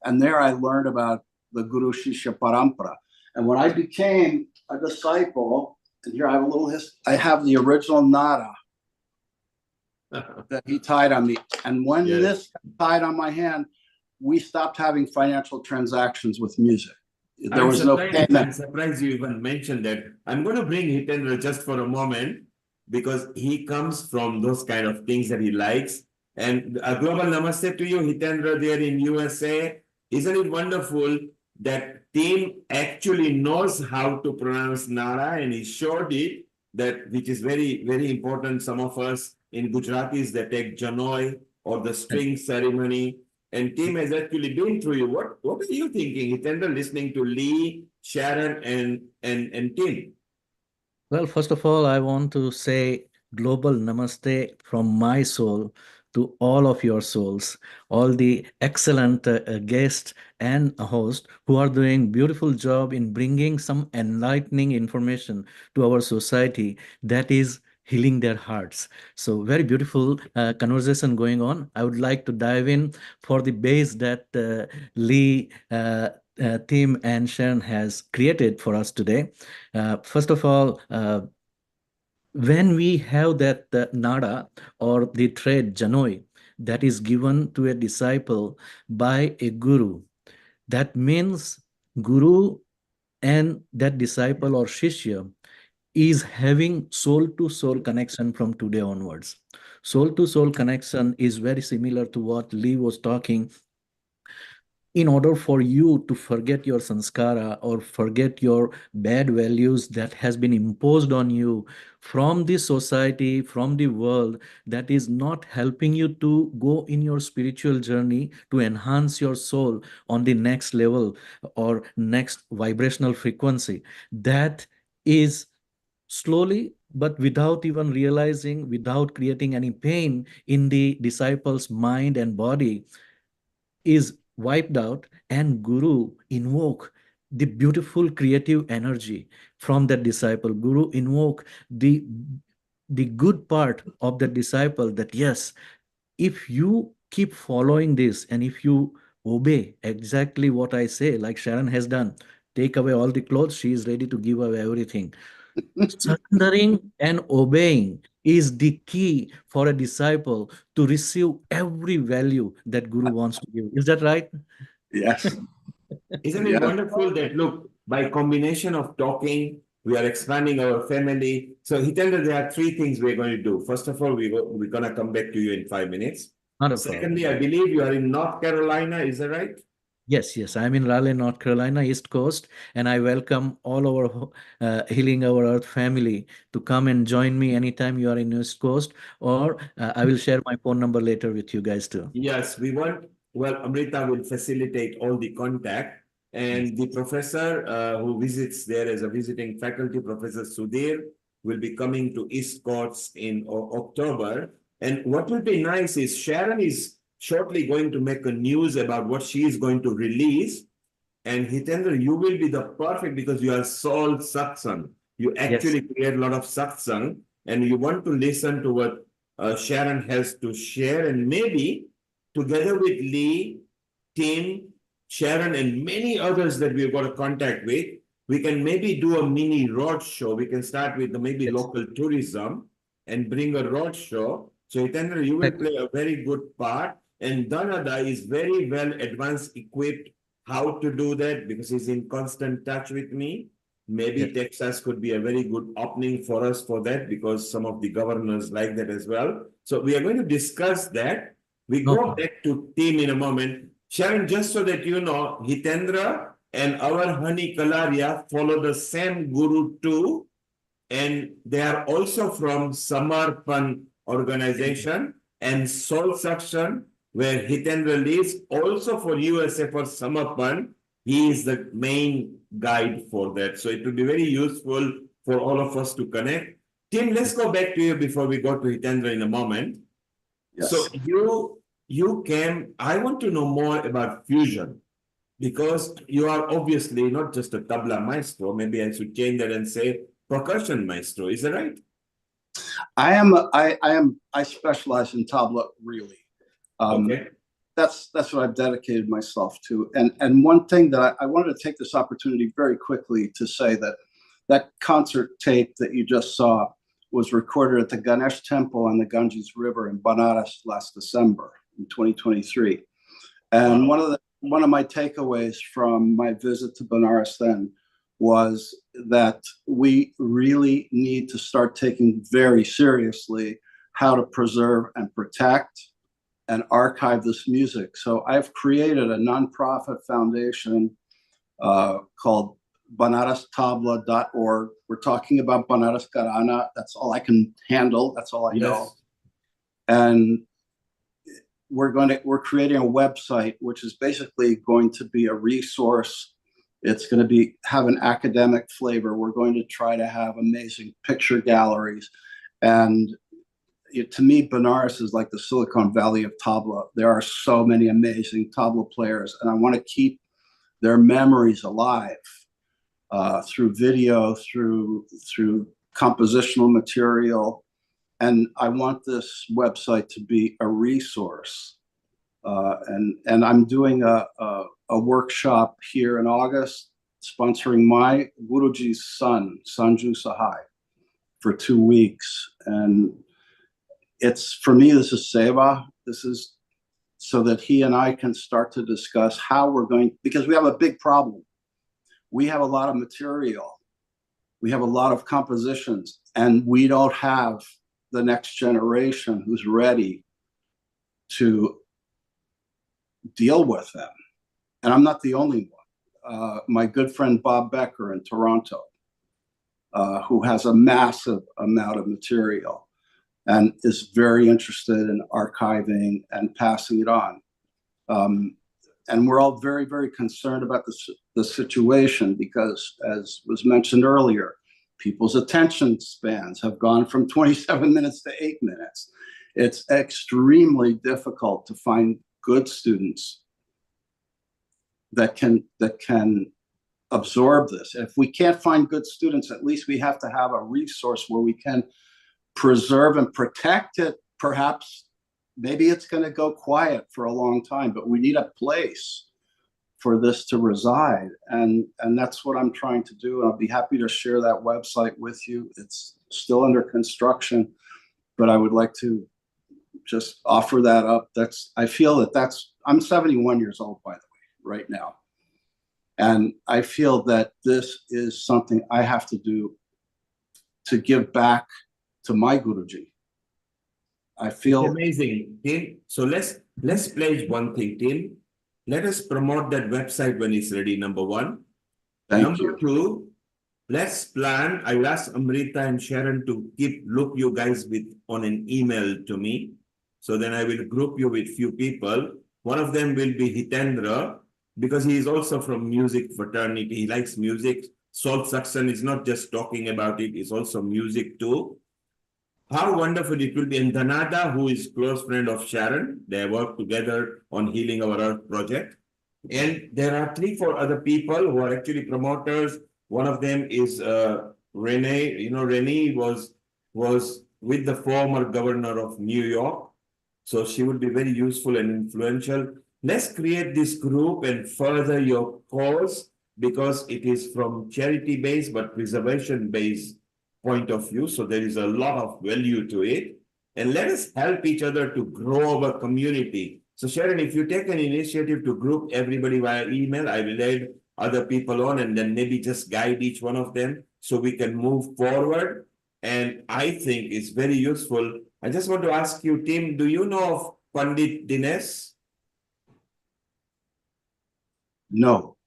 S7: And there I learned about the Guru Shishya Parampara. And when I became a disciple, and here I have a little history, I have the original nada that he tied on me. And when this tied on my hand, we stopped having financial transactions with music. There was no payment.
S5: I'm surprised you even mentioned that. I'm going to bring Hitendra just for a moment because he comes from those kind of things that he likes. And a global namaste to you, Hitendra, there in USA. Isn't it wonderful that team actually knows how to pronounce Nara, and he showed it, that which is very, very important. Some of us in Gujaratis that take Janoi or the string ceremony. And team has actually been through you. What are you thinking, Hitendra, listening to Lee, Sharron, and Tim?
S10: Well, first of all, I want to say global namaste from my soul to all of your souls, all the excellent guests and hosts who are doing beautiful job in bringing some enlightening information to our society that is healing their hearts. So very beautiful conversation going on. I would like to dive in for the base that Lee, Tim and Sharon has created for us today. First of all, when we have that nada or the thread janoi that is given to a disciple by a guru, that means guru and that disciple or shishya is having soul-to-soul connection from today onwards. Soul-to-soul connection is very similar to what Lee was talking. In order for you to forget your sanskara or forget your bad values that has been imposed on you from the society, from the world, that is not helping you to go in your spiritual journey to enhance your soul on the next level or next vibrational frequency, that is slowly, but without even realizing, without creating any pain in the disciple's mind and body, is wiped out, and Guru invoke the beautiful creative energy from that disciple. Guru invoke the good part of the disciple, that yes, if you keep following this and if you obey exactly what I say, like Sharon has done, take away all the clothes, she is ready to give away everything. Surrendering and obeying is the key for a disciple to receive every value that Guru wants to give. Is that right?
S7: Yes.
S5: Isn't it wonderful that, look, by combination of talking, we are expanding our family. So Hitendra, there are three things we're going to do. First of all, we're going to come back to you in 5 minutes. Secondly, I believe you are in North Carolina. Is that right?
S10: Yes. I'm in Raleigh, North Carolina, East Coast, and I welcome all our Healing Our Earth family to come and join me anytime you are in East Coast, or I will share my phone number later with you guys too.
S5: Yes, Amrita will facilitate all the contact, and the professor who visits there as a visiting faculty, Professor Sudhir, will be coming to East Coast in October. And what will be nice is Sharon is shortly going to make a news about what she is going to release. And Hitendra, you will be the perfect, because you are soul satsang. You actually create a lot of satsang, and you want to listen to what Sharon has to share, and maybe together with Lee, Tim, Sharon, and many others that we've got a contact with, we can maybe do a mini road show. We can start with maybe local tourism and bring a road show. So Hitendra, you will play a very good part. And Dhanada is very well advanced, equipped how to do that, because he's in constant touch with me. Maybe Texas could be a very good opening for us for that, because some of the governors like that as well. So we are going to discuss that. We go back to Tim in a moment. Sharon, just so that you know, Hitendra and our honey Kalaria follow the same guru too. And they are also from Samarpan organization and Soul Section, where Hitendra lives. Also for USA, for Samarpan, he is the main guide for that. So it will be very useful for all of us to connect. Tim, let's go back to you before we go to Hitendra in a moment. Yes. So you came, I want to know more about fusion, because you are obviously not just a tabla maestro. Maybe I should change that and say percussion maestro. Is that right?
S7: I specialize in tabla, really.
S5: Okay.
S7: That's what I've dedicated myself to. And one thing that I wanted to take this opportunity very quickly to say that concert tape that you just saw was recorded at the Ganesh Temple on the Ganges River in Banaras last December in 2023. And
S5: wow.
S7: one of my takeaways from my visit to Banaras then was that we really need to start taking very seriously how to preserve and protect and archive this music. So I've created a nonprofit foundation called banarastabla.org. We're talking about Banaras Gharana. That's all I can handle. That's all I know. And we're creating a website, which is basically going to be a resource. It's going to have an academic flavor. We're going to try to have amazing picture galleries. And to me, Benares is like the Silicon Valley of tabla. There are so many amazing tabla players, and I want to keep their memories alive through video, through compositional material. And I want this website to be a resource. And I'm doing a workshop here in August, sponsoring my Guruji's son, Sanju Sahai, for 2 weeks. And for me, this is seva. This is so that he and I can start to discuss how we're going, because we have a big problem. We have a lot of material. We have a lot of compositions, and we don't have the next generation who's ready to deal with them. And I'm not the only one. My good friend Bob Becker in Toronto, who has a massive amount of material and is very interested in archiving and passing it on. And we're all very, very concerned about the situation because, as was mentioned earlier, people's attention spans have gone from 27 minutes to 8 minutes. It's extremely difficult to find good students that can absorb this. If we can't find good students, at least we have to have a resource where we can preserve and protect it. Perhaps maybe it's going to go quiet for a long time, but we need a place for this to reside. And that's what I'm trying to do. And I'll be happy to share that website with you. It's still under construction, but I would like to just offer that up. I feel I'm 71 years old, by the way, right now. And I feel that this is something I have to do to give back to my Guruji. I feel
S5: amazing, Tim. So let's pledge one thing, Tim. Let us promote that website when it's ready, number one. Number two, let's plan. I will ask Amrita and Sharron to loop you guys on an email to me. So then I will group you with few people. One of them will be Hitendra, because he is also from music fraternity. He likes music. Salt Saxon is not just talking about it, it's also music too. How wonderful it will be. And Dhanada, who is close friend of Sharron, they work together on Healing Our Earth project. And there are 3-4 other people who are actually promoters. One of them is Renee. You know, Renee was with the former governor of New York. So she would be very useful and influential. Let's create this group and further your cause, because it is from charity-based but preservation-based point of view. So there is a lot of value to it. And let us help each other to grow our community. So Sharron, if you take an initiative to group everybody via email, I will add other people on and then maybe just guide each one of them so we can move forward. And I think it's very useful. I just want to ask you, Tim, do you know of Pandit Dinesh?
S7: No.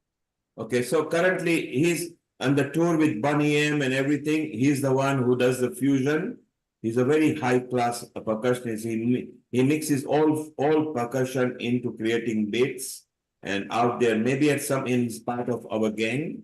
S5: Okay, so currently he's on the tour with Bunny M and everything. He's the one who does the fusion. He's a very high-class percussionist. He mixes all percussion into creating beats. And out there, maybe he's part of our gang.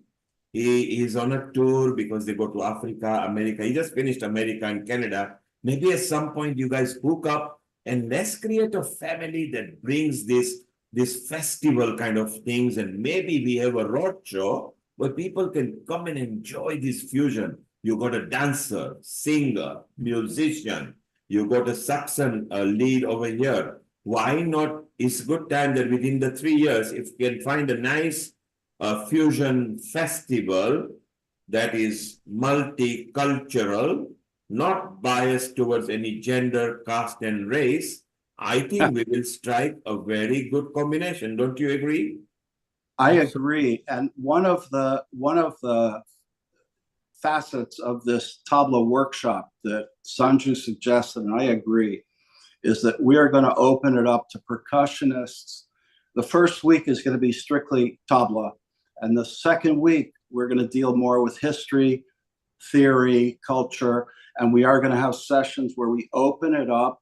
S5: He's on a tour because they go to Africa, America. He just finished America and Canada. Maybe at some point you guys hook up and let's create a family that brings this this festival kind of things, and maybe we have a road show where people can come and enjoy this fusion. You got a dancer, singer, musician, you got a Saxon lead over here. Why not? It's a good time that within the 3 years, if you can find a nice fusion festival that is multicultural, not biased towards any gender, caste, and race, I think we will strike a very good combination. Don't you agree?
S7: I agree. And one of the facets of this tabla workshop that Sanju suggested, and I agree, is that we are going to open it up to percussionists. The first week is going to be strictly tabla, and the second week we're going to deal more with history, theory, culture, and we are going to have sessions where we open it up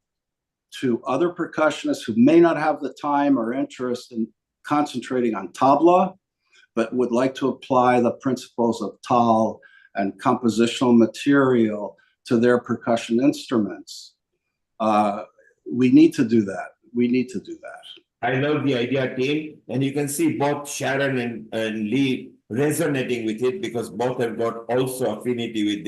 S7: to other percussionists who may not have the time or interest in concentrating on tabla, but would like to apply the principles of tal and compositional material to their percussion instruments. We need to do that. We need to do that.
S5: I love the idea, team. And you can see both Sharron and Lee resonating with it, because both have got also affinity with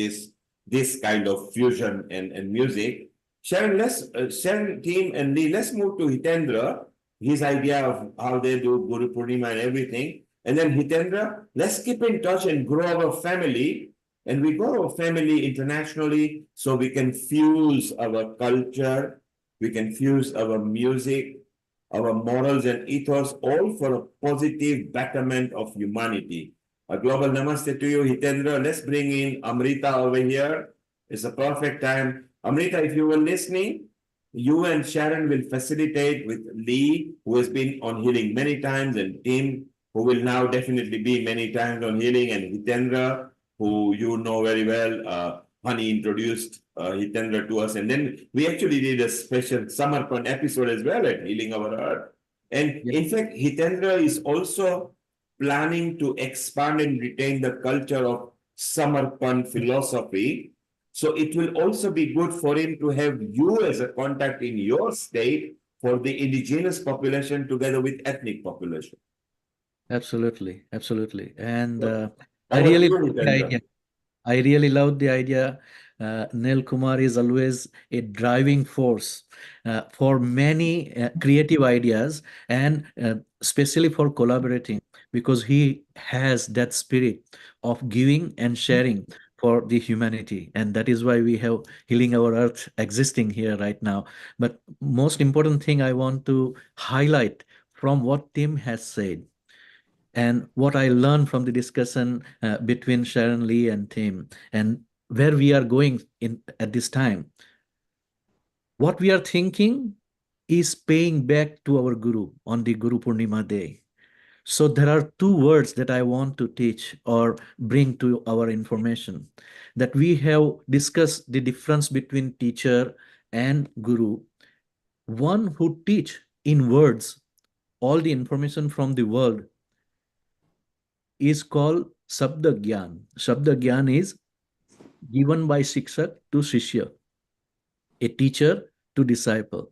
S5: this kind of fusion and music. Sharron team and Lee, let's move to Hitendra, his idea of how they do Guru Purnima and everything. And then Hitendra, let's keep in touch and grow our family. And we grow our family internationally so we can fuse our culture, we can fuse our music, our morals and ethos, all for a positive betterment of humanity. A global namaste to you, Hitendra. Let's bring in Amrita over here. It's a perfect time. Amrita, if you were listening, you and Sharron will facilitate with Lee, who has been on healing many times, and Tim, who will now definitely be many times on healing, and Hitendra, who you know very well. Honey introduced Hitendra to us, and then we actually did a special Samarpan episode as well at Healing Our Earth. And in fact, Hitendra is also planning to expand and retain the culture of Samarpan philosophy. So it will also be good for him to have you as a contact in your state for the indigenous population together with ethnic population.
S10: Absolutely, absolutely. And I really love the idea. I really love the idea. Neel Kumar is always a driving force for many creative ideas, and especially for collaborating, because he has that spirit of giving and sharing for the humanity. And that is why we have Healing Our Earth existing here right now. But most important thing I want to highlight from what Tim has said, and what I learned from the discussion between Sharron, Lee, and Tim, and where we are going at this time. What we are thinking is paying back to our Guru on the Guru Purnima day. So there are two words that I want to teach or bring to our information, that we have discussed the difference between teacher and Guru. One who teach in words all the information from the world is called Sabda Gyan. Sabda Gyan is given by Shikshak to Shishya, a teacher to disciple.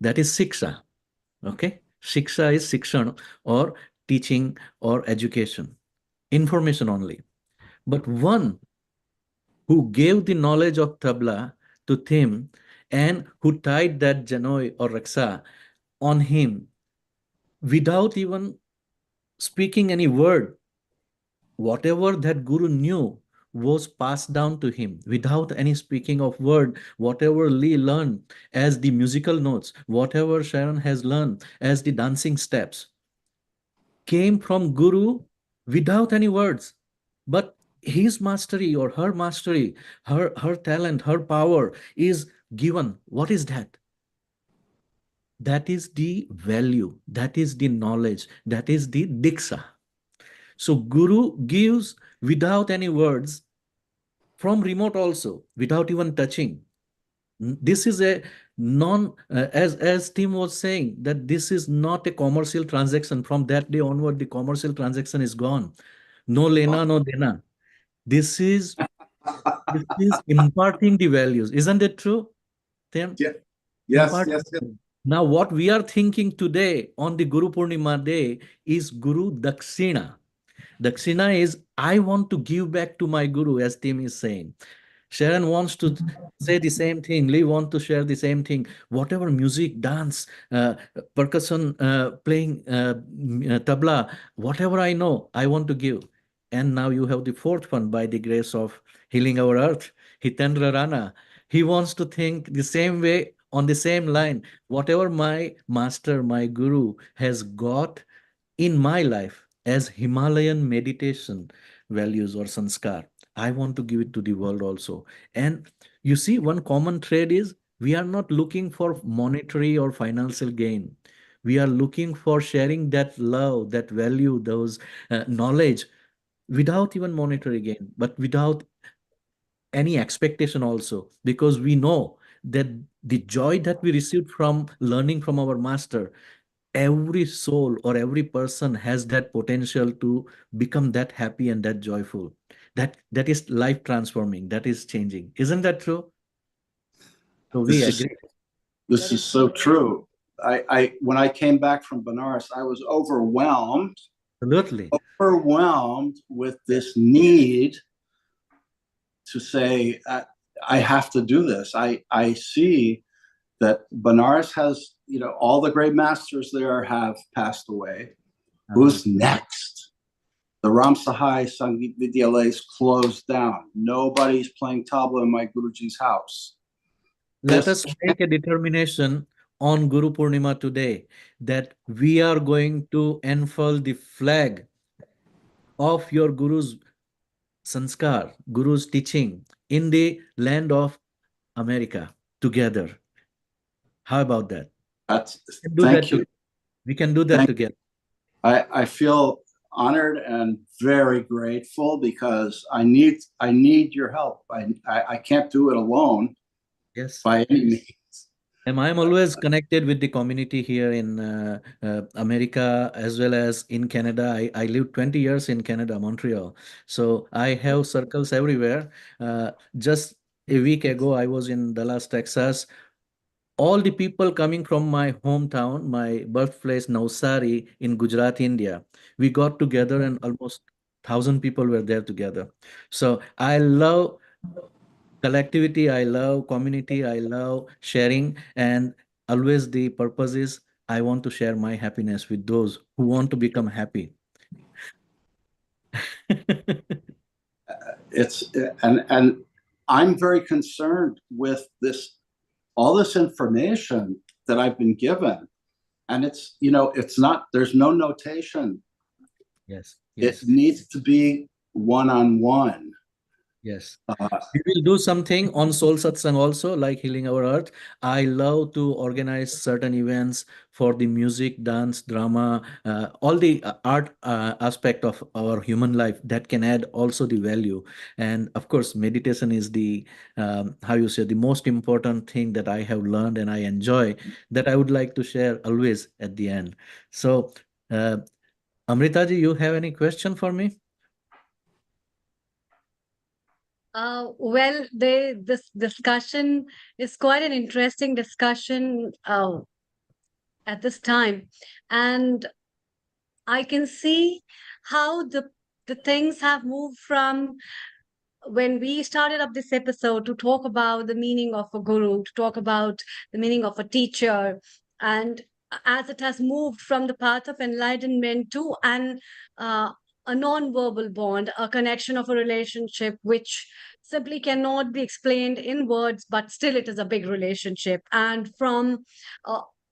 S10: That is Shiksha. Okay? Shiksha is Shikshan, or teaching or education, information only. But one who gave the knowledge of tabla to Tim and who tied that janoi or raksa on him without even speaking any word, whatever that Guru knew was passed down to him without any speaking of word. Whatever Lee learned as the musical notes, whatever Sharron has learned as the dancing steps, came from Guru without any words. But his mastery or her mastery, her talent, her power is given. What is that? That is the value, that is the knowledge, that is the diksha. So Guru gives without any words, from remote also, without even touching. This is a as Tim was saying, that this is not a commercial transaction. From that day onward, the commercial transaction is gone. No lena, no dena. This is imparting the values. Isn't it true, Tim?
S7: Yeah. Yes, yes, yes.
S10: Now, what we are thinking today on the Guru Purnima day is Guru Dakshina. Dakshina is, I want to give back to my Guru, as Tim is saying. Sharon wants to say the same thing. Lee wants to share the same thing. Whatever music, dance, percussion, playing tabla, whatever I know, I want to give. And now you have the fourth one by the grace of healing our earth, Hitendra Rana. He wants to think the same way, on the same line. Whatever my master, my guru has got in my life as Himalayan meditation values or sanskar, I want to give it to the world also. And you see, one common thread is we are not looking for monetary or financial gain. We are looking for sharing that love, that value, those knowledge without even monetary gain, but without any expectation also, because we know that the joy that we received from learning from our master, every soul or every person has that potential to become that happy and that joyful. That is life transforming, that is changing. Isn't that true? So we agree.
S7: This is so true. I when I came back from Benares, I was overwhelmed.
S10: Absolutely.
S7: Overwhelmed with this need to say, I have to do this. I see that Benares has, all the great masters there have passed away. Who's next? The Ram Sahai Sangeet Vidyalaya is closed down. Nobody's playing tabla in my Guruji's house.
S10: Let us make a determination on Guru Purnima today that we are going to unfurl the flag of your Guru's sanskar, Guru's teaching in the land of America together. How about that?
S7: Thank you.
S10: We can do that together.
S7: I feel honored and very grateful because I need your help. I can't do it alone.
S10: Yes.
S7: By any means.
S10: And I'm always connected with the community here in America as well as in Canada. I lived 20 years in Canada, Montreal. So I have circles everywhere. Just a week ago, I was in Dallas, Texas. All the people coming from my hometown, my birthplace, Navsari in Gujarat, India, we got together and almost 1,000 people were there together. So I love collectivity, I love community, I love sharing, and always the purpose is I want to share my happiness with those who want to become happy.
S7: And I'm very concerned with all this information that I've been given, and it's not, there's no notation.
S10: Yes.
S7: It needs to be one-on-one.
S10: Yes. We will do something on Soul Satsang also, like Healing Our Earth. I love to organize certain events for the music, dance, drama, all the art aspect of our human life that can add also the value. And of course, meditation is the, the most important thing that I have learned and I enjoy, that I would like to share always at the end. So, Amrita ji, you have any question for me?
S1: Well, this discussion is quite an interesting discussion at this time. And I can see how the things have moved from when we started up this episode to talk about the meaning of a guru, to talk about the meaning of a teacher, and as it has moved from the path of enlightenment to a non-verbal bond, a connection of a relationship which simply cannot be explained in words, but still it is a big relationship. And from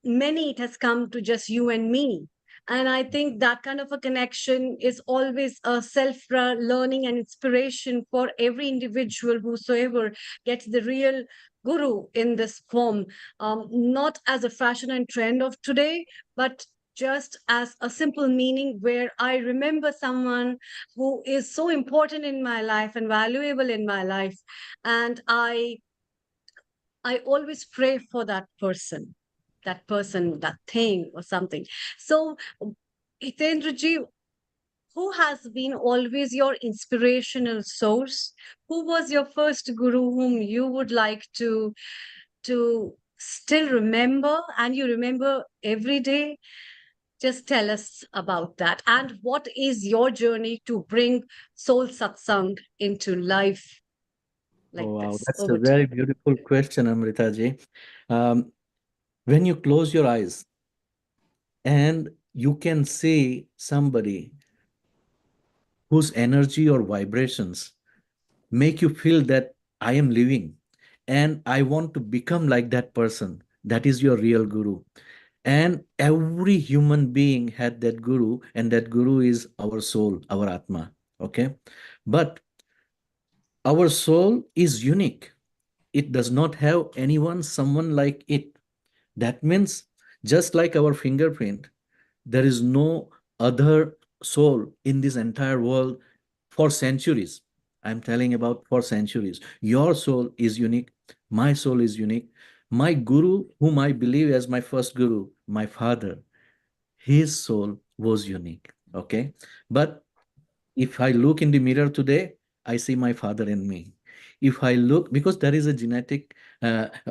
S1: many, it has come to just you and me. And I think that kind of a connection is always a self-learning and inspiration for every individual whosoever gets the real guru in this form, not as a fashion and trend of today, but just as a simple meaning where I remember someone who is so important in my life and valuable in my life. And I always pray for that person, that thing or something. So, Hitendraji, who has been always your inspirational source? Who was your first guru whom you would like to still remember and you remember every day? Just tell us about that. And what is your journey to bring soul satsang into life like
S10: Oh, wow,
S1: this?
S10: that's a
S1: Over to
S10: very
S1: you.
S10: beautiful question, Amrita ji. When you close your eyes and you can see somebody whose energy or vibrations make you feel that I am living and I want to become like that person, that is your real guru. And every human being had that guru, and that guru is our soul, our Atma. Okay. But our soul is unique. It does not have anyone, someone like it. That means just like our fingerprint, there is no other soul in this entire world for centuries. I'm telling about for centuries. Your soul is unique. My soul is unique. My guru, whom I believe as my first guru, my father, his soul was unique. Okay. But if I look in the mirror today, I see my father in me. If I look, because there is a genetic,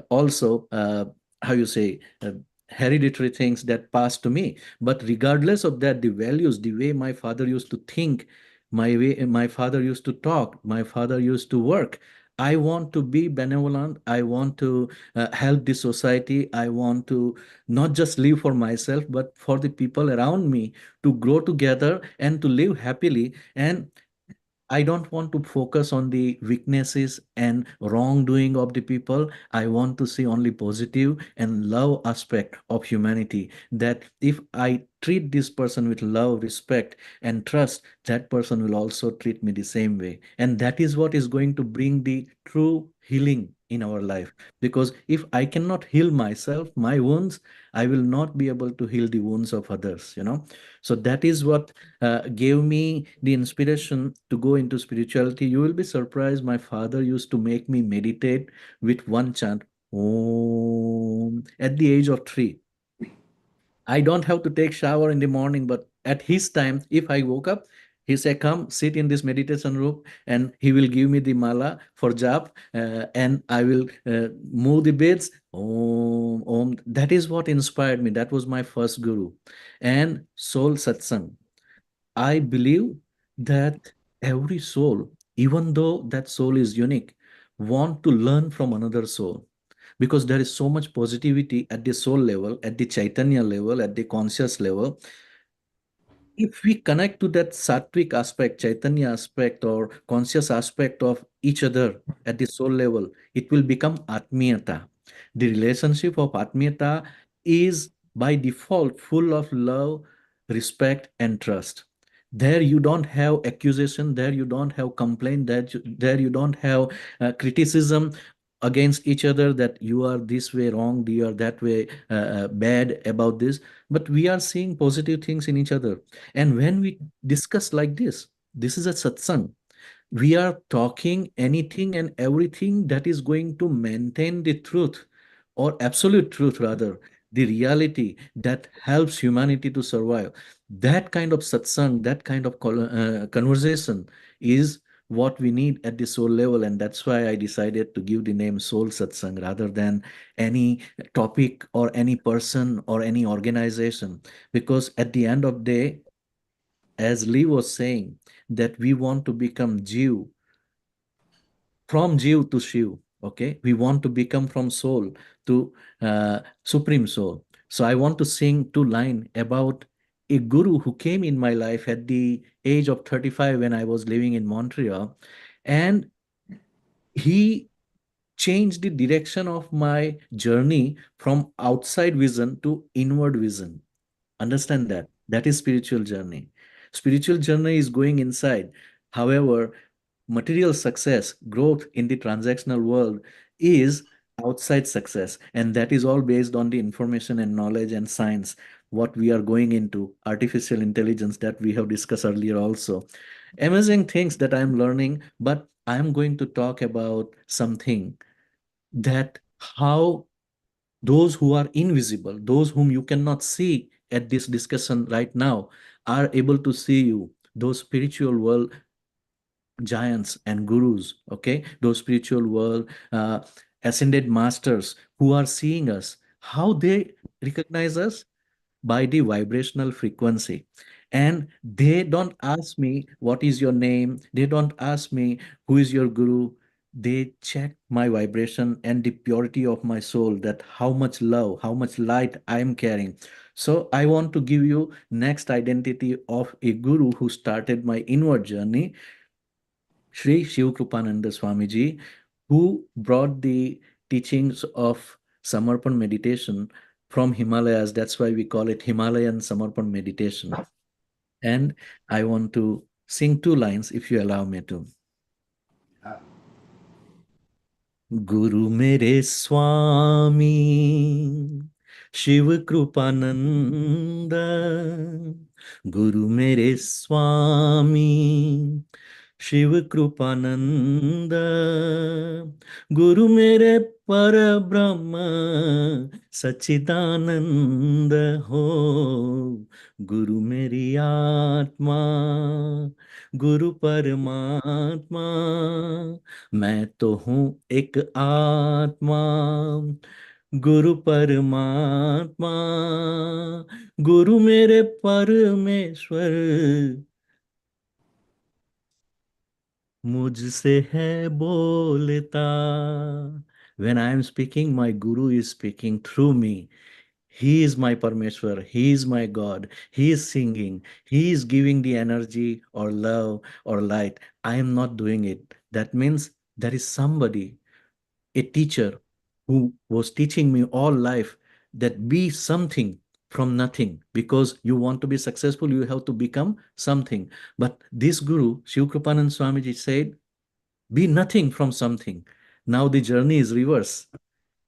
S10: also, how you say, hereditary things that pass to me. But regardless of that, the values, the way my father used to think, my way my father used to talk, my father used to work. I want to be benevolent. I want to help the society. I want to not just live for myself, but for the people around me to grow together and to live happily. And I don't want to focus on the weaknesses and wrongdoing of the people. I want to see only positive and love aspect of humanity. That if I treat this person with love, respect, and trust, that person will also treat me the same way. And that is what is going to bring the true healing in our life. Because if I cannot heal myself, my wounds, I will not be able to heal the wounds of others, you know. So that is what gave me the inspiration to go into spirituality. You will be surprised. My father used to make me meditate with one chant, Om, at the age of 3. I don't have to take shower in the morning, but at his time, if I woke up, he said, "Come, sit in this meditation room," and he will give me the mala for jap, and I will move the beds. Om, om. That is what inspired me. That was my first guru, and soul satsang. I believe that every soul, even though that soul is unique, want to learn from another soul, because there is so much positivity at the soul level, at the Chaitanya level, at the conscious level. If we connect to that sattvic aspect, Chaitanya aspect, or conscious aspect of each other at the soul level, it will become Atmiyata. The relationship of Atmiyata is by default full of love, respect, and trust. There you don't have accusation, there you don't have complaint, there you don't have criticism against each other, that you are this way wrong, you are that way bad about this. But we are seeing positive things in each other. And when we discuss like this is a satsang. We are talking anything and everything that is going to maintain the truth, or absolute truth rather, the reality that helps humanity to survive. That kind of satsang, that kind of conversation is what we need at the soul level. And that's why I decided to give the name Soul Satsang rather than any topic or any person or any organization. Because at the end of the day, as Lee was saying, that we want to become Jew, from Jew to Shiv. Okay, we want to become from soul to supreme soul. So I want to sing two lines about a guru who came in my life at the age of 35 when I was living in Montreal, and he changed the direction of my journey from outside vision to inward vision. Understand that. That is spiritual journey. Spiritual journey is going inside. However, material success, growth in the transactional world is outside success. And that is all based on the information and knowledge and science, what we are going into, artificial intelligence that we have discussed earlier also. Amazing things that I'm learning, but I'm going to talk about something that how those who are invisible, those whom you cannot see at this discussion right now, are able to see you, those spiritual world giants and gurus, okay, those spiritual world ascended masters who are seeing us. How they recognize us? By the vibrational frequency. And they don't ask me, what is your name? They don't ask me, who is your guru? They check my vibration and the purity of my soul, that how much love, how much light I am carrying. So I want to give you next identity of a guru who started my inward journey, Sri Shiv Krupananda Swamiji, who brought the teachings of Samarpan meditation from Himalayas. That's why we call it Himalayan Samarpan meditation. And I want to sing two lines, if you allow me to. Guru mere Swami Shiv Krupananda, Guru mere Swami Shiv Kripanand, गुरु मेरे पर ब्रह्म सच्चिदानंद हो, गुरु मेरी आत्मा गुरु परमात्मा, मैं तो हूँ एक आत्मा गुरु परमात्मा, गुरु मेरे परमेश्वर मुझसे है बोलता. When I am speaking, my Guru is speaking through me. He is my Parmeshwar. He is my God. He is singing. He is giving the energy or love or light. I am not doing it. That means there is somebody, a teacher, who was teaching me all life that be something from nothing. Because you want to be successful, you have to become something. But this Guru, Shiv Krupanand Swamiji, said, be nothing from something. Now the journey is reverse.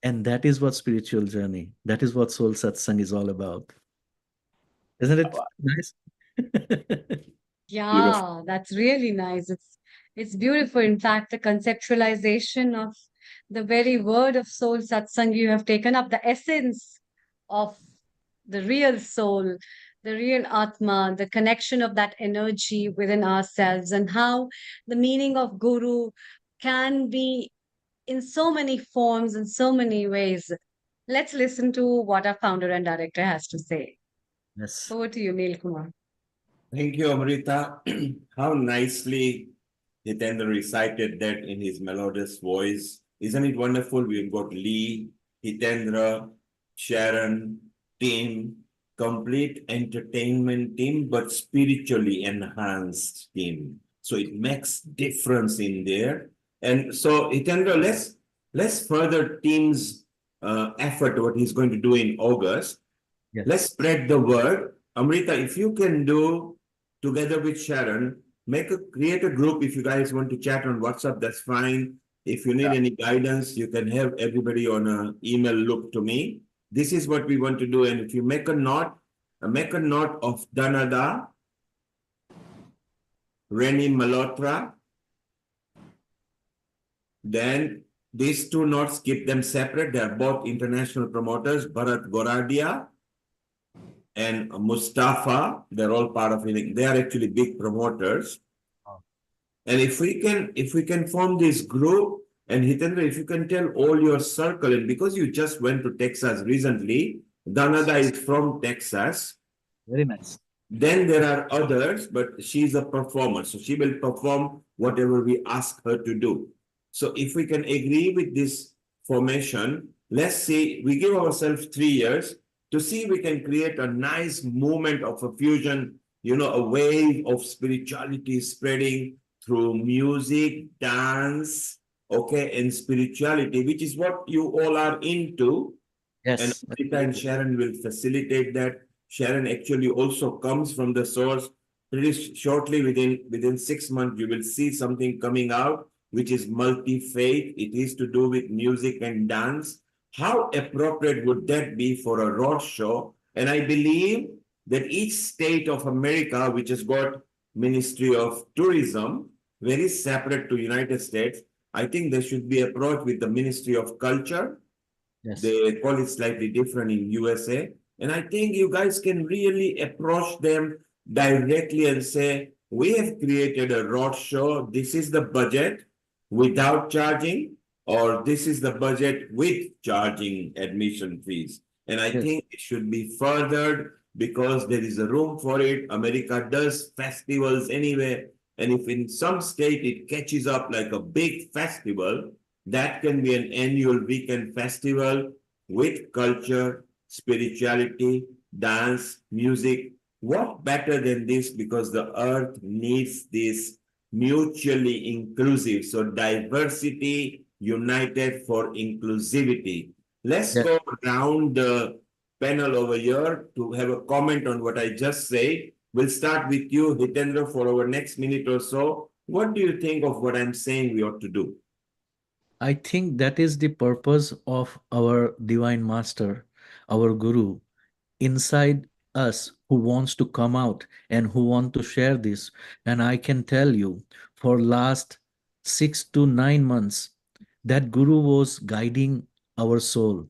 S10: And that is what spiritual journey, that is what soul satsang is all about. Isn't it nice?
S1: Yeah, that's really nice. It's beautiful. In fact, the conceptualization of the very word of soul satsang, you have taken up the essence of the real soul, the real Atma, the connection of that energy within ourselves, and how the meaning of Guru can be in so many forms, in so many ways. Let's listen to what our founder and director has to say.
S10: Yes.
S1: Over to you, Neil Kumar.
S5: Thank you, Amrita. How nicely Hitendra recited that in his melodious voice. Isn't it wonderful? We've got Lee, Hitendra, Sharron, team, complete entertainment team, but spiritually enhanced team. So it makes difference in there. And so Hitendra, let's further team's effort, what he's going to do in August.
S10: Yes.
S5: Let's spread the word. Amrita, if you can do together with Sharron, create a group. If you guys want to chat on WhatsApp, that's fine. If you need any guidance, you can have everybody on an email loop to me. This is what we want to do. And if you make a note of Danada, Reni Malhotra, then these two notes, keep them separate. They are both international promoters, Bharat Goradia and Mustafa. They're all part of it. They are actually big promoters. And if we can form this group, and Hitendra, if you can tell all your circle, and because you just went to Texas recently, Danada is from Texas.
S10: Very nice.
S5: Then there are others, but she's a performer, so she will perform whatever we ask her to do. So if we can agree with this formation, let's say we give ourselves 3 years to see if we can create a nice movement of a fusion, a wave of spirituality spreading through music, dance, and spirituality, which is what you all are into.
S10: Yes.
S5: And Amrita and Sharron will facilitate that. Sharron actually also comes from the source. Pretty shortly, within 6 months, you will see something coming out, which is multi-faith. It is to do with music and dance. How appropriate would that be for a road show? And I believe that each state of America, which has got Ministry of Tourism, very separate to United States, I think there should be approach with the Ministry of Culture.
S10: Yes.
S5: They call it slightly different in USA. And I think you guys can really approach them directly and say, we have created a road show. This is the budget without charging. or this is the budget with charging admission fees. And I think it should be furthered because there is a room for it. America does festivals anyway. And if in some state it catches up like a big festival, that can be an annual weekend festival with culture, spirituality, dance, music. What better than this? Because the earth needs this mutually inclusive. So diversity united for inclusivity. Let's go around the panel over here to have a comment on what I just said. We'll start with you, Hitendra, for our next minute or so. What do you think of what I'm saying we ought to do?
S10: I think that is the purpose of our Divine Master, our Guru, inside us who wants to come out and who want to share this. And I can tell you, for last 6 to 9 months, that Guru was guiding our soul.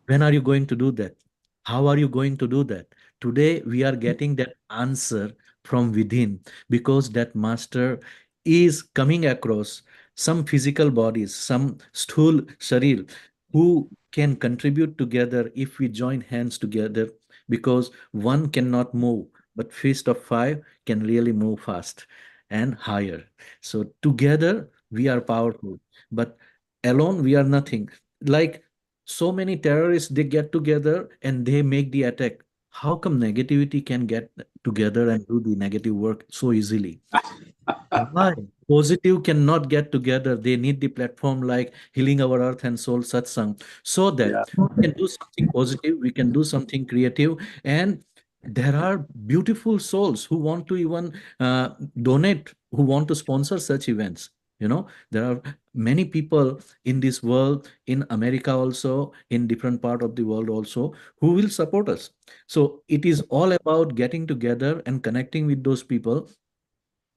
S10: When are you going to do that? How are you going to do that? Today, we are getting that answer from within because that master is coming across some physical bodies, some stool sharir who can contribute together if we join hands together, because one cannot move, but fist of five can really move fast and higher. So together we are powerful, but alone we are nothing. Like so many terrorists, they get together and they make the attack. How come negativity can get together and do the negative work so easily? Why? Positive cannot get together. They need the platform like Healing Our Earth and Soul Satsang, so that we can do something positive, we can do something creative. And there are beautiful souls who want to even donate, who want to sponsor such events. You know, there are many people in this world, in America also, in different part of the world also, who will support us. So it is all about getting together and connecting with those people.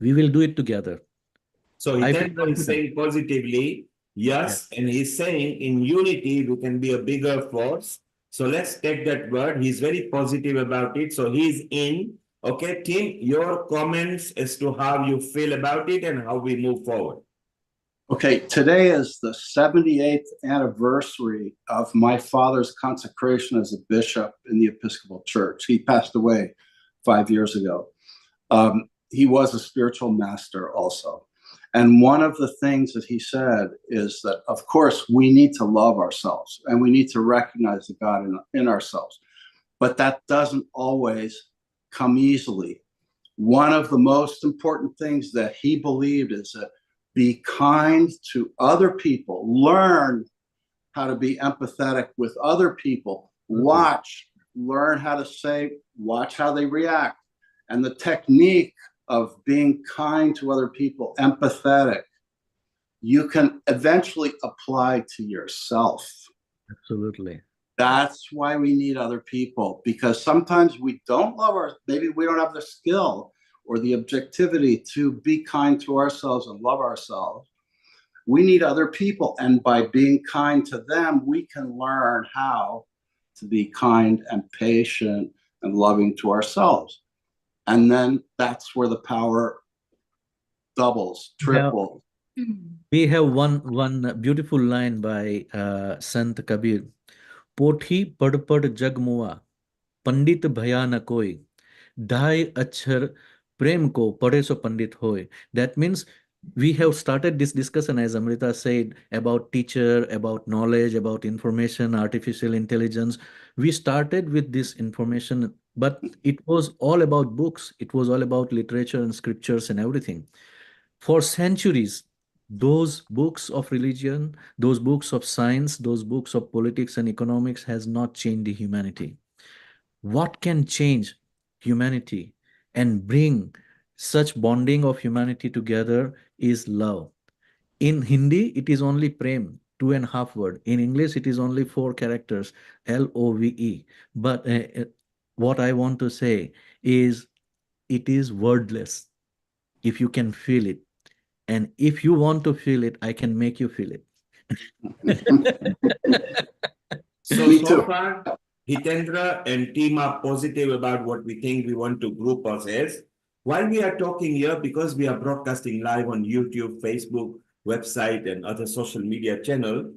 S10: We will do it together.
S5: So Hitendra is saying positively, yes, and he's saying in unity we can be a bigger force. So let's take that word. He's very positive about it. So he's in. Okay, Tim, your comments as to how you feel about it and how we move forward.
S7: Okay, today is the 78th anniversary of my father's consecration as a bishop in the Episcopal Church. He passed away 5 years ago. He was a spiritual master also. And one of the things that he said is that, of course, we need to love ourselves and we need to recognize the God in ourselves. But that doesn't always come easily. One of the most important things that he believed is that be kind to other people, learn how to be empathetic with other people, learn how to say, watch how they react. And the technique of being kind to other people, empathetic, you can eventually apply to yourself.
S10: Absolutely.
S7: That's why we need other people, because sometimes we don't love maybe we don't have the skill or the objectivity to be kind to ourselves and love ourselves. We need other people. And by being kind to them, we can learn how to be kind and patient and loving to ourselves. And then that's where the power doubles, triples.
S10: We have one beautiful line by Sant Kabir. Pothi pad pad jag mua, pandit bhaya na koi, dhai achhar prem ko pade so pandit hoy. That means we have started this discussion, as Amrita said, about teacher, about knowledge, about information, artificial intelligence. We started with this information, but it was all about books. It was all about literature and scriptures and everything. For centuries, those books of religion, those books of science, those books of politics and economics has not changed the humanity. What can change humanity and bring such bonding of humanity together is love. In Hindi, it is only prem, 2.5 words. In English, it is only 4 characters, LOVE. But what I want to say is it is wordless if you can feel it. And if you want to feel it, I can make you feel it.
S5: So far, Hitendra and team are positive about what we think we want to group us as. While we are talking here, because we are broadcasting live on YouTube, Facebook, website and other social media channel.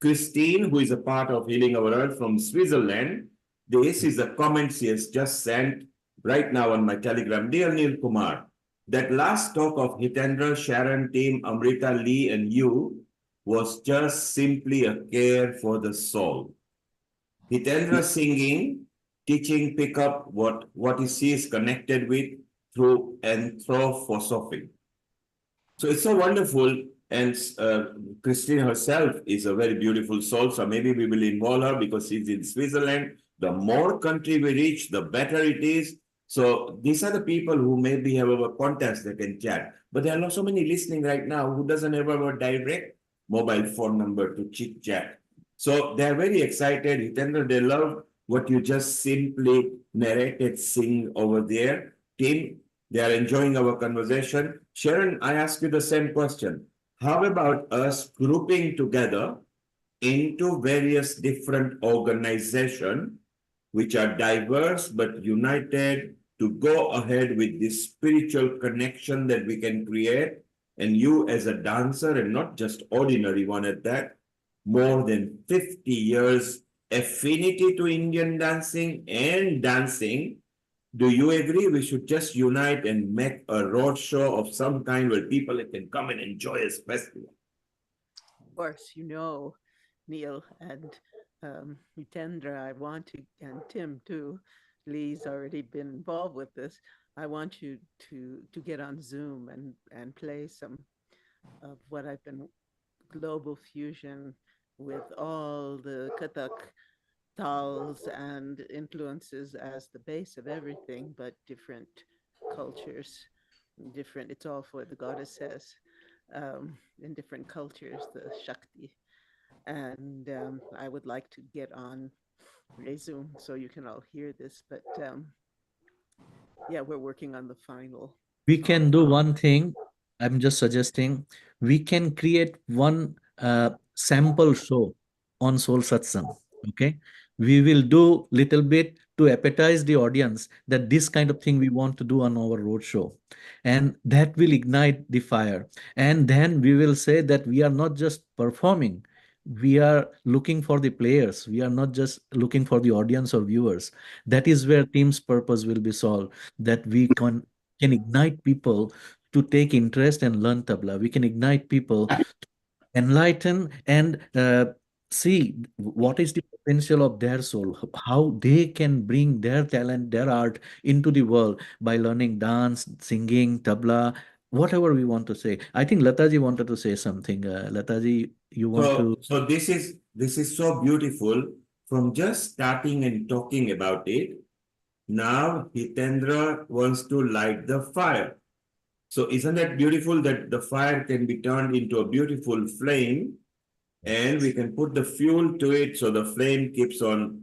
S5: Christine, who is a part of Healing Our Earth from Switzerland, this is a comment she has just sent right now on my Telegram. Dear Neil Kumar, that last talk of Hitendra, Sharron, team, Amrita, Lee, and you was just simply a care for the soul. Hitendra singing, teaching, pick up what he is connected with through anthroposophy. So it's so wonderful. And Christine herself is a very beautiful soul. So maybe we will involve her because she's in Switzerland. The more country we reach, the better it is. So these are the people who maybe have our contacts that can chat. But there are not so many listening right now who doesn't have our direct mobile phone number to chit chat. So they're very excited. Hitendra, they love what you just simply narrated, sing over there. Team, they are enjoying our conversation. Sharron, I ask you the same question. How about us grouping together into various different organizations which are diverse but united to go ahead with this spiritual connection that we can create? And you as a dancer, and not just ordinary one at that, more than 50 years affinity to Indian dancing and dancing. Do you agree we should just unite and make a road show of some kind where people can come and enjoy this festival?
S8: Of course, Neil and Hitendra, I want to, and Tim too, Lee's already been involved with this. I want you to get on Zoom and play some of what I've been, global fusion with all the Kathak tals and influences as the base of everything, but different cultures, different, it's all for the goddesses in different cultures, the Shakti. And I would like to get on Zoom so you can all hear this, but yeah, we're working on the final.
S10: We can do one thing. I'm just suggesting we can create one sample show on Soul Satsang. Okay, we will do little bit to appetize the audience that this kind of thing we want to do on our road show, and that will ignite the fire. And then we will say that we are not just performing, we are looking for the players. We are not just looking for the audience or viewers. That is where team's purpose will be solved, that we can ignite people to take interest and learn tabla. We can ignite people to enlighten and see what is the potential of their soul, how they can bring their talent, their art into the world by learning dance, singing, tabla, whatever we want to say. I think Lataji wanted to say something. Lataji, you want to?
S5: So this is so beautiful. From just starting and talking about it, now Hitendra wants to light the fire. So isn't that beautiful that the fire can be turned into a beautiful flame, and we can put the fuel to it so the flame keeps on,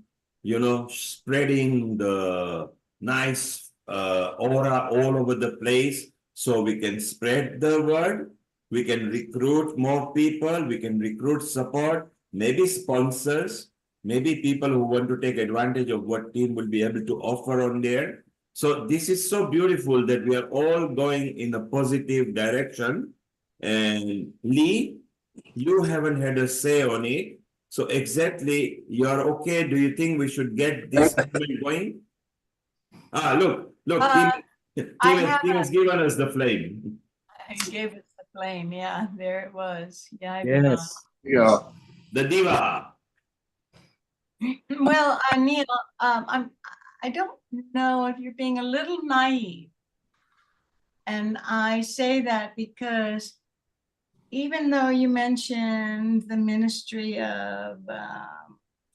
S5: spreading the nice aura all over the place, so we can spread the word, we can recruit more people, we can recruit support, maybe sponsors, maybe people who want to take advantage of what team will be able to offer on there. So this is so beautiful that we are all going in a positive direction. And Lee, you haven't had a say on it. So exactly, you're okay. Do you think we should get this going? Look, team has given us the flame.
S2: I gave us the flame. Yeah, there it was. Yeah.
S10: Yes.
S5: Yeah. The diva.
S2: Well, Neil, I don't know if you're being a little naive. And I say that because even though you mentioned the Ministry of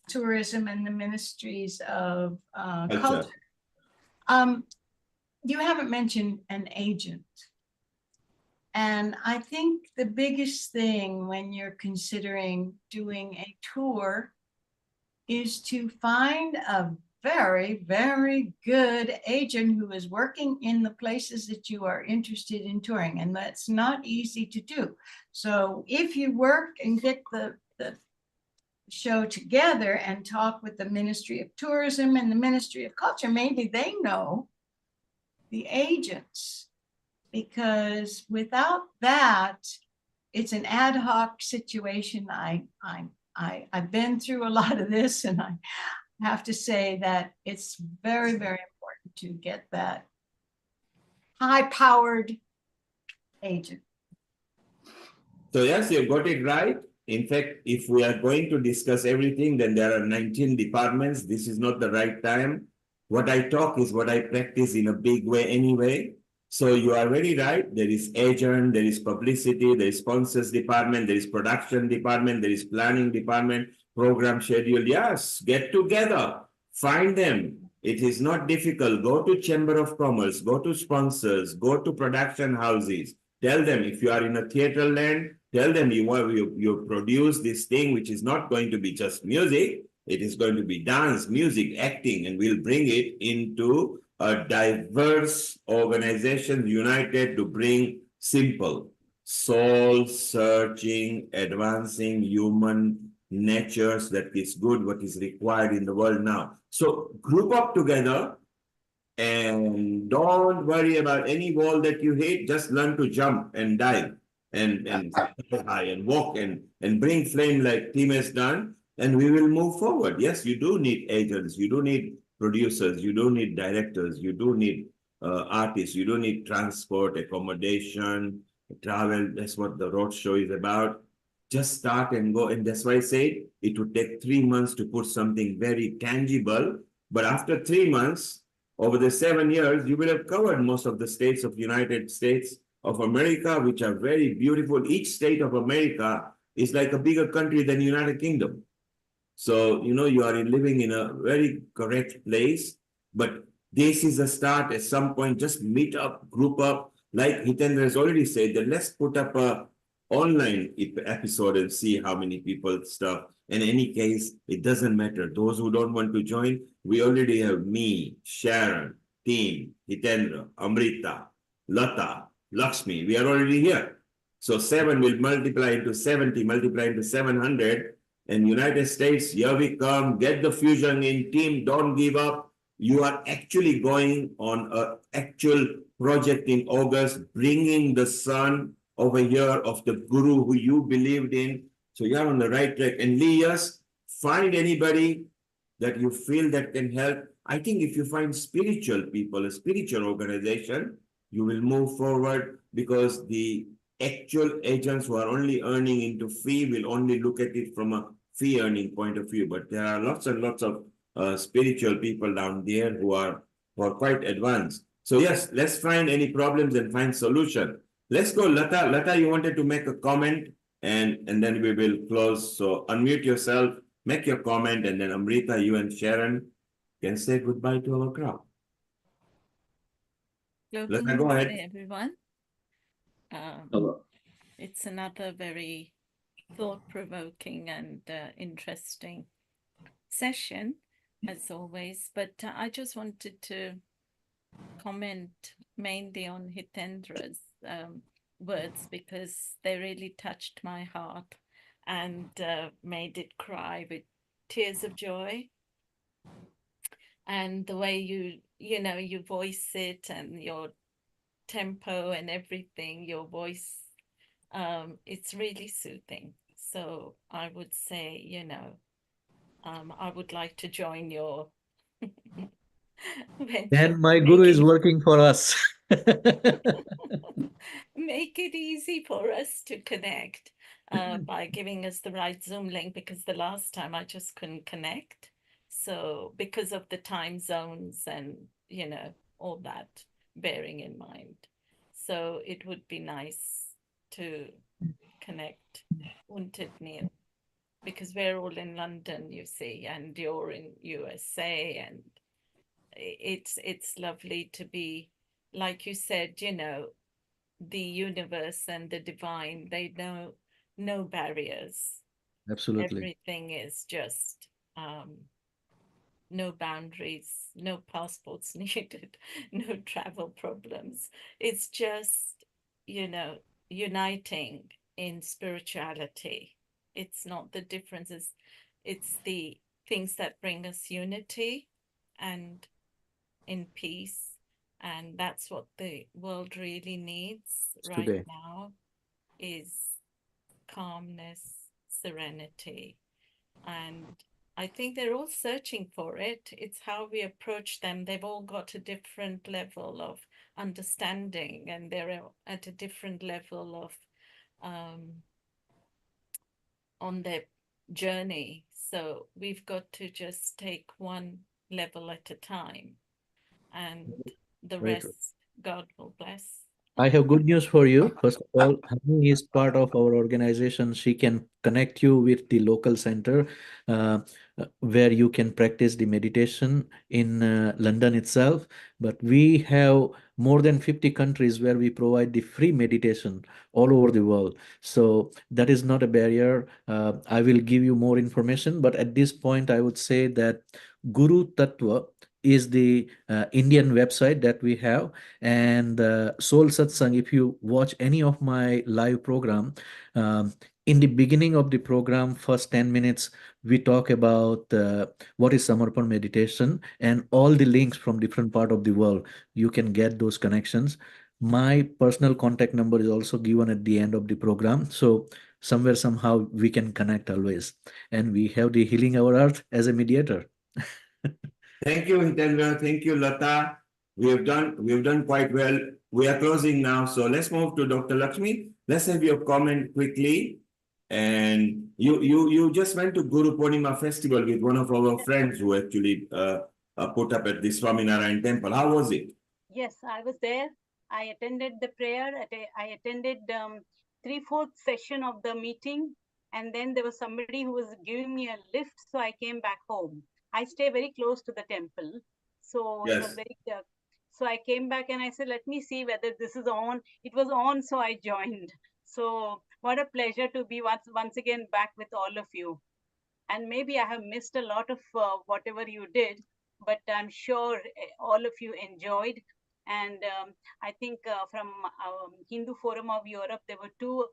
S2: Tourism and the Ministries of Culture, you haven't mentioned an agent. And I think the biggest thing when you're considering doing a tour is to find a very, very good agent who is working in the places that you are interested in touring. And that's not easy to do. So if you work and get the show together and talk with the Ministry of Tourism and the Ministry of Culture, maybe they know the agents, because without that, it's an ad hoc situation. I've been through a lot of this, and I have to say that it's very, very important to get that high-powered agent.
S5: So yes, you got it right. In fact, if we are going to discuss everything, then there are 19 departments. This is not the right time. What I talk is what I practice in a big way anyway. So you are very right. There is agent, there is publicity, there is sponsors department, there is production department, there is planning department, program schedule. Yes, get together, find them. It is not difficult. Go to Chamber of Commerce, go to sponsors, go to production houses. Tell them if you are in a theater land, tell them you produce this thing, which is not going to be just music. It is going to be dance, music, acting, and we'll bring it into a diverse organization united to bring simple, soul-searching, advancing human natures that is good, what is required in the world now. So group up together and don't worry about any wall that you hit. Just learn to jump and dive and high and walk and bring flame like team has done, and we will move forward. Yes, you do need agents, you do need producers, you do need directors, you do need artists, you do need transport, accommodation, travel. That's what the road show is about. Just start and go. And that's why I say it would take 3 months to put something very tangible. But after 3 months, over the 7 years, you will have covered most of the states of United States of America, which are very beautiful. Each state of America is like a bigger country than United Kingdom. So, you know, you are living in a very correct place, but this is a start. At some point, just meet up, group up. Like Hitendra has already said, that let's put up a online episode and see how many people stuff. In any case, it doesn't matter. Those who don't want to join, we already have me, Sharron, team, Hitendra, Amrita, Lata, Lakshmi. We are already here. So 7 will multiply into 70, multiply into 700. And United States, here we come, get the fusion in, team, don't give up. You are actually going on an actual project in August, bringing the sun over here of the Guru who you believed in. So you're on the right track. And Lias, find anybody that you feel that can help. I think if you find spiritual people, a spiritual organization, you will move forward, because the actual agents who are only earning into fee will only look at it from a fee earning point of view. But there are lots and lots of spiritual people down there who are quite advanced. So yes, let's find any problems and find solution. Let's go, Lata. Lata, you wanted to make a comment, and then we will close. So unmute yourself, make your comment, and then Amrita, you and Sharron can say goodbye to our crowd. Lata, go ahead.
S12: Everyone.
S5: Hello.
S12: It's another very thought-provoking and interesting session, as always. But I just wanted to comment mainly on Hitendra's words, because they really touched my heart and made it cry with tears of joy. And the way you voice it, and your tempo and everything, your voice, it's really soothing. So I would say, I would like to join your
S10: And my Guru is working for us.
S12: Make it easy for us to connect by giving us the right Zoom link, because the last time I just couldn't connect. So because of the time zones and, all that bearing in mind. So it would be nice to connect, wouldn't it, Neil? Because we're all in London, you see, and you're in USA, and it's lovely to be, like you said, the universe and the divine, they know no barriers.
S10: Absolutely.
S12: Everything is just no boundaries, no passports needed, no travel problems. It's just, uniting in spirituality. It's not the differences, it's the things that bring us unity and in peace. And that's what the world really needs right
S10: Today.
S12: now, is calmness, serenity. And I think they're all searching for it. It's how we approach them. They've all got a different level of understanding, and they're at a different level of on their journey. So we've got to just take one level at a time, and the
S10: Right.
S12: rest God will bless.
S10: I have good news for you. First of all, Hani is part of our organization. She can connect you with the local center where you can practice the meditation in London itself. But we have more than 50 countries where we provide the free meditation all over the world. So that is not a barrier. I will give you more information. But at this point, I would say that Guru Tattva is the Indian website that we have, and Soul Satsang. If you watch any of my live program, in the beginning of the program, first 10 minutes, we talk about what is Samarpan meditation, and all the links from different part of the world. You can get those connections. My personal contact number is also given at the end of the program. So somewhere, somehow, we can connect always. And we have the Healing Our Earth as a mediator.
S5: Thank you, Hitendra. Thank you, Lata. We've done quite well. We are closing now, so let's move to Dr. Lakshmi. Let's have your comment quickly. And you just went to Guru Purnima Festival with one of our friends who actually put up at the Swaminarayan temple. How was it?
S16: Yes, I was there. I attended the prayer. I attended 3/4 session of the meeting, and then there was somebody who was giving me a lift, so I came back home. I stay very close to the temple, so it was very. So I came back and I said, let me see whether this is on. It was on, so I joined. So what a pleasure to be once again back with all of you. And maybe I have missed a lot of whatever you did, but I'm sure all of you enjoyed. And I think from Hindu Forum of Europe, there were two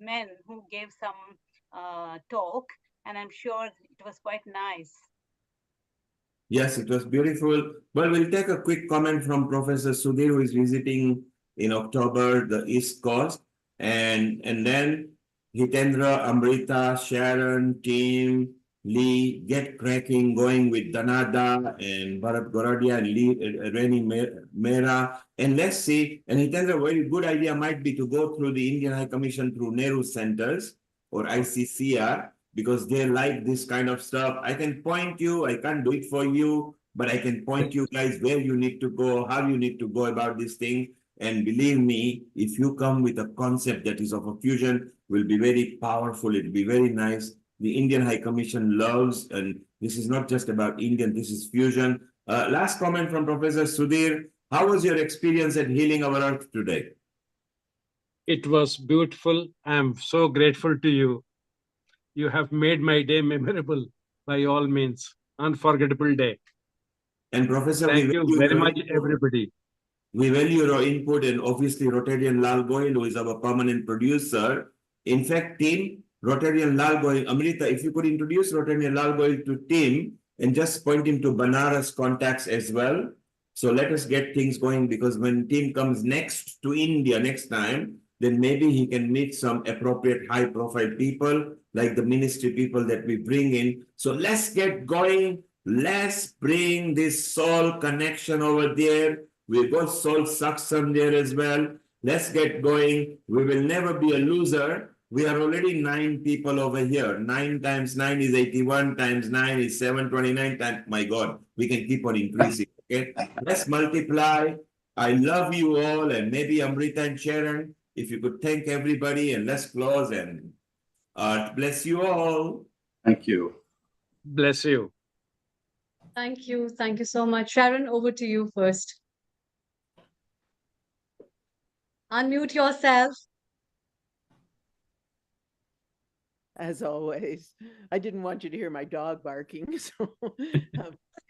S16: men who gave some talk, and I'm sure it was quite nice.
S5: Yes, it was beautiful. Well, we'll take a quick comment from Professor Sudhir, who is visiting in October the East Coast. And then Hitendra, Amrita, Sharron, team, Lee, get cracking, going with Danada and Bharat Goradia and Lee, Reni Mehra. And let's see, and Hitendra, a very good idea might be to go through the Indian High Commission through Nehru Centers or ICCR, because they like this kind of stuff. I can point you, I can't do it for you, but I can point you guys where you need to go, how you need to go about this thing. And believe me, if you come with a concept that is of a fusion, will be very powerful, it'll be very nice. The Indian High Commission loves, and this is not just about Indian, this is fusion. Last comment from Professor Sudhir. How was your experience at Healing Our Earth today?
S22: It was beautiful. I'm so grateful to you. You have made my day memorable by all means. Unforgettable day.
S5: And Professor,
S22: thank you very much, everybody.
S5: We value your input, and obviously Rotarian Lal Goyal, who is our permanent producer. In fact, team, Rotarian Lal Goyal, Amrita, if you could introduce Rotarian Lal Goyal to Tim and just point him to Banaras contacts as well. So let us get things going, because when Tim comes next to India next time, then maybe he can meet some appropriate high profile people like the ministry people that we bring in. So let's get going. Let's bring this soul connection over there. We've got soul suction there as well. Let's get going. We will never be a loser. We are already 9 people over here. 9 times 9 is 81, times 9 is 729 times. My God, we can keep on increasing. Okay, let's multiply. I love you all, and maybe Amrita and Sharon, if you could thank everybody, and let's close, and bless you all.
S7: Thank you.
S22: Bless you.
S1: Thank you. Thank you so much. Sharon, over to you first. Unmute yourself.
S8: As always, I didn't want you to hear my dog barking, so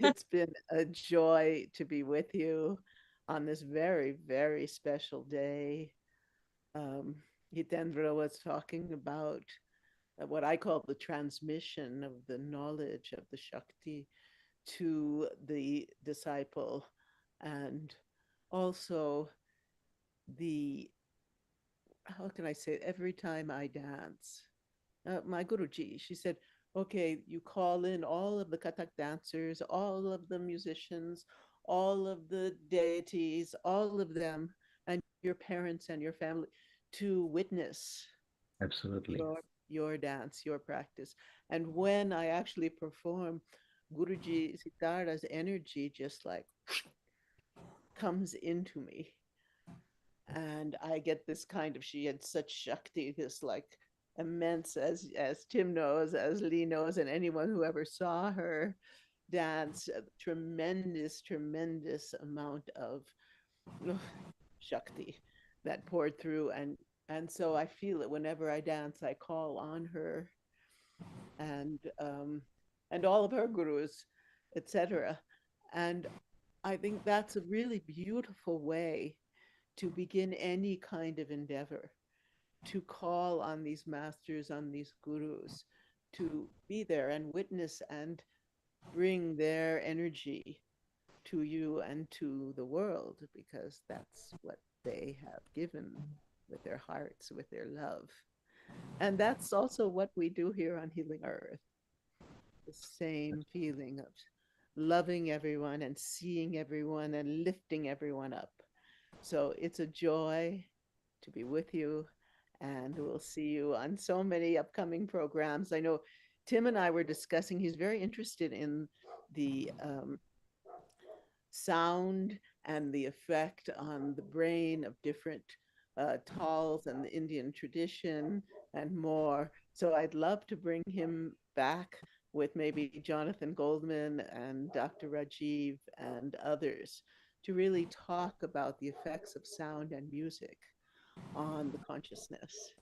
S8: it's been a joy to be with you on this very, very special day. Hitendra was talking about what I call the transmission of the knowledge of the Shakti to the disciple, and also how can I say it? Every time I dance, my Guruji, she said, okay, you call in all of the Kathak dancers, all of the musicians, all of the deities, all of them, and your parents and your family to witness
S10: Absolutely.
S8: your dance, your practice. And when I actually perform, Guruji Sitara's energy just like comes into me. And I get this kind of, she had such Shakti, this like immense, as Tim knows, as Lee knows, and anyone who ever saw her dance, a tremendous amount of Shakti that poured through. And so I feel it whenever I dance, I call on her and all of her gurus, etc. And I think that's a really beautiful way to begin any kind of endeavor, to call on these masters, on these gurus, to be there and witness and bring their energy to you and to the world, because that's what they have given with their hearts, with their love. And that's also what we do here on Healing Our Earth. The same feeling of loving everyone and seeing everyone and lifting everyone up. So it's a joy to be with you, and we'll see you on so many upcoming programs. I know Tim and I were discussing, he's very interested in the sound and the effect on the brain of different tals and the Indian tradition and more. So I'd love to bring him back with maybe Jonathan Goldman and Dr. Rajiv and others to really talk about the effects of sound and music on the consciousness.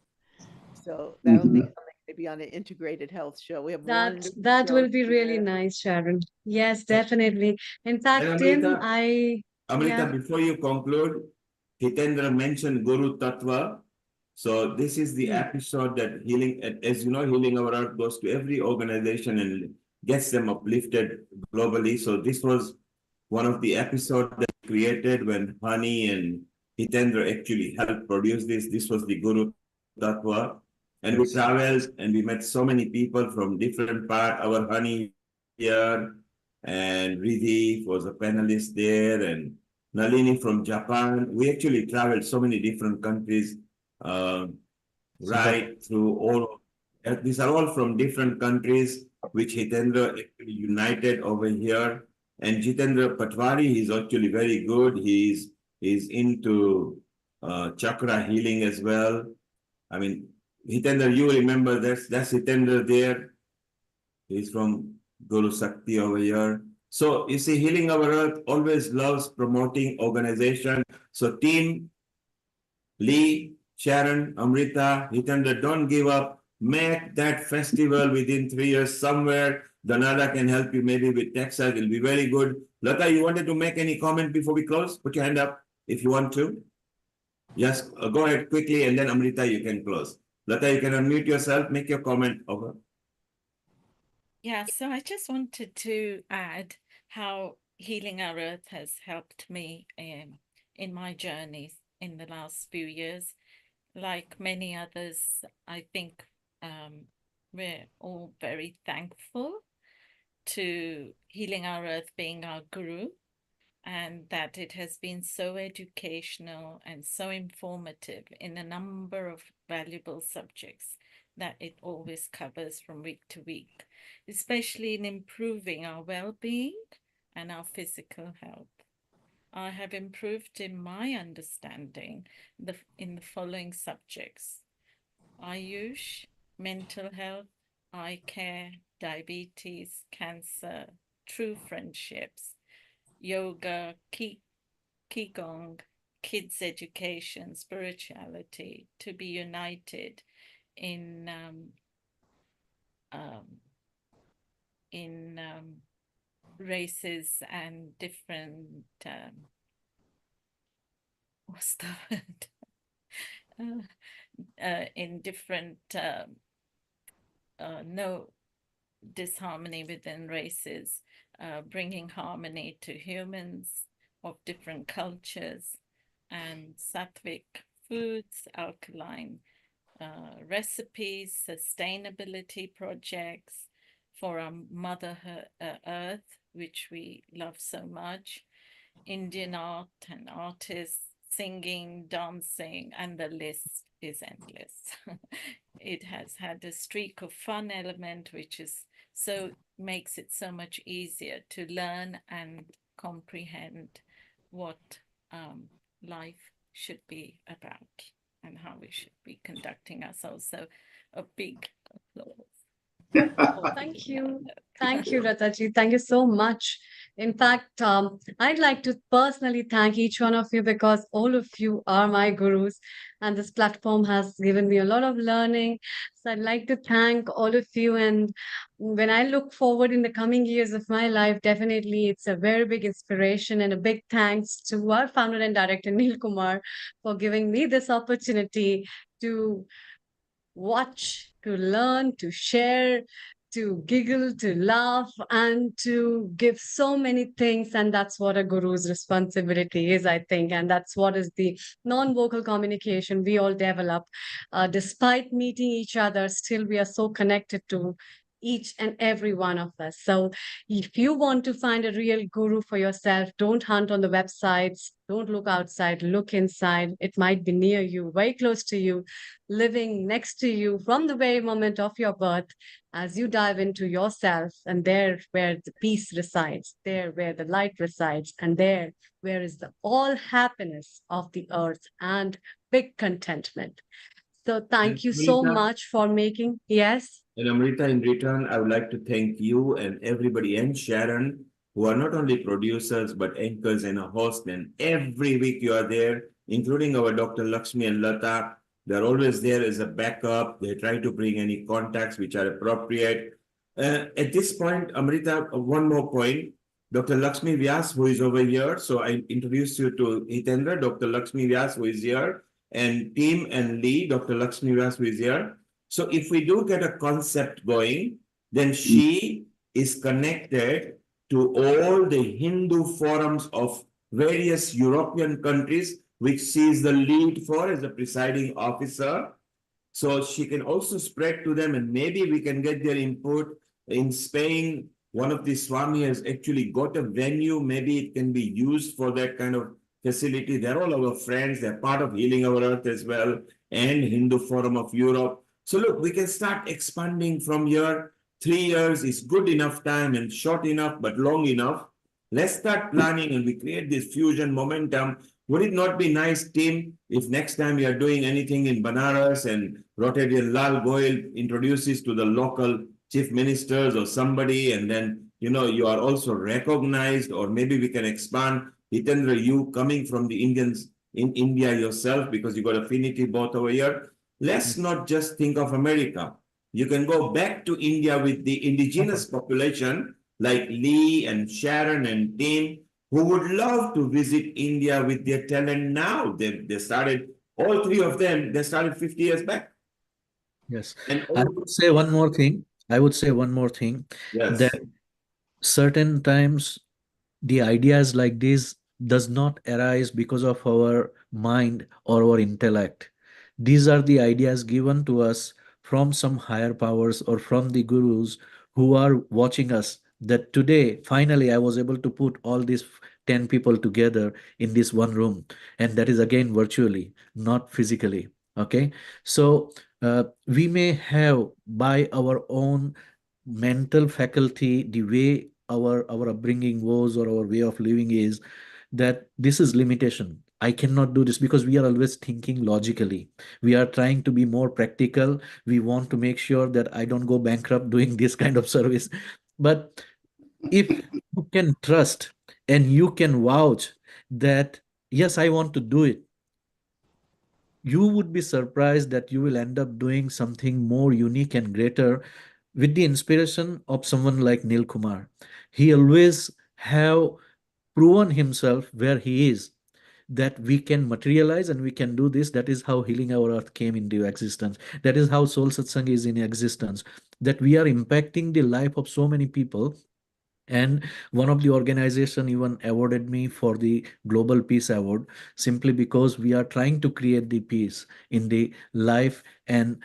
S8: So that'll be something maybe on an integrated health show. We have
S1: that will be really nice, Sharron. Yes, definitely. In fact,
S5: And
S1: Tim,
S5: Amrita, before you conclude, Hitendra mentioned Guru Tattva. So this is the episode that Healing, as you know, Healing Our Earth goes to every organization and gets them uplifted globally. So this was one of the episodes that we created when Hani and Hitendra actually helped produce this. This was the Guru Tattva. And we traveled and we met so many people from different parts. Our Hani here, and Riddhi was a panelist there, and Nalini from Japan. We actually traveled so many different countries, right through all. These are all from different countries, which Hitendra actually united over here. And Jitendra Patwari is actually very good. He's into chakra healing as well. I mean, Hitendra, you remember that's Hitendra there. He's from Guru Sakti over here. So you see, Healing Our Earth always loves promoting organization. So team, Lee, Sharron, Amrita, Hitendra, don't give up. Make that festival within 3 years somewhere. Danada can help you maybe with Texas. It'll be very good. Lata, you wanted to make any comment before we close? Put your hand up if you want to. Yes, go ahead quickly, and then Amrita, you can close. Lata, you can unmute yourself, make your comment over.
S12: Yeah, so I just wanted to add how Healing Our Earth has helped me in my journey in the last few years. Like many others, I think we're all very thankful to Healing Our Earth being our guru, and that it has been so educational and so informative in a number of valuable subjects that it always covers from week to week, especially in improving our well-being and our physical health. I have improved in my understanding in the following subjects: Ayush, mental health, eye care, diabetes, cancer, true friendships, yoga, qigong, kids education, spirituality, to be united in races and different what's the word? In different no disharmony within races, bringing harmony to humans of different cultures, and sattvic foods, alkaline recipes, sustainability projects for our Mother Earth, which we love so much, Indian art and artists, singing, dancing, and the list is endless. It has had a streak of fun element, which is makes it so much easier to learn and comprehend what life should be about and how we should be conducting ourselves. So a big applause.
S1: Oh, thank you. Thank you, Lataji. Thank you so much. In fact, I'd like to personally thank each one of you because all of you are my gurus, and this platform has given me a lot of learning. So I'd like to thank all of you. And when I look forward in the coming years of my life, definitely it's a very big inspiration and a big thanks to our founder and director, Neil Kumar, for giving me this opportunity to watch, to learn, to share, to giggle, to laugh, and to give so many things. And that's what a guru's responsibility is, I think. And that's what is the non-vocal communication we all develop. Despite meeting each other, still we are so connected to each and every one of us. So if you want to find a real guru for yourself, don't hunt on the websites, don't look outside, look inside. It might be near you, very close to you, living next to you from the very moment of your birth. As you dive into yourself, and there where the peace resides, there where the light resides, and there where is the all happiness of the earth and big contentment. So thank you so much for making, yes.
S5: And Amrita, in return, I would like to thank you and everybody and Sharon, who are not only producers, but anchors and a host. And every week you are there, including our Dr. Lakshmi and Lata. They're always there as a backup. They try to bring any contacts which are appropriate. At this point, Amrita, one more point. Dr. Lakshmi Vyas, who is over here. So I introduce you to Hitendra, Dr. Lakshmi Vyas, who is here, and Tim and Lee, Dr. Lakshmi Vyas, who is here. So if we do get a concept going, then she is connected to all the Hindu forums of various European countries, which she is the lead for as a presiding officer. So she can also spread to them, and maybe we can get their input. In Spain, one of the Swami has actually got a venue. Maybe it can be used for that kind of facility. They're all our friends. They're part of Healing Our Earth as well, and Hindu Forum of Europe. So look, we can start expanding from here. 3 years is good enough time and short enough, but long enough. Let's start planning and we create this fusion momentum. Would it not be nice, Tim, if next time we are doing anything in Banaras and Rotarian Lal Goyal introduces to the local chief ministers or somebody, and then, you are also recognized, or maybe we can expand. Hitendra, you coming from the Indians in India yourself, because you got affinity both over here. Let's not just think of America. You can go back to India with the indigenous population like Lee and Sharon and Tim, who would love to visit India with their talent now. They started, all three of them, they started 50 years back.
S10: Yes.
S5: And
S10: I would say one more thing.
S5: Yes.
S10: That certain times the ideas like this does not arise because of our mind or our intellect. These are the ideas given to us from some higher powers or from the gurus who are watching us, that today finally I was able to put all these 10 people together in this one room, and that is again virtually, not physically. Okay, so we may have by our own mental faculty, the way our upbringing was or our way of living is, that this is limitation. I cannot do this, because we are always thinking logically. We are trying to be more practical. We want to make sure that I don't go bankrupt doing this kind of service. But if you can trust and you can vouch that, yes, I want to do it, you would be surprised that you will end up doing something more unique and greater with the inspiration of someone like Neil Kumar. He always have proven himself where he is, that we can materialize and we can do this. That is how Healing Our Earth came into existence. That is how Soul Satsang is in existence, that we are impacting the life of so many people. And one of the organization even awarded me for the Global Peace Award, simply because we are trying to create the peace in the life and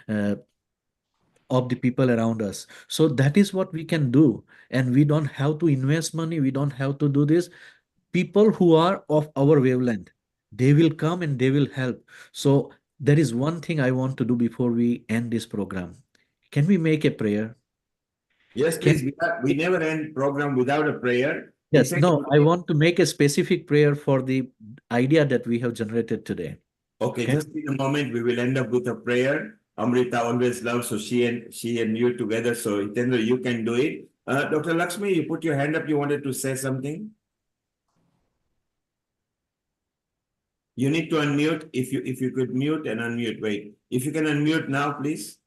S10: of the people around us. So that is what we can do. And we don't have to invest money. We don't have to do this. People who are of our wavelength, they will come and they will help. So there is one thing I want to do before we end this program. Can we make a prayer?
S5: Yes, please. We never end program without a prayer.
S10: Yes, no, I want to make a specific prayer for the idea that we have generated today.
S5: Okay, just in a moment, we will end up with a prayer. Amrita always loves, so she and you together. So Hitendra, you can do it. Dr. Lakshmi, you put your hand up. You wanted to say something. You need to unmute. If you could mute and unmute. Wait, if you can unmute now, please.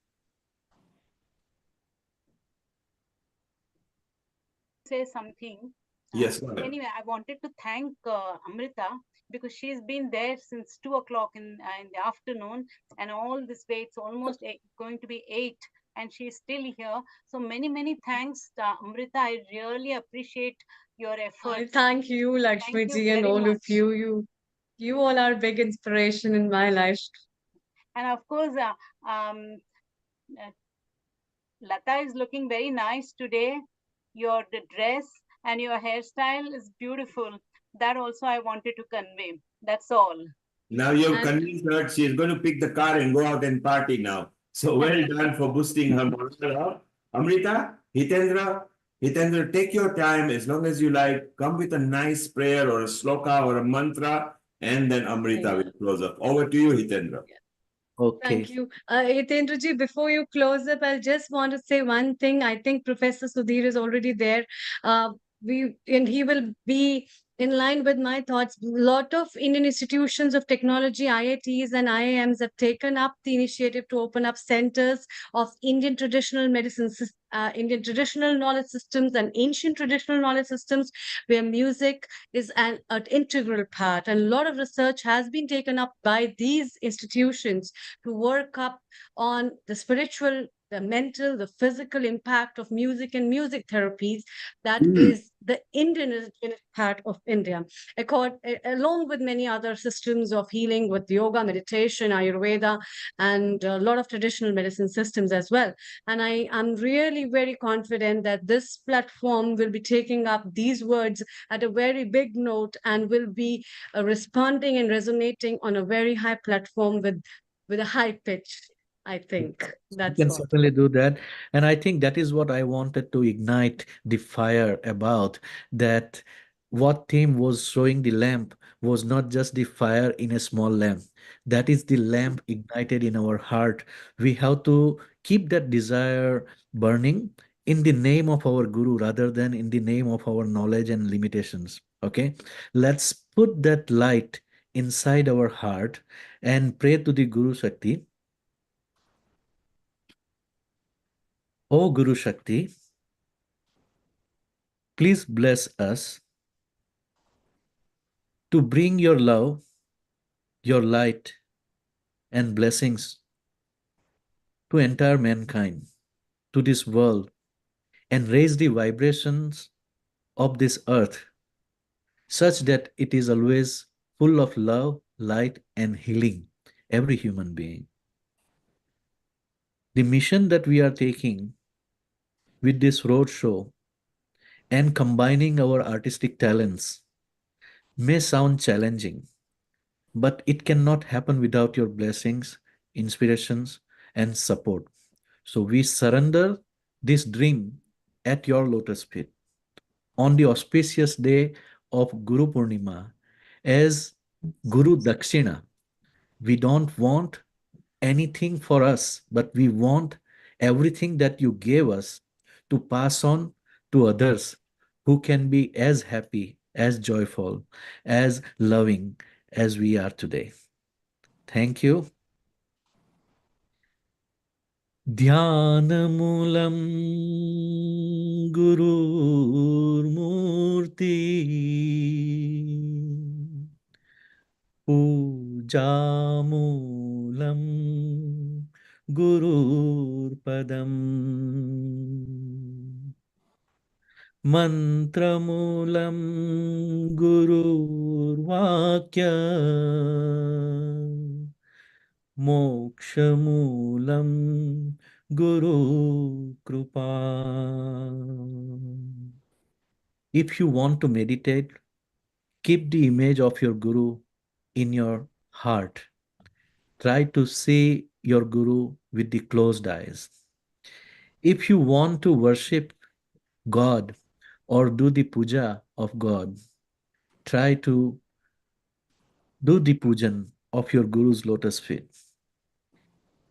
S16: Say something.
S5: Yes.
S16: Anyway, I wanted to thank Amrita, because she's been there since 2 o'clock in the afternoon, and all this way it's almost going to be 8, and she's still here. So many thanks, Amrita. I really appreciate your effort.
S1: Thank you, Lakshmi ji, and all of you. You all are big inspiration in my life.
S16: And of course, Lata is looking very nice today. Your dress and your hairstyle is beautiful. That also I wanted to convey. That's all.
S5: Now you've convinced her. She's going to pick the car and go out and party now. So well done for boosting her morale up. Amrita, Hitendra, take your time as long as you like. Come with a nice prayer or a sloka or a mantra, and then Amrita will close up. Over to you, Hitendra.
S10: Okay.
S1: Thank you. Hitendra ji, before you close up, I just want to say one thing. I think Professor Sudhir is already there. He will be in line with my thoughts. A lot of Indian institutions of technology, IITs and IIMs have taken up the initiative to open up centers of Indian traditional medicine, Indian traditional knowledge systems and ancient traditional knowledge systems, where music is an integral part. And a lot of research has been taken up by these institutions to work up on the spiritual, the mental, the physical impact of music and music therapies. That is the Indian part of India, along with many other systems of healing with yoga, meditation, Ayurveda, and a lot of traditional medicine systems as well. And I am really very confident that this platform will be taking up these words at a very big note and will be responding and resonating on a very high platform with a high pitch. I think that's
S10: You can
S1: what.
S10: certainly do that. And I think that is what I wanted to ignite the fire about, that what Tim was showing the lamp was not just the fire in a small lamp. That is the lamp ignited in our heart. We have to keep that desire burning in the name of our Guru rather than in the name of our knowledge and limitations. Okay, let's put that light inside our heart and pray to the Guru Shakti. O Guru Shakti, please bless us to bring your love, your light, and blessings to entire mankind, to this world, and raise the vibrations of this earth such that it is always full of love, light, and healing, every human being. The mission that we are taking with this roadshow and combining our artistic talents may sound challenging, but it cannot happen without your blessings, inspirations, and support. So we surrender this dream at your lotus feet on the auspicious day of Guru Purnima as Guru Dakshina. We don't want anything for us, but we want everything that you gave us to pass on to others who can be as happy, as joyful, as loving as we are today. Thank you. Dhyanamoolam Gururmurti Pujamulam Gururpadam Mantramulam Gururvakya Mokshamulam Guru Kripa. If you want to meditate, keep the image of your Guru in your heart. Try to see your Guru with the closed eyes. If you want to worship God or do the puja of God, try to do the pujan of your Guru's lotus feet.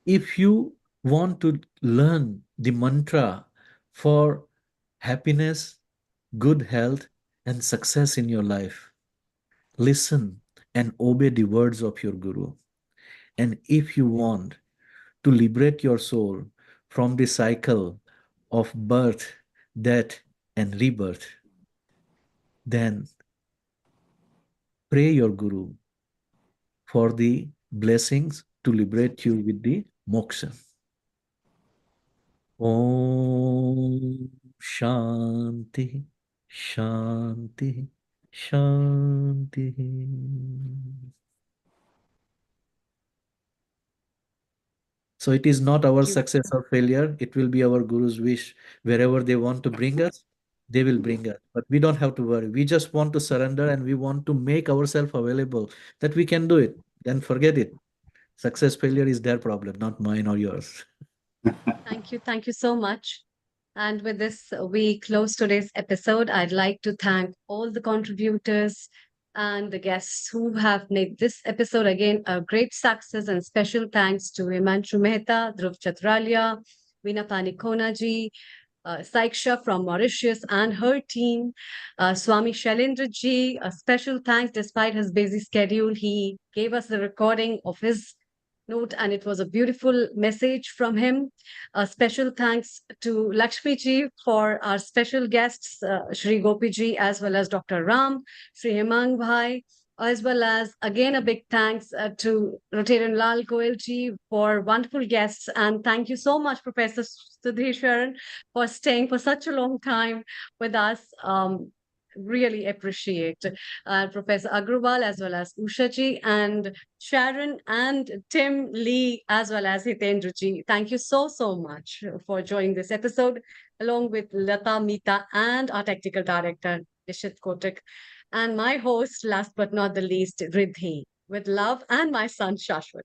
S10: If you want to learn the mantra for happiness, good health, and success in your life, listen and obey the words of your Guru. And if you want to liberate your soul from the cycle of birth, death, and rebirth, then pray your Guru for the blessings to liberate you with the moksha. Om Shanti, Shanti, Shanti. So it is not our success or failure. It will be our Guru's wish. Wherever they want to bring us, they will bring us. But we don't have to worry. We just want to surrender and we want to make ourselves available that we can do it. Then forget it. Success, failure is their problem, not mine or yours.
S1: Thank you. Thank you so much. And with this, we close today's episode. I'd like to thank all the contributors and the guests who have made this episode again a great success. And special thanks to Himanshu Mehta, Dhruv Chatralia, Veena Panikonaji, Saiksha from Mauritius and her team, Swami Shailendra ji. A special thanks, despite his busy schedule, he gave us the recording of his note and it was a beautiful message from him. A special thanks to Lakshmi ji for our special guests, Shri Gopi ji, as well as Dr. Ram, Shri Hemang Bhai, as well as again a big thanks to Rotarian Lal Goel ji for wonderful guests. And thank you so much, Professor Sudhir Sharon, for staying for such a long time with us. Really appreciate Professor Agrawal as well as Usha ji and Sharon and Tim Lee as well as Hitendra ji. Thank you so much for joining this episode along with Lata, Meeta and our technical director Nishit Kotak and my host last but not the least Riddhi with love and my son Shashwat.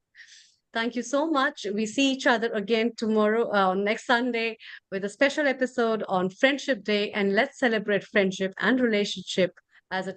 S1: Thank you so much. We see each other again tomorrow, next Sunday, with a special episode on Friendship Day. And let's celebrate friendship and relationship as a